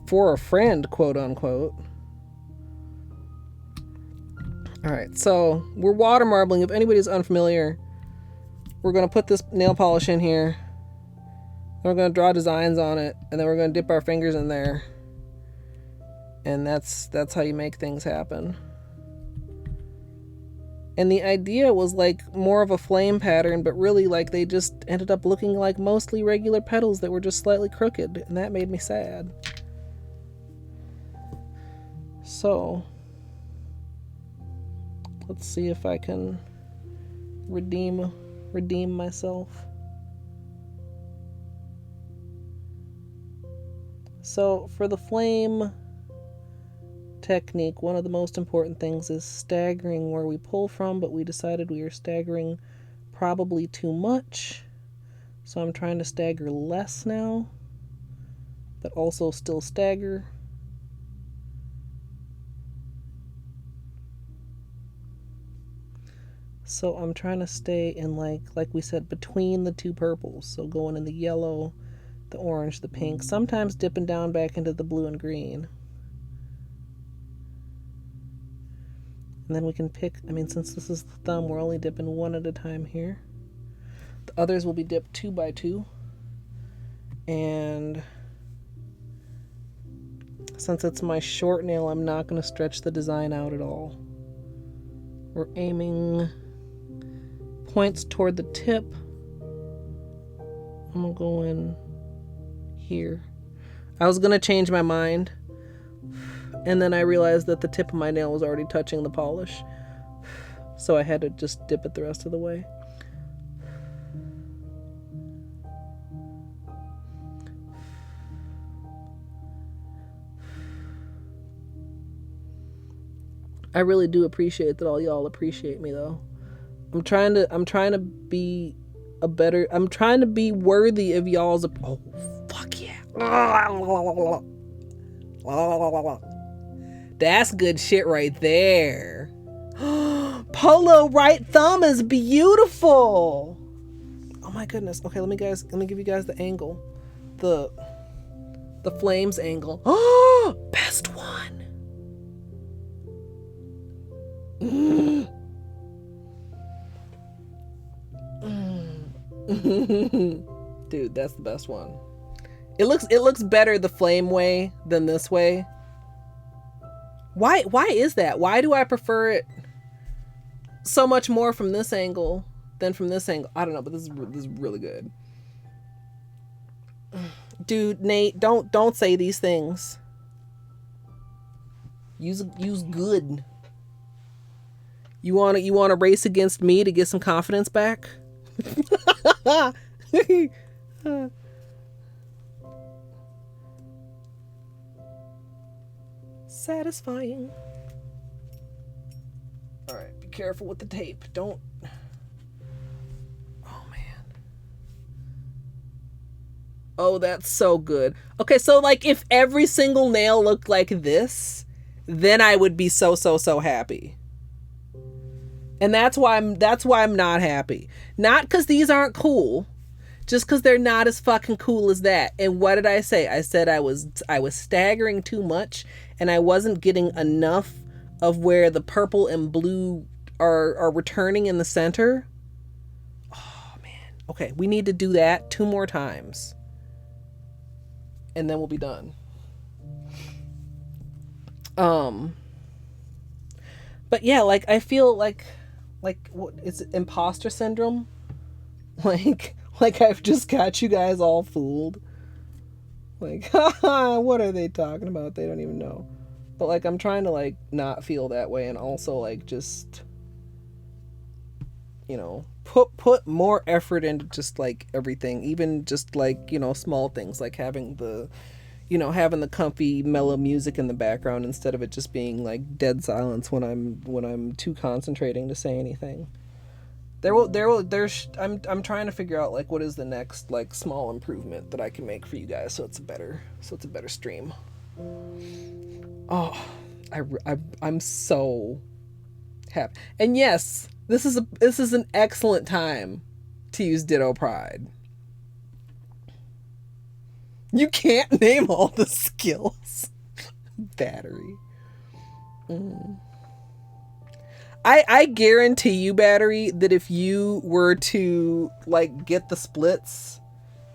for a friend, quote unquote. All right, so we're water marbling. If anybody's unfamiliar, we're going to put this nail polish in here. Then we're going to draw designs on it, and then we're going to dip our fingers in there. And that's how you make things happen. And the idea was like more of a flame pattern, but really like they just ended up looking like mostly regular petals that were just slightly crooked, and that made me sad. So let's see if I can redeem myself. So for the flame technique, one of the most important things is staggering where we pull from, but we decided we were staggering probably too much. So I'm trying to stagger less now, but also still stagger. So I'm trying to stay in like we said, between the two purples. So going in the yellow, the orange, the pink, sometimes dipping down back into the blue and green. And then we can pick, I mean, since this is the thumb, we're only dipping one at a time here. The others will be dipped 2 by 2. And since it's my short nail, I'm not going to stretch the design out at all. We're aiming points toward the tip. I'm going to go in here. I was going to change my mind. And then I realized that the tip of my nail was already touching the polish. So I had to just dip it the rest of the way. I really do appreciate that all y'all appreciate me though. I'm trying to be worthy of y'all's oh fuck yeah. That's good shit right there. Polo right thumb is beautiful. Oh my goodness. Okay, let me give you guys the angle. The flames angle. Oh, best one. Dude, that's the best one. It looks better the flame way than this way. Why is that? Why do I prefer it so much more from this angle than from this angle? I don't know, but this is really good. Dude, Nate, don't say these things. Use good. You want to race against me to get some confidence back? satisfying. All right, be careful with the tape. Don't. Oh, man. Oh, that's so good. Okay, so like if every single nail looked like this, then I would be so happy. And that's why I'm not happy. Not because these aren't cool, just because they're not as fucking cool as that. And what did I say? I said I was staggering too much, and I wasn't getting enough of where the purple and blue are returning in the center. Oh man. Okay, we need to do that 2 more times, and then we'll be done. But yeah, like I feel like what is it, imposter syndrome? Like I've just got you guys all fooled. Like, haha, what are they talking about? They don't even know. But like I'm trying to like not feel that way, and also like just, you know, put more effort into just like everything, even just like, you know, small things like having the comfy mellow music in the background instead of it just being like dead silence when I'm too concentrating to say anything. I'm trying to figure out like what is the next like small improvement that I can make for you guys so it's a better stream. Oh, I'm so happy. And yes, this is an excellent time to use Ditto Pride. You can't name all the skills. Battery. I guarantee you, Battery, that if you were to like get the splits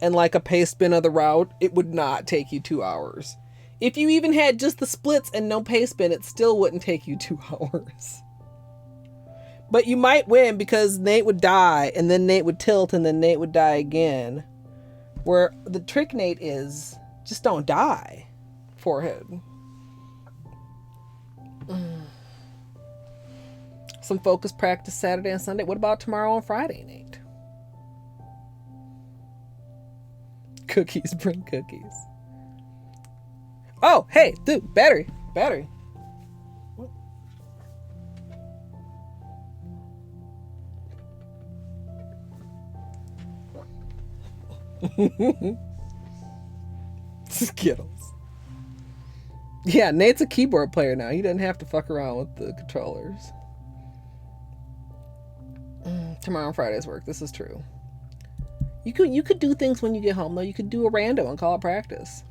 and like a paste bin of the route, it would not take you 2 hours. If you even had just the splits and no paste bin, it still wouldn't take you 2 hours. But you might win because Nate would die, and then Nate would tilt, and then Nate would die again. Where the trick, Nate, is just don't die. Forehead. Some focus practice Saturday and Sunday. What about tomorrow and Friday, Nate? Cookies, bring cookies. Oh, hey, dude, battery. What? Skittles. Yeah, Nate's a keyboard player now. He doesn't have to fuck around with the controllers. Tomorrow and Friday's work. This is true. You could do things when you get home though. You could do a rando and call it practice.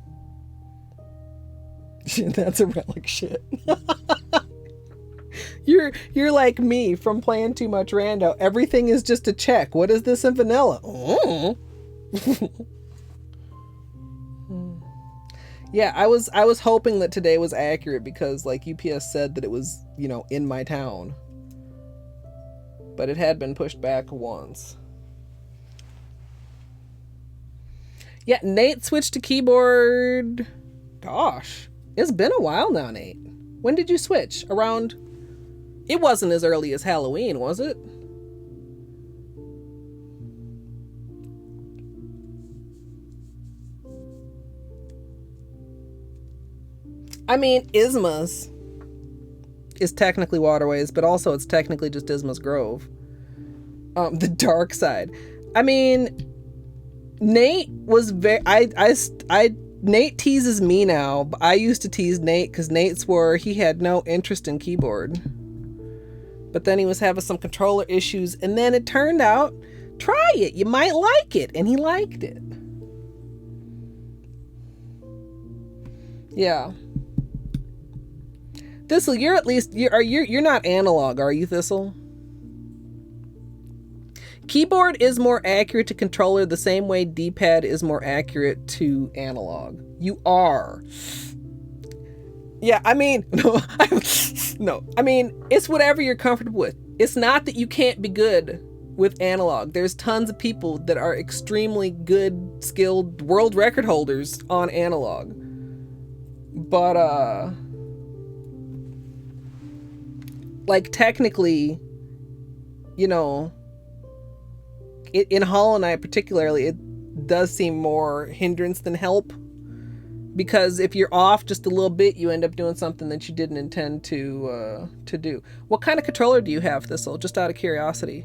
That's a relic shit. You're like me from playing too much rando. Everything is just a check. What is this in vanilla? Oh. Yeah, I was hoping that today was accurate because like UPS said that it was, you know, in my town. But it had been pushed back once. Yeah, Nate switched to keyboard. Gosh, it's been a while now, Nate. When did you switch? Around... It wasn't as early as Halloween, was it? I mean, Isma's is technically Waterways, but also it's technically just Isma's Grove. The dark side. I mean, Nate was very... Nate teases me now, but I used to tease Nate because Nate swore he had no interest in keyboard. But then he was having some controller issues, and then it turned out, try it, you might like it, and he liked it. Yeah. Thistle, you're at least... You're not analog, are you, Thistle? Keyboard is more accurate to controller the same way D-pad is more accurate to analog. You are. Yeah, I mean, no. I mean, it's whatever you're comfortable with. It's not that you can't be good with analog. There's tons of people that are extremely good, skilled world record holders on analog. But, like, technically, you know... in Holo Knight particularly, it does seem more hindrance than help. Because if you're off just a little bit, you end up doing something that you didn't intend to do. What kind of controller do you have, Thistle? Just out of curiosity.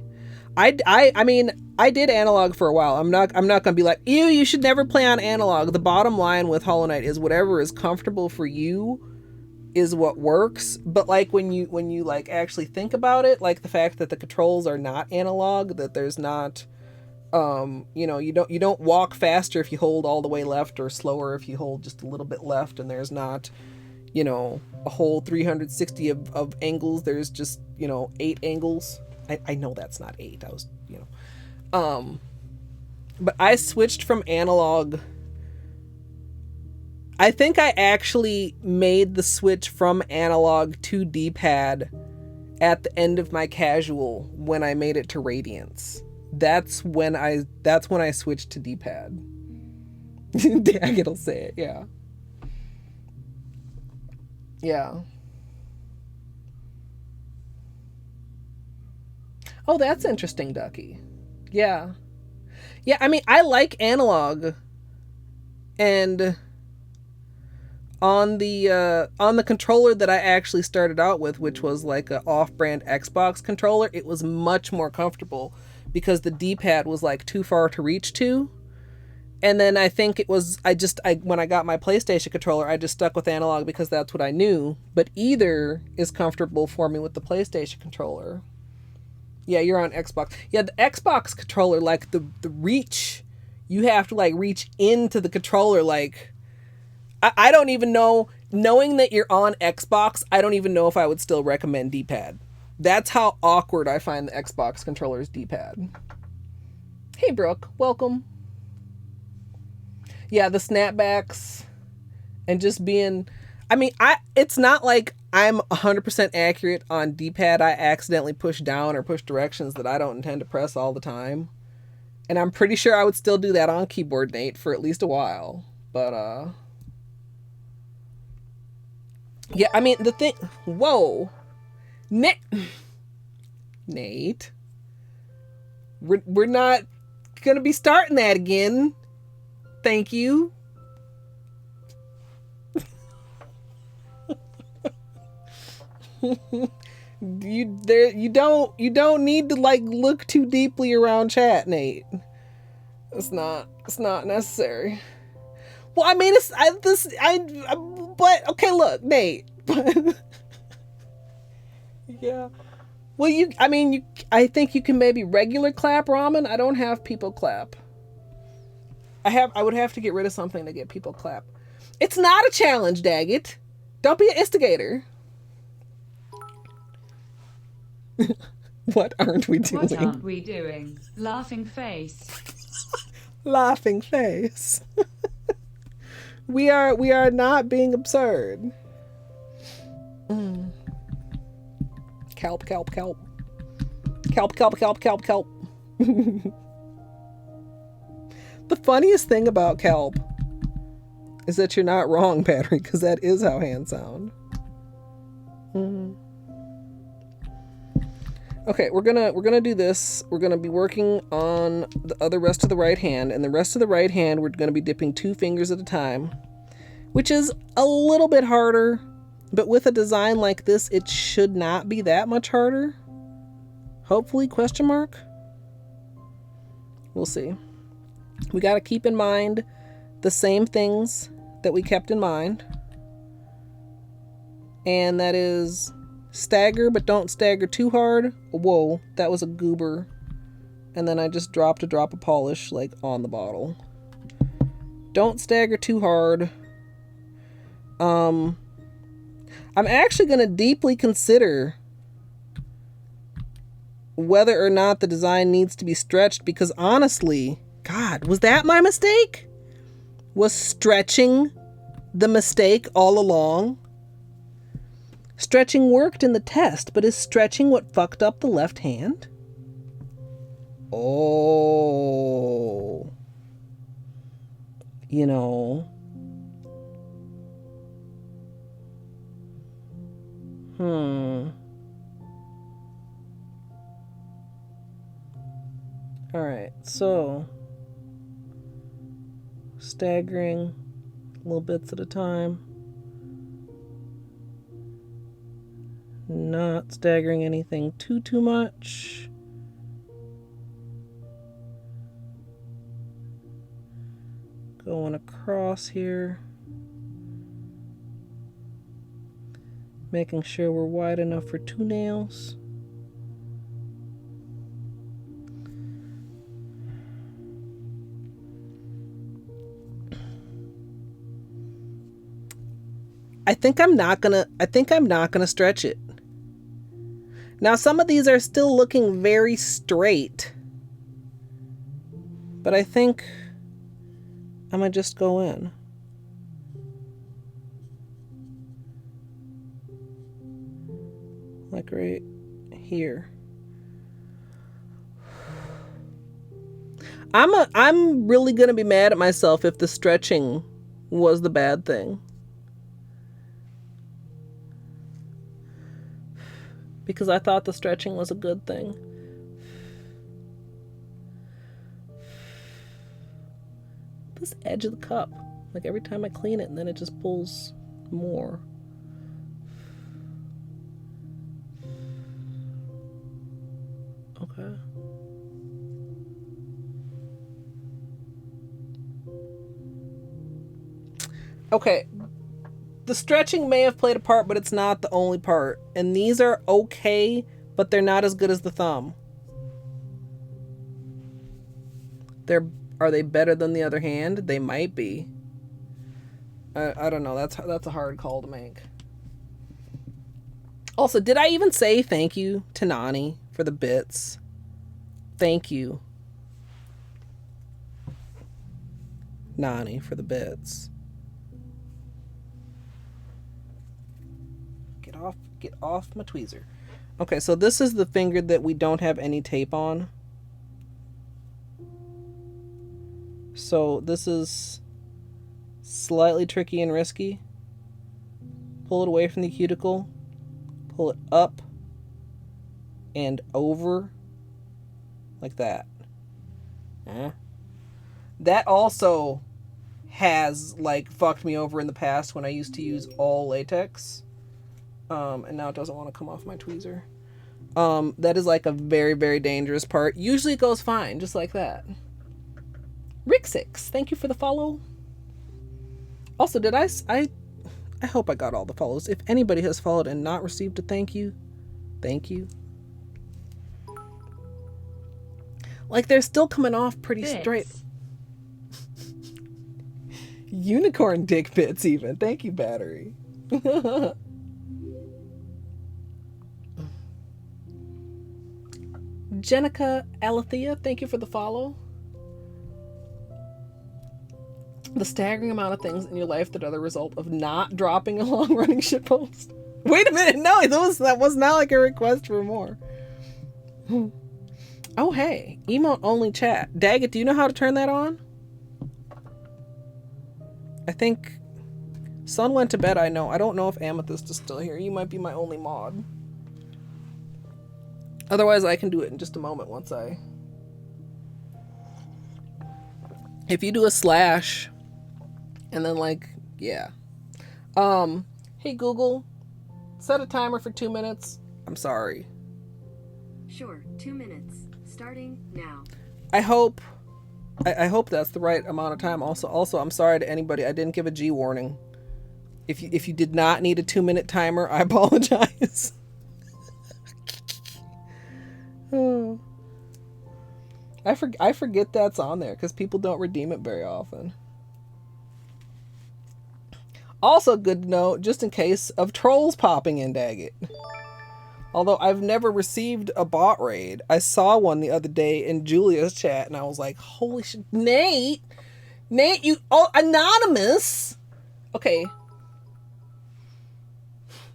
I mean, I did analog for a while. I'm not gonna be like, ew, you should never play on analog. The bottom line with Hollow Knight is whatever is comfortable for you is what works. But like when you like actually think about it, like the fact that the controls are not analog, that there's not you know, you don't walk faster if you hold all the way left, or slower if you hold just a little bit left, and there's not, you know, a whole 360 of angles. There's just, you know, 8 angles. I know that's not 8. I was, you know. But I switched from analog. I think I actually made the switch from analog to D-pad at the end of my casual when I made it to Radiance. That's when I switched to D-pad. Daggett will say it, yeah. Yeah. Oh, that's interesting, Ducky. Yeah. Yeah, I mean, I like analog. And on the controller that I actually started out with, which was like a off-brand Xbox controller, it was much more comfortable because the D-pad was like too far to reach to. And then I think it was, when I got my PlayStation controller, I just stuck with analog because that's what I knew. But either is comfortable for me with the PlayStation controller. Yeah, you're on Xbox. Yeah, the Xbox controller, like the reach, you have to like reach into the controller. Like, I don't even know, knowing that you're on Xbox, I don't even know if I would still recommend D-pad. That's how awkward I find the Xbox controller's D-pad. Hey, Brooke, welcome. Yeah, the snapbacks and just being, I mean, it's not like I'm 100% accurate on D-pad. I accidentally push down or push directions that I don't intend to press all the time. And I'm pretty sure I would still do that on keyboard, Nate, for at least a while. But, yeah, I mean, the thing, whoa. Nate, we're not gonna be starting that again. Thank you. You don't need to like look too deeply around chat, Nate. It's not necessary. Well, I mean, but okay, look, Nate. Yeah. Well, I think you can maybe regular clap ramen. I don't have people clap. I would have to get rid of something to get people clap. It's not a challenge, Daggett. Don't be an instigator. What aren't we doing? What aren't we doing? Laughing face. Laughing face. We are not being absurd. Kelp. Kelp. The funniest thing about kelp is that you're not wrong, Battery, because that is how hands sound. Okay, we're gonna do this. We're gonna be working on the rest of the right hand, and the rest of the right hand we're gonna be dipping 2 fingers at a time, which is a little bit harder, but with a design like this, it should not be that much harder. Hopefully, question mark? We'll see. We got to keep in mind the same things that we kept in mind. And that is stagger, but don't stagger too hard. Whoa, that was a goober. And then I just dropped a drop of polish like on the bottle. Don't stagger too hard. I'm actually going to deeply consider whether or not the design needs to be stretched, because honestly, God, was that my mistake? Was stretching the mistake all along? Stretching worked in the test, but is stretching what fucked up the left hand? Oh. You know. Alright, so staggering little bits at a time. Not staggering anything too much. Going across here. Making sure we're wide enough for 2 nails. I think I'm not gonna stretch it. Now some of these are still looking very straight. But I think I'm gonna just go in. Like right here. I'm really gonna be mad at myself if the stretching was the bad thing. Because I thought the stretching was a good thing. This edge of the cup. Like every time I clean it and then it just pulls more. Okay. Okay. The stretching may have played a part, but it's not the only part. And these are okay, but they're not as good as the thumb. Are they better than the other hand? They might be. I don't know. That's a hard call to make. Also, did I even say thank you to Nani for the bits? Thank you, Nani, for the bits. Get off my tweezer. Okay, so this is the finger that we don't have any tape on. So this is slightly tricky and risky. Pull it away from the cuticle. Pull it up and over like that. That also has like fucked me over in the past when I used to use all latex. And now it doesn't want to come off my tweezer. That is like a very, very dangerous part. Usually it goes fine, just like that. Rick6, thank you for the follow. Also, did I hope I got all the follows. If anybody has followed and not received a thank you. Like they're still coming off pretty straight. Unicorn dick bits even. Thank you, battery. Jenica Alethea, thank you for the follow. The staggering amount of things in your life that are the result of not dropping a long-running shitpost. Wait a minute, no, that was not like a request for more. Oh, hey, emote-only chat. Daggett, do you know how to turn that on? I think Sun went to bed, I know. I don't know if Amethyst is still here. You might be my only mod. Otherwise, I can do it in just a moment once if you do a slash, and then like, yeah. Hey Google, set a timer for 2 minutes. I'm sorry. Sure, 2 minutes. Starting now. I hope that's the right amount of time. Also, I'm sorry to anybody. I didn't give a G warning. If you did not need a 2-minute timer, I apologize. Oh. I forget that's on there because people don't redeem it very often. Also good to know, just in case of trolls popping in, Daggett. Although I've never received a bot raid. I saw one the other day in Julia's chat and I was like, holy shit, Nate, you anonymous. Okay.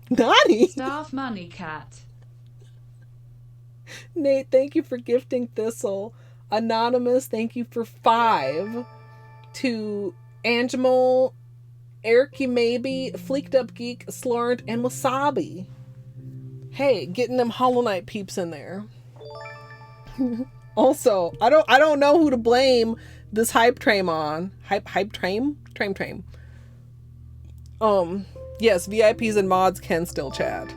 Nani? Staff money cat. Nate, thank you for gifting Thistle. Anonymous, thank you for 5. To Angemol, Ericy Maybe, Fleeked Up Geek, Slurnt, and Wasabi. Hey, getting them Hollow Knight peeps in there. Also, I don't know who to blame this hype train on. Hype train? Train. Yes, VIPs and mods can still chat.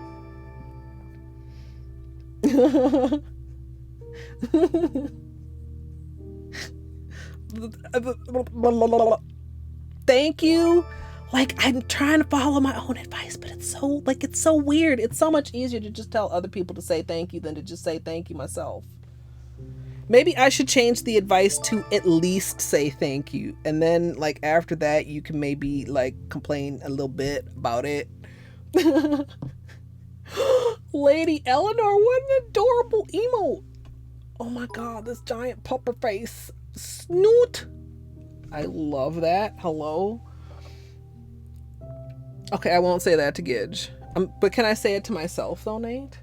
Thank you. Like, I'm trying to follow my own advice, but it's so weird. It's so much easier to just tell other people to say thank you than to just say thank you myself. Maybe I should change the advice to at least say thank you. And then, like, after that, you can maybe, like, complain a little bit about it. Lady Eleanor, what an adorable emote. Oh my god, this giant pupper face snoot. I love that. Hello. Okay, I won't say that to Gidge. But can I say it to myself though, Nate?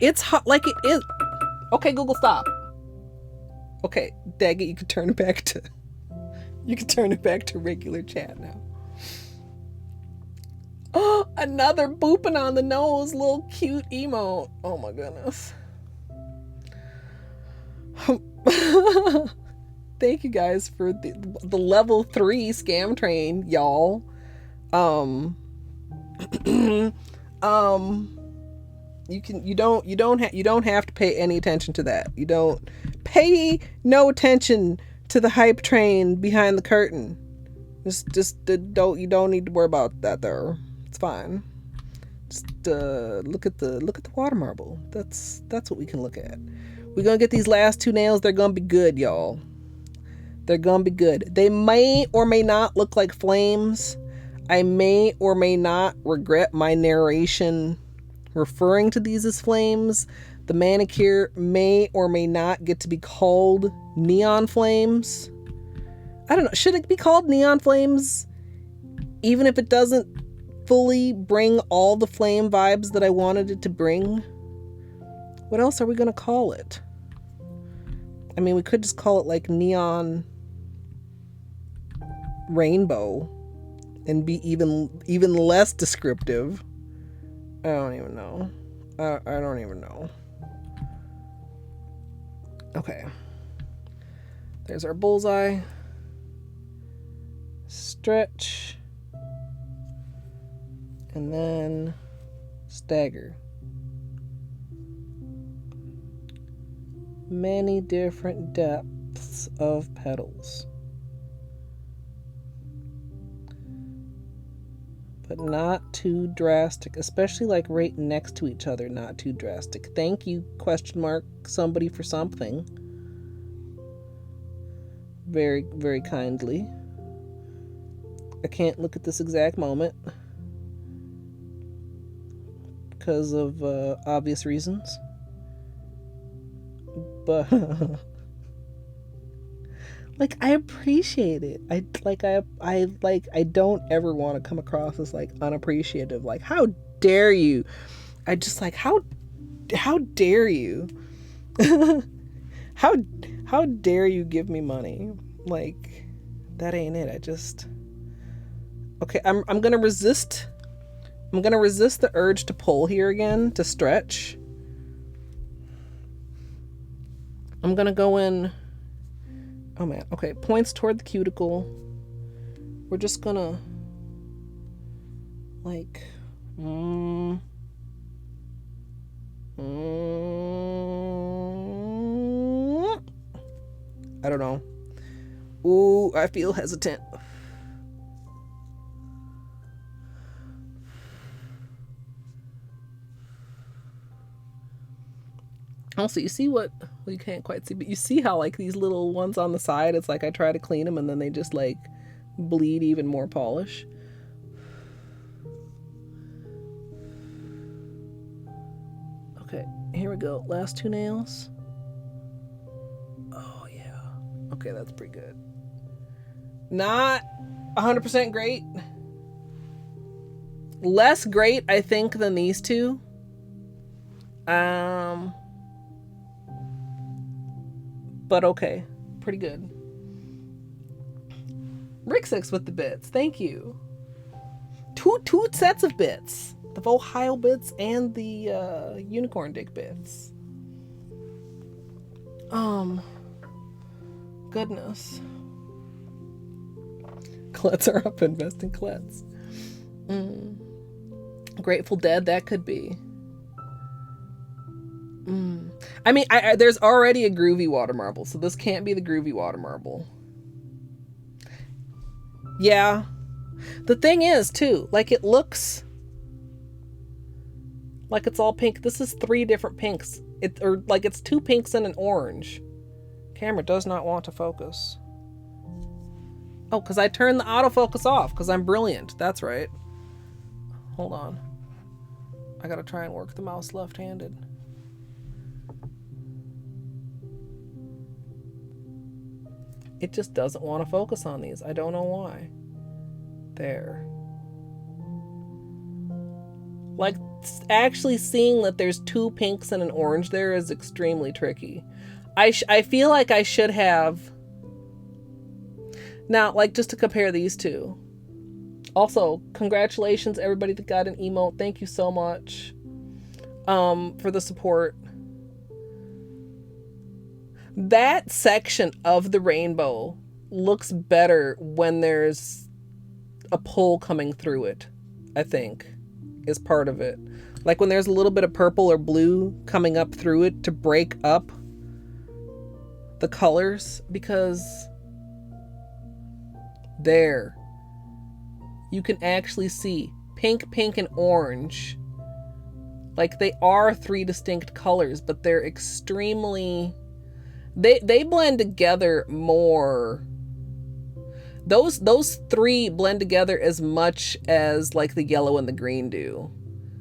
It's hot, like it is. Okay, Google, stop. Okay, Daggett, you can turn it back to regular chat now. Oh, another booping on the nose, little cute emote. Oh my goodness. Thank you guys for the level 3 scam train, y'all. You don't have to pay any attention to that. You don't pay no attention to the hype train behind the curtain. You don't need to worry about that there. It's fine. Just look at the water marble. That's what we can look at. We're gonna get these last 2 nails. They're gonna be good, y'all. They're gonna be good. They may or may not look like flames. I may or may not regret my narration referring to these as flames. The manicure may or may not get to be called neon flames. I don't know. Should it be called neon flames? Even if it doesn't fully bring all the flame vibes that I wanted it to bring? What else are we going to call it? I mean, we could just call it like neon rainbow and be even less descriptive. I don't even know. I don't even know. Okay. There's our bullseye. Stretch. And then stagger. Many different depths of petals. But not too drastic, especially like right next to each other, not too drastic. Thank you, question mark, somebody for something. Very, very kindly. I can't look at this exact moment because of obvious reasons. But like, I appreciate it. I don't ever want to come across as like unappreciative. Like, how dare you? I just like, how dare you? how dare you give me money? Like, that ain't it. I just, okay, I'm gonna resist. I'm gonna resist the urge to pull here again, to stretch. I'm gonna go in. Oh man, okay, points toward the cuticle. We're just gonna like I don't know. Ooh, I feel hesitant. Also, you see what, well, you can't quite see, but you see how like these little ones on the side, it's like I try to clean them and then they just like bleed even more polish. Okay, here we go. Last 2 nails. Oh yeah. Okay, that's pretty good. Not 100% great. Less great, I think, than these 2. But okay, pretty good. Rick6 with the bits, thank you. Two sets of bits. The Ohio bits and the unicorn dick bits. Goodness. Colettes are up. Invest in Colettes. Grateful Dead, that could be. I mean, there's already a groovy water marble, so this can't be the groovy water marble. Yeah. The thing is, too, like, it looks like it's all pink. This is 3 different pinks. Or like it's 2 pinks and an orange. Camera does not want to focus. Oh, because I turned the autofocus off because I'm brilliant. That's right. Hold on. I gotta try and work the mouse left-handed. It just doesn't want to focus on these. I don't know why. There. Like, actually seeing that there's 2 pinks and an orange there is extremely tricky. I feel like I should have... Now, like, just to compare these two. Also, congratulations everybody that got an emote. Thank you so much for the support. That section of the rainbow looks better when there's a pull coming through it, I think, is part of it. Like when there's a little bit of purple or blue coming up through it to break up the colors, because there you can actually see pink, pink, and orange. Like they are 3 distinct colors, but they're extremely... They blend together more. Those 3 blend together as much as like the yellow and the green do.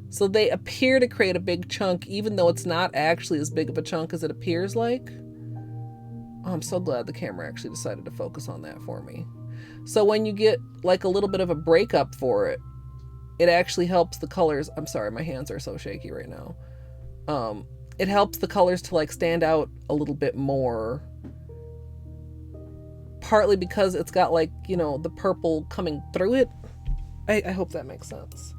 So they appear to create a big chunk, even though it's not actually as big of a chunk as it appears like. Oh, I'm so glad the camera actually decided to focus on that for me. So when you get like a little bit of a breakup for it, it actually helps the colors. I'm sorry, my hands are so shaky right now. It helps the colors to like stand out a little bit more. Partly because it's got like, you know, the purple coming through it. I hope that makes sense.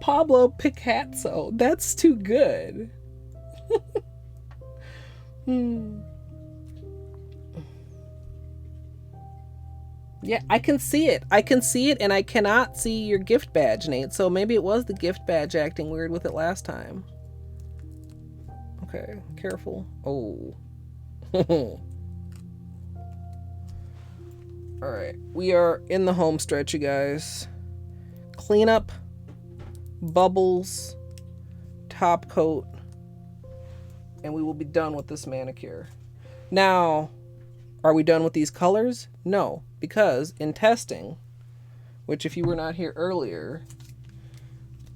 Pablo Picasso. That's too good. Yeah, I can see it. I can see it, and I cannot see your gift badge, Nate. So maybe it was the gift badge acting weird with it last time. Okay, careful. Oh. Alright, we are in the home stretch, you guys. Cleanup, bubbles, top coat, and we will be done with this manicure. Now, are we done with these colors? No, because in testing, which if you were not here earlier,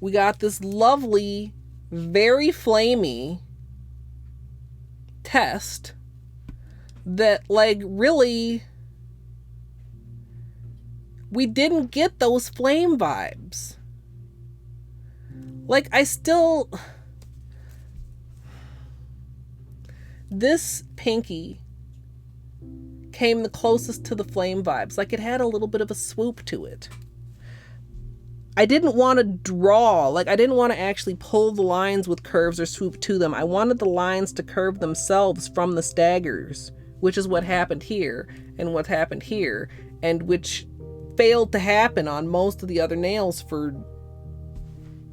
we got this lovely, very flamey test that, like, really, we didn't get those flame vibes. Like, this pinky came the closest to the flame vibes. Like, it had a little bit of a swoop to it. I didn't want to draw, like, I didn't want to actually pull the lines with curves or swoop to them. I wanted the lines to curve themselves from the staggers, which is what happened here, and what happened here, and which failed to happen on most of the other nails for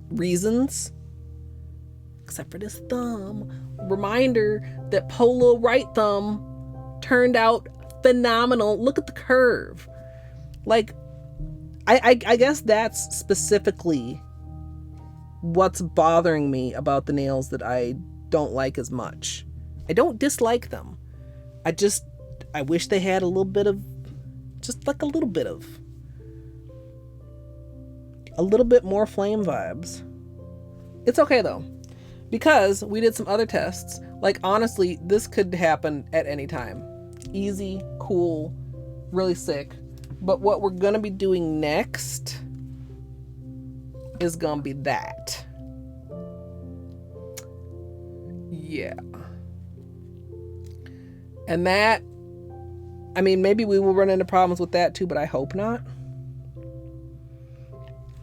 reasons. Except for this thumb. Reminder that Polo right thumb turned out phenomenal. Look at the curve. Like, I guess that's specifically what's bothering me about the nails that I don't like as much. I don't dislike them. I wish they had a little bit of, just like a little bit more flame vibes. It's okay though, because we did some other tests. Like, honestly, this could happen at any time. Easy, cool, really sick. But what we're gonna be doing next is gonna be that. Yeah. And that, I mean, maybe we will run into problems with that too, but I hope not.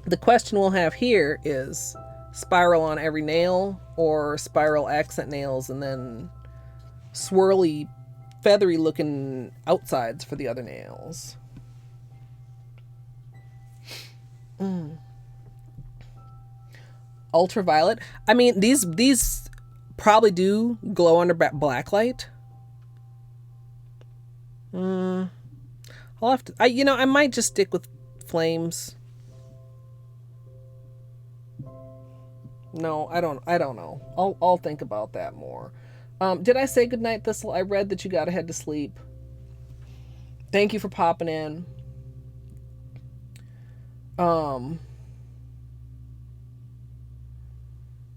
The question we'll have here is, spiral on every nail or spiral accent nails and then swirly, feathery looking outsides for the other nails. Ultraviolet. I mean, these probably do glow under black light. I'll have to. I might just stick with flames. No, I don't know. I'll think about that more. Did I say goodnight, Thistle? I read that you got to head to sleep. Thank you for popping in.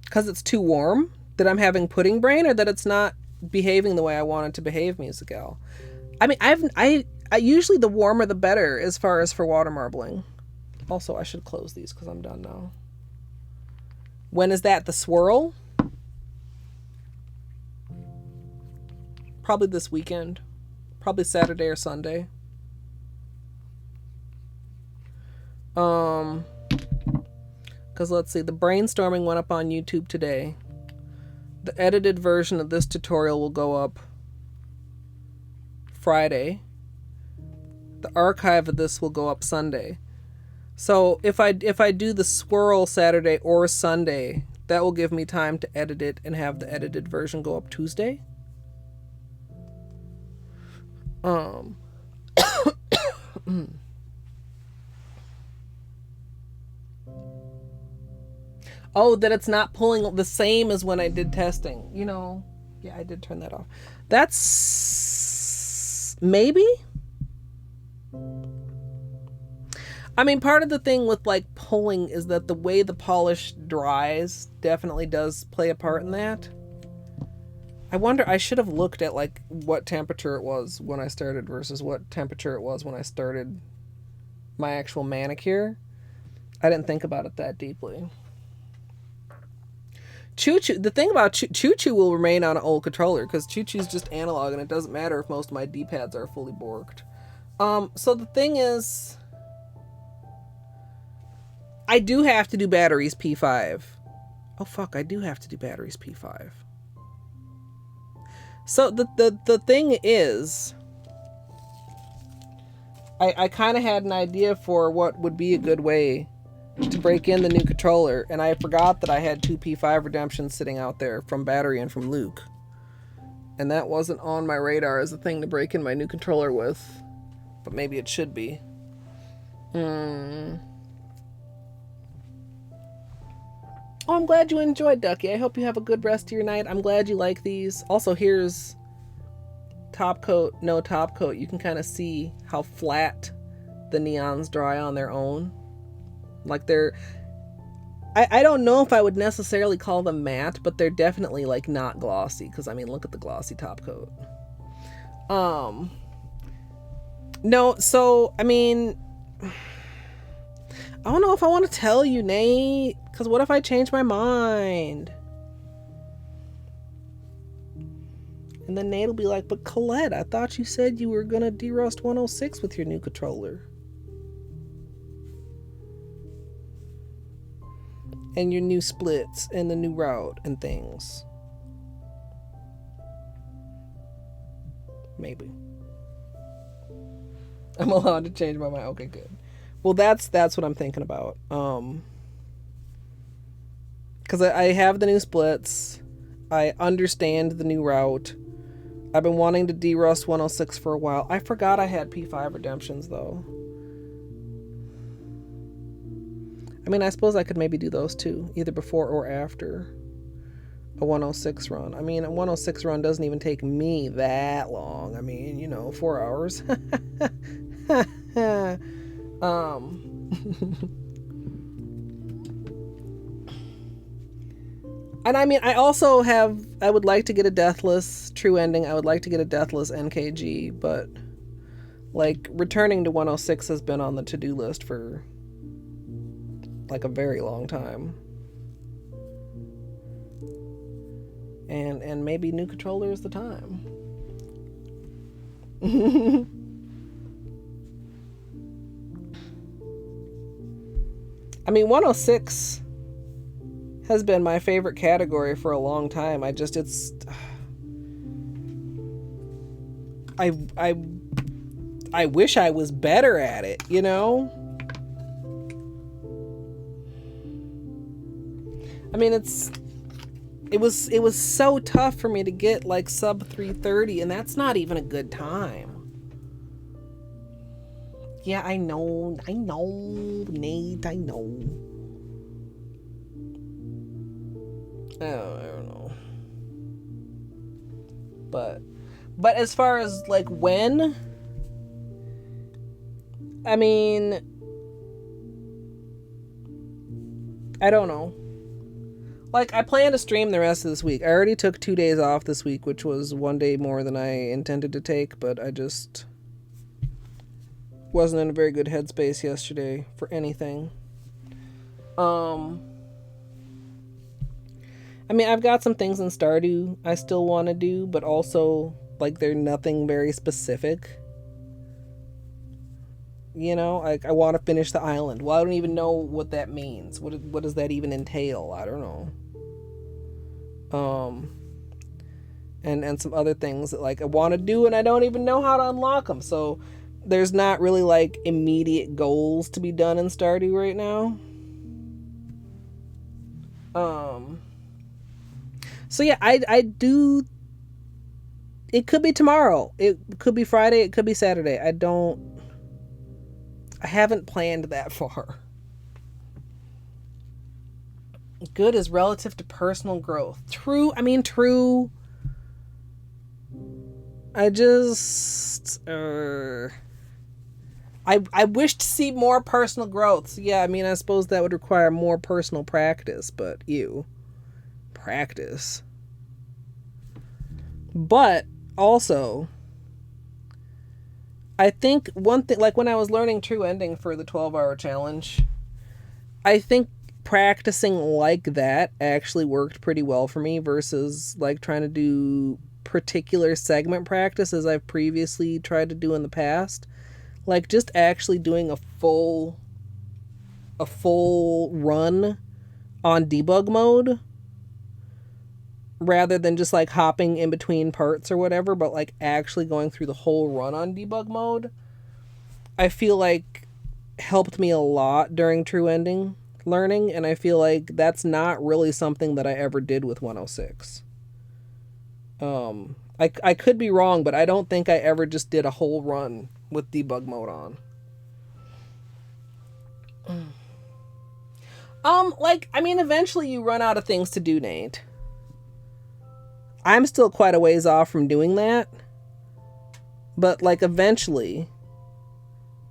Because it's too warm that I'm having pudding brain, or that it's not behaving the way I want it to behave, Musical. I mean, I usually the warmer the better as far as for water marbling. Also, I should close these because I'm done now. When is that? The swirl? Probably this weekend. Probably Saturday or Sunday. Because let's see, the brainstorming went up on YouTube today. The edited version of this tutorial will go up Friday. The archive of this will go up Sunday. So if I do the swirl Saturday or Sunday, that will give me time to edit it and have the edited version go up Tuesday. Oh, that it's not pulling the same as when I did testing. Yeah, I did turn that off. That's maybe. I mean, part of the thing with like pulling is that the way the polish dries definitely does play a part in that. I wonder, I should have looked at like what temperature it was when I started versus what temperature it was when I started my actual manicure. I didn't think about it that deeply. Choo Choo, the thing about Choo Choo will remain on an old controller because Choo Choo's just analog and it doesn't matter if most of my D-pads are fully borked. So the thing is, I do have to do batteries P5. Oh fuck, I do have to do batteries P5. So the thing is, I kind of had an idea for what would be a good way to break in the new controller, and I forgot that I had 2 P5 redemptions sitting out there from Battery and from Luke. And that wasn't on my radar as a thing to break in my new controller with. But maybe it should be. Oh, I'm glad you enjoyed, Ducky. I hope you have a good rest of your night. I'm glad you like these. Also, here's top coat, no top coat. You can kind of see how flat the neons dry on their own. Like they're, I don't know if I would necessarily call them matte, but they're definitely like not glossy. Because I mean, look at the glossy top coat. No, so I mean, I don't know if I want to tell you, Nate. Because what if I change my mind? And then Nate will be like, but Colette, I thought you said you were going to derust 106 with your new controller. And your new splits and the new route and things. Maybe. I'm allowed to change my mind. Okay, good. Well, that's what I'm thinking about. Because I have the new splits. I understand the new route. I've been wanting to derust 106 for a while. I forgot I had P5 redemptions, though. I mean, I suppose I could maybe do those too, either before or after a 106 run. I mean, a 106 run doesn't even take me that long. I mean, 4 hours. And I mean, I would like to get a deathless true ending. I would like to get a deathless NKG, but like returning to 106 has been on the to-do list for like a very long time. And maybe new controller is the time. I mean, 106 has been my favorite category for a long time. I wish I was better at it, you know? I mean, it was so tough for me to get like sub 330, and that's not even a good time. Yeah, I know, Nate, I know. I don't know. But as far as like when, I mean, I don't know. Like, I plan to stream the rest of this week. I already took 2 days off this week, which was 1 day more than I intended to take, but I just wasn't in a very good headspace yesterday for anything. I mean, I've got some things in Stardew I still want to do, but also, like, they're nothing very specific. You know, I want to finish the island. Well, I don't even know what that means. What does that even entail? I don't know. And some other things that, like, I want to do, and I don't even know how to unlock them. So there's not really, like, immediate goals to be done in Stardew right now. So yeah, I do. It could be tomorrow. It could be Friday. It could be Saturday. I haven't planned that far. Good is relative to personal growth. True. I mean, true. I just... I wish to see more personal growth. So yeah, I mean, I suppose that would require more personal practice, but practice. But also, I think one thing, like when I was learning True Ending for the 12-hour challenge, I think practicing like that actually worked pretty well for me versus like trying to do particular segment practice as I've previously tried to do in the past. Like just actually doing a full run on debug mode rather than just like hopping in between parts or whatever, but like actually going through the whole run on debug mode, I feel like helped me a lot during True Ending learning, and I feel like that's not really something that I ever did with 106. I could be wrong, but I don't think I ever just did a whole run with debug mode on. Like, I mean, eventually you run out of things to do, Nate. I'm still quite a ways off from doing that. But, like, eventually,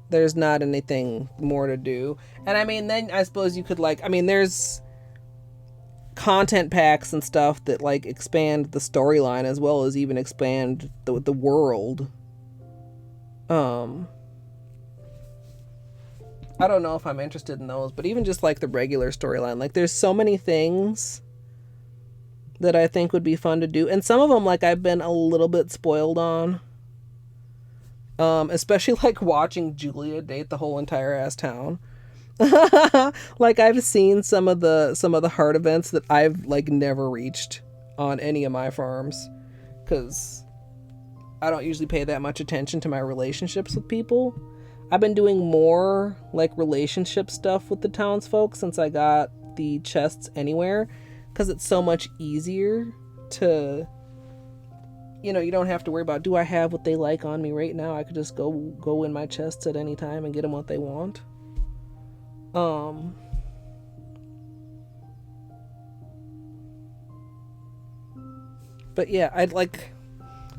there's not anything more to do. And, I mean, then I suppose you could, like, I mean, there's content packs and stuff that, like, expand the storyline as well as even expand the world. I don't know if I'm interested in those, but even just, like, the regular storyline. Like, there's so many things that I think would be fun to do. And some of them, like, I've been a little bit spoiled on. Especially, like, watching Julia date the whole entire ass town. Like, I've seen some of the hard events that I've, like, never reached on any of my farms. Because I don't usually pay that much attention to my relationships with people. I've been doing more, like, relationship stuff with the townsfolk since I got the chests anywhere. Because it's so much easier to, you know, you don't have to worry about, do I have what they like on me right now? I could just go in my chests at any time and get them what they want. But yeah, I'd like,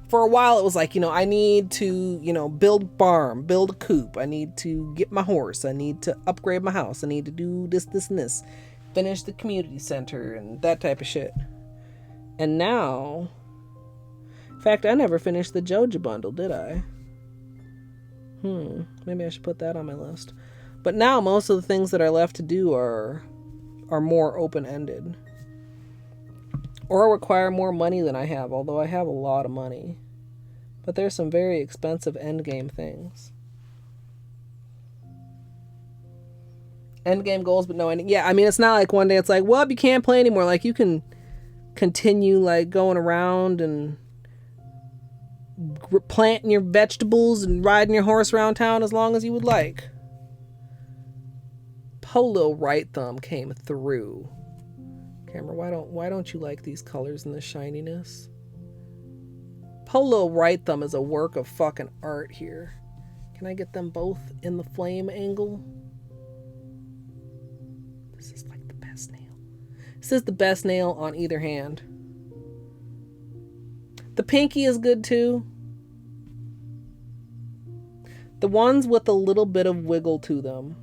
for a while it was like, you know, I need to, you know, build a farm, build a coop. I need to get my horse. I need to upgrade my house. I need to do this, and this. Finish the community center and that type of shit. And now, in fact, I never finished the Joja bundle, did I? Maybe I should put that on my list. But now most of the things that are left to do are more open-ended. Or require more money than I have, although I have a lot of money. But there's some very expensive endgame things. End game goals, but no ending. Yeah, I mean, it's not like one day it's like, well, you can't play anymore. Like, you can continue, like, going around and planting your vegetables and riding your horse around town as long as you would like. Holo right thumb came through. Camera, why don't you like these colors and the shininess? Holo right thumb is a work of fucking art here. Can I get them both in the flame angle? This is like the best nail. This is the best nail on either hand. The pinky is good too. The ones with a little bit of wiggle to them.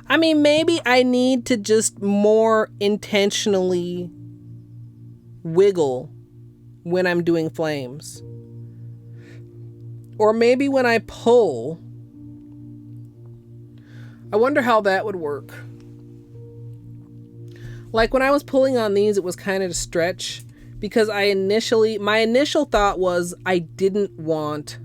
I mean, maybe I need to just more intentionally wiggle when I'm doing flames. Or maybe when I pull. I wonder how that would work. Like when I was pulling on these, it was kind of a stretch because my initial thought was I didn't want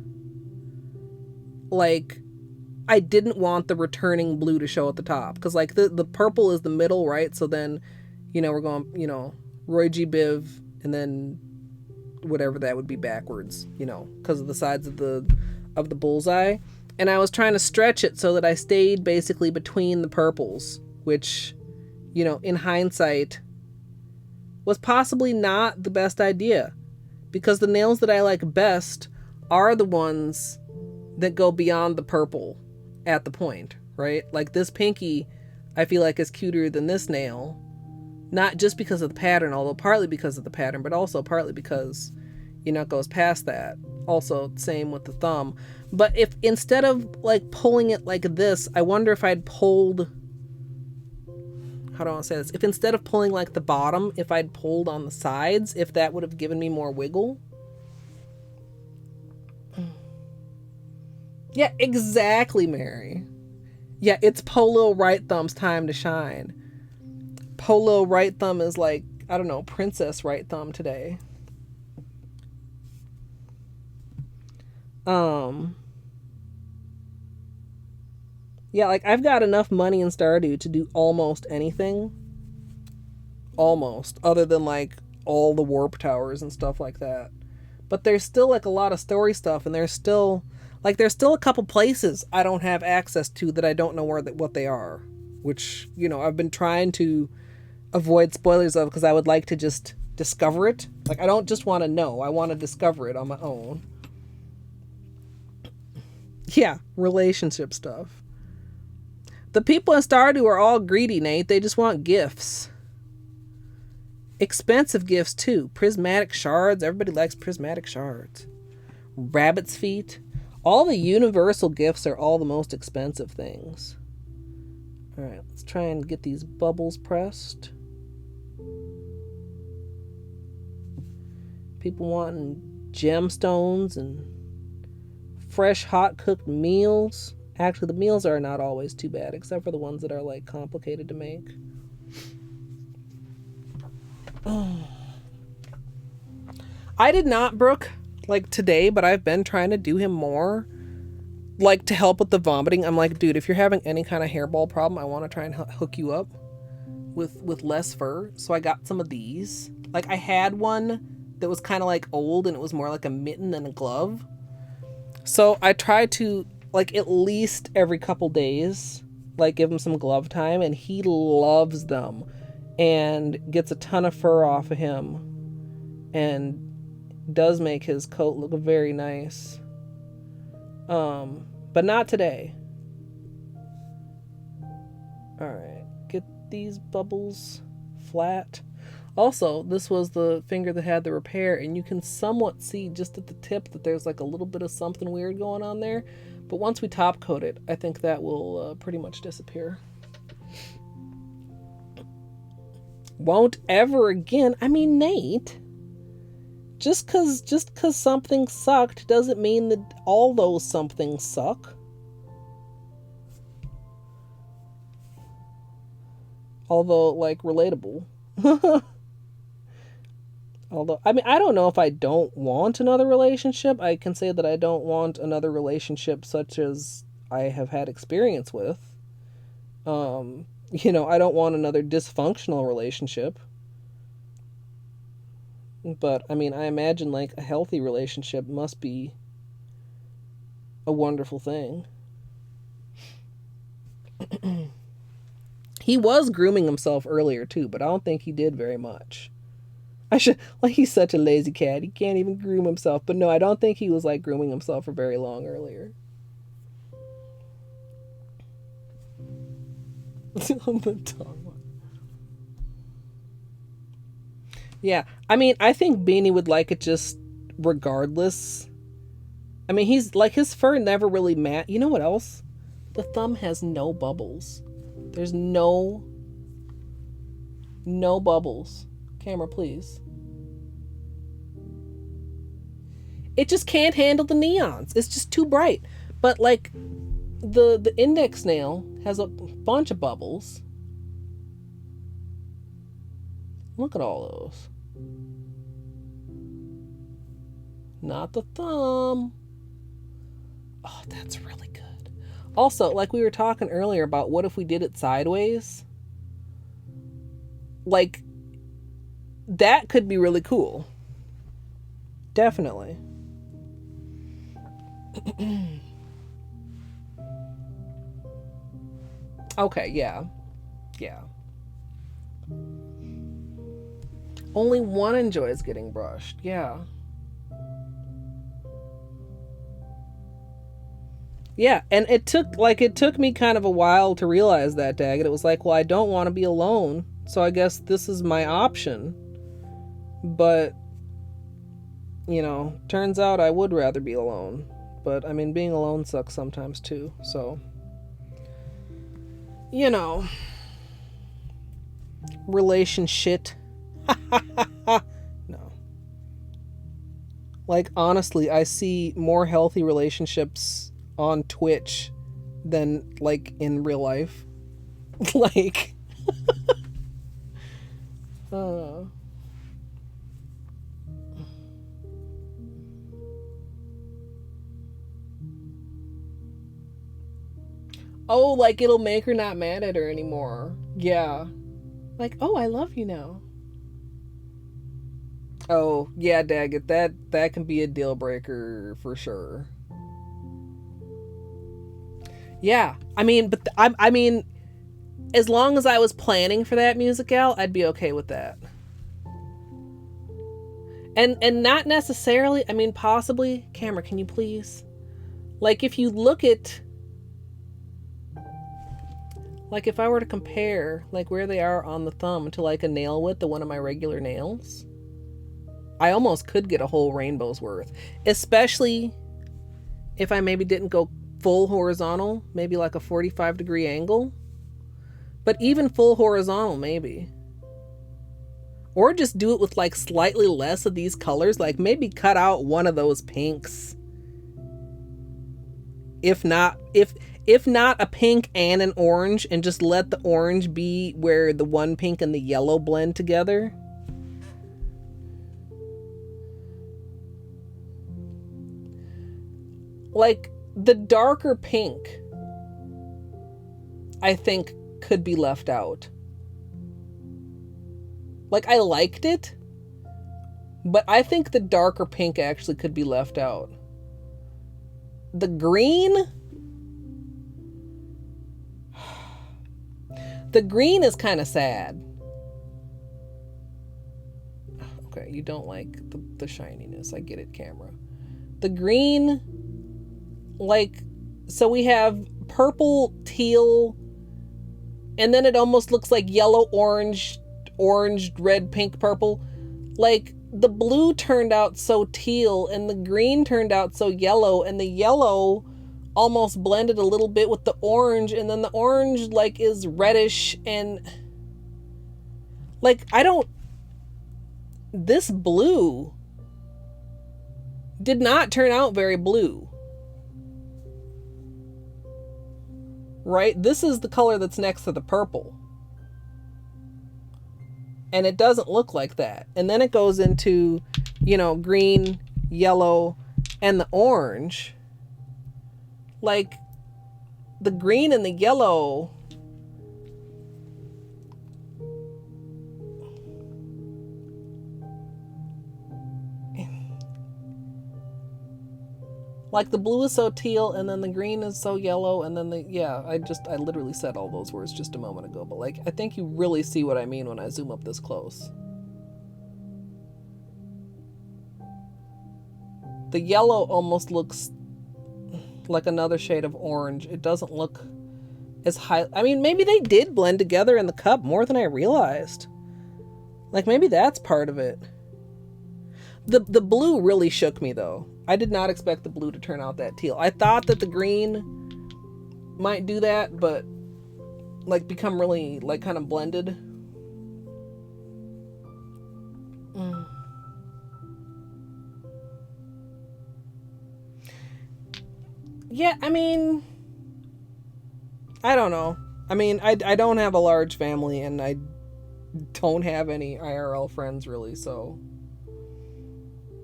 the returning blue to show at the top. Because, like, the purple is the middle, right? So then, we're going, Roy G. Biv, and then whatever that would be backwards, because of the sides of the bullseye. And I was trying to stretch it so that I stayed basically between the purples, which, in hindsight, was possibly not the best idea. Because the nails that I like best are the ones that go beyond the purple at the point, right? Like this pinky, I feel like is cuter than this nail, not just because of the pattern, although partly because of the pattern, but also partly because, it goes past that. Also, same with the thumb. But if instead of like pulling it like this, I wonder if I'd pulled, how do I want to say this? If instead of pulling like the bottom, if I'd pulled on the sides, if that would have given me more wiggle. Yeah, exactly, Mary. Yeah, it's Polo right thumb's time to shine. Polo right thumb is like, I don't know, princess right thumb today. Yeah, like I've got enough money in Stardew to do almost anything. Almost. Other than like all the warp towers and stuff like that. But there's still like a lot of story stuff, and there's still a couple places I don't have access to that I don't know what they are. Which, I've been trying to avoid spoilers of because I would like to just discover it. Like, I don't just want to know. I want to discover it on my own. Yeah, relationship stuff. The people in Stardew are all greedy, Nate. They just want gifts. Expensive gifts, too. Prismatic shards. Everybody likes prismatic shards. Rabbit's feet. All the universal gifts are all the most expensive things. Alright, let's try and get these bubbles pressed. People wanting gemstones and fresh hot cooked meals. Actually, the meals are not always too bad, except for the ones that are like complicated to make. I did not, Brooke, like today, but I've been trying to do him more, like to help with the vomiting. I'm like, dude, if you're having any kind of hairball problem, I want to try and hook you up with less fur. So I got some of these. Like I had one that was kind of like old and it was more like a mitten than a glove. So I try to like at least every couple days, like give him some glove time, and he loves them and gets a ton of fur off of him and does make his coat look very nice. But not today. Alright, get these bubbles flat. Also, this was the finger that had the repair, and you can somewhat see just at the tip that there's like a little bit of something weird going on there. But once we top coat it, I think that will pretty much disappear. Won't ever again. I mean, Nate, just cause something sucked doesn't mean that all those somethings suck. Although, like, relatable. Although, I mean, I don't know if I don't want another relationship. I can say that I don't want another relationship such as I have had experience with. I don't want another dysfunctional relationship. But, I mean, I imagine, like, a healthy relationship must be a wonderful thing. He was grooming himself earlier, too, but I don't think he did very much. He's such a lazy cat. He can't even groom himself. But no, I don't think he was, like, grooming himself for very long earlier. On the tongue. Yeah, I mean, I think Beanie would like it just regardless. I mean, he's like, his fur never really You know what else? The thumb has no bubbles. There's no bubbles. Camera, please. It just can't handle the neons. It's just too bright. But like the index nail has a bunch of bubbles. Look at all those. Not the thumb. Oh, that's really good. Also, like we were talking earlier about what if we did it sideways? Like, that could be really cool. Definitely. Okay, yeah. Yeah. Only one enjoys getting brushed. Yeah. Yeah, and it took me kind of a while to realize that, Daggett. It was like, well, I don't want to be alone, so I guess this is my option. But, turns out I would rather be alone. But, I mean, being alone sucks sometimes, too, so... Relationship. No. Like, honestly, I see more healthy relationships on Twitch than, like, in real life. Like... Oh, like, it'll make her not mad at her anymore. Yeah. Like, oh, I love you now. Oh, yeah, Daggett, that can be a deal breaker for sure. Yeah, I mean, I mean, as long as I was planning for that musicale, I'd be okay with that. And not necessarily, I mean, possibly, camera, can you please? Like, if you look at, like, if I were to compare, like, where they are on the thumb to, like, a nail width of one of my regular nails, I almost could get a whole rainbow's worth. Especially if I maybe didn't go full horizontal, maybe like a 45-degree angle. But even full horizontal, maybe. Or just do it with, like, slightly less of these colors. Like, maybe cut out one of those pinks. If not a pink and an orange, and just let the orange be where the one pink and the yellow blend together. Like, the darker pink, I think, could be left out. Like, I liked it, but I think the darker pink actually could be left out. The green... The green is kind of sad. Okay, you don't like the shininess. I get it, camera. The green, like, so we have purple, teal, and then it almost looks like yellow, orange, red, pink, purple. Like, the blue turned out so teal, and the green turned out so yellow, and the yellow almost blended a little bit with the orange, and then the orange, like, is reddish, and, like, this blue did not turn out very blue. Right? This is the color that's next to the purple. And it doesn't look like that. And then it goes into, green, yellow, and the orange. Like, the green and the yellow Like the blue is so teal and then the green is so yellow and then I literally said all those words just a moment ago, but like I think you really see what I mean when I zoom up this close. The yellow almost looks like another shade of orange. It doesn't look as high. I mean, maybe they did blend together in the cup more than I realized. Like maybe that's part of it. The blue really shook me though. I did not expect the blue to turn out that teal. I thought that the green might do that, but like become really like kind of blended. Yeah, I mean, I don't know. I mean, I don't have a large family and I don't have any IRL friends really, so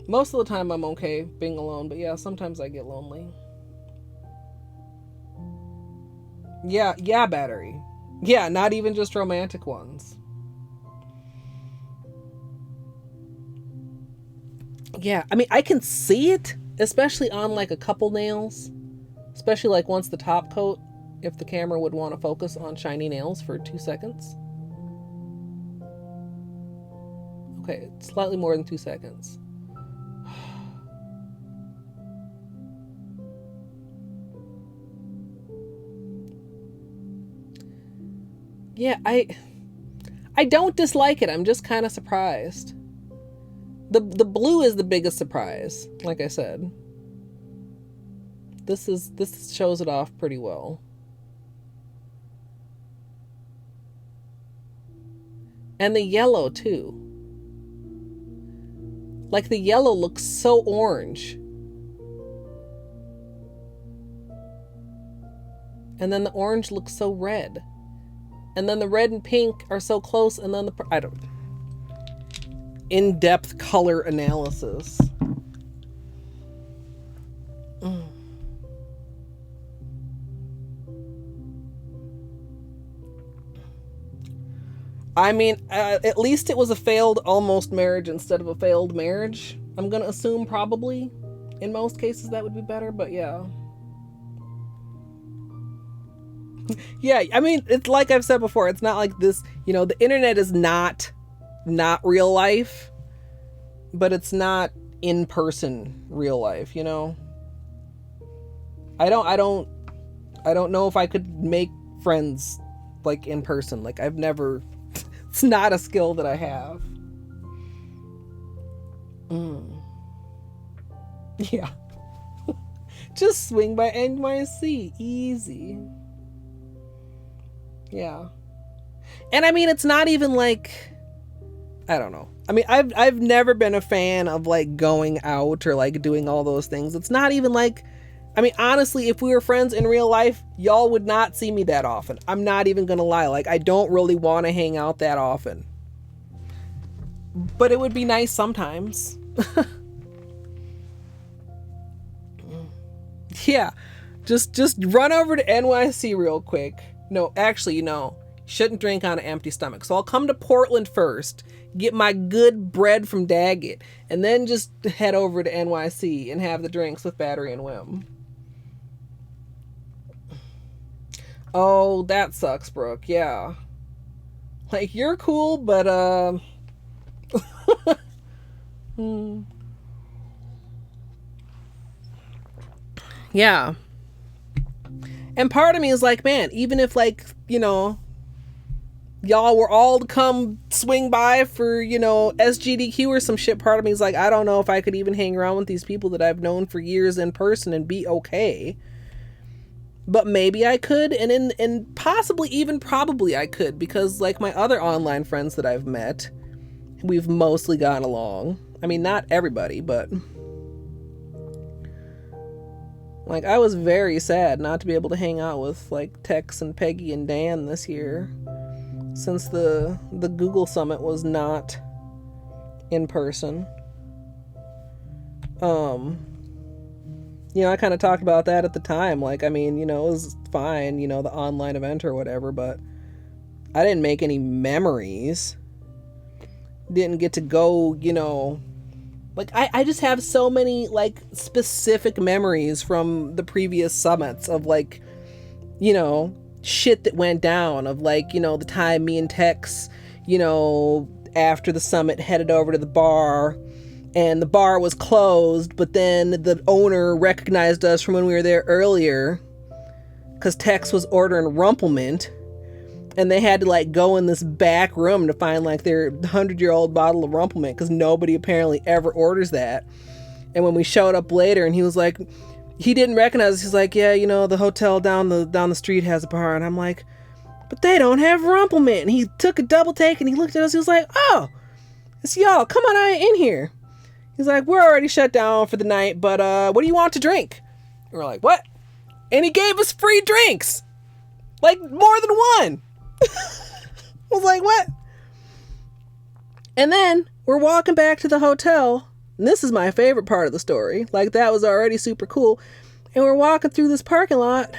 most of the time I'm okay being alone, but yeah, sometimes I get lonely. Yeah, battery. Yeah, not even just romantic ones. Yeah, I mean, I can see it, especially on like a couple nails, especially like once the top coat, if the camera would want to focus on shiny nails for 2 seconds. Okay, slightly more than 2 seconds. Yeah, I don't dislike it. I'm just kind of surprised. The blue is the biggest surprise, like I said. This shows it off pretty well. And the yellow too. Like the yellow looks so orange. And then the orange looks so red. And then the red and pink are so close, and then I don't... In-depth color analysis. I mean, at least it was a failed almost marriage instead of a failed marriage. I'm gonna assume probably. In most cases that would be better, but yeah. Yeah, I mean, it's like I've said before, it's not like this, you know, the internet is not real life, but it's not in-person real life, you know? I don't know if I could make friends like in person. Like I've never, it's not a skill that I have. Yeah. Just swing by NYC, easy. Yeah. And I mean, it's not even like, I don't know. I mean, I've never been a fan of like going out or like doing all those things. It's not even like, I mean, honestly, if we were friends in real life, y'all would not see me that often. I'm not even gonna lie. Like, I don't really want to hang out that often. But it would be nice sometimes. Yeah. Just run over to NYC real quick. No, actually, no. Shouldn't drink on an empty stomach. So I'll come to Portland first, get my good bread from Daggett, and then just head over to NYC and have the drinks with Battery and Whim. Oh, that sucks, Brooke. Yeah. Like, you're cool, but, Yeah. And part of me is like, man, even if like, you know, y'all were all to come swing by for, you know, SGDQ or some shit, part of me is like, I don't know if I could even hang around with these people that I've known for years in person and be okay. But maybe I could, and possibly even probably I could, because like my other online friends that I've met, we've mostly gotten along. I mean, not everybody, but like, I was very sad not to be able to hang out with, like, Tex and Peggy and Dan this year, since the Google Summit was not in person. You know, I kind of talked about that at the time. Like, I mean, you know, it was fine, you know, the online event or whatever, but I didn't make any memories. Didn't get to go, you know, Like, I just have so many, like, specific memories from the previous summits of, like, you know, shit that went down, of, like, you know, the time me and Tex, you know, after the summit headed over to the bar, and the bar was closed, but then the owner recognized us from when we were there earlier, because Tex was ordering Rumplemint, and they had to, like, go in this back room to find, like, their 100-year-old bottle of Rumplemint, because nobody apparently ever orders that. And when we showed up later, and he was like, he didn't recognize us. He's like, yeah, you know, the hotel down the street has a bar. And I'm like, but they don't have Rumplemint. And he took a double take, and he looked at us. He was like, oh, it's y'all. Come on in here. He's like, we're already shut down for the night, but what do you want to drink? And we're like, what? And he gave us free drinks. Like, more than one. I was like, what? And then we're walking back to the hotel, and this is my favorite part of the story. Like, that was already super cool. And we're walking through this parking lot,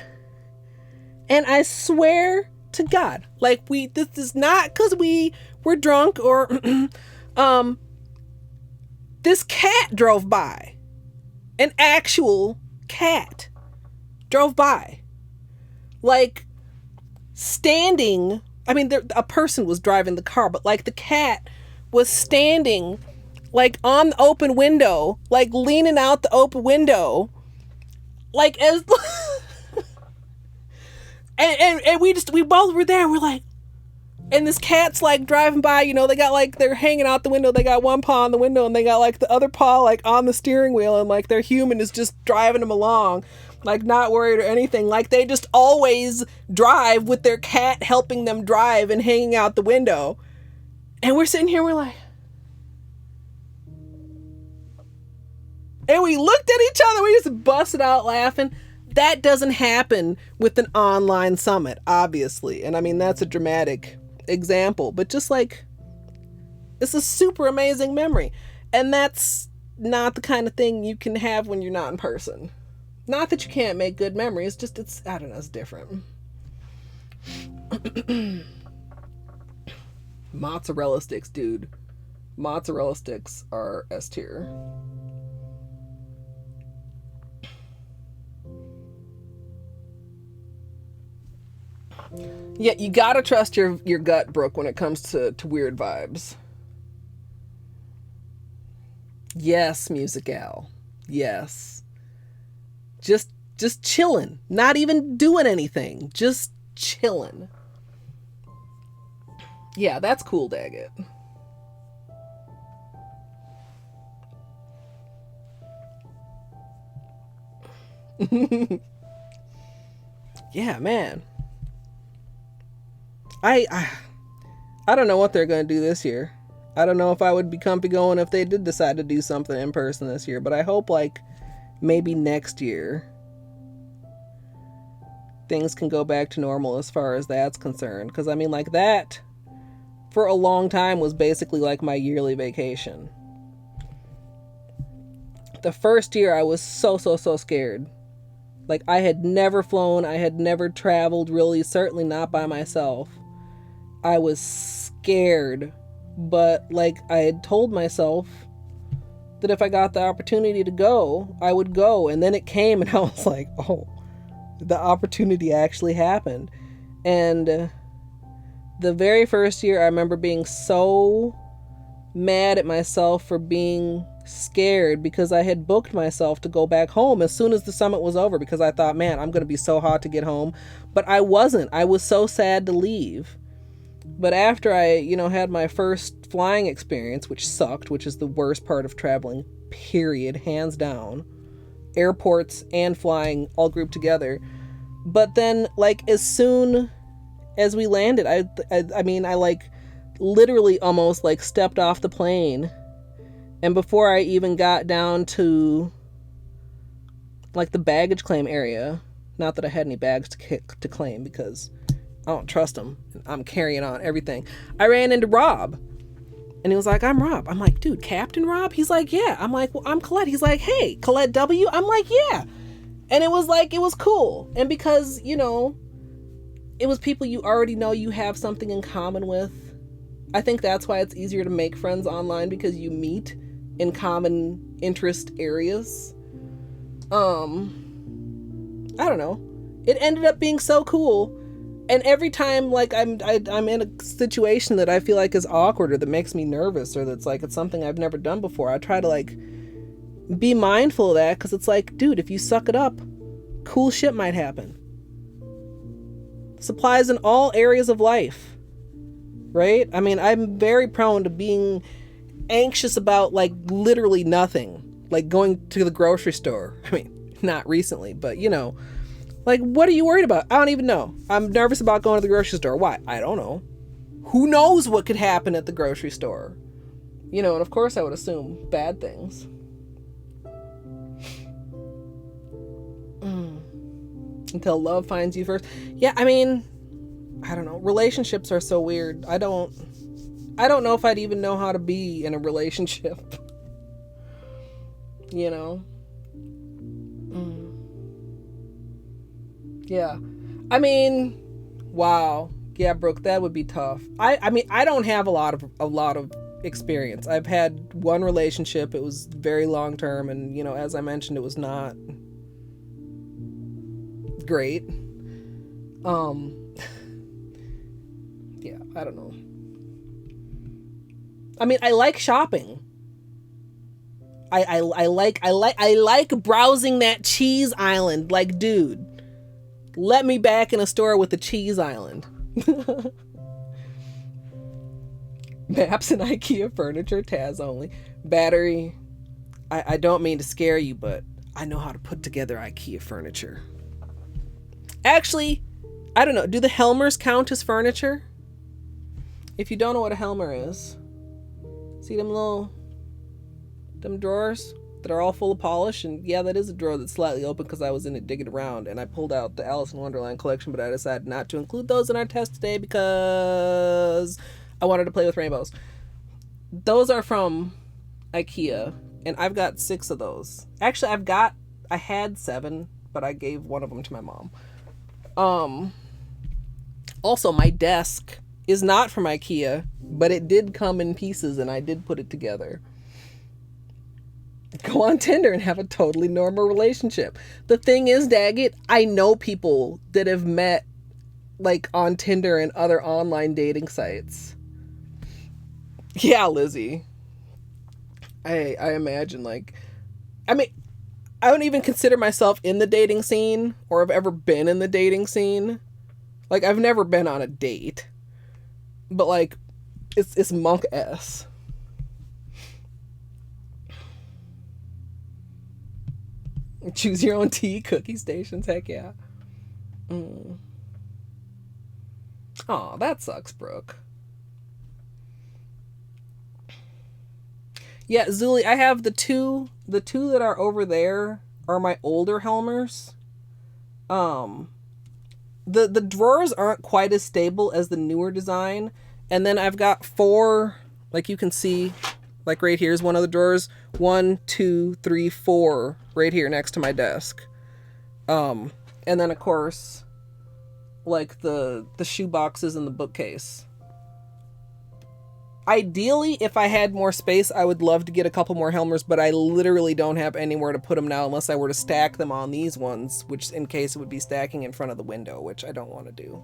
and I swear to God, like, this is not because we were drunk or this cat drove by. An actual cat drove by. Like, standing, I mean, a person was driving the car, but, like, the cat was standing, like, on the open window, like, leaning out the open window, like, as and we both were there. We're like, and this cat's, like, driving by, you know, they got, like, they're hanging out the window, they got one paw on the window, and they got, like, the other paw, like, on the steering wheel, and, like, their human is just driving them along, like, not worried or anything. Like, they just always drive with their cat helping them drive and hanging out the window. And we're sitting here, we're like, and we looked at each other, we just busted out laughing. That doesn't happen with an online summit, obviously. And I mean, that's a dramatic example, but just, like, it's a super amazing memory. And that's not the kind of thing you can have when you're not in person. Not that you can't make good memories, just it's, I don't know, it's different. Mozzarella sticks, dude. Mozzarella sticks are S tier. Yeah, you gotta trust your gut, Brooke, when it comes to weird vibes. Yes, Music Al. Yes. Just chilling, not even doing anything, just chilling. Yeah, that's cool, Daggett. Yeah, man. I don't know what they're gonna do this year. I don't know if I would be comfy going if they did decide to do something in person this year, but I hope, like, maybe next year things can go back to normal as far as that's concerned. Because, I mean, like, that for a long time was basically like my yearly vacation. The first year I was so scared. Like, I had never flown, I had never traveled, really, certainly not by myself. I was scared, but, like, I had told myself that if I got the opportunity to go, I would go. And then it came, and I was like, oh, the opportunity actually happened. And the very first year, I remember being so mad at myself for being scared because I had booked myself to go back home as soon as the summit was over, because I thought, man, I'm going to be so hot to get home. But I wasn't. I was so sad to leave. But after I, had my first flying experience, which sucked, which is the worst part of traveling, period, hands down. Airports and flying all grouped together. But then, like, as soon as we landed, I mean, I like literally almost like stepped off the plane. And before I even got down to like the baggage claim area, not that I had any bags to claim because I don't trust them. I'm carrying on everything. I ran into Rob. And he was like, I'm Rob. I'm like, dude, Captain Rob? He's like, yeah. I'm like, well, I'm Colette. He's like, hey, Colette W? I'm like, yeah. And it was like, it was cool. And because, it was people you already know you have something in common with. I think that's why it's easier to make friends online, because you meet in common interest areas. I don't know. It ended up being so cool. And every time, like, I'm in a situation that I feel like is awkward or that makes me nervous or that's like, it's something I've never done before, I try to, like, be mindful of that, because it's like, dude, if you suck it up, cool shit might happen. Supplies in all areas of life, right? I mean, I'm very prone to being anxious about, like, literally nothing. Like going to the grocery store. I mean, not recently, but, you know, like, what are you worried about? I don't even know. I'm nervous about going to the grocery store. Why? I don't know. Who knows what could happen at the grocery store? You know, and of course I would assume bad things. Until love finds you first. Yeah, I mean, I don't know. Relationships are so weird. I don't know if I'd even know how to be in a relationship. You know? Yeah. I mean, wow. Yeah, Brooke, that would be tough. I mean, I don't have a lot of experience. I've had one relationship. It was very long term, and, you know, as I mentioned, it was not great. Yeah, I don't know. I mean, I like shopping. I like browsing that cheese island. Like, dude, let me back in a store with the cheese island. Maps and IKEA furniture, Taz only. Battery. I don't mean to scare you, but I know how to put together IKEA furniture. Actually, I don't know. Do the Helmers count as furniture? If you don't know what a Helmer is, see them drawers that are all full of polish? And yeah, that is a drawer that's slightly open because I was in it digging around, and I pulled out the Alice in Wonderland collection, but I decided not to include those in our test today because I wanted to play with rainbows. Those are from IKEA, and I've got 6 of those. Actually, I had 7, but I gave one of them to my mom. Also, my desk is not from IKEA, but it did come in pieces, and I did put it together. Go on Tinder and have a totally normal relationship. The thing is, Daggett, I know people that have met, like, on Tinder and other online dating sites. Yeah, Lizzie. I imagine, like, I mean, I don't even consider myself in the dating scene or have ever been in the dating scene. Like, I've never been on a date. But, like, it's Monk S. Choose your own tea, cookie stations, heck yeah. Oh, that sucks, Brooke. Yeah, Zuli, I have the two that are over there are my older Helmers. The drawers aren't quite as stable as the newer design. And then I've got 4, like you can see, like right here is one of the drawers. 1, 2, 3, 4 right here next to my desk. And then of course, like the shoe boxes in the bookcase. Ideally, if I had more space, I would love to get a couple more Helmers, but I literally don't have anywhere to put them now unless I were to stack them on these ones, which in case it would be stacking in front of the window, which I don't want to do.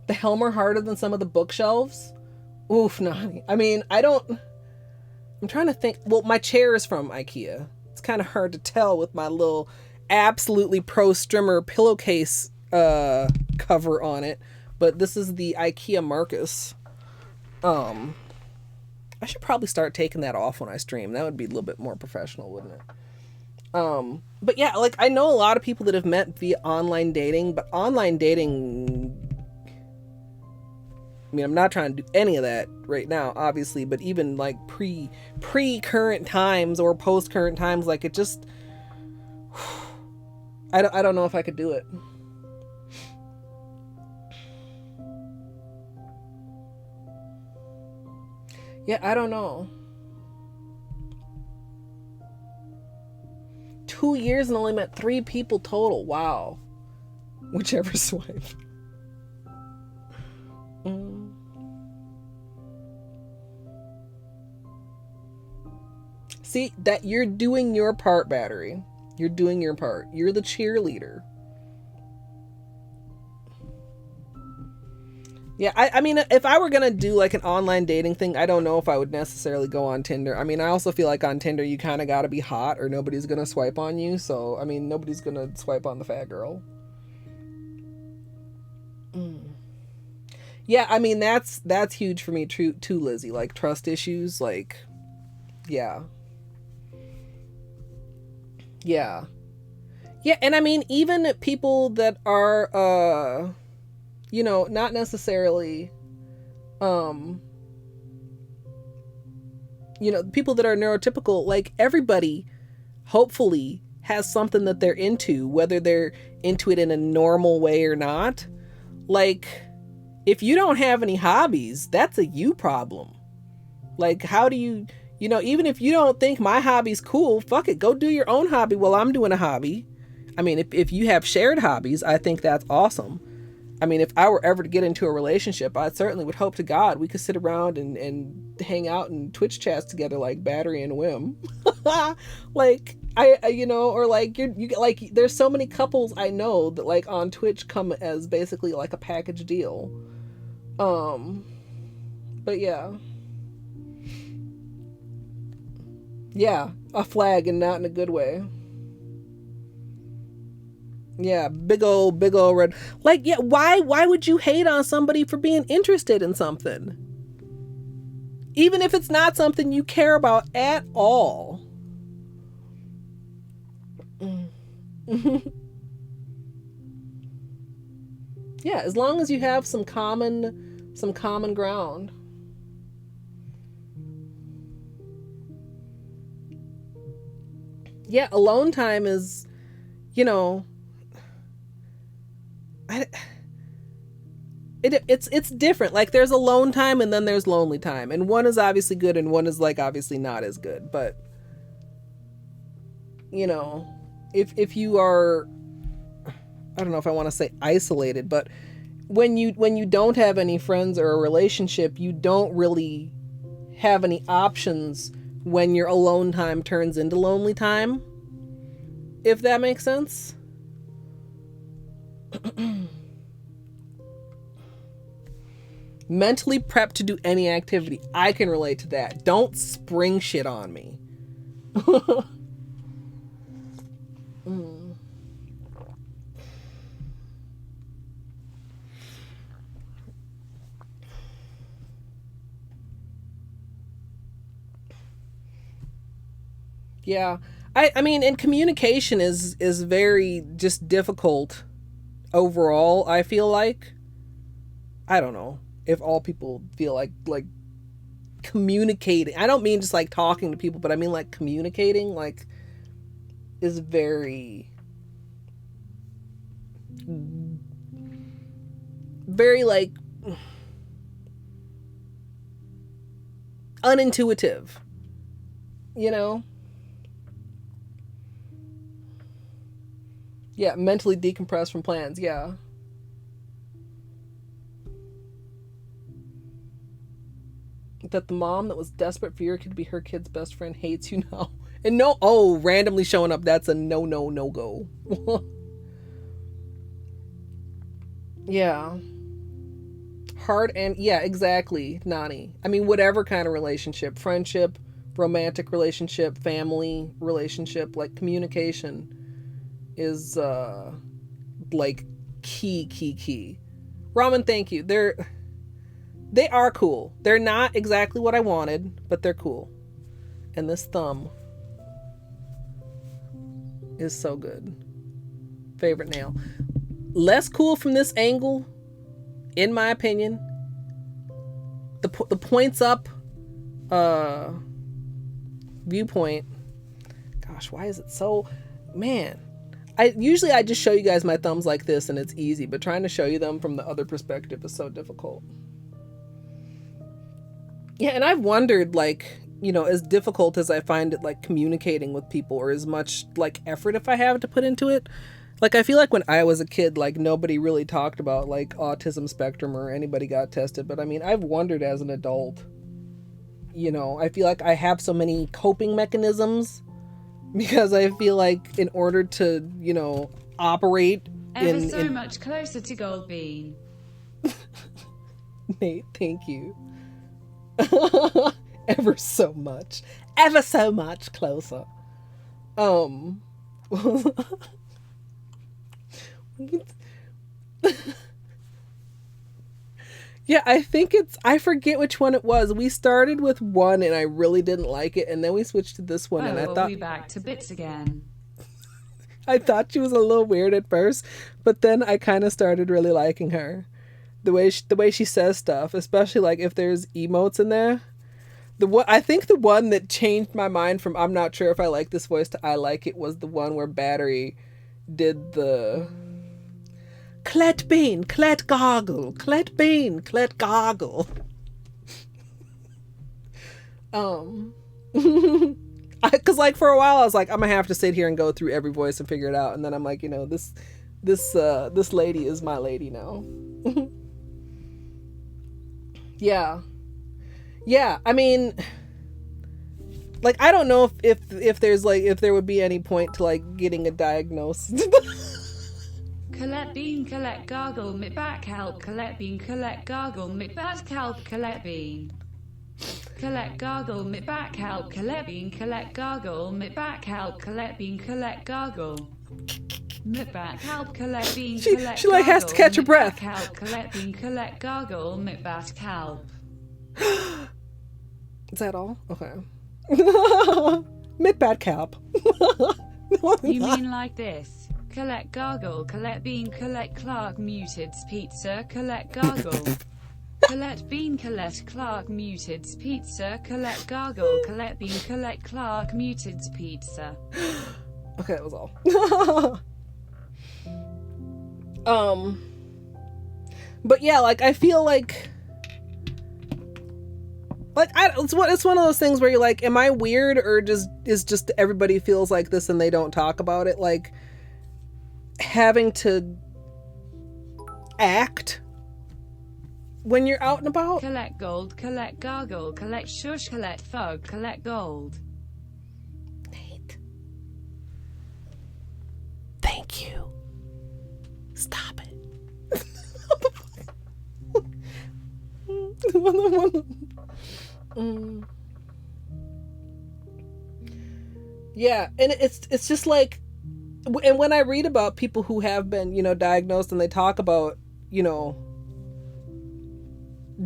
The Helmer harder than some of the bookshelves? Oof, Nani. I mean, I'm trying to think. Well, my chair is from IKEA. It's kind of hard to tell with my little absolutely pro strimmer pillowcase cover on it. But this is the IKEA Marcus. I should probably start taking that off when I stream. That would be a little bit more professional, wouldn't it? But yeah, like, I know a lot of people that have met via online dating, but online dating, I mean, I'm not trying to do any of that right now, obviously, but even like pre-current times or post-current times, like, it just, I don't know if I could do it. Yeah, I don't know. 2 years and only met 3 people total. Wow. Whichever swipe. see that you're doing your part, Battery. You're doing your part. You're the cheerleader. Yeah, I mean, if I were going to do like an online dating thing, I don't know if I would necessarily go on Tinder. I mean, I also feel like on Tinder, you kind of got to be hot or nobody's going to swipe on you. So, I mean, nobody's going to swipe on the fat girl. Yeah, I mean, that's huge for me too, Lizzie. Like, trust issues, like, yeah. Yeah. Yeah, and I mean, even people that are, you know, not necessarily, you know, people that are neurotypical, like, everybody, hopefully, has something that they're into, whether they're into it in a normal way or not. Like, if you don't have any hobbies, that's a you problem. Like, how do you, you know, even if you don't think my hobby's cool, fuck it, go do your own hobby while I'm doing a hobby. I mean, if you have shared hobbies, I think that's awesome. I mean, if I were ever to get into a relationship, I certainly would hope to God we could sit around and hang out and Twitch chats together like Battery and Whim. Like, I you know, or like you like, there's so many couples I know that like on Twitch come as basically like a package deal. But yeah. Yeah, a flag, and not in a good way. Yeah, big old red. Like, yeah, why would you hate on somebody for being interested in something? Even if it's not something you care about at all. Yeah, as long as you have some common ground. Yeah, alone time is, you know, it's different. Like, there's alone time and then there's lonely time, and one is obviously good and one is like obviously not as good. But, you know, if you are, I don't know if I want to say isolated, but when you don't have any friends or a relationship, you don't really have any options when your alone time turns into lonely time, if that makes sense. Mentally prepped to do any activity. I can relate to that. Don't spring shit on me. Yeah. I mean, and communication is very just difficult overall, I feel like. I don't know if all people feel like communicating. I don't mean just like talking to people, but I mean like communicating, like, is very like unintuitive, you know? Yeah, mentally decompressed from plans, yeah. That the mom that was desperate for your kid to be her kid's best friend hates you now. And randomly showing up, that's a no go. Yeah. Hard and, yeah, exactly, Nani. I mean, whatever kind of relationship, friendship, romantic relationship, family relationship, like, communication is like key. Ramen, thank you. They are cool. They're not exactly what I wanted, but they're cool. And this thumb is so good. Favorite nail. Less cool from this angle, in my opinion. The points up viewpoint. Gosh, why is it so... Man. I just show you guys my thumbs like this and it's easy, but trying to show you them from the other perspective is so difficult. Yeah, and I've wondered, like, you know, as difficult as I find it, like, communicating with people, or as much, like, effort if I have to put into it. Like, I feel like when I was a kid, like, nobody really talked about, like, autism spectrum or anybody got tested. But, I mean, I've wondered as an adult, you know, I feel like I have so many coping mechanisms because I feel like in order to, you know, operate Ever so much closer to Gold Bean. Nate, thank you. Ever so much closer. Yeah, I think I forget which one it was. We started with one and I really didn't like it, and then we switched to this one, and I thought we back to bits again. I thought she was a little weird at first, but then I kind of started really liking her. The way she says stuff, especially like if there's emotes in there. I think the one that changed my mind from I'm not sure if I like this voice to I like it was the one where Battery did the Colette Bean, Colette Goggle, Colette Bean, Colette Goggle. Because like for a while I was like, I'm gonna have to sit here and go through every voice and figure it out, and then I'm like, you know, this lady is my lady now. Yeah. I mean, like, I don't know if there's like if there would be any point to like getting a diagnosis. Colette Bean, Colette Gargle, mit back help, Colette Bean, Colette Gargle, mit back help, Colette Bean. Colette Gargle, mit back help, Colette Bean, Colette Gargle, mit back help, Colette Bean, Colette Gargle. Mit back help, Colette Bean, Colette she like has to catch her breath. Help, Colette Bean, Colette Gargle, mit back help. Is that all? Okay. Mid bad cap. You mean like this? Colette Gargle, Colette Bean, Colette Clark, muted pizza, Colette Gargle. Colette Bean, Colette Clark, muted pizza, Colette Gargle, Colette Bean, Colette Clark, muted pizza. Okay, that was all. But yeah, like I feel like it's one of those things where you're like, am I weird or just everybody feels like this and they don't talk about it? Like having to act when you're out and about. Collect gold, collect gargle, collect shush, collect thug, collect gold. Nate. Thank you. Stop it. Yeah, and it's just like, and when I read about people who have been, you know, diagnosed and they talk about, you know,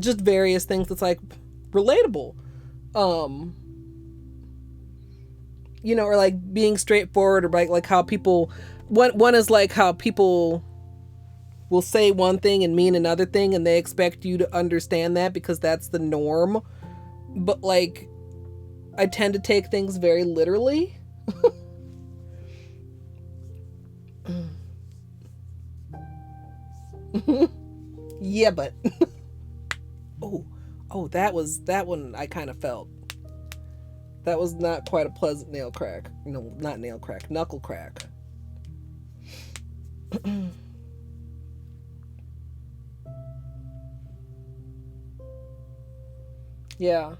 just various things that's like relatable, you know, or like being straightforward, or like how people, one is like how people will say one thing and mean another thing and they expect you to understand that because that's the norm, but like I tend to take things very literally. Yeah, but oh, that one I kind of felt. That was not quite a pleasant nail crack. No, not nail crack, knuckle crack. Yeah.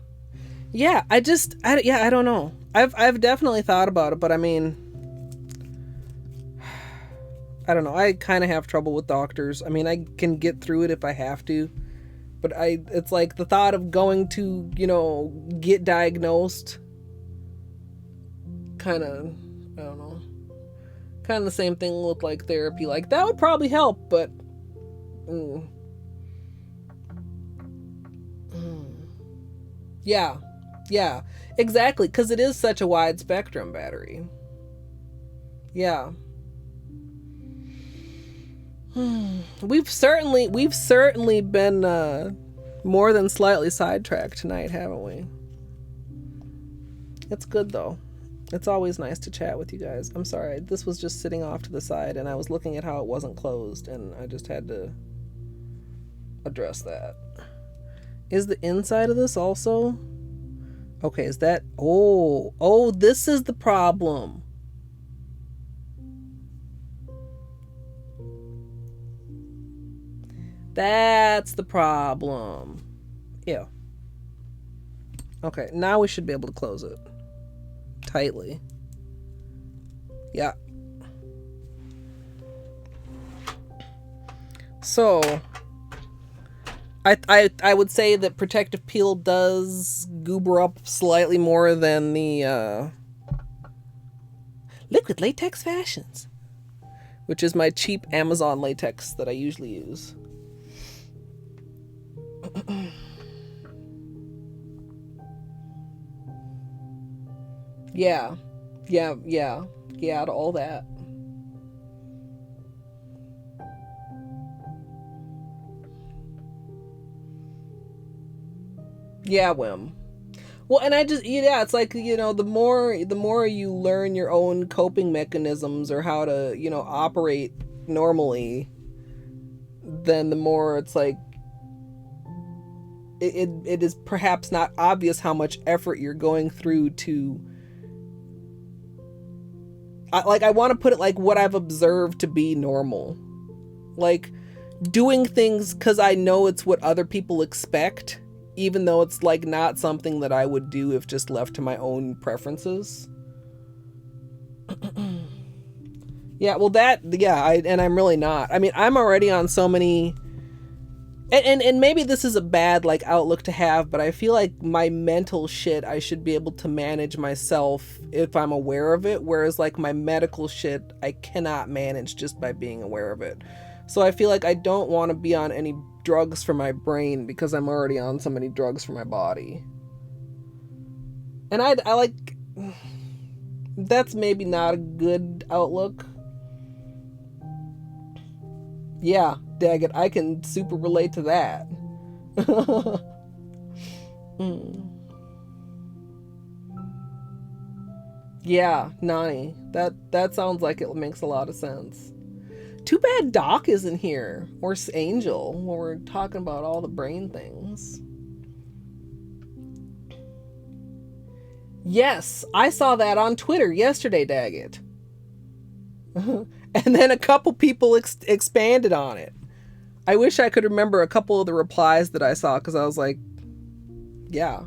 I don't know. I've definitely thought about it, but I mean, I don't know. I kind of have trouble with doctors. I mean, I can get through it if I have to, but it's like the thought of going to, you know, get diagnosed, kind of, I don't know, kind of the same thing with like therapy. Like that would probably help, but yeah, exactly, because it is such a wide spectrum, battery. Yeah. We've certainly been more than slightly sidetracked tonight, haven't we? It's good though. It's always nice to chat with you guys. I'm sorry, this was just sitting off to the side and I was looking at how it wasn't closed and I just had to address that. Is the inside of this also? Okay, is that... Oh, this is the problem. That's the problem. Ew. Okay, now we should be able to close it tightly. Yeah. So I would say that protective peel does goober up slightly more than the liquid latex fashions, which is my cheap Amazon latex that I usually use. Yeah, to all that. Yeah, Wim. Well, and it's like, the more you learn your own coping mechanisms or how to, operate normally, then the more it's like, it is perhaps not obvious how much effort you're going through to, I want to put it like what I've observed to be normal. Like, doing things because I know it's what other people expect, even though it's like not something that I would do if just left to my own preferences. Yeah, well I'm really not. I mean, I'm already on so many, and maybe this is a bad like outlook to have, but I feel like my mental shit I should be able to manage myself if I'm aware of it, whereas like my medical shit I cannot manage just by being aware of it. So I feel like I don't want to be on any drugs for my brain because I'm already on so many drugs for my body. And I like, that's maybe not a good outlook. Yeah, daggit, I can super relate to that. Yeah, Nani, that sounds like it makes a lot of sense. Too bad Doc isn't here, or Angel, when we're talking about all the brain things. Yes, I saw that on Twitter yesterday, Daggett. And then a couple people expanded on it. I wish I could remember a couple of the replies that I saw, because I was like, yeah.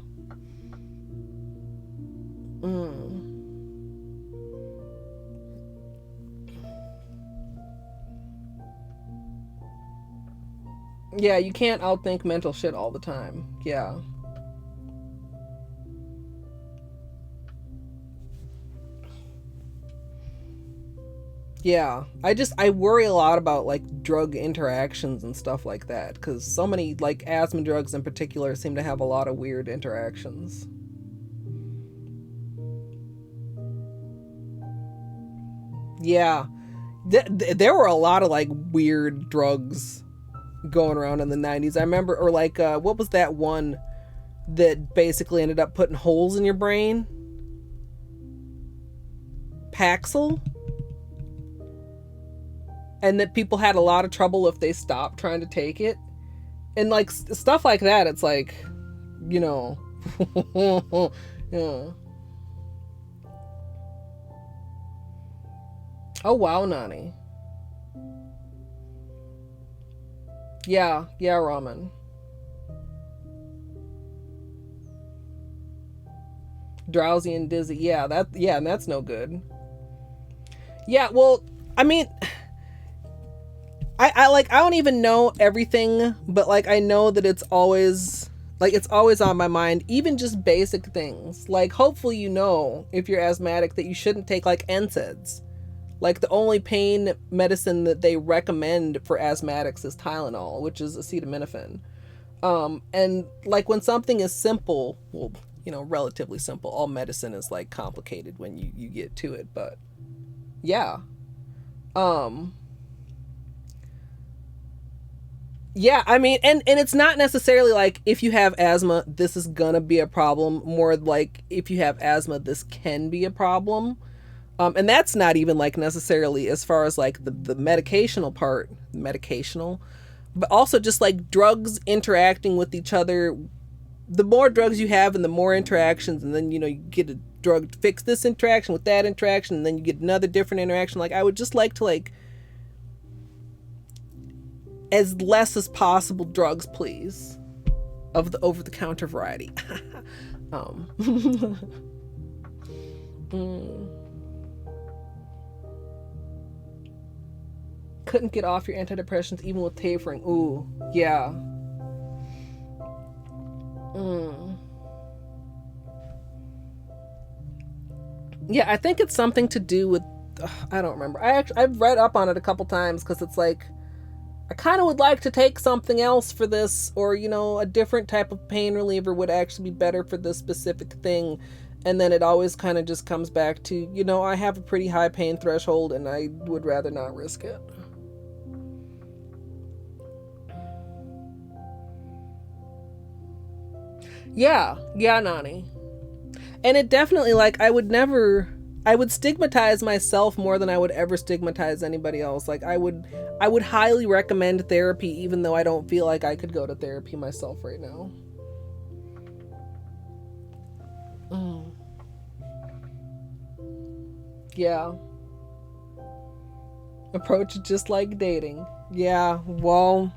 Yeah, you can't outthink mental shit all the time. Yeah. Yeah, I worry a lot about like drug interactions and stuff like that, because so many like asthma drugs in particular seem to have a lot of weird interactions. Yeah, there were a lot of like weird drugs going around in the 90s. I remember, or like what was that one that basically ended up putting holes in your brain? Paxil? And that people had a lot of trouble if they stopped trying to take it. And like stuff like that, it's like, yeah. Oh wow, Nani. Yeah, Ramen. Drowsy and dizzy. Yeah, and that's no good. Yeah, well, I mean, I don't even know everything, but like I know that it's always on my mind, even just basic things. Like hopefully if you're asthmatic that you shouldn't take like NSAIDs. Like the only pain medicine that they recommend for asthmatics is Tylenol, which is acetaminophen. And like when something is simple, well, relatively simple, all medicine is like complicated when you get to it, but yeah. Yeah, I mean, and it's not necessarily like if you have asthma, this is gonna be a problem. More like if you have asthma, this can be a problem. And that's not even like necessarily as far as like the medicational part, but also just like drugs interacting with each other. The more drugs you have and the more interactions, and then, you get a drug to fix this interaction with that interaction, and then you get another different interaction. Like I would just like to like, as less as possible drugs, please, of the over-the-counter variety. Couldn't get off your antidepressants even with tapering. Ooh, yeah. Yeah, I think it's something to do with, I don't remember. I've read up on it a couple times because it's like, I kind of would like to take something else for this, or, you know, a different type of pain reliever would actually be better for this specific thing. And then it always kind of just comes back to, you know, I have a pretty high pain threshold and I would rather not risk it. Yeah, Nani. And it definitely, like, I would stigmatize myself more than I would ever stigmatize anybody else. Like, I would highly recommend therapy, even though I don't feel like I could go to therapy myself right now. Yeah. Approach it just like dating. Yeah, well,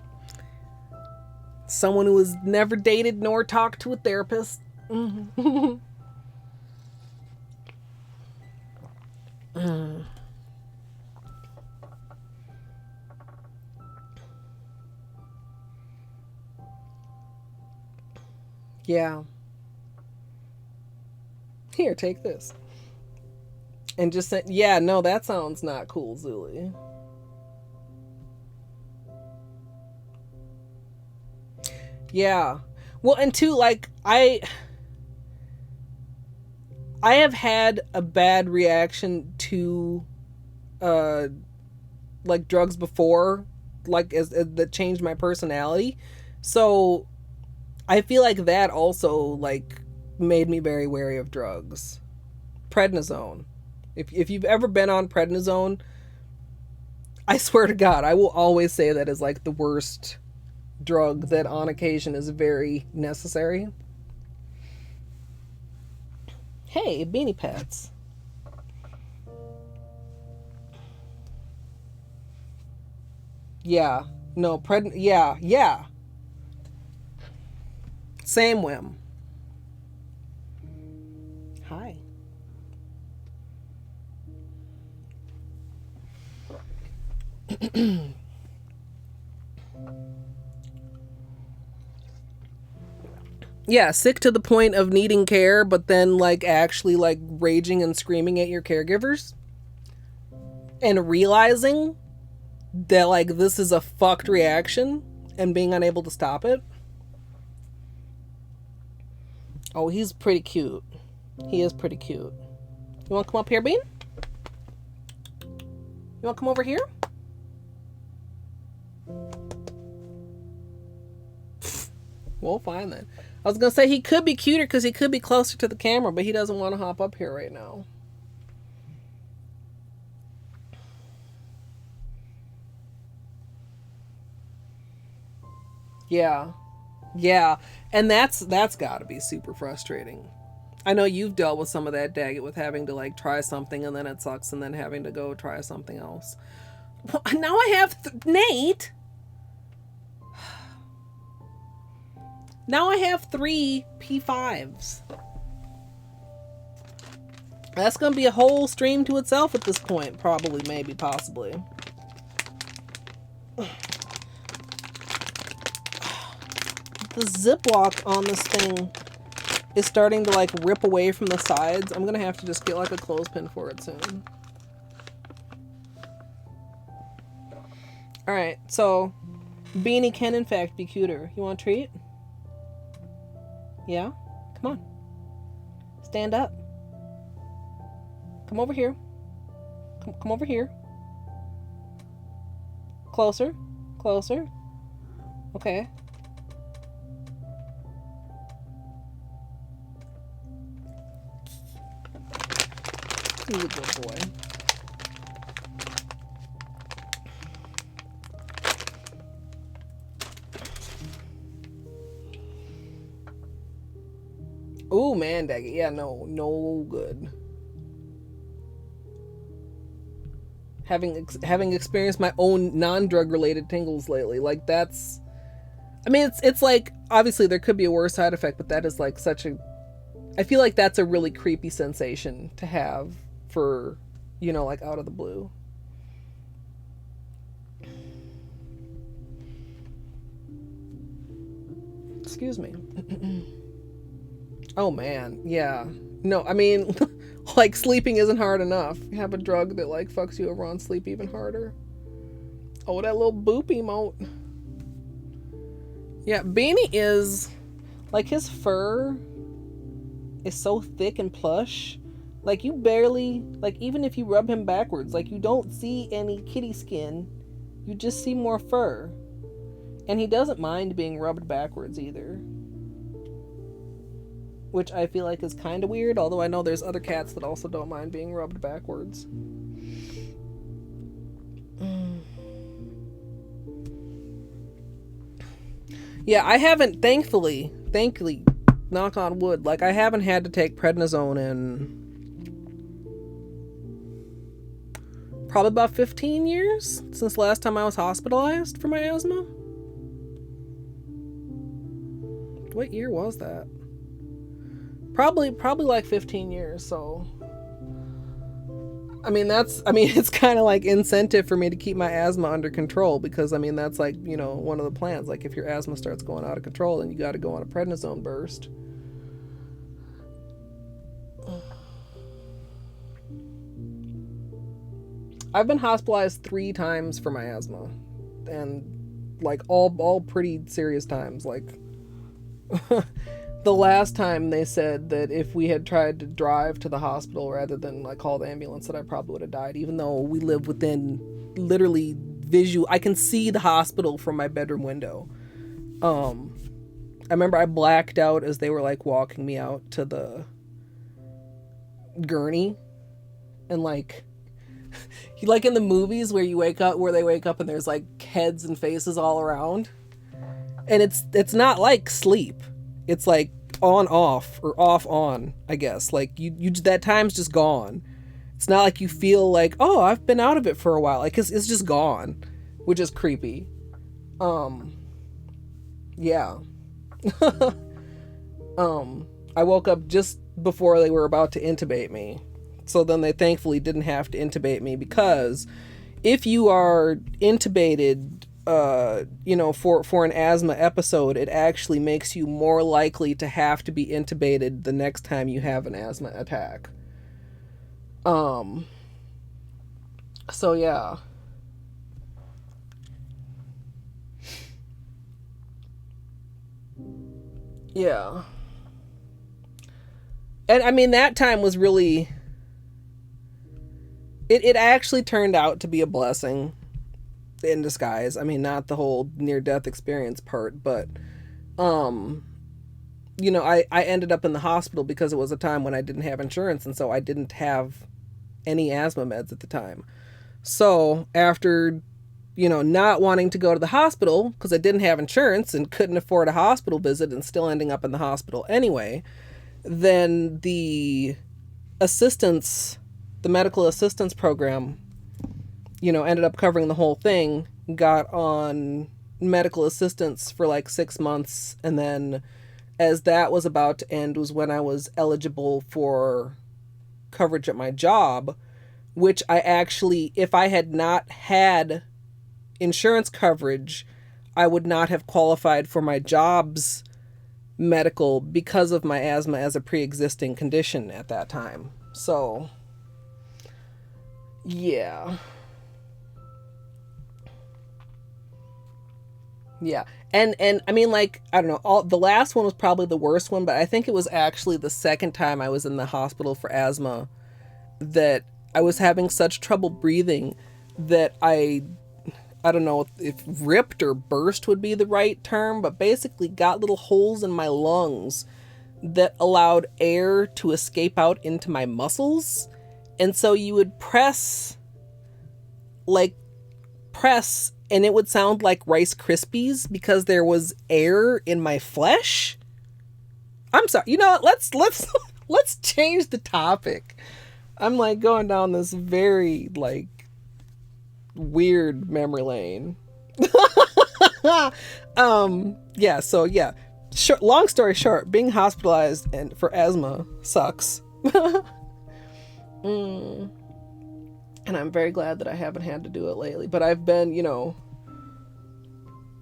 someone who has never dated nor talked to a therapist. Yeah. Here, take this. And just say, yeah, no, that sounds not cool, Zuli. Yeah. Well, and two, like, I have had a bad reaction to like drugs before, like as that changed my personality. So I feel like that also like made me very wary of drugs. Prednisone. If you've ever been on prednisone, I swear to God, I will always say that is like the worst drug that on occasion is very necessary. Hey, beanie pets. Yeah. No, yeah. Same whim. Hi. Yeah, sick to the point of needing care, but then like actually like raging and screaming at your caregivers and realizing that like this is a fucked reaction and being unable to stop it. Oh, he's pretty cute. He is pretty cute. You want to come up here, Bean? You want to come over here? Well, fine then. I was going to say he could be cuter because he could be closer to the camera, but he doesn't want to hop up here right now. Yeah. Yeah. And that's got to be super frustrating. I know you've dealt with some of that, Daggett, with having to like try something and then it sucks and then having to go try something else. Well, now I have Nate. Now I have 3 P5s. That's going to be a whole stream to itself at this point. Probably, maybe, possibly. The Ziploc on this thing is starting to like rip away from the sides. I'm going to have to just get like a clothespin for it soon. Alright, so Beanie can in fact be cuter. You want a treat? Yeah? Come on. Stand up. Come over here. Come over here. Closer. Closer. Okay. He's a good boy. Ooh, man, Daggett. Yeah, no good. Having experienced my own non-drug related tingles lately, like that's, I mean, it's like obviously there could be a worse side effect, but that is like such a I feel like that's a really creepy sensation to have for, you know, like out of the blue. Excuse me. Oh man, yeah. No, I mean, like sleeping isn't hard enough. You have a drug that like fucks you over on sleep even harder. Oh, that little boop emote. Yeah, Beanie is, like, his fur is so thick and plush. Like, you barely, like, even if you rub him backwards, like, you don't see any kitty skin. You just see more fur. And he doesn't mind being rubbed backwards either. Which I feel like is kind of weird, although I know there's other cats that also don't mind being rubbed backwards. Yeah, I haven't, thankfully, knock on wood, like I haven't had to take prednisone in probably about 15 years since last time I was hospitalized for my asthma. What year was that? Probably like 15 years, so I mean, it's kind of like incentive for me to keep my asthma under control, because I mean, that's like, you know, one of the plans. Like, if your asthma starts going out of control, then you got to go on a prednisone burst. I've been hospitalized 3 times for my asthma, and like all pretty serious times. Like, the last time they said that if we had tried to drive to the hospital rather than like call the ambulance, that I probably would have died, even though we live within literally visual. I can see the hospital from my bedroom window. I remember I blacked out as they were like walking me out to the gurney, and like in the movies where they wake up and there's like heads and faces all around, and it's not like sleep. It's like on off or off on, I guess. Like you that time's just gone. It's not like you feel like, oh, I've been out of it for a while. Like it's just gone, which is creepy. Yeah. I woke up just before they were about to intubate me. So then they thankfully didn't have to intubate me, because if you are intubated, you know, for an asthma episode, it actually makes you more likely to have to be intubated the next time you have an asthma attack. So yeah. Yeah. And I mean, that time was really, it actually turned out to be a blessing in disguise. I mean, not the whole near-death experience part, but you know, I ended up in the hospital because it was a time when I didn't have insurance, and so I didn't have any asthma meds at the time. So after, you know, not wanting to go to the hospital because I didn't have insurance and couldn't afford a hospital visit, and still ending up in the hospital anyway, then the medical assistance program, you know, ended up covering the whole thing. Got on medical assistance for like 6 months, and then as that was about to end was when I was eligible for coverage at my job, which I actually, if I had not had insurance coverage, I would not have qualified for my job's medical because of my asthma as a pre-existing condition at that time. So yeah. Yeah. And I mean, like, I don't know, the last one was probably the worst one, but I think it was actually the second time I was in the hospital for asthma that I was having such trouble breathing that I don't know if ripped or burst would be the right term, but basically got little holes in my lungs that allowed air to escape out into my muscles. And so you would press, and it would sound like Rice Krispies because there was air in my flesh. I'm sorry. You know what? Let's change the topic. I'm like going down this very like weird memory lane. Yeah. So yeah. long story short, being hospitalized and for asthma sucks. And I'm very glad that I haven't had to do it lately. But I've been,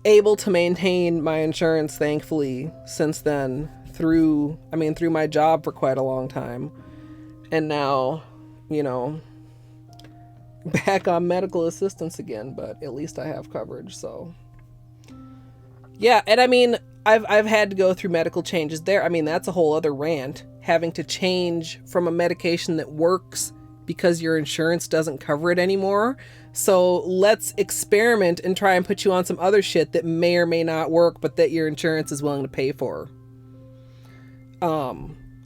able to maintain my insurance, thankfully, since then through my job for quite a long time. And now, back on medical assistance again, but at least I have coverage, so. Yeah, and I've had to go through medical changes there. That's a whole other rant, having to change from a medication that works because your insurance doesn't cover it anymore. So let's experiment and try and put you on some other shit that may or may not work, but that your insurance is willing to pay for.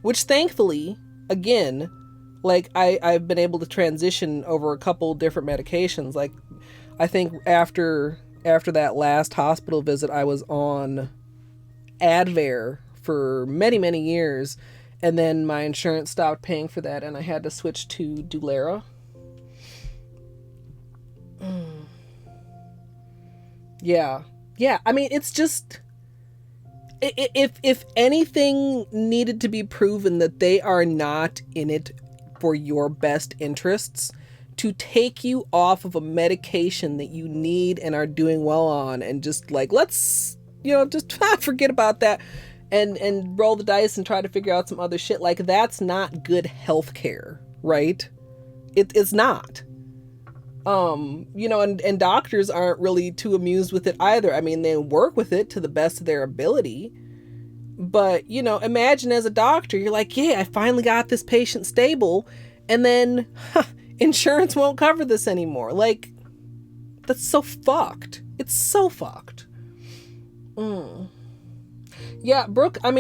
Which thankfully, again, like I've been able to transition over a couple different medications. Like I think after that last hospital visit, I was on Advair for many, many years. And then my insurance stopped paying for that and I had to switch to Dulera. Yeah. It's just, if anything needed to be proven that they are not in it for your best interests, to take you off of a medication that you need and are doing well on, and just like, let's, just forget about that and roll the dice and try to figure out some other shit. Like, that's not good healthcare, right? It's not. And doctors aren't really too amused with it either. They work with it to the best of their ability. But, imagine as a doctor, you're like, yeah, I finally got this patient stable, and then insurance won't cover this anymore. Like, that's so fucked. It's so fucked. Yeah, Brooke, I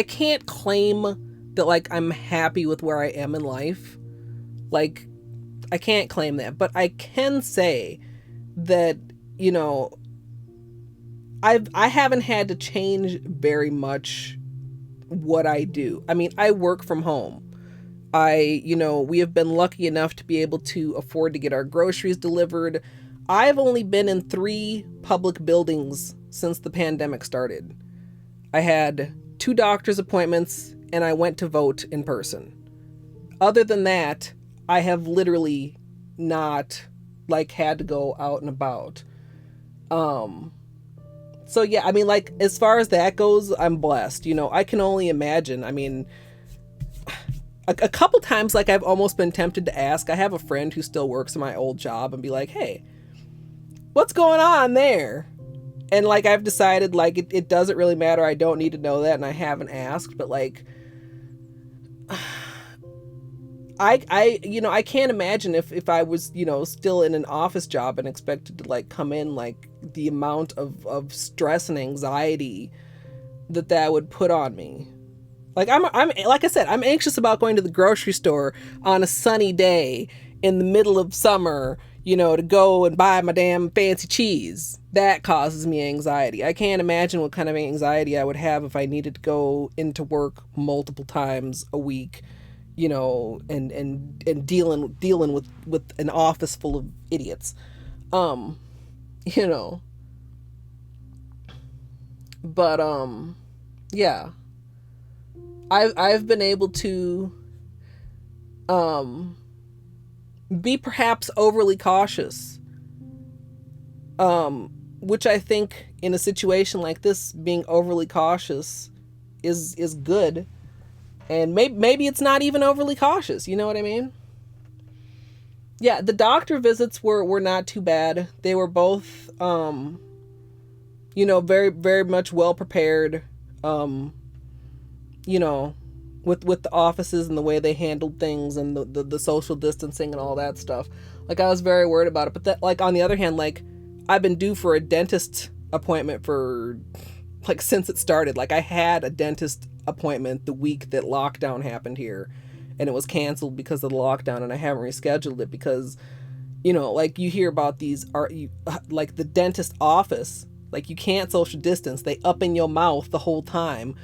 can't claim that, like, I'm happy with where I am in life. Like, I can't claim that, but I can say that, I haven't had to change very much what I do. I work from home. We have been lucky enough to be able to afford to get our groceries delivered. I've only been in 3 public buildings since the pandemic started. I had 2 doctor's appointments and I went to vote in person. Other than that, I have literally not had to go out and about. So yeah, as far as that goes, I'm blessed. I can only imagine. A couple times, I've almost been tempted to ask. I have a friend who still works in my old job and be like, hey, what's going on there? And I've decided it doesn't really matter. I don't need to know that. And I haven't asked, but I can't imagine if I was, still in an office job and expected to come in, the amount of stress and anxiety that would put on me. I'm like I said, I'm anxious about going to the grocery store on a sunny day in the middle of summer, to go and buy my damn fancy cheese. That causes me anxiety. I can't imagine what kind of anxiety I would have if I needed to go into work multiple times a week, and dealing with an office full of idiots. But yeah. I've been able to be perhaps overly cautious, which I think in a situation like this, being overly cautious is good, and maybe it's not even overly cautious. You know what I mean? Yeah, the doctor visits were not too bad. They were both very, very much well prepared. With the offices and the way they handled things and the social distancing and all that stuff. I was very worried about it. But that, on the other hand, I've been due for a dentist appointment for, since it started. I had a dentist appointment the week that lockdown happened here, and it was canceled because of the lockdown, and I haven't rescheduled it because, you hear about these, the dentist office, you can't social distance. They up in your mouth the whole time.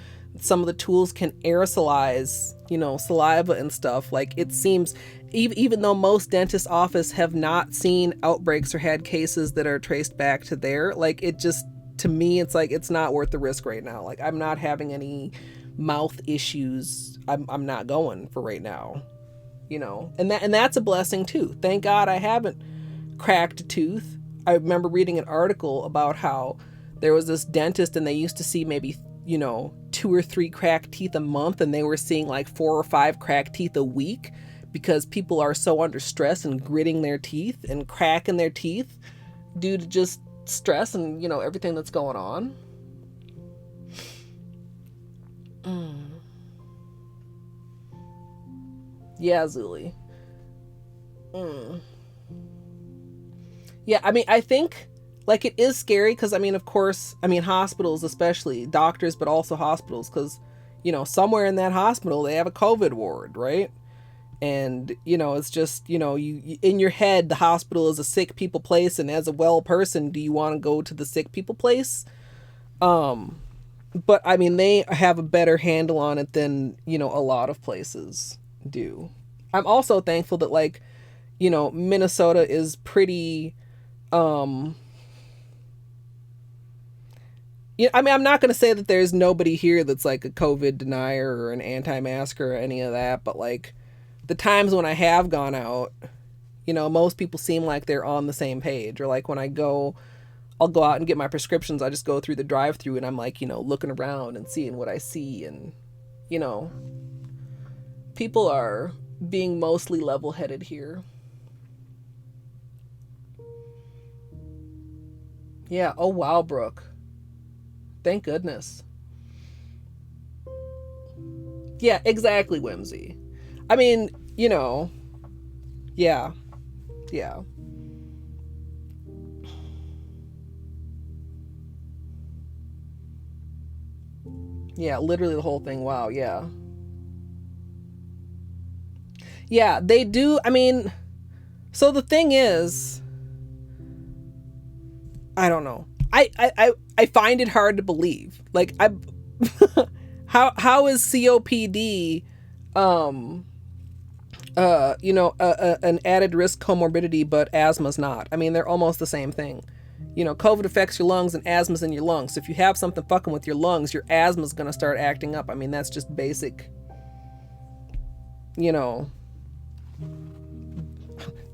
some of the tools can aerosolize, saliva and stuff. Like, it seems, even though most dentist offices have not seen outbreaks or had cases that are traced back to there, like, it just, to me, it's like, it's not worth the risk right now. Like, I'm not having any mouth issues. I'm not going for right now, and that's a blessing too. Thank God I haven't cracked a tooth. I remember reading an article about how there was this dentist and they used to see maybe, 2 or 3 cracked teeth a month, and they were seeing like 4 or 5 cracked teeth a week because people are so under stress and gritting their teeth and cracking their teeth due to just stress and, everything that's going on. Yeah, Zuli. Yeah, I mean, I think, like, it is scary because, I mean, of course, hospitals especially, doctors, but also hospitals, because, somewhere in that hospital, they have a COVID ward, right? And, it's just, you in your head, the hospital is a sick people place, and as a well person, do you want to go to the sick people place? But, I mean, they have a better handle on it than, a lot of places do. I'm also thankful that, like, Minnesota is pretty, I'm not going to say that there's nobody here that's like a COVID denier or an anti-masker or any of that, but like the times when I have gone out, most people seem like they're on the same page. Or like when I'll go out and get my prescriptions, I just go through the drive-thru and I'm like, looking around and seeing what I see, and, people are being mostly level-headed here. Yeah. Oh, wow, Brooke. Thank goodness. Yeah, exactly, Whimsy. I mean, yeah. Yeah. Yeah, literally the whole thing. Wow, yeah. Yeah, they do. I mean, so the thing is, I don't know. I find it hard to believe. Like, how is COPD, an added risk comorbidity, but asthma's not? I mean, they're almost the same thing. COVID affects your lungs and asthma's in your lungs. So if you have something fucking with your lungs, your asthma's gonna start acting up. I mean, that's just basic,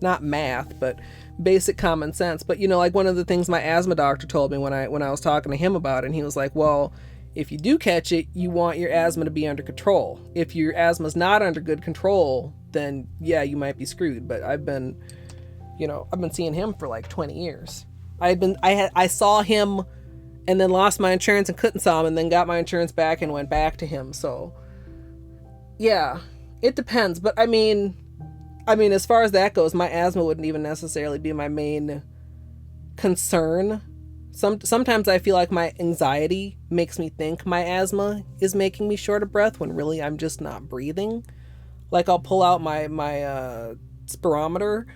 not math, but basic common sense. But like one of the things my asthma doctor told me when I was talking to him about it, and he was like, well, if you do catch it, you want your asthma to be under control. If your asthma's not under good control, then yeah, you might be screwed. But I've been seeing him for like 20 years. I saw him and then lost my insurance and couldn't saw him, and then got my insurance back and went back to him. So yeah, it depends. But I mean, as far as that goes, my asthma wouldn't even necessarily be my main concern. Sometimes I feel like my anxiety makes me think my asthma is making me short of breath when really I'm just not breathing. Like, I'll pull out my spirometer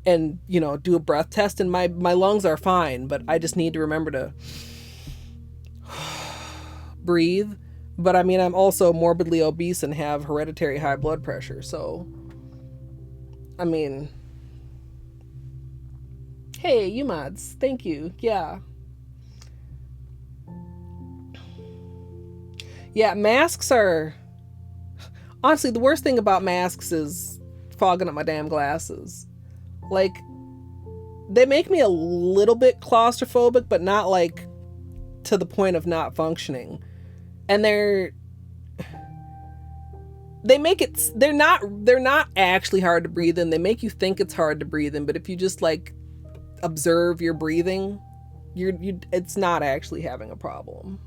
and, do a breath test, and my lungs are fine, but I just need to remember to breathe. But I mean, I'm also morbidly obese and have hereditary high blood pressure, so I mean, hey, you mods, thank you. Yeah. Yeah, masks are, honestly, the worst thing about masks is fogging up my damn glasses. Like, they make me a little bit claustrophobic, but not like to the point of not functioning. And they're not actually hard to breathe in. They make you think it's hard to breathe in, but if you just like observe your breathing, it's not actually having a problem.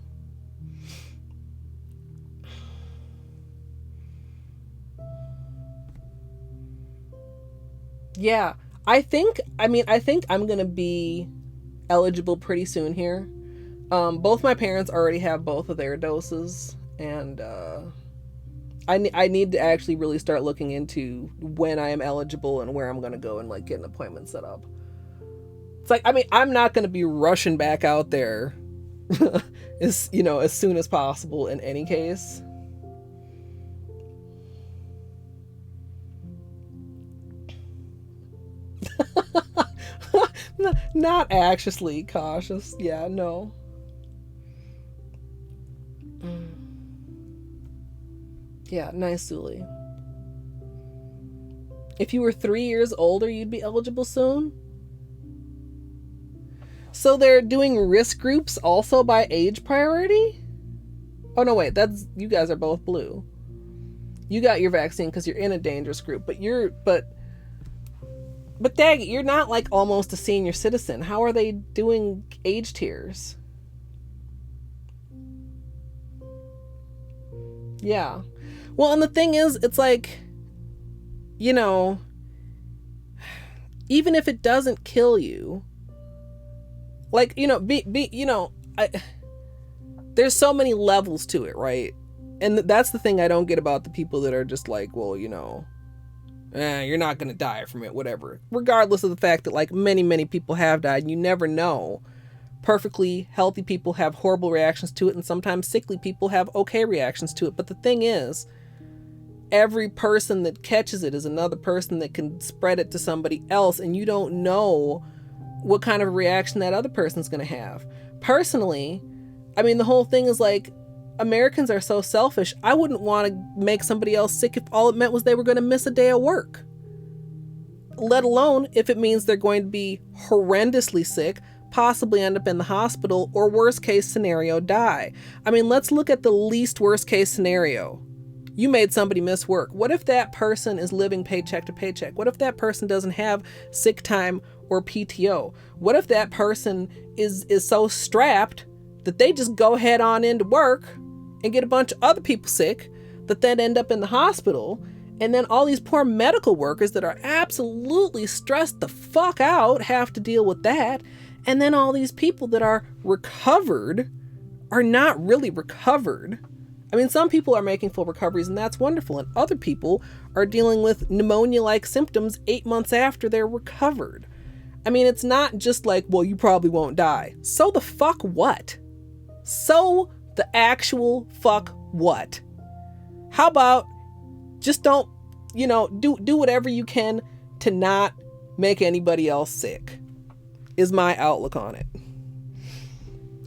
Yeah, I think I'm gonna be eligible pretty soon here. Both my parents already have both of their doses, and I need to actually really start looking into when I am eligible and where I'm gonna go and like get an appointment set up. It's like, I'm not gonna be rushing back out there as, you know, as soon as possible in any case. Not anxiously cautious. Yeah, no. Yeah, nice, Zuli. If you were 3 years older, you'd be eligible soon? So they're doing risk groups also by age priority? Oh, no, wait. That's, you guys are both blue. You got your vaccine because you're in a dangerous group, but dag it, you're not like almost a senior citizen. How are they doing age tiers? Yeah. Well, and the thing is, it's like, you know, even if it doesn't kill you, like, you know, there's so many levels to it, right? And that's the thing I don't get about the people that are just like, well, you know, you're not going to die from it, whatever. Regardless of the fact that, like, many, many people have died, and you never know. Perfectly healthy people have horrible reactions to it, and sometimes sickly people have okay reactions to it. But the thing is, every person that catches it is another person that can spread it to somebody else, and you don't know what kind of reaction that other person's going to have. Personally, I mean, the whole thing is like, Americans are so selfish. I wouldn't want to make somebody else sick if all it meant was they were going to miss a day of work. Let alone if it means they're going to be horrendously sick, possibly end up in the hospital, or worst case scenario, die. I mean, let's look at the least worst case scenario. You made somebody miss work. What if that person is living paycheck to paycheck? What if that person doesn't have sick time or PTO? What if that person is so strapped that they just go head on into work and get a bunch of other people sick that then end up in the hospital, and then all these poor medical workers that are absolutely stressed the fuck out have to deal with that, and then all these people that are recovered are not really recovered. I mean, some people are making full recoveries, and that's wonderful, and other people are dealing with pneumonia-like symptoms 8 months after they're recovered. I mean, it's not just like, well, you probably won't die. So the fuck what? So the actual fuck what? How about just don't, you know, do whatever you can to not make anybody else sick, is my outlook on it.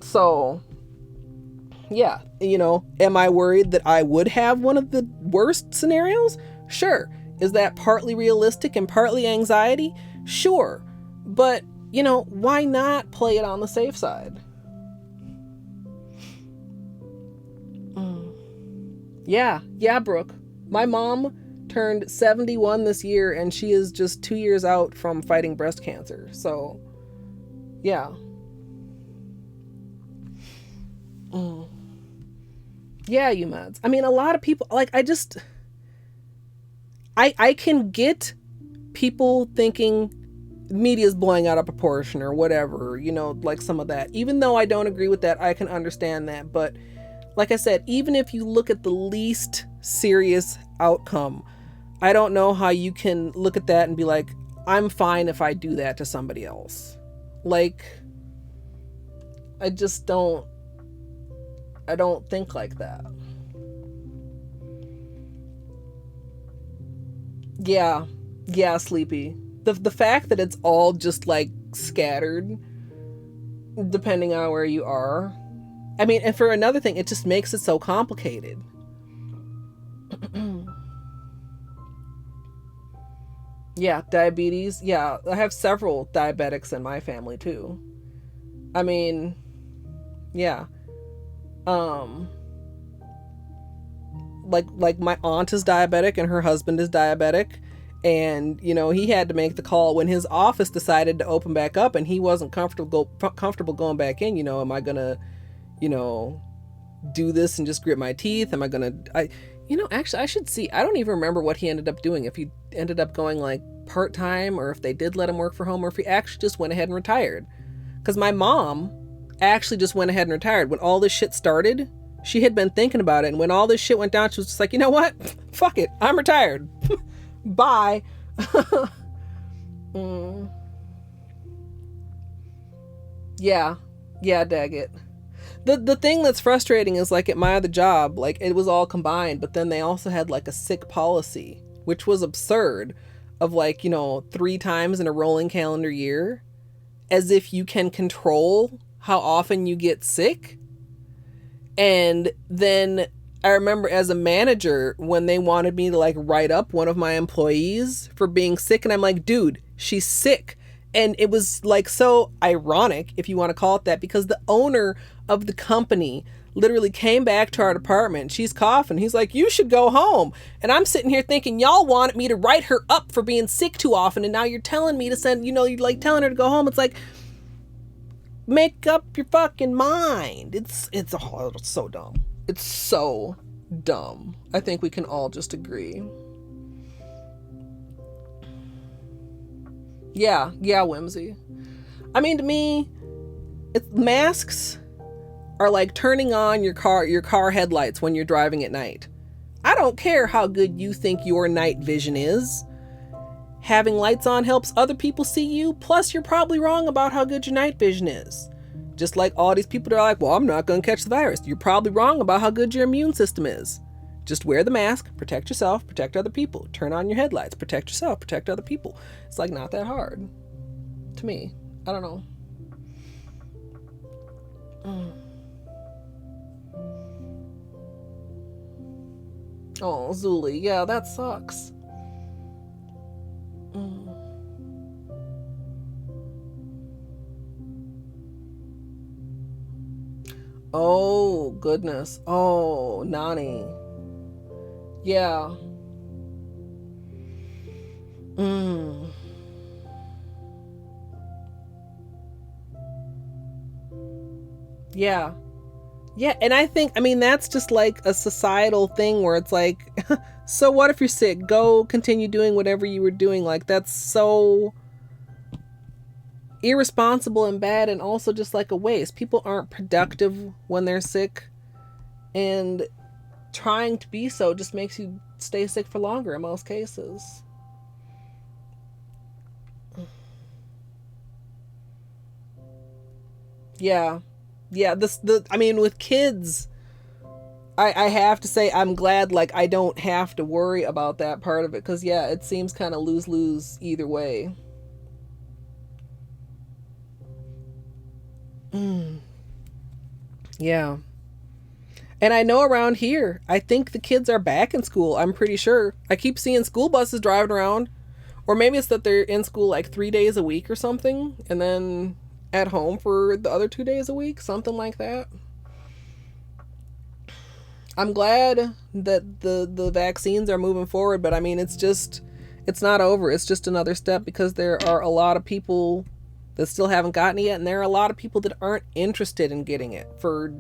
So, yeah, you know, am I worried that I would have one of the worst scenarios? Sure. Is that partly realistic and partly anxiety? Sure. But, you know, why not play it on the safe side? Yeah, Brooke. My mom turned 71 this year, and she is just 2 years out from fighting breast cancer. So, yeah. Yeah, you meds. I mean, a lot of people, like, I can get people thinking media's blowing out of proportion or whatever, you know, like some of that. Even though I don't agree with that, I can understand that. But like I said, even if you look at the least serious outcome, I don't know how you can look at that and be like, I'm fine if I do that to somebody else. Like, I don't think like that. Yeah, Sleepy. The fact that it's all just like scattered, depending on where you are. I mean, and for another thing, it just makes it so complicated. Yeah, diabetes. Yeah, I have several diabetics in my family too. I mean, yeah. Like my aunt is diabetic and her husband is diabetic, and you know, he had to make the call when his office decided to open back up, and he wasn't comfortable going back in. You know, am I gonna, you know, do this and just grit my teeth? Am I gonna, actually I should see. I don't even remember what he ended up doing, if he ended up going like part-time, or if they did let him work from home, or if he actually just went ahead and retired. Because my mom actually just went ahead and retired when all this shit started. She had been thinking about it, and when all this shit went down, she was just like, you know what? Fuck it. I'm retired. Bye. Yeah, Daggett. The thing that's frustrating is like at my other job, like it was all combined, but then they also had like a sick policy, which was absurd, of like, 3 times in a rolling calendar year, as if you can control how often you get sick. And then I remember as a manager when they wanted me to like write up one of my employees for being sick, and I'm like, dude, she's sick. And it was like so ironic, if you want to call it that, because the owner of the company literally came back to our department. She's coughing. He's like, you should go home. And I'm sitting here thinking, y'all wanted me to write her up for being sick too often. And now you're telling me to send, you're like telling her to go home. It's like, make up your fucking mind. It's so dumb. It's so dumb. I think we can all just agree. Yeah, Whimsy. I mean, to me, masks are like turning on your car headlights when you're driving at night. I don't care how good you think your night vision is. Having lights on helps other people see you, plus you're probably wrong about how good your night vision is. Just like all these people that are like, well, I'm not going to catch the virus. You're probably wrong about how good your immune system is. Just wear the mask, protect yourself, protect other people. Turn on your headlights, protect yourself, protect other people. It's like not that hard. To me. I don't know. Oh, Zuli. Yeah, that sucks. Oh, goodness. Oh, Nani. Yeah. Yeah. Yeah, and I think, that's just like a societal thing where it's like, so what if you're sick? Go continue doing whatever you were doing. Like, that's so irresponsible and bad, and also just like a waste. People aren't productive when they're sick, and trying to be so just makes you stay sick for longer in most cases. Yeah. With kids, I have to say I'm glad like I don't have to worry about that part of it, because yeah, it seems kind of lose either way. Yeah. And I know around here, I think the kids are back in school. I'm pretty sure. I keep seeing school buses driving around. Or maybe it's that they're in school like 3 days a week or something, and then at home for the other 2 days a week, something like that. I'm glad that the vaccines are moving forward, but it's not over. It's just another step, because there are a lot of people that still haven't gotten it yet, and there are a lot of people that aren't interested in getting it for,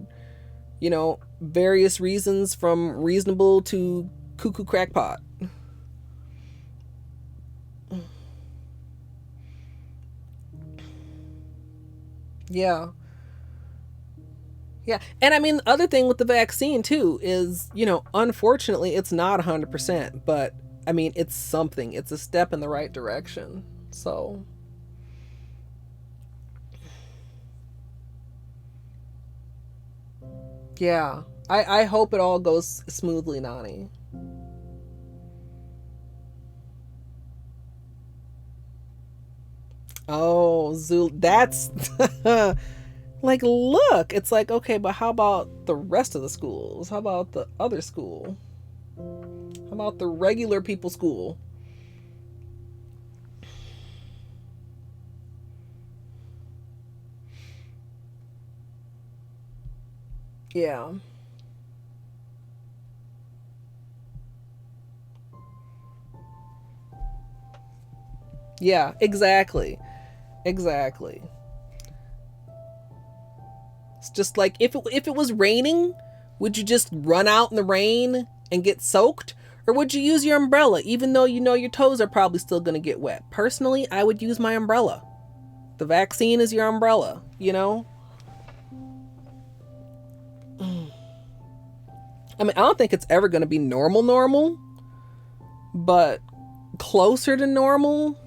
various reasons, from reasonable to cuckoo crackpot. Yeah. Yeah. And the other thing with the vaccine too is, unfortunately it's not 100%, but it's something. It's a step in the right direction. So yeah. I hope it all goes smoothly, Nani. Oh, that's like, look, it's like, okay, but how about the rest of the schools? How about the other school? How about the regular people school? Yeah. Yeah, exactly. Exactly. It's just like, if it was raining, would you just run out in the rain and get soaked? Or would you use your umbrella, even though your toes are probably still going to get wet? Personally, I would use my umbrella. The vaccine is your umbrella, I don't think it's ever going to be normal, but closer to normal.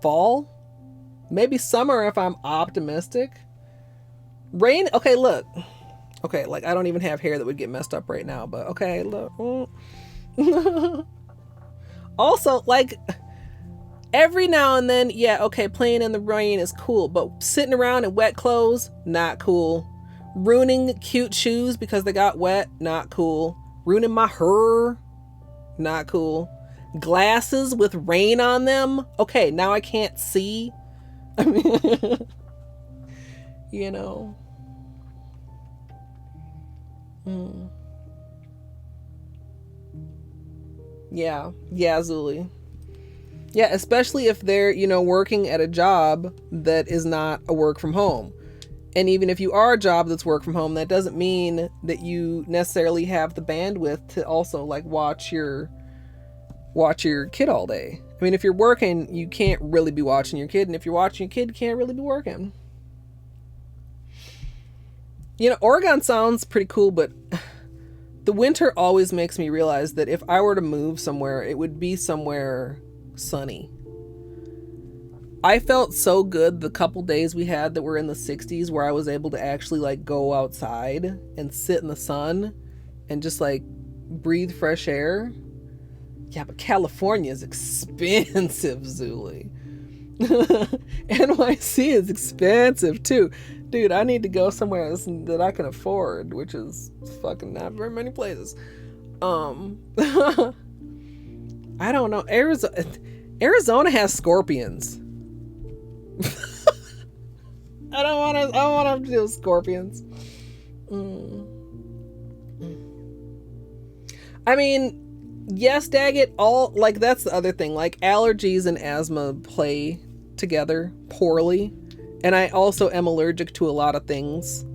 Fall, maybe summer if I'm optimistic. Rain, okay, look. Okay, like I don't even have hair that would get messed up right now, but okay, look. Also, like every now and then, yeah, okay, playing in the rain is cool, but sitting around in wet clothes, not cool. Ruining cute shoes because they got wet, not cool. Ruining my hair, not cool. Glasses with rain on them, okay, now I can't see. I mean, you know. Yeah, Zuli. Yeah, especially if they're, you know, working at a job that is not a work from home. And even if you are a job that's work from home, that doesn't mean that you necessarily have the bandwidth to also like watch your kid all day. I mean, if you're working, you can't really be watching your kid, and if you're watching your kid, you can't really be working. You know, Oregon sounds pretty cool, but the winter always makes me realize that if I were to move somewhere, it would be somewhere sunny. I felt so good the couple days we had that were in the 60s where I was able to actually like go outside and sit in the sun and just like breathe fresh air. Yeah, but California is expensive, Zuli. NYC is expensive too. Dude, I need to go somewhere that I can afford, which is fucking not very many places. I don't know. Arizona has scorpions. I don't want to have to deal with scorpions. I mean, yes, Daggett, all like that's the other thing. Like allergies and asthma play together poorly. And I also am allergic to a lot of things,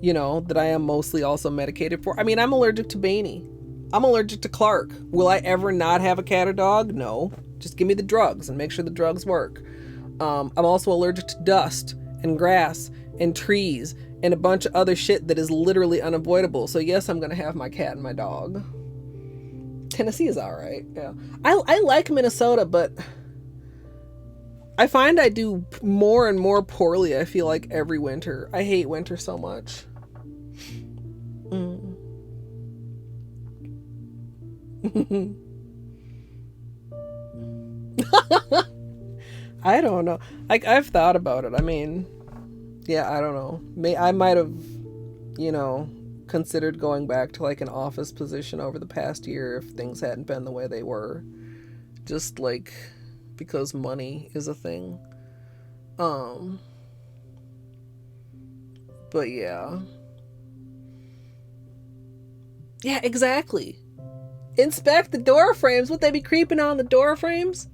you know, that I am mostly also medicated for. I mean, I'm allergic to Baney. I'm allergic to Clark. Will I ever not have a cat or dog? No. Just give me the drugs and make sure the drugs work. I'm also allergic to dust and grass and trees and a bunch of other shit that is literally unavoidable. So yes, I'm going to have my cat and my dog. Tennessee is all right. Yeah. I like Minnesota, but I find I do more and more poorly, I feel like, every winter. I hate winter so much. I don't know. Like, I've thought about it. I mean, yeah, I don't know. I might have, you know, considered going back to like an office position over the past year if things hadn't been the way they were. Just like because money is a thing. But yeah. Yeah, exactly. Inspect the door frames. Would they be creeping on the door frames?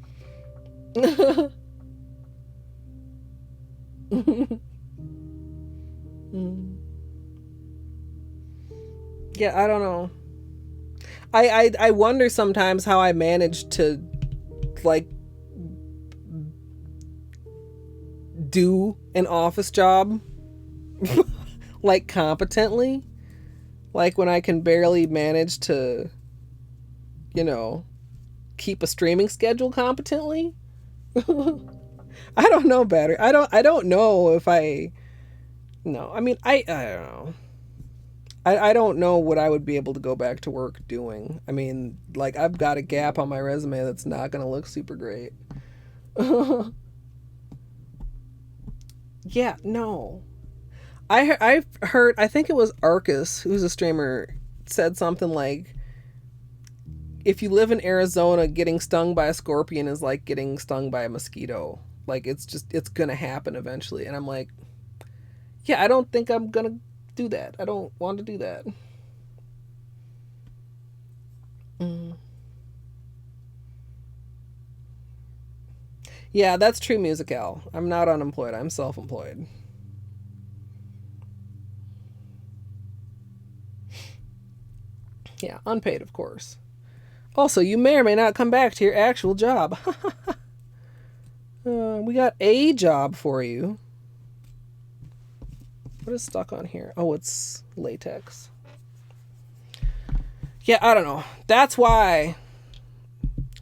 Yeah, I don't know. I wonder sometimes how I managed to like do an office job like competently, like when I can barely manage to, you know, keep a streaming schedule competently. I don't know better. I don't know if I no. I mean, I don't know. I don't know what I would be able to go back to work doing. I mean, like, I've got a gap on my resume that's not going to look super great. Yeah, no. I've heard, I think it was Arcus, who's a streamer, said something like, if you live in Arizona, getting stung by a scorpion is like getting stung by a mosquito. Like, it's going to happen eventually. And I'm like, yeah, I don't think I'm going to do that. I don't want to do that. Yeah, that's true, Musical. I'm not unemployed. I'm self-employed. Yeah, unpaid, of course. Also, you may or may not come back to your actual job. We got a job for you. What is stuck on here? Oh, it's latex. Yeah, I don't know. That's why,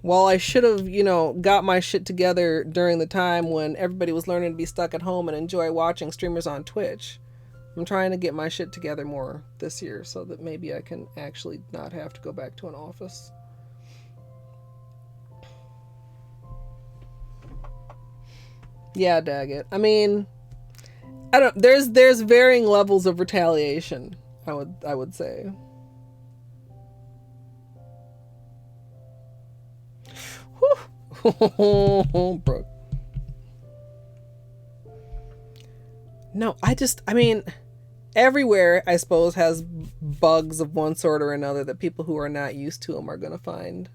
while I should have, you know, got my shit together during the time when everybody was learning to be stuck at home and enjoy watching streamers on Twitch, I'm trying to get my shit together more this year so that maybe I can actually not have to go back to an office. Yeah, Daggett. I mean, I don't. There's varying levels of retaliation. I would say. Whew. Brooke. No, I mean, everywhere I suppose has bugs of one sort or another that people who are not used to them are gonna find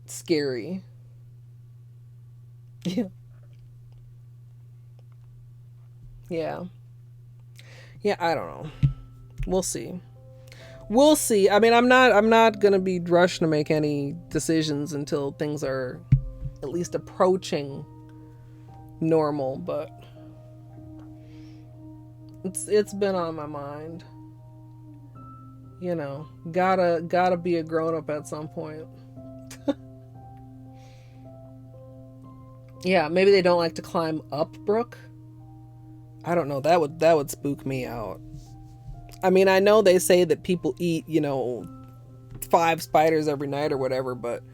scary. Yeah. Yeah. Yeah, I don't know. We'll see. We'll see. I mean, I'm not going to be rushing to make any decisions until things are at least approaching normal, but it's been on my mind. You know, gotta be a grown up at some point. Yeah, maybe they don't like to climb up, Brooke. I don't know. That would spook me out. I mean, I know they say that people eat, 5 spiders every night or whatever, but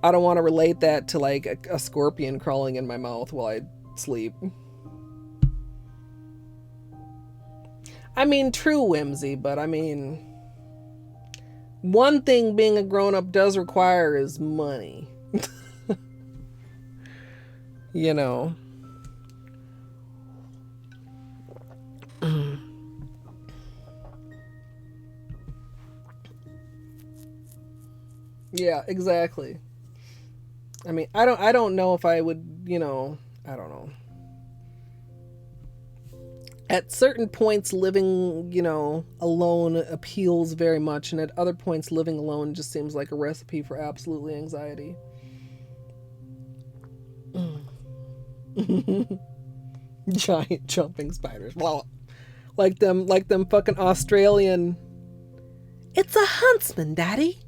I don't want to relate that to like a scorpion crawling in my mouth while I sleep. I mean, true whimsy, but I mean, one thing being a grown-up does require is money. You know. Yeah, exactly. I mean, I don't know if I would, I don't know. At certain points, living, alone appeals very much, and at other points, living alone just seems like a recipe for absolutely anxiety. Giant jumping spiders. Well, like them fucking Australian. It's a huntsman, Daddy.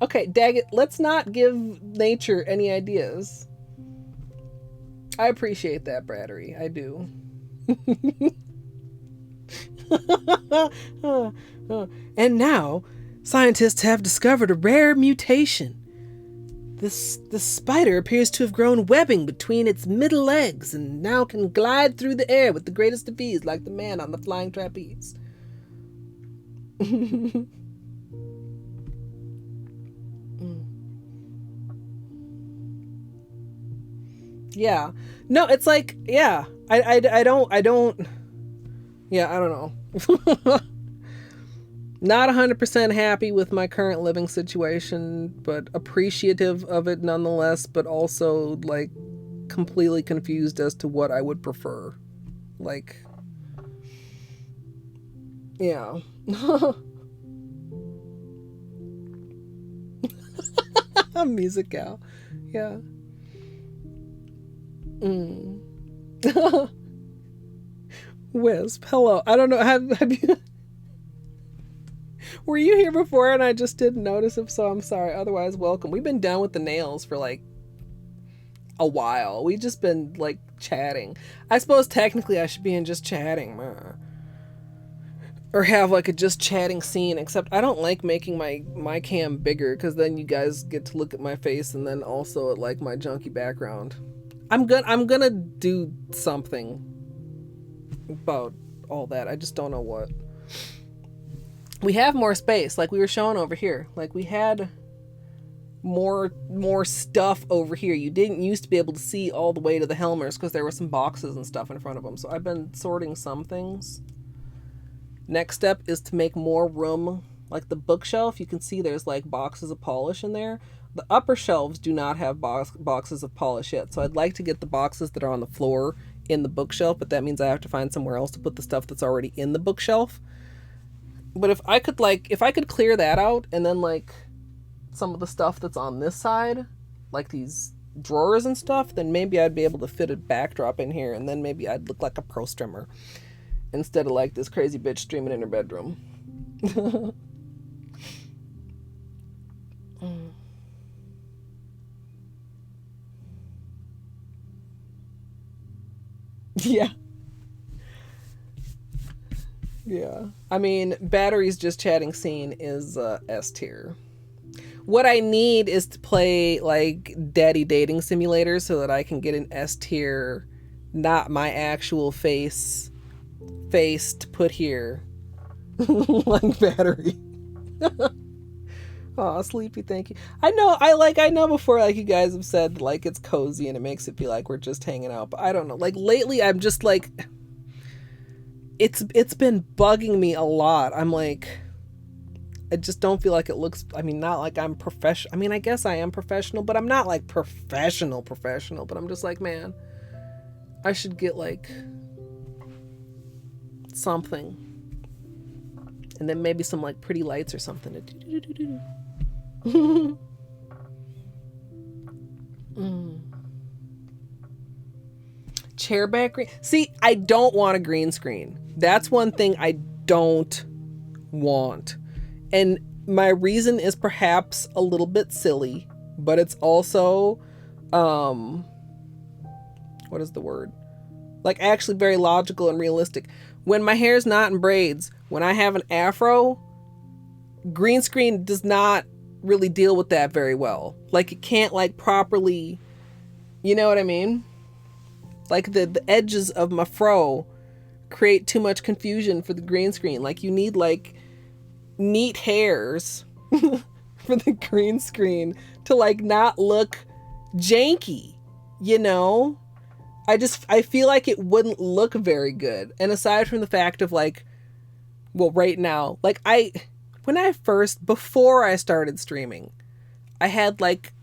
Okay, Daggett, let's not give nature any ideas. I appreciate that, Brattery. I do. And now, scientists have discovered a rare mutation. This spider appears to have grown webbing between its middle legs and now can glide through the air with the greatest of ease, like the man on the flying trapeze. Yeah. No, it's like, yeah. I don't. Yeah, I don't know. Not 100% happy with my current living situation, but appreciative of it nonetheless, but also, like, completely confused as to what I would prefer. Like, yeah. Musical. Yeah. Wisp, hello. I don't know, have you... Were you here before and I just didn't notice? If so, I'm sorry. Otherwise, welcome. We've been done with the nails for like a while. We've just been like chatting. I suppose technically I should be in just chatting. Or have like a just chatting scene, except I don't like making my cam bigger because then you guys get to look at my face and then also at like my junky background. I'm gonna do something about all that. I just don't know what. We have more space, like we were showing over here. Like we had more stuff over here. You didn't used to be able to see all the way to the Helmers because there were some boxes and stuff in front of them. So I've been sorting some things. Next step is to make more room. Like the bookshelf, you can see there's like boxes of polish in there. The upper shelves do not have boxes of polish yet. So I'd like to get the boxes that are on the floor in the bookshelf, but that means I have to find somewhere else to put the stuff that's already in the bookshelf. But if I could clear that out and then like some of the stuff that's on this side, like these drawers and stuff, then maybe I'd be able to fit a backdrop in here and then maybe I'd look like a pro streamer instead of like this crazy bitch streaming in her bedroom. Yeah. Yeah. I mean, Battery's just chatting scene is S tier. What I need is to play like daddy dating simulator so that I can get an S tier, not my actual face to put here. Like Battery. Oh, Sleepy, thank you. I know before, like, you guys have said, like, it's cozy and it makes it feel like we're just hanging out, but I don't know. Like, lately, I'm just, like, it's been bugging me a lot. I'm, like, I just don't feel like it looks, I mean, not like I'm professional. I mean, I guess I am professional, but I'm not, like, professional, but I'm just like, man, I should get, like, something. And then maybe some, like, pretty lights or something to do. Chair back green. See, I don't want a green screen. That's one thing I don't want. And my reason is perhaps a little bit silly, but it's also, what is the word? Like, actually very logical and realistic. When my hair's not in braids, when I have an afro, green screen does not really deal with that very well. Like, it can't, like, properly, you know what I mean? Like, the edges of my fro create too much confusion for the green screen. Like, you need, like, neat hairs for the green screen to, like, not look janky, you know? I feel like it wouldn't look very good. And aside from the fact of, like, well, right now, like, before I started streaming, I had, like,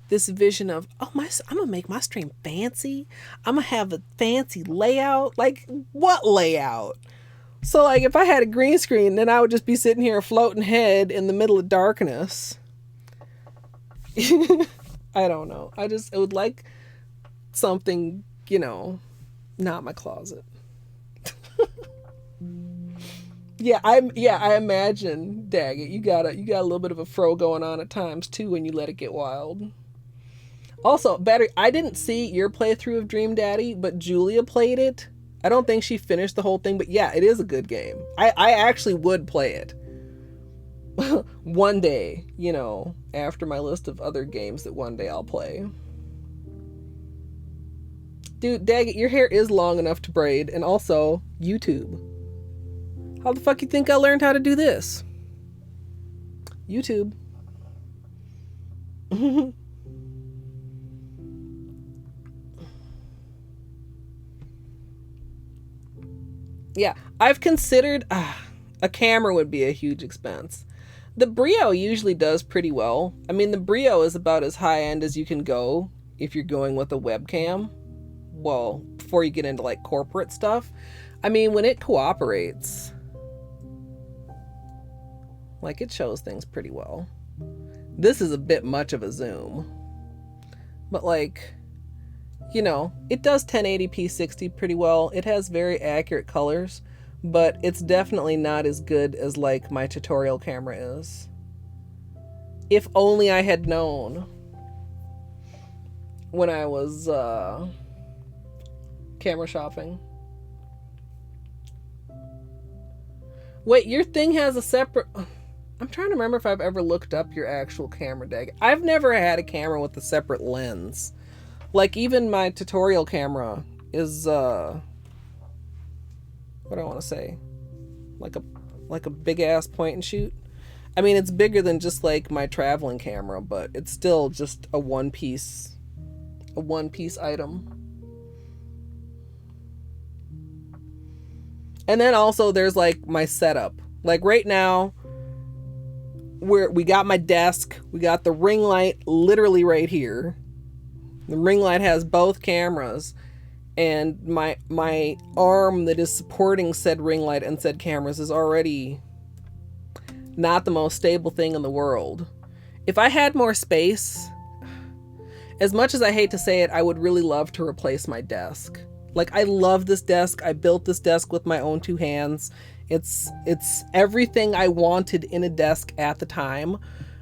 this vision of, oh, I'm gonna make my stream fancy. I'm gonna have a fancy layout. Like, what layout? So, like, if I had a green screen, then I would just be sitting here floating head in the middle of darkness. I don't know. I would like something, you know, not my closet. Yeah, I imagine, Daggett, you got a little bit of a fro going on at times too when you let it get wild. Also, Battery, I didn't see your playthrough of Dream Daddy, but Julia played it. I don't think she finished the whole thing, but yeah, it is a good game. I actually would play it one day, you know, after my list of other games that one day I'll play. Dude, Daggett, your hair is long enough to braid, and also YouTube. How the fuck you think I learned how to do this? YouTube. Yeah, I've considered a camera would be a huge expense. The Brio usually does pretty well. I mean, the Brio is about as high end as you can go if you're going with a webcam. Well, before you get into, like, corporate stuff. I mean, when it cooperates, like, it shows things pretty well. This is a bit much of a zoom. But, like, you know, it does 1080p 60 pretty well. It has very accurate colors, but it's definitely not as good as, like, my tutorial camera is. If only I had known when I was camera shopping. Wait, your thing has a separate... I'm trying to remember if I've ever looked up your actual camera, Dag. I've never had a camera with a separate lens. Like, even my tutorial camera is, what do I want to say? Like a big-ass point and shoot. I mean, it's bigger than just, like, my traveling camera, but it's still just a one-piece item. And then also there's, like, my setup. Like, right now, we got my desk, we got the ring light literally right here. The ring light has both cameras, and my arm that is supporting said ring light and said cameras is already not the most stable thing in the world. If I had more space, as much as I hate to say it, I would really love to replace my desk. Like, I love this desk. I built this desk with my own two hands. It's everything I wanted in a desk at the time,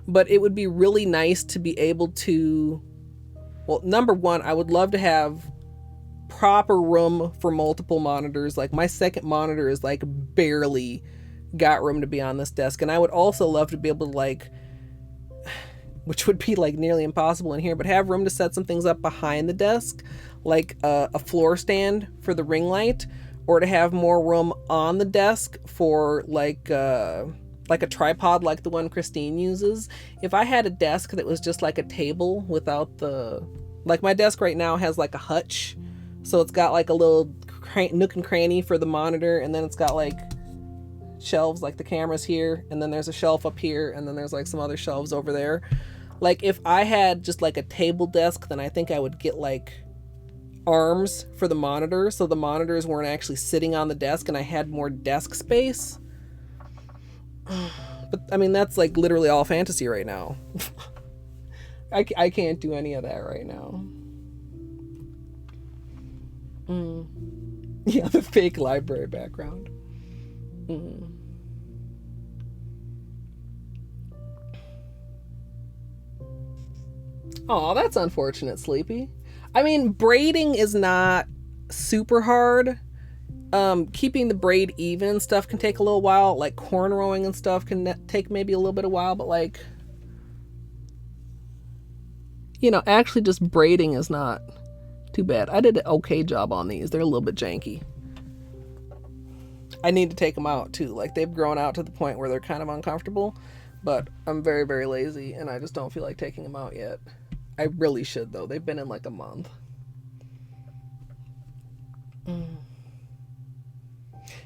but it would be really nice to be able to, well, number one, I would love to have proper room for multiple monitors. Like my second monitor is like barely got room to be on this desk. And I would also love to be able to like, which would be like nearly impossible in here, but have room to set some things up behind the desk, like a floor stand for the ring light, or to have more room on the desk for like a tripod like the one Christine uses. If I had a desk that was just like a table without like my desk right now has like a hutch, so it's got like a little nook and cranny for the monitor, and then it's got like shelves like the camera's here, and then there's a shelf up here, and then there's like some other shelves over there. Like if I had just like a table desk, then I think I would get like arms for the monitor, so the monitors weren't actually sitting on the desk and I had more desk space. But I mean, that's like literally all fantasy right now. I can't do any of that right now. Yeah, the fake library background. Oh, that's unfortunate, Sleepy. I mean, braiding is not super hard. Keeping the braid even and stuff can take a little while. Like cornrowing and stuff can take maybe a little bit of while, but like, you know, actually just braiding is not too bad. I did an okay job on these. They're a little bit janky. I need to take them out too. Like they've grown out to the point where they're kind of uncomfortable, but I'm very, very lazy and I just don't feel like taking them out yet. I really should though. They've been in like a month.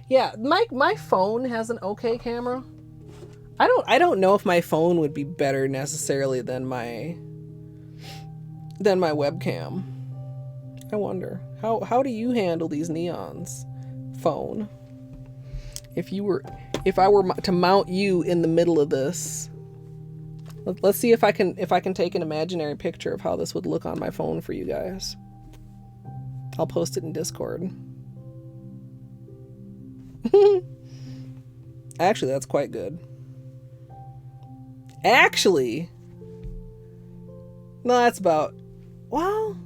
Yeah, my phone has an okay camera. I don't know if my phone would be better necessarily than my webcam. I wonder. How do you handle these neons, phone? If I were to mount you in the middle of this, let's see if I can take an imaginary picture of how this would look on my phone for you guys. I'll post it in Discord. Actually, that's quite good. Actually, no, that's about, well,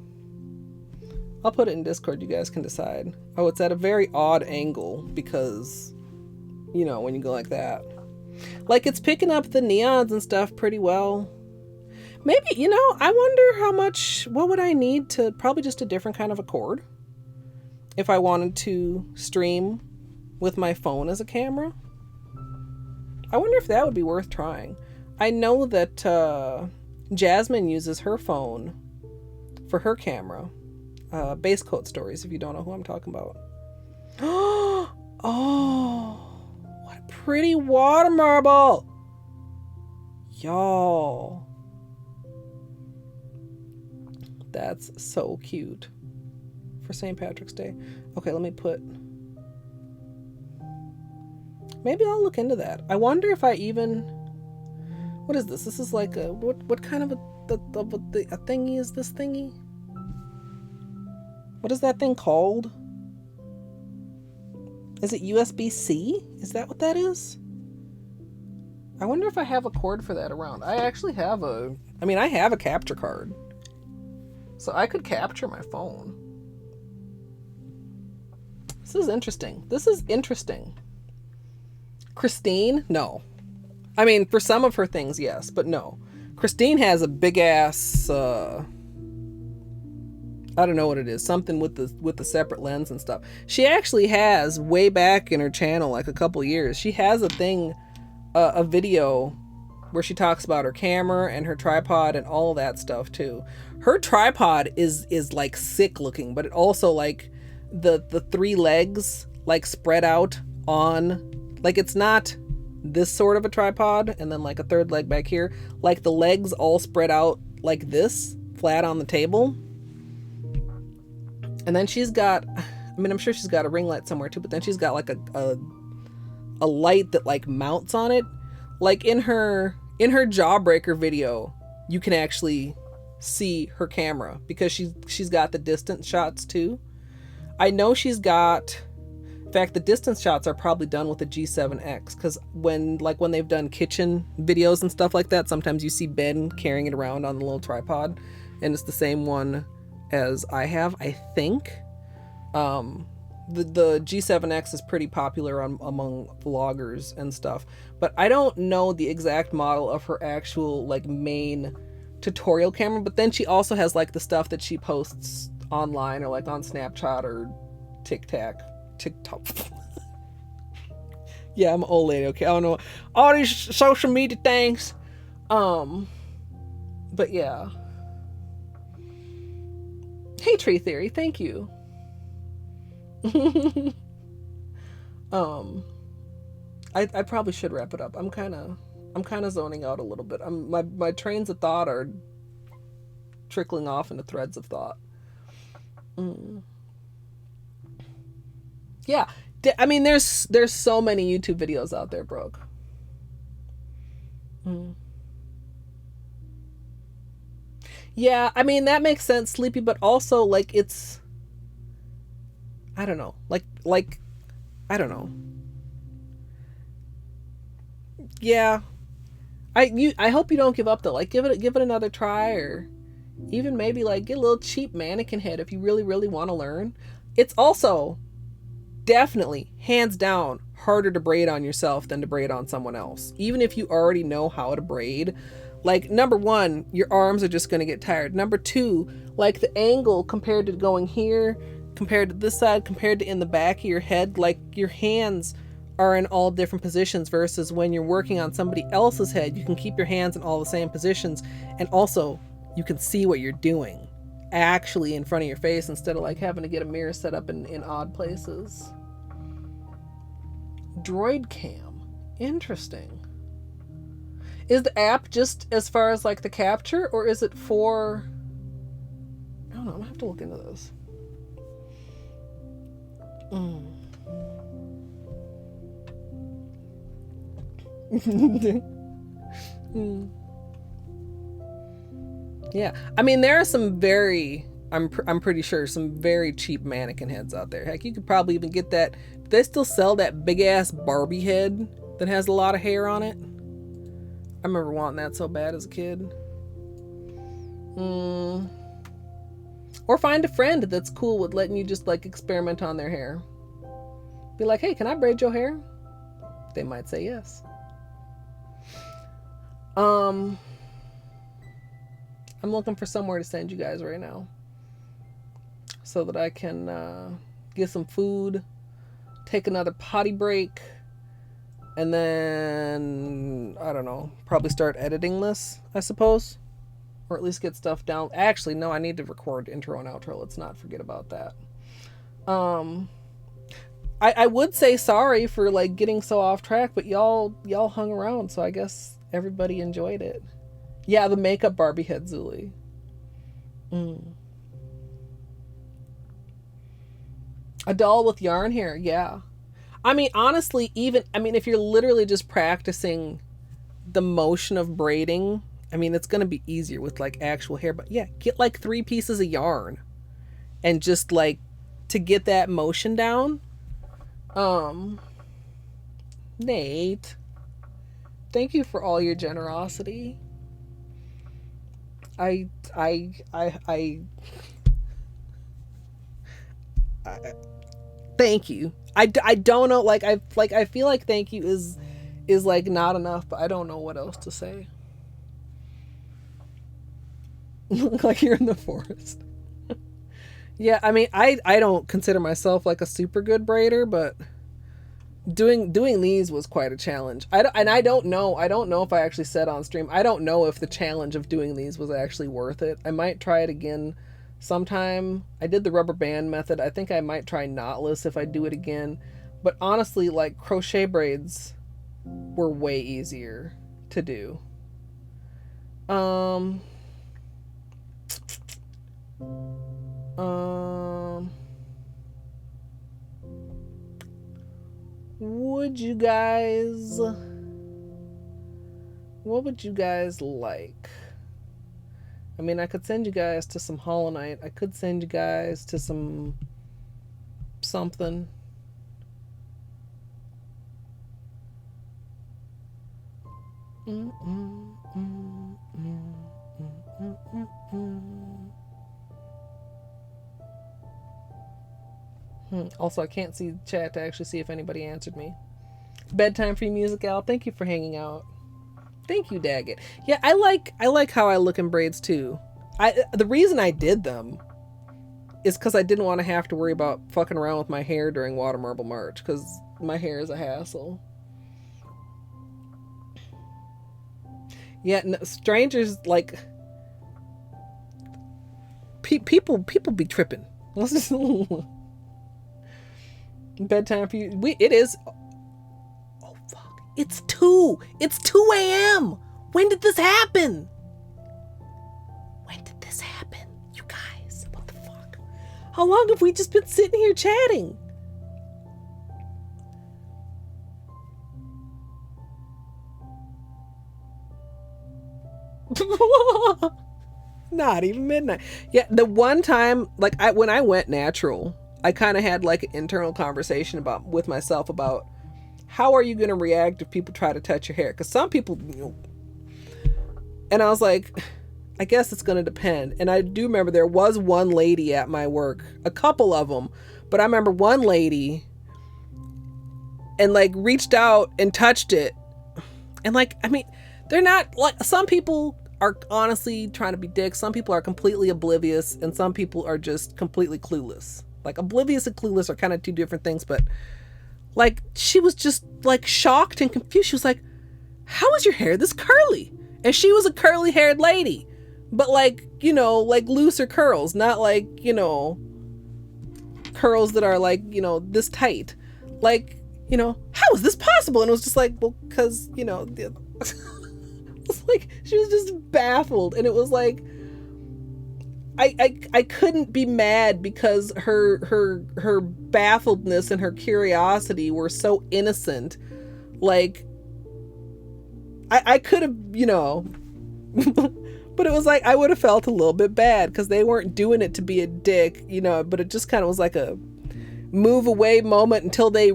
I'll put it in Discord. You guys can decide. Oh, it's at a very odd angle because, you know, when you go like that, like it's picking up the neons and stuff pretty well. Maybe, you know, I wonder what would I need to, probably just a different kind of a cord if I wanted to stream with my phone as a camera. I wonder if that would be worth trying. I know that Jasmine uses her phone for her camera. Base Coat Stories, if you don't know who I'm talking about. Oh, what a pretty water marble. Y'all. That's so cute. For St. Patrick's Day. Okay, let me put... Maybe I'll look into that. I wonder if I even... What is this? This is like a... What kind of a thingy is this thingy? What is that thing called? Is it USB-C? Is that what that is? I wonder if I have a cord for that around. I actually have I have a capture card. So I could capture my phone. This is interesting. Christine? No. I mean, for some of her things, yes, but no. Christine has a big ass, I don't know what it is, something with the separate lens and stuff. She actually has, way back in her channel, like a couple years, she has a thing, a video where she talks about her camera and her tripod and all of that stuff too. Her tripod is like sick looking, but it also like the three legs like spread out on, like it's not this sort of a tripod and then like a third leg back here, like the legs all spread out like this, flat on the table. And then she's got, I mean, I'm sure she's got a ring light somewhere too, but then she's got like a light that like mounts on it. Like in her Jawbreaker video, you can actually see her camera because she's got the distance shots too. I know she's got, in fact, the distance shots are probably done with the G7X, because when they've done kitchen videos and stuff like that, sometimes you see Ben carrying it around on the little tripod, and it's the same one as I have, I think. The G7X is pretty popular among vloggers and stuff, but I don't know the exact model of her actual like main tutorial camera. But then she also has like the stuff that she posts online or like on Snapchat or TikTok. Yeah, I'm an old lady. Okay, I don't know all these social media things. But yeah. Hey, Tree Theory, thank you. I probably should wrap it up. I'm kind of zoning out a little bit. My trains of thought are trickling off into threads of thought. Yeah, I mean, there's so many YouTube videos out there, Brooke. Yeah, I mean that makes sense, Sleepy, but also like it's, I don't know, like I don't know. Yeah, I hope you don't give up though. Like give it another try, or even maybe like get a little cheap mannequin head if you really want to learn. It's also definitely hands down harder to braid on yourself than to braid on someone else. Even if you already know how to braid, like number one, your arms are just going to get tired. Number two, like the angle compared to going here, compared to this side, compared to in the back of your head, like your hands are in all different positions, versus when you're working on somebody else's head, you can keep your hands in all the same positions, and also you can see what you're doing actually in front of your face instead of like having to get a mirror set up in odd places. Droid cam. Interesting. Is the app just as far as like the capture, or is it for, I don't know, I'm gonna have to look into this. Yeah, I mean there are some very, I'm pretty sure some very cheap mannequin heads out there. Heck, you could probably even get that. Do they still sell that big ass Barbie head that has a lot of hair on it? I remember wanting that so bad as a kid. Or find a friend that's cool with letting you just like experiment on their hair. Be like, hey, can I braid your hair? They might say yes. I'm looking for somewhere to send you guys right now so that I can get some food, take another potty break, and then, I don't know, probably start editing this, I suppose. Or at least get stuff down. Actually, no, I need to record intro and outro. Let's not forget about that. I would say sorry for like getting so off track, but y'all hung around, so I guess everybody enjoyed it. Yeah, the makeup Barbie head, Zuli. A doll with yarn hair, yeah. I mean, honestly, if you're literally just practicing the motion of braiding, I mean, it's going to be easier with like actual hair, but yeah, get like 3 pieces of yarn and just like to get that motion down. Nate, thank you for all your generosity. I thank you. I don't know, like I feel like thank you is like not enough, but I don't know what else to say. Look like you're in the forest. Yeah, I mean, I don't consider myself like a super good braider, but doing these was quite a challenge. I don't know if I actually said on stream, I don't know if the challenge of doing these was actually worth it. I might try it again sometime. I did the rubber band method. I think I might try knotless if I do it again. But honestly, like crochet braids were way easier to do. What would you guys like? I mean, I could send you guys to some Hollow Knight. I could send you guys to some something. Also, I can't see chat to actually see if anybody answered me. Bedtime free music, Al. Thank you for hanging out. Thank you, Daggett. Yeah, I like how I look in braids too. The reason I did them is because I didn't want to have to worry about fucking around with my hair during Water Marble March, because my hair is a hassle. Yeah, no, strangers, like, people be tripping. Bedtime for you. It is. Oh fuck! It's 2 a.m. When did this happen? You guys, what the fuck? How long have we just been sitting here chatting? Not even midnight. Yeah, the one time, like, when I went natural, I kind of had like an internal conversation with myself about how are you going to react if people try to touch your hair? Because some people, and I was like, I guess it's going to depend. And I do remember there was one lady at my work, a couple of them, but I remember one lady and like reached out and touched it. And like, I mean, they're not like, some people are honestly trying to be dicks. Some people are completely oblivious, and some people are just completely clueless. Like, oblivious and clueless are kind of two different things, but like, she was just like shocked and confused. She was like, how is your hair this curly? And she was a curly haired lady, but like, like looser curls, not like, curls that are like, this tight. Like, how is this possible? And it was just like, well, cause, it was like, she was just baffled. And it was like, I couldn't be mad because her baffledness and her curiosity were so innocent. Like, I could have, but it was like, I would have felt a little bit bad because they weren't doing it to be a dick, but it just kind of was like a move away moment until they,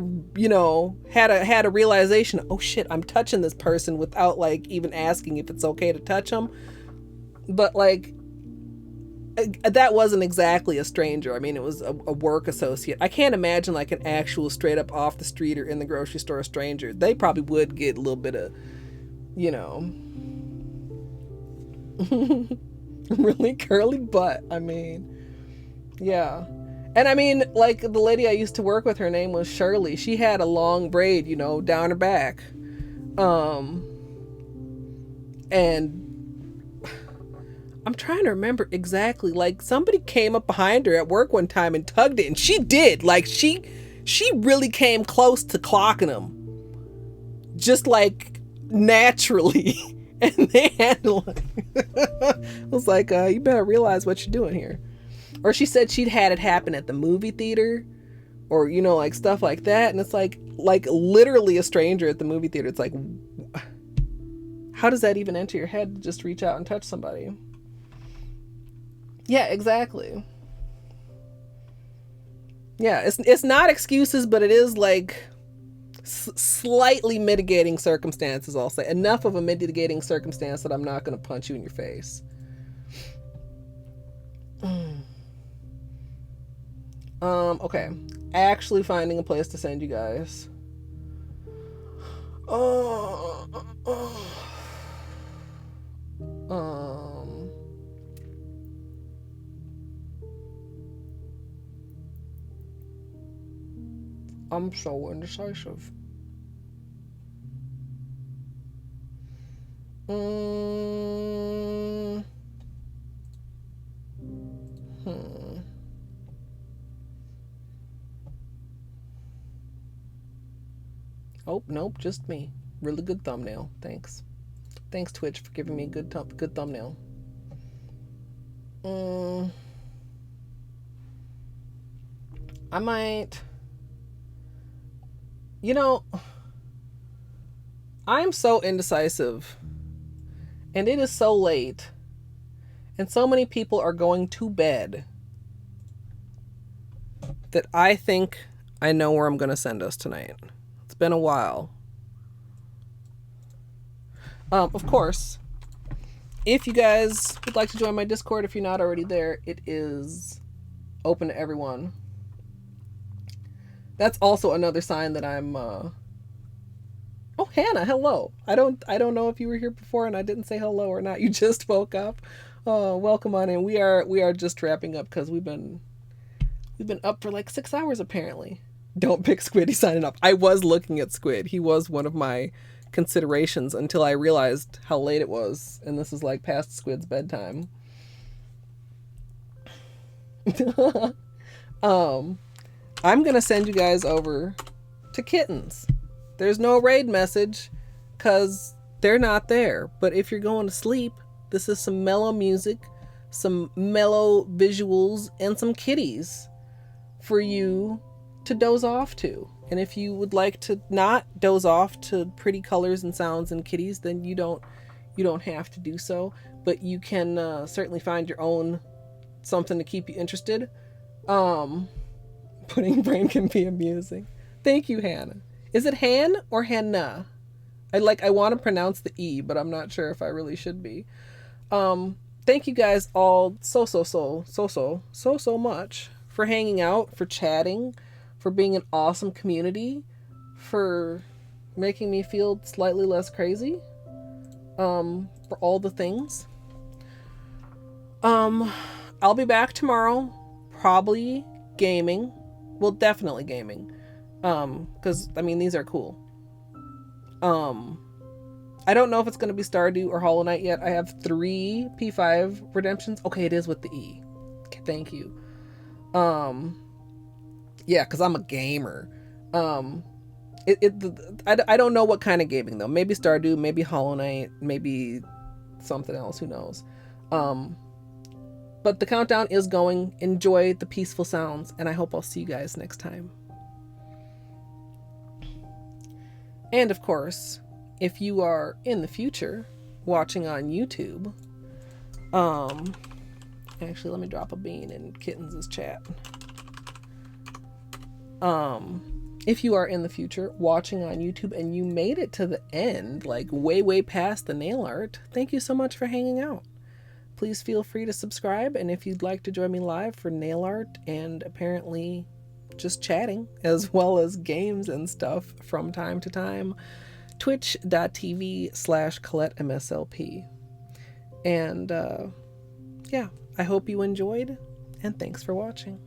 had a realization, oh shit, I'm touching this person without like even asking if it's okay to touch them. But like, that wasn't exactly a stranger. I mean, it was a work associate. I can't imagine like an actual straight up off the street or in the grocery store stranger. They probably would get a little bit of, really curly butt. I mean, yeah. And I mean, like, the lady I used to work with, her name was Shirley. She had a long braid, down her back. And I'm trying to remember exactly, like, somebody came up behind her at work one time and tugged it, and she did. Like, she really came close to clocking him. Just, like, naturally. And they had to, like, I was like, you better realize what you're doing here. Or she said she'd had it happen at the movie theater, or, like stuff like that. And it's like literally a stranger at the movie theater. It's like, how does that even enter your head to just reach out and touch somebody? Yeah, exactly. Yeah, it's not excuses, but it is like slightly mitigating circumstances, I'll say. Enough of a mitigating circumstance that I'm not going to punch you in your face. Okay. Actually finding a place to send you guys. I'm so indecisive. Oh, nope, just me. Really good thumbnail. Thanks. Thanks, Twitch, for giving me a good thumbnail. I might... I'm so indecisive. And it is so late. And so many people are going to bed that I think I know where I'm going to send us tonight. It's been a while. Of course, if you guys would like to join my Discord, if you're not already there, it is open to everyone. That's also another sign that I'm oh, Hannah, hello. I don't know if you were here before and I didn't say hello or not. You just woke up. Oh, welcome on in. We are just wrapping up because we've been up for like 6 hours apparently. Don't pick Squid, he's signing up. I was looking at Squid. He was one of my considerations until I realized how late it was, and this is like past Squid's bedtime. I'm gonna send you guys over to Kittens. There's no raid message because they're not there. But if you're going to sleep, this is some mellow music, some mellow visuals, and some kitties for you to doze off to. And if you would like to not doze off to pretty colors and sounds and kitties, then you don't have to do so. But you can certainly find your own something to keep you interested. Putting brain can be amusing. Thank you, Hannah. Is it Han or Hannah? I want to pronounce the E, but I'm not sure if I really should be. Thank you guys all so much for hanging out, for chatting, for being an awesome community, for making me feel slightly less crazy, for all the things. I'll be back tomorrow, probably gaming. Well, definitely gaming. Because, I mean, these are cool. I don't know if it's going to be Stardew or Hollow Knight yet. I have 3 P5 redemptions. Okay, it is with the E. Okay, thank you. Yeah, because I'm a gamer. I don't know what kind of gaming, though. Maybe Stardew, maybe Hollow Knight, maybe something else. Who knows? But the countdown is going. Enjoy the peaceful sounds, and I hope I'll see you guys next time. And of course, if you are in the future watching on YouTube, actually let me drop a bean in Kittens' chat. If you are in the future watching on YouTube and you made it to the end, like way past the nail art, thank you so much for hanging out. Please feel free to subscribe, and if you'd like to join me live for nail art and apparently just chatting as well as games and stuff from time to time, twitch.tv/Colette MSLP. And yeah, I hope you enjoyed, and thanks for watching.